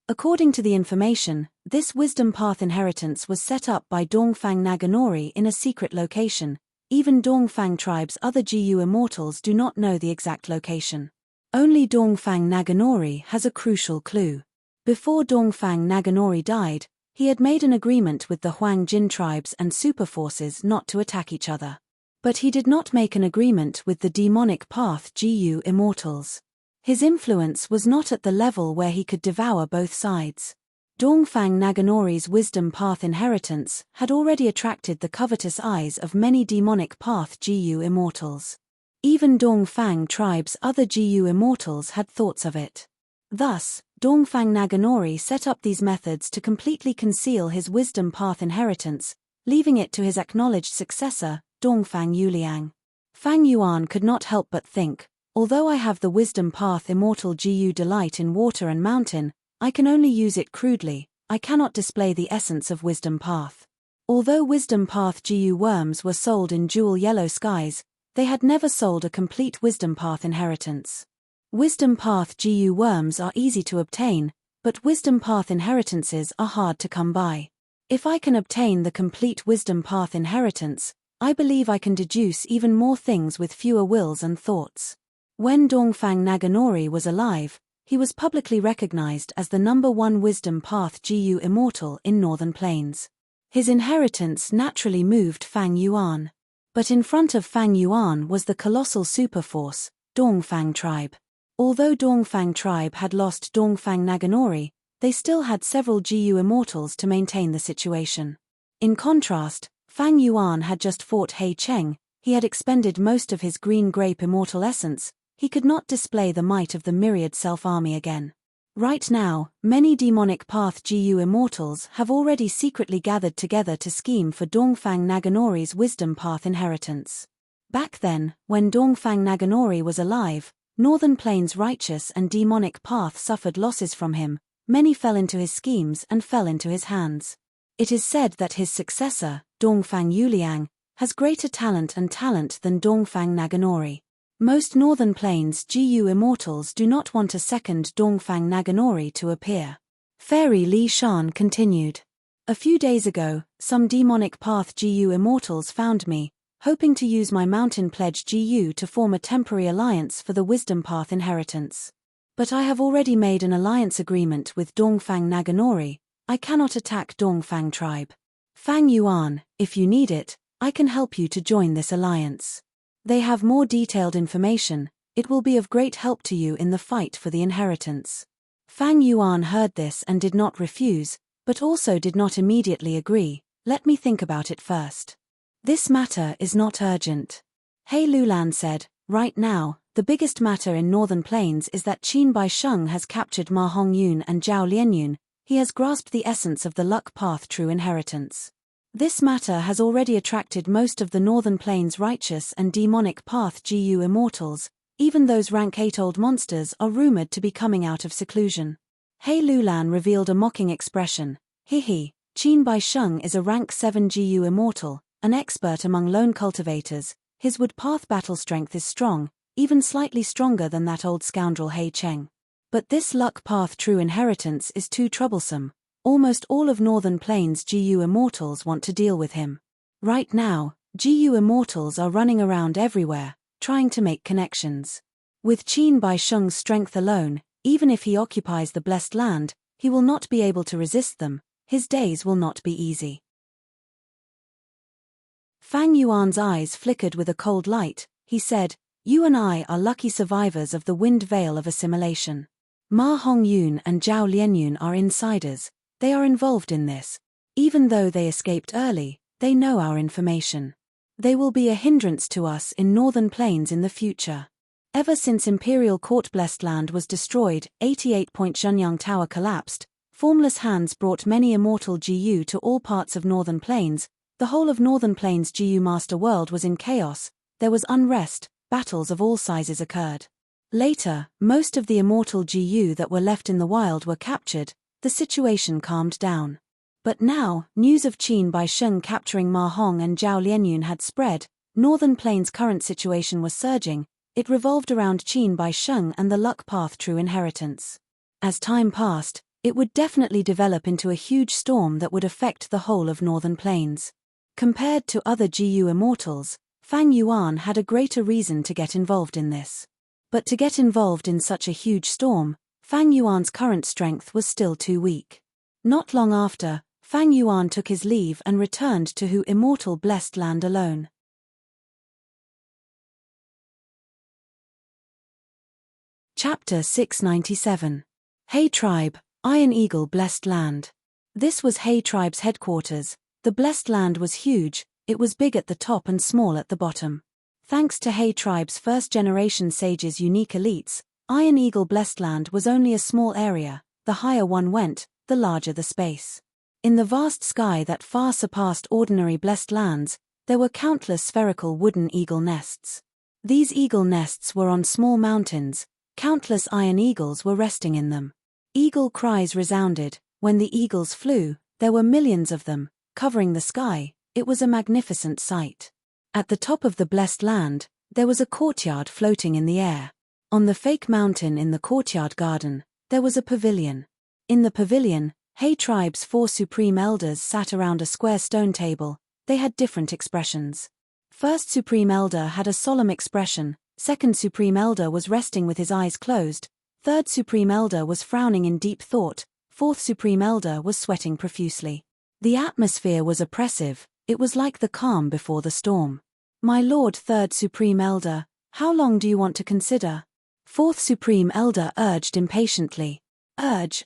According to the information, this wisdom path inheritance was set up by Dongfang Naganori in a secret location. Even Dongfang tribe's other Gu immortals do not know the exact location. Only Dongfang Naganori has a crucial clue. Before Dongfang Naganori died, he had made an agreement with the Huang Jin tribes and super forces not to attack each other. But he did not make an agreement with the demonic path Gu immortals. His influence was not at the level where he could devour both sides. Dongfang Naganori's wisdom path inheritance had already attracted the covetous eyes of many demonic path Gu immortals. Even Dongfang tribe's other Gu immortals had thoughts of it. Thus, Dongfang Naganori set up these methods to completely conceal his wisdom path inheritance, leaving it to his acknowledged successor, Dongfang Yuliang. Fang Yuan could not help but think, although I have the wisdom path immortal Gu delight in water and mountain, I can only use it crudely. I cannot display the essence of wisdom path. Although wisdom path Gu worms were sold in jewel yellow skies, they had never sold a complete wisdom path inheritance. Wisdom path Gu worms are easy to obtain, but wisdom path inheritances are hard to come by. If I can obtain the complete wisdom path inheritance, I believe I can deduce even more things with fewer wills and thoughts. When Dongfang Naganori was alive, he was publicly recognized as the number 1 wisdom path Gu immortal in Northern Plains. His inheritance naturally moved Fang Yuan. But in front of Fang Yuan was the colossal superforce, Dongfang tribe. Although Dongfang tribe had lost Dongfang Naganori, they still had several Gu immortals to maintain the situation. In contrast, Fang Yuan had just fought He Cheng. He had expended most of his green grape immortal essence. He could not display the might of the myriad self-army again. Right now, many demonic path Gu immortals have already secretly gathered together to scheme for Dongfang Naganori's wisdom path inheritance. Back then, when Dongfang Naganori was alive, Northern Plains righteous and demonic path suffered losses from him. Many fell into his schemes and fell into his hands. It is said that his successor, Dongfang Yuliang, has greater talent than Dongfang Naganori. Most Northern Plains Gu immortals do not want a second Dongfang Naganori to appear. Fairy Li Shan continued. A few days ago, some demonic path Gu immortals found me, hoping to use my mountain pledge Gu to form a temporary alliance for the wisdom path inheritance. But I have already made an alliance agreement with Dongfang Naganori. I cannot attack Dongfang tribe. Fang Yuan, if you need it, I can help you to join this alliance. They have more detailed information. It will be of great help to you in the fight for the inheritance. Fang Yuan heard this and did not refuse, but also did not immediately agree. Let me think about it first. This matter is not urgent. He Lulan said, right now, the biggest matter in Northern Plains is that Qin Baisheng has captured Ma Hongyun and Zhao Lianyun. He has grasped the essence of the luck path true inheritance. This matter has already attracted most of the Northern Plains righteous and demonic path GU immortals. Even those rank 8 old monsters are rumored to be coming out of seclusion. He Lulan revealed a mocking expression. Qin Baisheng is a rank 7 GU immortal, an expert among lone cultivators. His wood path battle strength is strong, even slightly stronger than that old scoundrel He Cheng. But this luck path true inheritance is too troublesome. Almost all of Northern Plains GU immortals want to deal with him. Right now, GU immortals are running around everywhere, trying to make connections. With Qin Baisheng's strength alone, even if he occupies the blessed land, he will not be able to resist them. His days will not be easy. Fang Yuan's eyes flickered with a cold light. He said, you and I are lucky survivors of the wind veil of assimilation. Ma Hongyun and Zhao Lianyun are insiders. They are involved in this. Even though they escaped early, they know our information. They will be a hindrance to us in Northern Plains in the future. Ever since Imperial Court Blessed Land was destroyed, 88-point Zhenyang Tower collapsed, formless hands brought many immortal GU to all parts of Northern Plains. The whole of Northern Plains GU Master World was in chaos. There was unrest, battles of all sizes occurred. Later, most of the immortal GU that were left in the wild were captured. The situation calmed down. But now, news of Qin Baisheng capturing Ma Hong and Zhao Lianyun had spread. Northern Plains' current situation was surging. It revolved around Qin Baisheng and the luck path true inheritance. As time passed, it would definitely develop into a huge storm that would affect the whole of Northern Plains. Compared to other GU immortals, Fang Yuan had a greater reason to get involved in this. But to get involved in such a huge storm, Fang Yuan's current strength was still too weak. Not long after, Fang Yuan took his leave and returned to Hu Immortal Blessed Land alone. Chapter 697. He Tribe, Iron Eagle Blessed Land. This was He Tribe's headquarters. The Blessed Land was huge. It was big at the top and small at the bottom. Thanks to He Tribe's first-generation sages' unique elites, Iron Eagle Blessed Land was only a small area. The higher one went, the larger the space. In the vast sky that far surpassed ordinary blessed lands, there were countless spherical wooden eagle nests. These eagle nests were on small mountains. Countless iron eagles were resting in them. Eagle cries resounded. When the eagles flew, there were millions of them, covering the sky. It was a magnificent sight. At the top of the blessed land, there was a courtyard floating in the air. On the fake mountain in the courtyard garden, there was a pavilion. In the pavilion, He Tribe's 4 supreme elders sat around a square stone table. They had different expressions. First supreme elder had a solemn expression. Second supreme elder was resting with his eyes closed. Third supreme elder was frowning in deep thought. Fourth supreme elder was sweating profusely. The atmosphere was oppressive. It was like the calm before the storm. My lord third supreme elder, how long do you want to consider? Fourth supreme elder urged impatiently. Urge.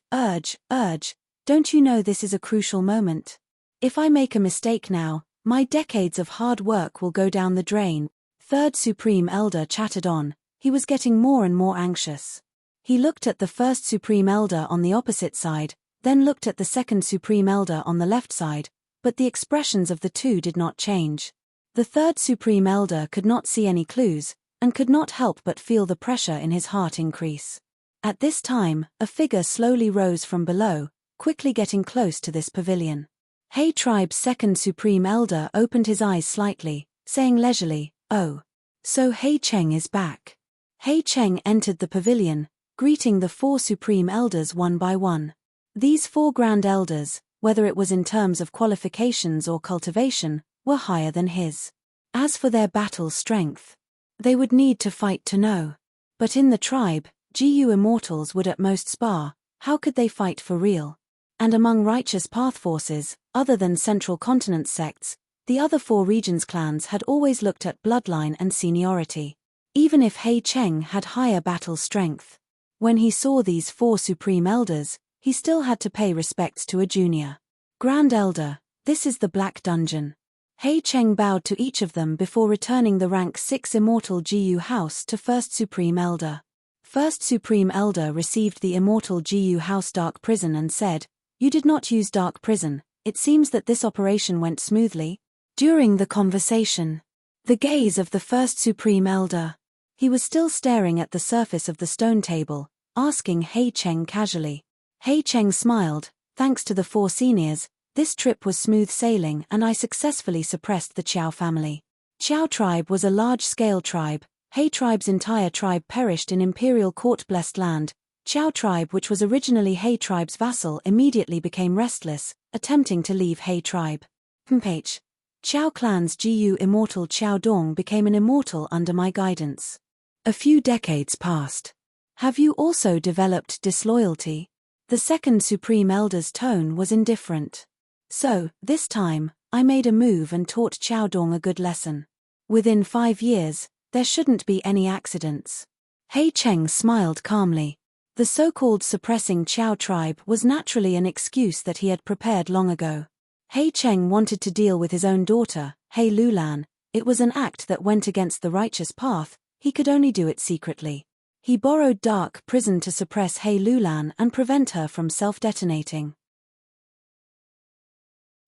Don't you know this is a crucial moment? If I make a mistake now, my decades of hard work will go down the drain. Third supreme elder chattered on. He was getting more and more anxious. He looked at the first supreme elder on the opposite side, then looked at the second supreme elder on the left side, but the expressions of the two did not change. The third supreme elder could not see any clues, and could not help but feel the pressure in his heart increase. At this time, a figure slowly rose from below, quickly getting close to this pavilion. He Tribe's second supreme elder opened his eyes slightly, saying leisurely, "Oh. So He Cheng is back." He Cheng entered the pavilion, greeting the 4 supreme elders one by one. These 4 grand elders, whether it was in terms of qualifications or cultivation, were higher than his. As for their battle strength, they would need to fight to know. But in the tribe, GU immortals would at most spar. How could they fight for real? And among righteous path forces, other than central continent sects, the other 4 regions clans had always looked at bloodline and seniority. even if He Cheng had higher battle strength. When he saw these 4 supreme elders, he still had to pay respects to a junior. Grand Elder, this is the Black Dungeon. He Cheng bowed to each of them before returning the rank 6 Immortal Gu House to First Supreme Elder. First Supreme Elder received the Immortal Gu House Dark Prison and said, "You did not use Dark Prison. It seems that this operation went smoothly." During the conversation, the gaze of the First Supreme Elder. He was still staring at the surface of the stone table, asking He Cheng casually. He Cheng smiled, "Thanks to the 4 seniors, this trip was smooth sailing and I successfully suppressed the Qiao family. Qiao tribe was a large-scale tribe. He tribe's entire tribe perished in Imperial Court-blessed land. Qiao tribe, which was originally He tribe's vassal, immediately became restless, attempting to leave He tribe. Mph. Qiao clan's Gu Immortal Qiao Dong became an immortal under my guidance. A few decades passed. Have you also developed disloyalty?" The second Supreme Elder's tone was indifferent. "So, this time, I made a move and taught Qiao Dong a good lesson. Within 5 years, there shouldn't be any accidents." He Cheng smiled calmly. The so-called suppressing Qiao tribe was naturally an excuse that he had prepared long ago. He Cheng wanted to deal with his own daughter, He Lulan. It was an act that went against the righteous path. He could only do it secretly. He borrowed Dark Prison to suppress He Lulan and prevent her from self-detonating.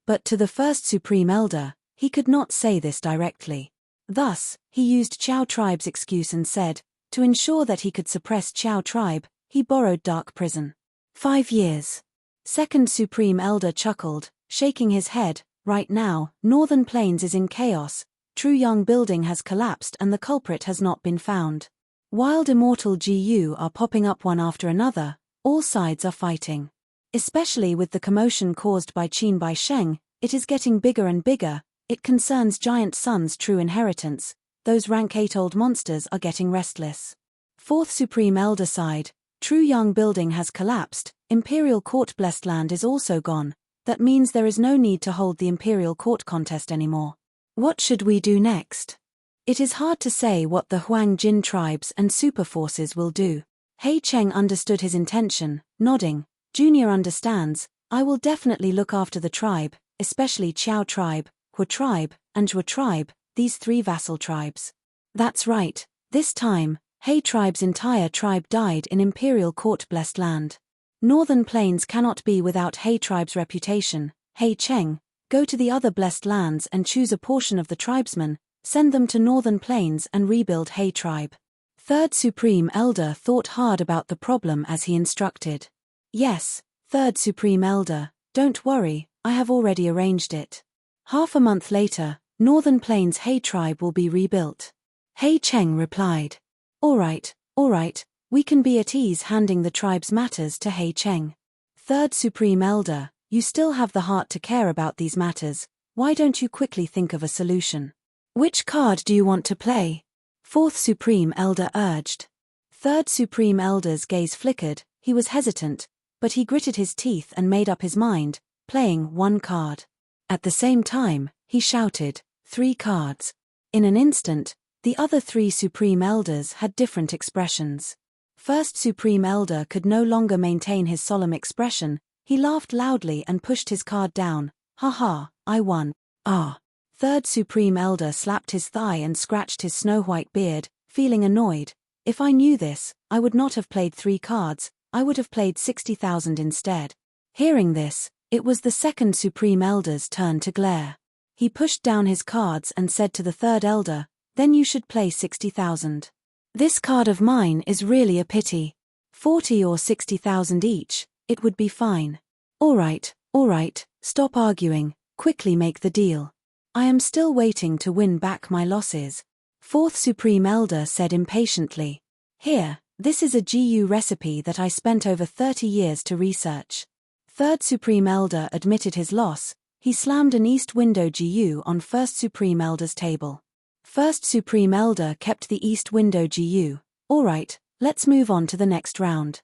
But to the First Supreme Elder, he could not say this directly. Thus, he used Qiao tribe's excuse and said, to ensure that he could suppress Qiao tribe, he borrowed Dark Prison. 5 years. Second Supreme Elder chuckled, shaking his head. "Right now, Northern Plains is in chaos. Truyang Building has collapsed and the culprit has not been found. Wild Immortal Gu are popping up one after another. All sides are fighting. Especially with the commotion caused by Qin Bai Sheng, it is getting bigger and bigger. It concerns Giant Sun's true inheritance. Those rank 8 old monsters are getting restless." Fourth Supreme Elder sighed. "Truyang Building has collapsed. Imperial Court blessed land is also gone. That means there is no need to hold the Imperial Court contest anymore. What should we do next?" It is hard to say what the Huang Jin tribes and super forces will do. He Cheng understood his intention, nodding. "Junior understands. I will definitely look after the tribe, especially Qiao tribe, Hu tribe, and Zhou tribe, these 3 vassal tribes." That's right. This time, He tribe's entire tribe died in Imperial Court-blessed land. Northern Plains cannot be without He tribe's reputation. He Cheng, go to the other blessed lands and choose a portion of the tribesmen, send them to Northern Plains and rebuild He tribe. Third Supreme Elder thought hard about the problem as he instructed. "Yes, Third Supreme Elder, don't worry, I have already arranged it." Half a month later, Northern Plains He tribe will be rebuilt. He Cheng replied. All right, we can be at ease handing the tribe's matters to He Cheng. Third Supreme Elder, you still have the heart to care about these matters. Why don't you quickly think of a solution? Which card do you want to play? Fourth Supreme Elder urged. Third Supreme Elder's gaze flickered. He was hesitant, but he gritted his teeth and made up his mind, playing 1 card. At the same time, he shouted, 3 cards. In an instant, the other 3 Supreme Elders had different expressions. First Supreme Elder could no longer maintain his solemn expression. He laughed loudly and pushed his card down. "Ha ha, I won." "Ah." Third Supreme Elder slapped his thigh and scratched his snow-white beard, feeling annoyed. "If I knew this, I would not have played 3 cards, I would have played 60,000 instead." Hearing this, it was the second Supreme Elder's turn to glare. He pushed down his cards and said to the third Elder, "Then you should play 60,000. This card of mine is really a pity. 40 or 60,000 each, it would be fine." All right, stop arguing, quickly make the deal. I am still waiting to win back my losses. Fourth Supreme Elder said impatiently. "Here, this is a GU recipe that I spent over 30 years to research." Third Supreme Elder admitted his loss. He slammed an East Window GU on First Supreme Elder's table. First Supreme Elder kept the East Window GU. All right, let's move on to the next round.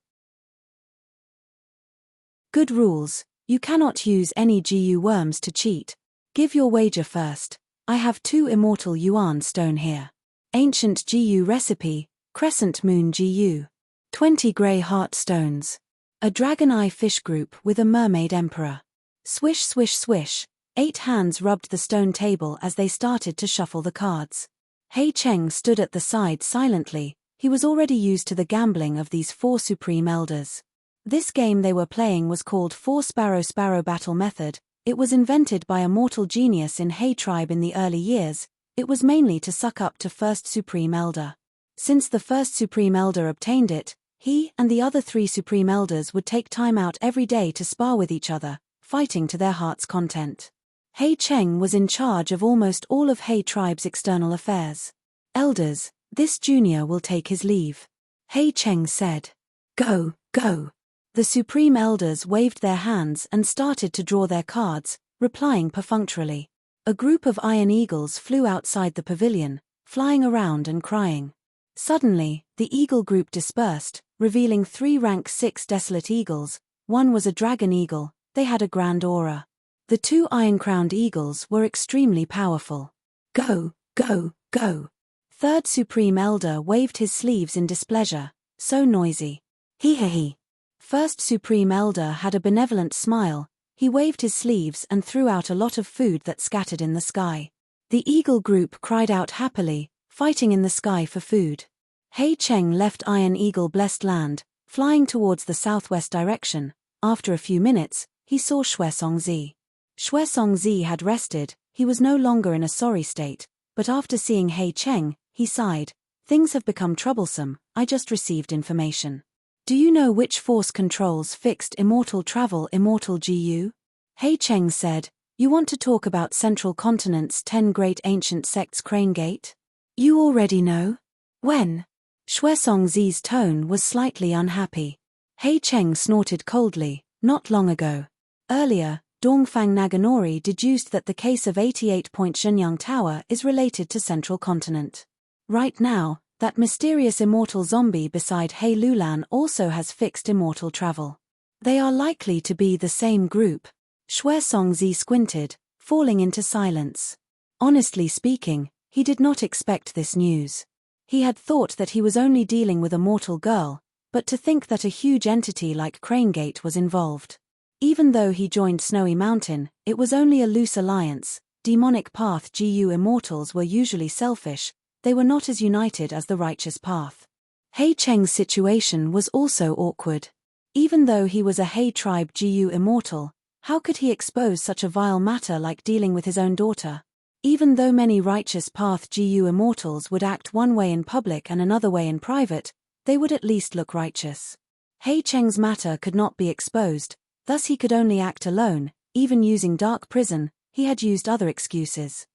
Good rules. You cannot use any GU worms to cheat. Give your wager first. I have 2 Immortal Yuan stone here. Ancient GU recipe, Crescent Moon GU. 20 grey heart stones. A dragon eye fish group with a mermaid emperor. Swish swish swish, 8 hands rubbed the stone table as they started to shuffle the cards. Hei Cheng stood at the side silently. He was already used to the gambling of these 4 supreme elders. This game they were playing was called 4 Sparrow Battle Method. It was invented by a mortal genius in Hei tribe in the early years. It was mainly to suck up to first supreme elder. Since the first supreme elder obtained it, he and the other 3 supreme elders would take time out every day to spar with each other, fighting to their heart's content. Hei Cheng was in charge of almost all of Hei tribe's external affairs. Elders, this junior will take his leave. Hei Cheng said. Go, go. The supreme elders waved their hands and started to draw their cards, replying perfunctorily. A group of iron eagles flew outside the pavilion, flying around and crying. Suddenly, the eagle group dispersed, revealing 3 rank 6 desolate eagles. One was a dragon eagle. They had a grand aura. The 2 iron-crowned eagles were extremely powerful. Go, go, go. Third Supreme Elder waved his sleeves in displeasure. So noisy. He. First Supreme Elder had a benevolent smile. He waved his sleeves and threw out a lot of food that scattered in the sky. The eagle group cried out happily, fighting in the sky for food. Hei Cheng left Iron Eagle Blessed Land, flying towards the southwest direction. After a few minutes, he saw Xue Songzi. Xue Songzi had rested. He was no longer in a sorry state, but after seeing Hei Cheng, he sighed. Things have become troublesome. I just received information. Do you know which force controls fixed immortal travel immortal GU? Hei Cheng said, you want to talk about Central Continent's 10 great ancient sects Crane Gate? You already know? When? Xue Songzi's tone was slightly unhappy. Hei Cheng snorted coldly, not long ago. Earlier, Dongfang Naganori deduced that the case of 88-point Shenyang Tower is related to Central Continent. Right now, that mysterious immortal zombie beside Hei Lulan also has fixed immortal travel. They are likely to be the same group. Xue Songzi squinted, falling into silence. Honestly speaking, he did not expect this news. He had thought that he was only dealing with a mortal girl, but to think that a huge entity like Cranegate was involved. Even though he joined Snowy Mountain, it was only a loose alliance. Demonic Path GU immortals were usually selfish. They were not as united as the Righteous Path. Hei Cheng's situation was also awkward. Even though he was a Hei tribe GU immortal, how could he expose such a vile matter like dealing with his own daughter? Even though many Righteous Path GU immortals would act one way in public and another way in private, they would at least look righteous. Hei Cheng's matter could not be exposed, thus he could only act alone. Even using dark prison, he had used other excuses.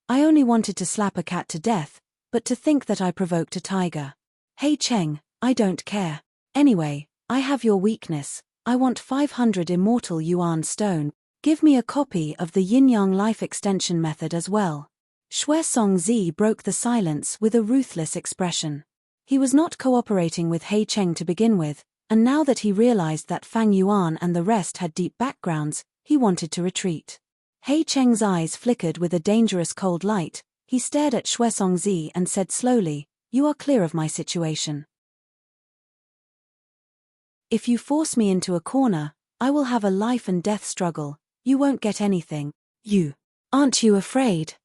I only wanted to slap a cat to death, but to think that I provoked a tiger. Hei Cheng, I don't care. Anyway, I have your weakness. I want 500 immortal yuan stone. Give me a copy of the yin-yang life extension method as well. Xue Songzi broke the silence with a ruthless expression. He was not cooperating with Hei Cheng to begin with, and now that he realized that Fang Yuan and the rest had deep backgrounds, he wanted to retreat. Hei Cheng's eyes flickered with a dangerous cold light. He stared at Xue Songzi and said slowly, you are clear of my situation. If you force me into a corner, I will have a life and death struggle. You won't get anything. Aren't you afraid?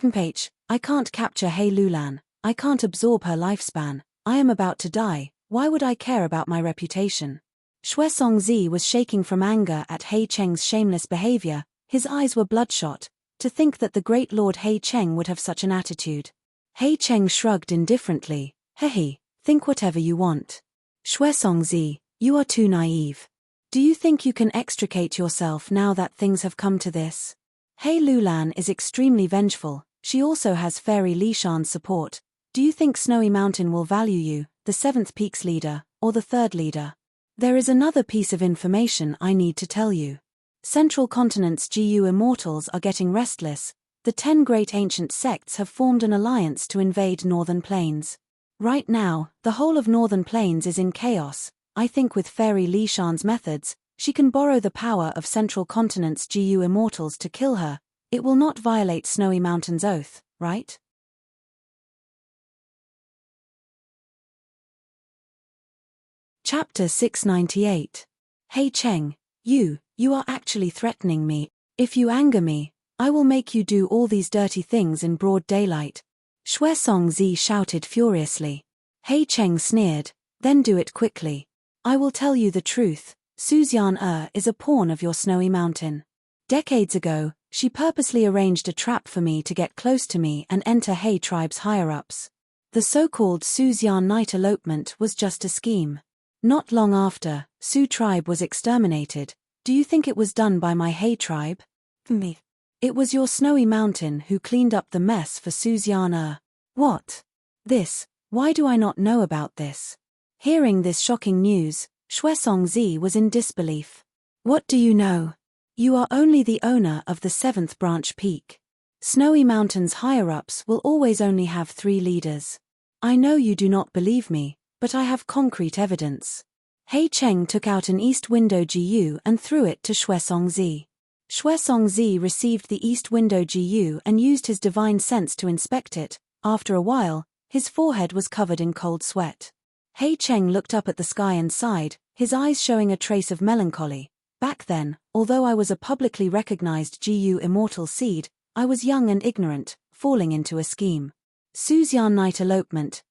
I can't capture Hei Lulan. I can't absorb her lifespan. I am about to die. Why would I care about my reputation? Xue Songzi was shaking from anger at Hei Cheng's shameless behavior. His eyes were bloodshot. To think that the great Lord Hei Cheng would have such an attitude. Hei Cheng shrugged indifferently. Think whatever you want. Xue Songzi, you are too naive. Do you think you can extricate yourself now that things have come to this? Hei Lulan is extremely vengeful. She also has Fairy Lishan's support. Do you think Snowy Mountain will value you, the 7th Peaks leader, or the 3rd leader? There is another piece of information I need to tell you. Central Continent's GU immortals are getting restless. The 10 great ancient sects have formed an alliance to invade Northern Plains. Right now, the whole of Northern Plains is in chaos. I think with Fairy Lishan's methods, she can borrow the power of Central Continent's GU immortals to kill her. It will not violate Snowy Mountain's oath, right? Chapter 698. Hey Cheng, you are actually threatening me. If you anger me, I will make you do all these dirty things in broad daylight. Shui Songzi shouted furiously. Hey Cheng sneered, then do it quickly. I will tell you the truth, Suzian is a pawn of your snowy mountain. Decades ago, she purposely arranged a trap for me to get close to me and enter He tribe's higher-ups. The so-called Suzian night elopement was just a scheme. Not long after, Su tribe was exterminated. Do you think it was done by my He tribe? Me. It was your snowy mountain who cleaned up the mess for Suzian. What? This? Why do I not know about this? Hearing this shocking news, Shui Songzi was in disbelief. What do you know? You are only the owner of the 7th branch peak. Snowy mountains higher-ups will always only have 3 leaders. I know you do not believe me, but I have concrete evidence. He Cheng took out an east window GU and threw it to Shui Songzi. Shui Songzi received the east window GU and used his divine sense to inspect it. After a while, his forehead was covered in cold sweat. He Cheng looked up at the sky and sighed, his eyes showing a trace of melancholy. Back then, although I was a publicly recognized GU immortal seed, I was young and ignorant, falling into a scheme. Suzian night elopement,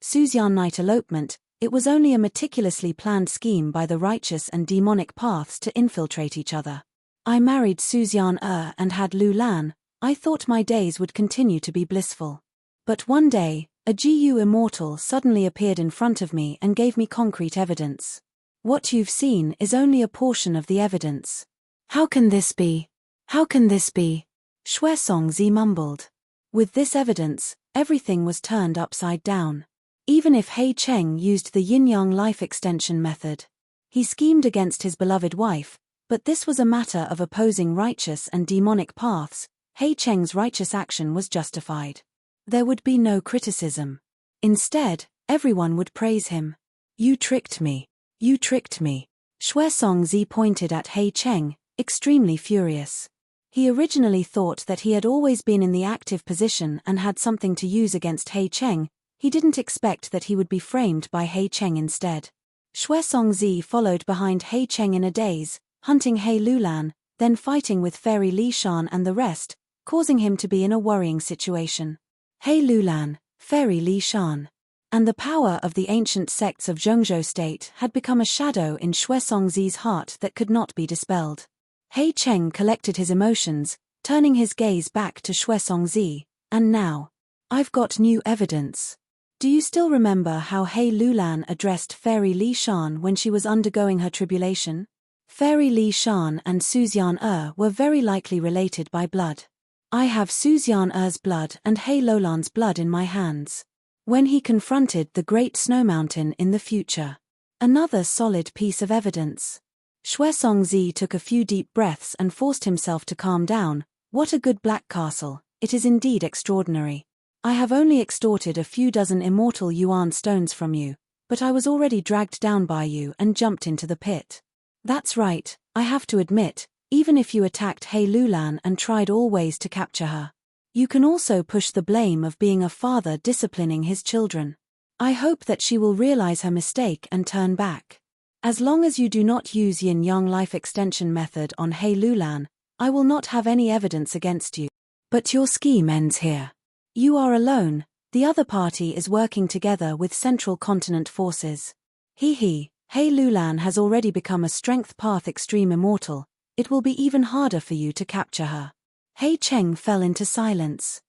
Suzian night elopement, it was only a meticulously planned scheme by the righteous and demonic paths to infiltrate each other. I married Suzian and had Lu Lan. I thought my days would continue to be blissful. But one day, a GU immortal suddenly appeared in front of me and gave me concrete evidence. What you've seen is only a portion of the evidence. How can this be? How can this be? Shui Songzi mumbled. With this evidence, everything was turned upside down. Even if He Cheng used the yin-yang life extension method, he schemed against his beloved wife, but this was a matter of opposing righteous and demonic paths. He Cheng's righteous action was justified. There would be no criticism. Instead, everyone would praise him. You tricked me. You tricked me. Shui Songzi pointed at He Cheng, extremely furious. He originally thought that he had always been in the active position and had something to use against He Cheng. He didn't expect that he would be framed by He Cheng instead. Shui Songzi followed behind He Cheng in a daze, hunting He Lulan, then fighting with Fairy Li Shan and the rest, causing him to be in a worrying situation. He Lulan, Fairy Li Shan, and the power of the ancient sects of Zhengzhou state had become a shadow in Shui Songzi's heart that could not be dispelled. He Cheng collected his emotions, turning his gaze back to Shui Songzi, and now, I've got new evidence. Do you still remember how He Lulan addressed Fairy Li Shan when she was undergoing her tribulation? Fairy Li Shan and Suzian were very likely related by blood. I have Suzian blood and He Lulan's blood in my hands. When he confronted the Great Snow Mountain in the future. Another solid piece of evidence. Shui Songzi took a few deep breaths and forced himself to calm down. What a good black castle, it is indeed extraordinary. I have only extorted a few dozen immortal yuan stones from you, but I was already dragged down by you and jumped into the pit. That's right, I have to admit, even if you attacked He Lulan and tried all ways to capture her. You can also push the blame of being a father disciplining his children. I hope that she will realize her mistake and turn back. As long as you do not use yin-yang life extension method on He Lulan, I will not have any evidence against you. But your scheme ends here. You are alone, the other party is working together with Central Continent forces. He Lulan has already become a strength path extreme immortal, it will be even harder for you to capture her. He Cheng fell into silence.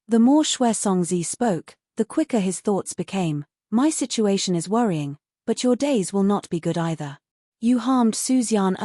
The more Shui Songzi spoke, the quicker his thoughts became. My situation is worrying, but your days will not be good either. You harmed Suzian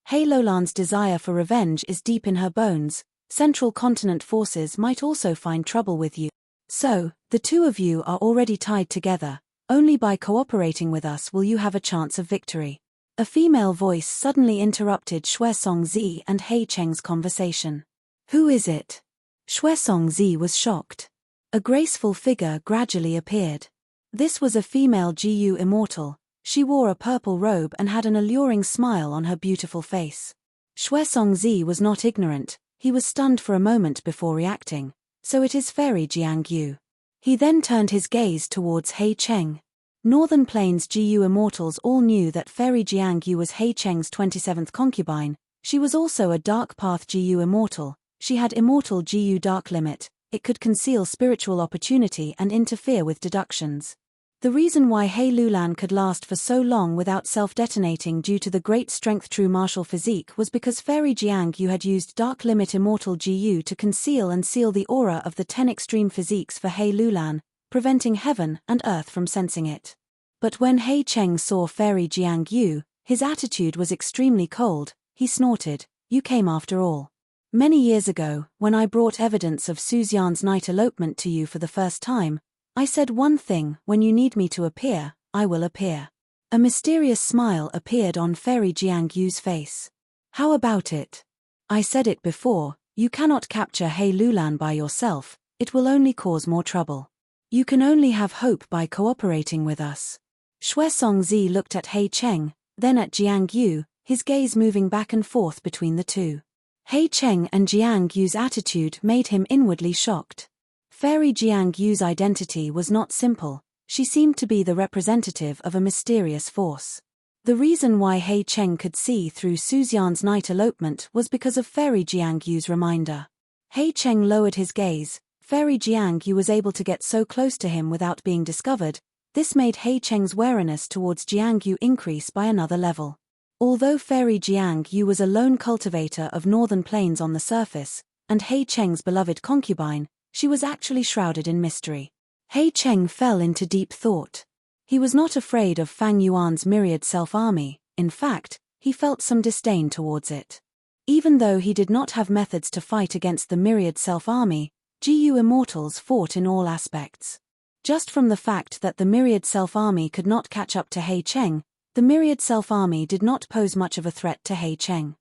He Lulan's desire for revenge is deep in her bones. Central Continent forces might also find trouble with you. So, the two of you are already tied together. Only by cooperating with us will you have a chance of victory. A female voice suddenly interrupted Shui Songzi and He Cheng's conversation. Who is it? Shui Songzi was shocked. A graceful figure gradually appeared. This was a female GU immortal. She wore a purple robe and had an alluring smile on her beautiful face. Shui Songzi was not ignorant. He was stunned for a moment before reacting. So it is Fairy Jiangyu. He then turned his gaze towards He Cheng. Northern Plains GU immortals all knew that Fairy Jiang Yu was He Cheng's 27th concubine. She was also a Dark Path GU immortal. She had immortal GU Dark Limit. It could conceal spiritual opportunity and interfere with deductions. The reason why He Lulan could last for so long without self-detonating due to the great strength true martial physique was because Fairy Jiang Yu had used Dark Limit Immortal GU to conceal and seal the aura of the 10 extreme physiques for He Lulan, preventing heaven and earth from sensing it. But when He Cheng saw Fairy Jiang Yu, his attitude was extremely cold. He snorted, "You came after all. Many years ago, when I brought evidence of Suzian's night elopement to you for the first time, I said one thing: when you need me to appear, I will appear." A mysterious smile appeared on Fairy Jiang Yu's face. "How about it? I said it before, you cannot capture He Lulan by yourself, it will only cause more trouble. You can only have hope by cooperating with us." Shui Songzi looked at He Cheng, then at Jiang Yu, his gaze moving back and forth between the two. He Cheng and Jiang Yu's attitude made him inwardly shocked. Fairy Jiang Yu's identity was not simple. She seemed to be the representative of a mysterious force. The reason why He Cheng could see through Suzian's night elopement was because of Fairy Jiang Yu's reminder. He Cheng lowered his gaze. Fairy Jiang Yu was able to get so close to him without being discovered. This made He Cheng's wariness towards Jiang Yu increase by another level. Although Fairy Jiang Yu was a lone cultivator of northern plains on the surface, and He Cheng's beloved concubine, she was actually shrouded in mystery. He Cheng fell into deep thought. He was not afraid of Fang Yuan's myriad self-army. In fact, he felt some disdain towards it. Even though he did not have methods to fight against the myriad self-army, GU immortals fought in all aspects. Just from the fact that the myriad self-army could not catch up to He Cheng, the myriad self-army did not pose much of a threat to He Cheng.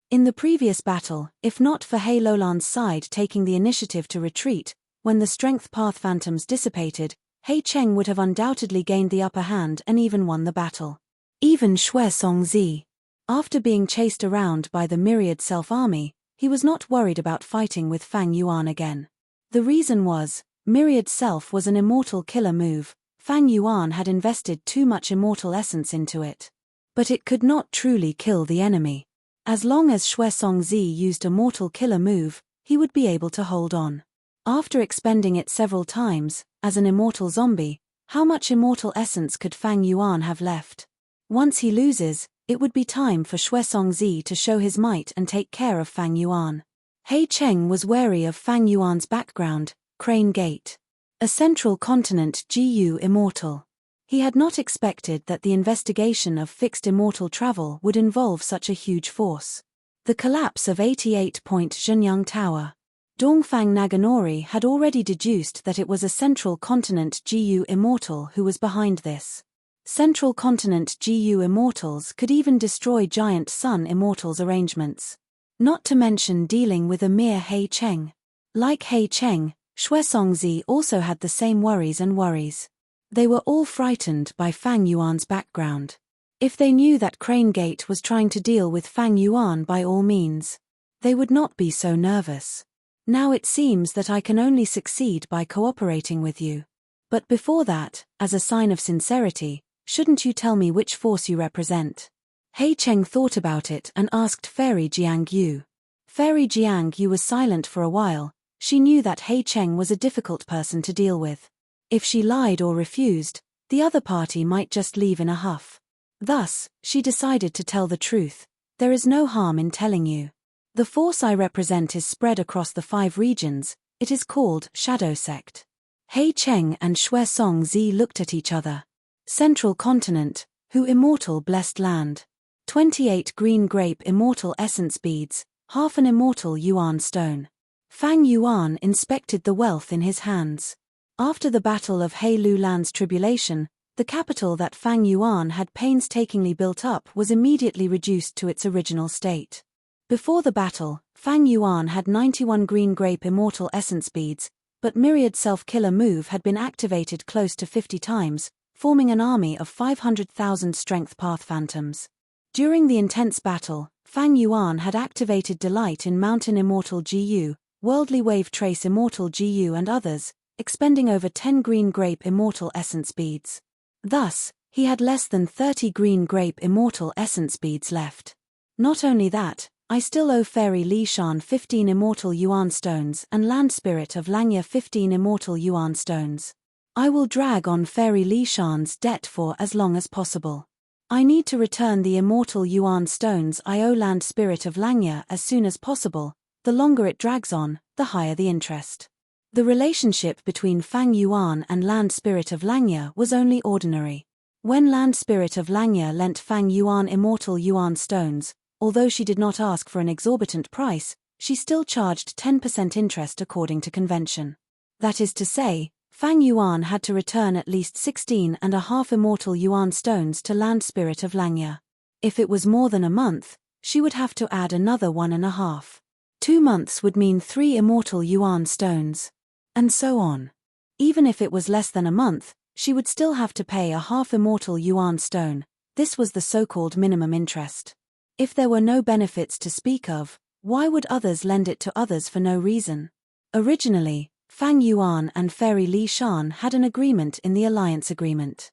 In the previous battle, if not for He Lulan's side taking the initiative to retreat, when the strength path phantoms dissipated, He Cheng would have undoubtedly gained the upper hand and even won the battle. Even Shui Songzi, after being chased around by the myriad self-army, he was not worried about fighting with Fang Yuan again. The reason was, myriad self was an immortal killer move. Fang Yuan had invested too much immortal essence into it. But it could not truly kill the enemy. As long as Shui Songzi used a mortal killer move, he would be able to hold on. After expending it several times, as an immortal zombie, how much immortal essence could Fang Yuan have left? Once he loses, it would be time for Shui Songzi to show his might and take care of Fang Yuan. He Cheng was wary of Fang Yuan's background, Crane Gate. A central continent GU immortal. He had not expected that the investigation of fixed immortal travel would involve such a huge force. The collapse of 88-point Zhenyang Tower. Dongfang Naganori had already deduced that it was a central continent GU immortal who was behind this. Central continent GU immortals could even destroy giant sun immortals arrangements. Not to mention dealing with a mere He Cheng. Like He Cheng, Shui Songzi also had the same worries. They were all frightened by Fang Yuan's background. If they knew that Crane Gate was trying to deal with Fang Yuan by all means, they would not be so nervous. Now it seems that I can only succeed by cooperating with you. But before that, as a sign of sincerity, shouldn't you tell me which force you represent? He Cheng thought about it and asked Fairy Jiang Yu. Fairy Jiang Yu was silent for a while. She knew that He Cheng was a difficult person to deal with. If she lied or refused, the other party might just leave in a huff. Thus, she decided to tell the truth. There is no harm in telling you. The force I represent is spread across the 5 regions. It is called Shadow Sect. He Cheng and Shui Songzi looked at each other. Central Continent, who immortal blessed land. 28 green grape immortal essence beads, half an immortal Yuan stone. Fang Yuan inspected the wealth in his hands. After the battle of He Lulan's tribulation, the capital that Fang Yuan had painstakingly built up was immediately reduced to its original state. Before the battle, Fang Yuan had 91 green grape immortal essence beads, but Myriad Self-Killer move had been activated close to 50 times, forming an army of 500,000 strength path phantoms. During the intense battle, Fang Yuan had activated Delight in Mountain Immortal GU, Worldly Wave Trace Immortal GU and others, expending over 10 green grape immortal essence beads. Thus, he had less than 30 green grape immortal essence beads left. Not only that, I still owe Fairy Li Shan 15 immortal yuan stones and Land Spirit of Langya 15 immortal yuan stones. I will drag on Fairy Li Shan's debt for as long as possible. I need to return the immortal yuan stones I owe Land Spirit of Langya as soon as possible. The longer it drags on, the higher the interest. The relationship between Fang Yuan and Land Spirit of Langya was only ordinary. When Land Spirit of Langya lent Fang Yuan immortal yuan stones, although she did not ask for an exorbitant price, she still charged 10% interest according to convention. That is to say, Fang Yuan had to return at least 16.5 immortal yuan stones to Land Spirit of Langya. If it was more than a month, she would have to add another 1.5. 2 months would mean 3 immortal yuan stones. And so on. Even if it was less than a month, she would still have to pay a half immortal yuan stone. This was the so-called minimum interest. If there were no benefits to speak of, why would others lend it to others for no reason? Originally, Fang Yuan and Fairy Li Shan had an agreement in the alliance agreement.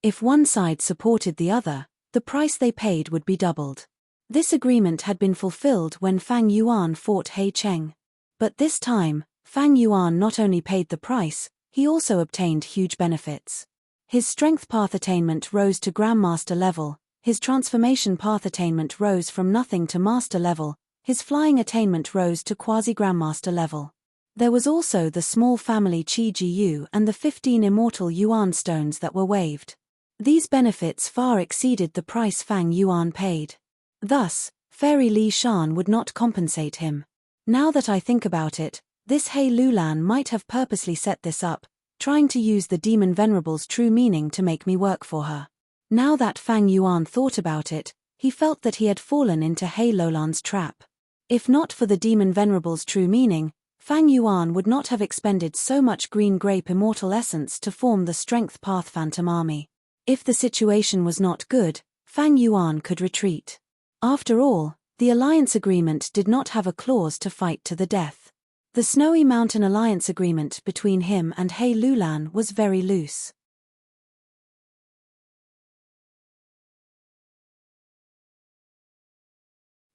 If one side supported the other, the price they paid would be doubled. This agreement had been fulfilled when Fang Yuan fought He Cheng. But this time, Fang Yuan not only paid the price, he also obtained huge benefits. His strength path attainment rose to Grandmaster level, his transformation path attainment rose from nothing to master level, his flying attainment rose to quasi-Grandmaster level. There was also the small family Qi Jiu and the 15 immortal yuan stones that were waived. These benefits far exceeded the price Fang Yuan paid. Thus, Fairy Li Shan would not compensate him. Now that I think about it, this He Lulan might have purposely set this up, trying to use the Demon Venerable's true meaning to make me work for her. Now that Fang Yuan thought about it, he felt that he had fallen into He Lulan's trap. If not for the Demon Venerable's true meaning, Fang Yuan would not have expended so much green grape immortal essence to form the Strength Path Phantom Army. If the situation was not good, Fang Yuan could retreat. After all, the alliance agreement did not have a clause to fight to the death. The Snowy Mountain alliance agreement between him and He Lulan was very loose.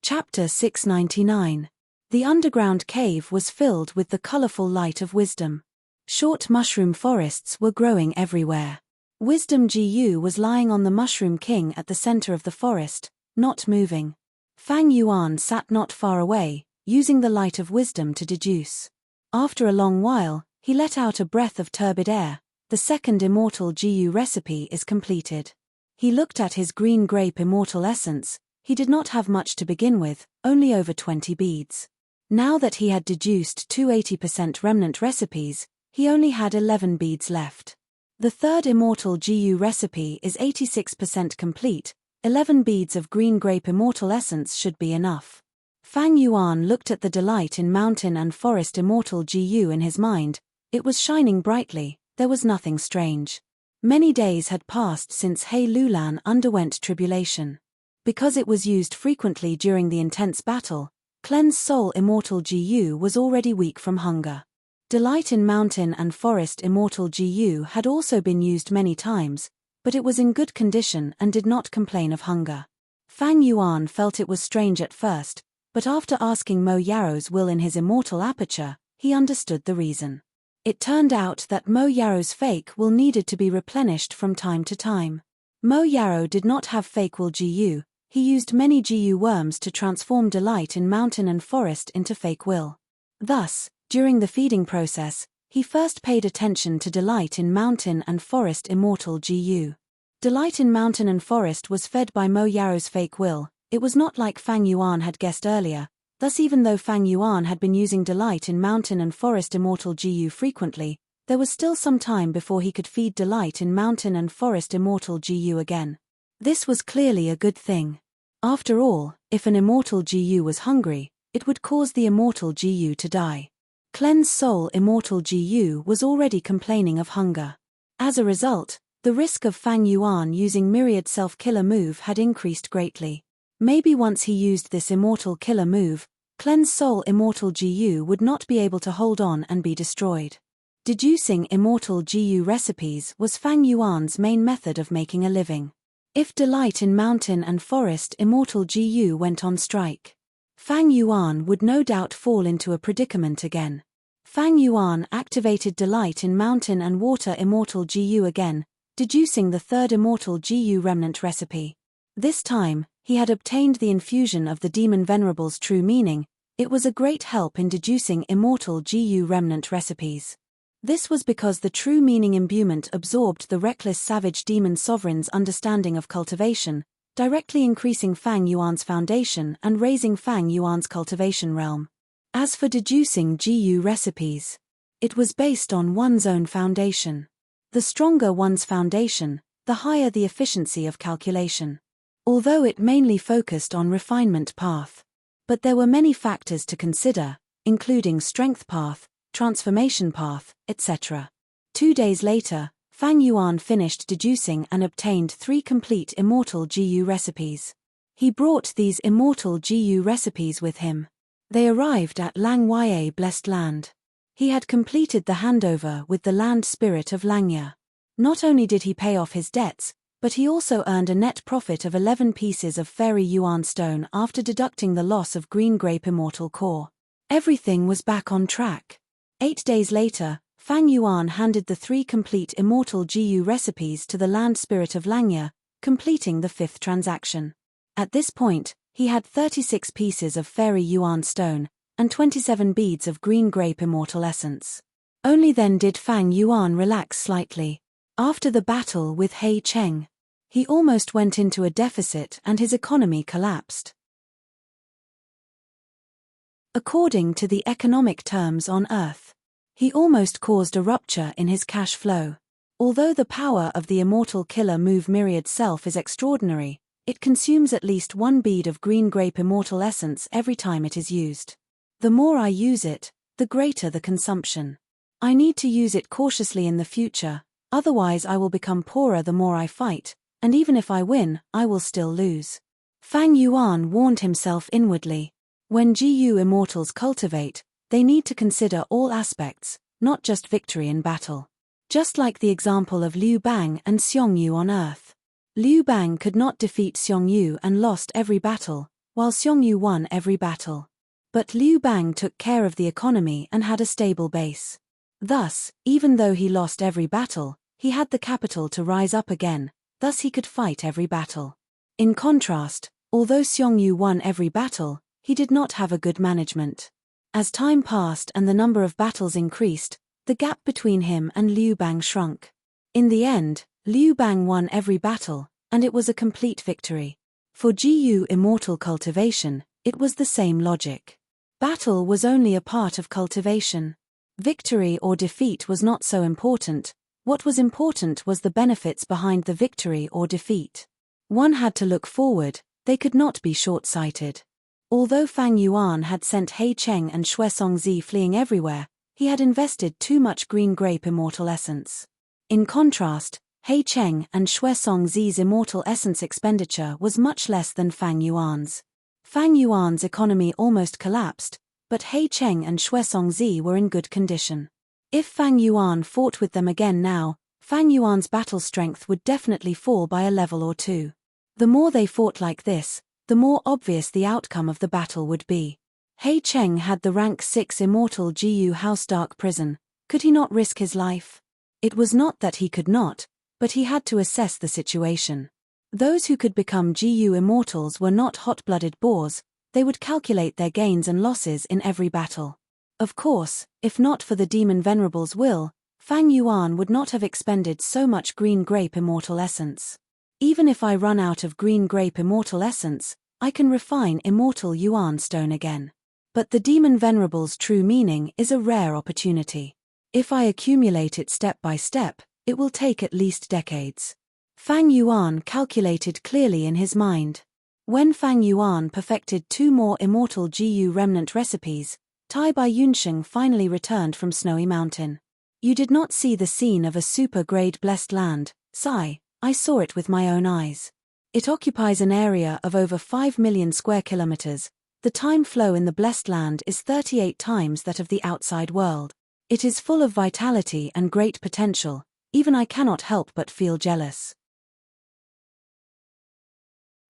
Chapter 699. The underground cave was filled with the colorful light of wisdom. Short mushroom forests were growing everywhere. Wisdom GU was lying on the Mushroom King at the center of the forest, not moving. Fang Yuan sat not far away, using the light of wisdom to deduce. After a long while, he let out a breath of turbid air. The second immortal GU recipe is completed. He looked at his green grape immortal essence. He did not have much to begin with, only over 20 beads. Now that he had deduced 280% remnant recipes, he only had 11 beads left. The third immortal GU recipe is 86% complete. 11 beads of green grape immortal essence should be enough. Fang Yuan looked at the delight in mountain and forest immortal GU in his mind. It was shining brightly, there was nothing strange. Many days had passed since He Lulan underwent tribulation. Because it was used frequently during the intense battle, Cleanse Soul immortal GU was already weak from hunger. Delight in mountain and forest immortal GU had also been used many times, but it was in good condition and did not complain of hunger. Fang Yuan felt it was strange at first, but after asking Mo Yarrow's will in his immortal aperture, he understood the reason. It turned out that Mo Yarrow's fake will needed to be replenished from time to time. Mo Yarrow did not have fake will GU, he used many GU worms to transform delight in mountain and forest into fake will. Thus, during the feeding process, he first paid attention to delight in mountain and forest immortal GU. Delight in mountain and forest was fed by Mo Yarrow's fake will. It was not like Fang Yuan had guessed earlier. Thus, even though Fang Yuan had been using delight in mountain and forest immortal GU frequently, there was still some time before he could feed delight in mountain and forest immortal GU again. This was clearly a good thing. After all, if an immortal GU was hungry, it would cause the immortal GU to die. Cleanse Soul immortal GU was already complaining of hunger. As a result, the risk of Fang Yuan using Myriad Self-Killer move had increased greatly. Maybe once he used this immortal killer move, Cleanse soul immortal GU would not be able to hold on and be destroyed. Deducing immortal GU recipes was Fang Yuan's main method of making a living. If delight in mountain and forest immortal GU went on strike, Fang Yuan would no doubt fall into a predicament again. Fang Yuan activated delight in mountain and water immortal GU again, deducing the third immortal GU remnant recipe. This time, he had obtained the infusion of the demon Venerable's true meaning. It was a great help in deducing immortal GU remnant recipes. This was because the true meaning imbuement absorbed the reckless savage demon sovereign's understanding of cultivation, directly increasing Fang Yuan's foundation and raising Fang Yuan's cultivation realm. As for deducing GU recipes, it was based on one's own foundation. The stronger one's foundation, the higher the efficiency of calculation. Although it mainly focused on refinement path. But there were many factors to consider, including strength path, transformation path, etc. 2 days later, Fang Yuan finished deducing and obtained 3 complete immortal GU recipes. He brought these immortal GU recipes with him. They arrived at Langye Blessed Land. He had completed the handover with the land spirit of Langya. Not only did he pay off his debts, but he also earned a net profit of 11 pieces of fairy yuan stone after deducting the loss of green grape immortal core. Everything was back on track. 8 days later, Fang Yuan handed the 3 complete immortal GU recipes to the land spirit of Langya, completing the 5th transaction. At this point, he had 36 pieces of fairy yuan stone, and 27 beads of green grape immortal essence. Only then did Fang Yuan relax slightly. After the battle with He Cheng, he almost went into a deficit and his economy collapsed. According to the economic terms on Earth, he almost caused a rupture in his cash flow. Although the power of the immortal killer move myriad self is extraordinary, it consumes at least 1 bead of green grape immortal essence every time it is used. The more I use it, the greater the consumption. I need to use it cautiously in the future, otherwise I will become poorer the more I fight, and even if I win, I will still lose. Fang Yuan warned himself inwardly. When GU immortals cultivate, they need to consider all aspects, not just victory in battle. Just like the example of Liu Bang and Xiong Yu on Earth. Liu Bang could not defeat Xiong Yu and lost every battle, while Xiong Yu won every battle. But Liu Bang took care of the economy and had a stable base. Thus, even though he lost every battle, he had the capital to rise up again, thus he could fight every battle. In contrast, although Xiong Yu won every battle, he did not have a good management. As time passed and the number of battles increased, the gap between him and Liu Bang shrunk. In the end, Liu Bang won every battle, and it was a complete victory. For GU immortal cultivation, it was the same logic. Battle was only a part of cultivation. Victory or defeat was not so important. What was important was the benefits behind the victory or defeat. One had to look forward, they could not be short-sighted. Although Fang Yuan had sent He Cheng and Xue Songzi fleeing everywhere, he had invested too much green grape immortal essence. In contrast, He Cheng and Xue Songzi's immortal essence expenditure was much less than Fang Yuan's. Fang Yuan's economy almost collapsed, but He Cheng and Xue Songzi were in good condition. If Fang Yuan fought with them again now, Fang Yuan's battle strength would definitely fall by a level or 2. The more they fought like this, the more obvious the outcome of the battle would be. He Cheng had the rank 6 immortal GU House Dark Prison. Could he not risk his life? It was not that he could not, but he had to assess the situation. Those who could become GU immortals were not hot-blooded boars, they would calculate their gains and losses in every battle. Of course, if not for the demon Venerable's will, Fang Yuan would not have expended so much green grape immortal essence. Even if I run out of green grape immortal essence, I can refine immortal yuan stone again. But the demon Venerable's true meaning is a rare opportunity. If I accumulate it step by step, it will take at least decades. Fang Yuan calculated clearly in his mind. When Fang Yuan perfected 2 more immortal GU remnant recipes, Tai Bai Yunsheng finally returned from Snowy Mountain. You did not see the scene of a super-grade blessed land, Sai. I saw it with my own eyes. It occupies an area of over 5 million square kilometers. The time flow in the blessed land is 38 times that of the outside world. It is full of vitality and great potential. Even I cannot help but feel jealous.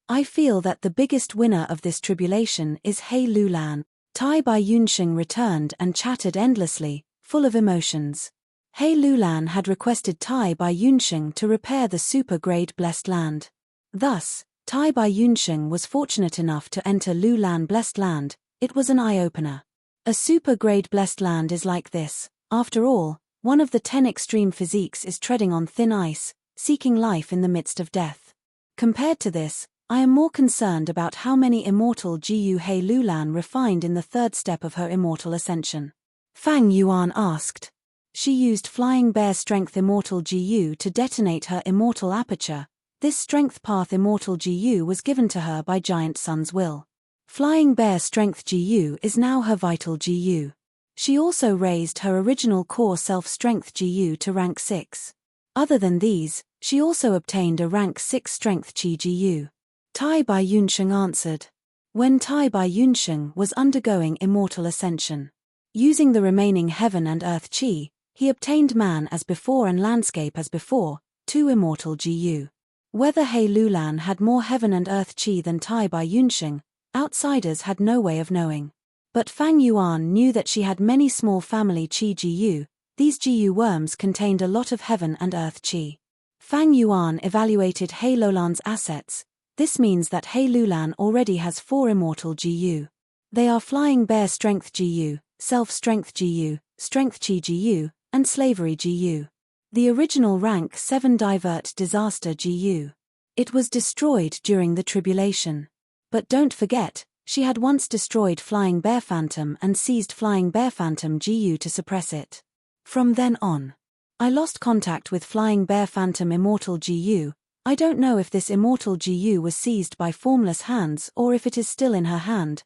I feel that the biggest winner of this tribulation is He Lulan. Tai Bai Yunsheng returned and chatted endlessly, full of emotions. He Lulan had requested Tai Bai Yunsheng to repair the super-grade blessed land. Thus, Tai Bai Yunsheng was fortunate enough to enter Lulan blessed land. It was an eye-opener. A super-grade blessed land is like this. After all, one of the 10 extreme physiques is treading on thin ice, seeking life in the midst of death. Compared to this, I am more concerned about how many immortal Gu He Lulan refined in the third step of her immortal ascension. Fang Yuan asked. She used Flying Bear Strength Immortal Gu to detonate her immortal aperture. This Strength Path Immortal Gu was given to her by Giant Sun's will. Flying Bear Strength Gu is now her vital Gu. She also raised her original core self-strength Gu to rank 6. Other than these, she also obtained a rank 6 strength Qi Gu. Tai Bai Yunsheng answered. When Tai Bai Yunsheng was undergoing immortal ascension, using the remaining heaven and earth Qi, he obtained man as before and landscape as before, 2 immortal Gu. Whether He Lulan had more heaven and earth Qi than Tai Bai Yunsheng, outsiders had no way of knowing. But Fang Yuan knew that she had many small family Qi Gu. These Gu worms contained a lot of heaven and earth Qi. Fang Yuan evaluated He Lulan's assets. This means that He Lulan already has 4 immortal Gu. They are Flying Bear Strength Gu, Self-Strength Gu, Strength Qi Gu, and Slavery Gu. The original rank 7 Divert Disaster Gu. It was destroyed during the tribulation. But don't forget, she had once destroyed Flying Bear Phantom and seized Flying Bear Phantom Gu to suppress it. From then on, I lost contact with Flying Bear Phantom Immortal Gu. I don't know if this immortal Gu was seized by formless hands or if it is still in her hand.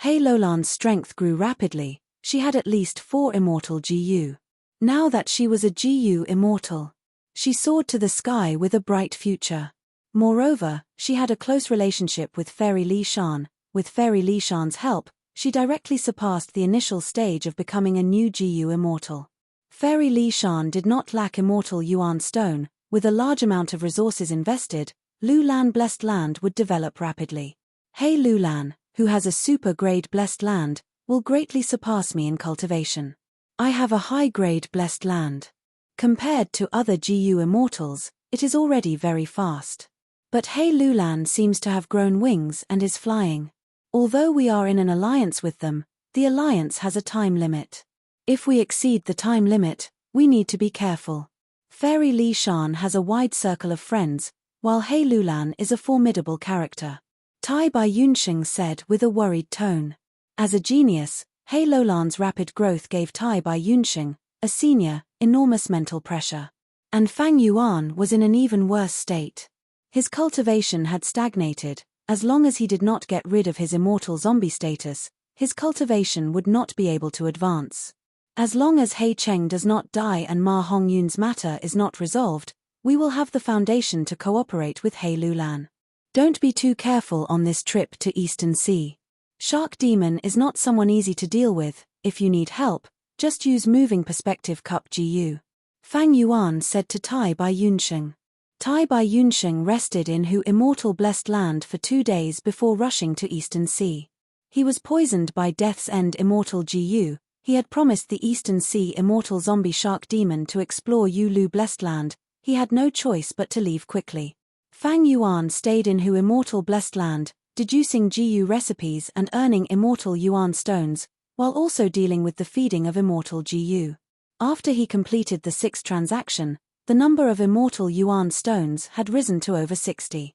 He Lulan's strength grew rapidly. She had at least 4 immortal Gu. Now that she was a Gu immortal, she soared to the sky with a bright future. Moreover, she had a close relationship with Fairy Li Shan. With Fairy Li Shan's help, she directly surpassed the initial stage of becoming a new Gu immortal. Fairy Li Shan did not lack immortal Yuan stone. With a large amount of resources invested, Lulan blessed land would develop rapidly. He Lulan, who has a super-grade blessed land, will greatly surpass me in cultivation. I have a high-grade blessed land. Compared to other Gu immortals, it is already very fast. But He Lulan seems to have grown wings and is flying. Although we are in an alliance with them, the alliance has a time limit. If we exceed the time limit, we need to be careful. Fairy Li Shan has a wide circle of friends, while He Lulan is a formidable character. Tai Bai Yunsheng said with a worried tone. As a genius, He Lulan's rapid growth gave Tai Bai Yunsheng, a senior, enormous mental pressure. And Fang Yuan was in an even worse state. His cultivation had stagnated. As long as he did not get rid of his immortal zombie status, his cultivation would not be able to advance. As long as He Cheng does not die and Ma Hongyun's matter is not resolved, we will have the foundation to cooperate with He Lulan. Don't be too careful on this trip to Eastern Sea. Shark Demon is not someone easy to deal with. If you need help, just use Moving Perspective Cup Gu. Fang Yuan said to Tai Bai Yunsheng. Tai Bai Yunsheng rested in Hu Immortal Blessed Land for 2 days before rushing to Eastern Sea. He was poisoned by Death's End Immortal Gu. He had promised the Eastern Sea Immortal Zombie Shark Demon to explore Yu Lu Blessed Land. He had no choice but to leave quickly. Fang Yuan stayed in Hu Immortal Blessed Land, deducing Gu recipes and earning Immortal Yuan stones, while also dealing with the feeding of Immortal Gu. After he completed the 6th transaction, the number of Immortal Yuan stones had risen to over 60.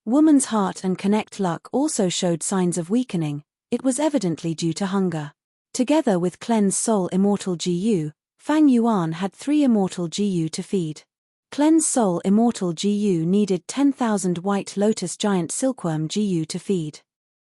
Woman's Heart and Connect Luck also showed signs of weakening. It was evidently due to hunger. Together with Cleanse Soul Immortal Gu, Fang Yuan had 3 Immortal Gu to feed. Cleanse Soul Immortal Gu needed 10,000 White Lotus Giant Silkworm Gu to feed.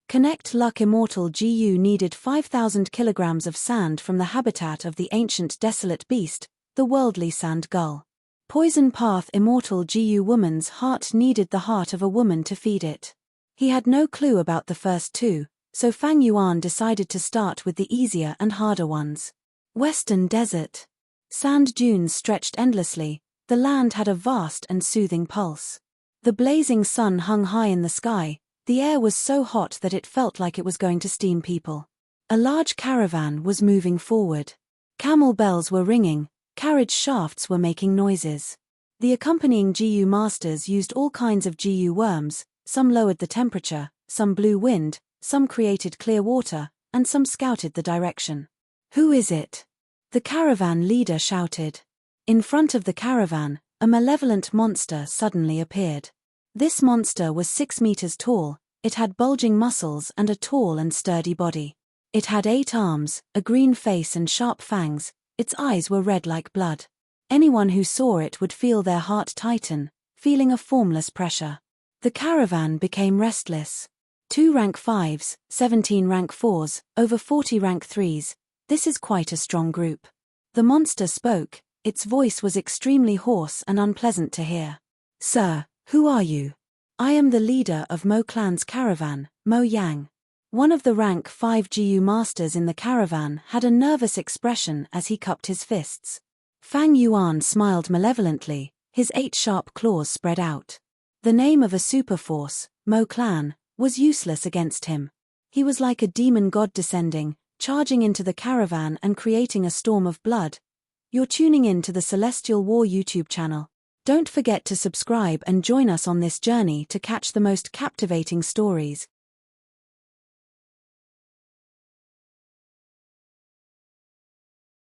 Connect Luck Immortal Gu needed 5,000 kilograms of sand from the habitat of the ancient desolate beast, the worldly sand gull. Poison Path Immortal Gu Woman's Heart needed the heart of a woman to feed it. He had no clue about the first two, so Fang Yuan decided to start with the easier and harder ones. Western Desert. Sand dunes stretched endlessly, the land had a vast and soothing pulse. The blazing sun hung high in the sky, the air was so hot that it felt like it was going to steam people. A large caravan was moving forward. Camel bells were ringing, carriage shafts were making noises. The accompanying GU masters used all kinds of GU worms, some lowered the temperature, some blew wind, some created clear water, and some scouted the direction. Who is it? The caravan leader shouted. In front of the caravan, a malevolent monster suddenly appeared. This monster was 6 meters tall, it had bulging muscles and a tall and sturdy body. It had 8 arms, a green face and sharp fangs, its eyes were red like blood. Anyone who saw it would feel their heart tighten, feeling a formless pressure. The caravan became restless. 2 rank 5s, 17 rank 4s, over 40 rank 3s, this is quite a strong group. The monster spoke, its voice was extremely hoarse and unpleasant to hear. Sir, who are you? I am the leader of Mo Clan's caravan, Mo Yang. One of the rank 5 GU masters in the caravan had a nervous expression as he cupped his fists. Fang Yuan smiled malevolently, his 8 sharp claws spread out. The name of a super force, Mo Clan, was useless against him. He was like a demon god descending, charging into the caravan and creating a storm of blood. You're tuning in to the Celestial War YouTube channel. Don't forget to subscribe and join us on this journey to catch the most captivating stories.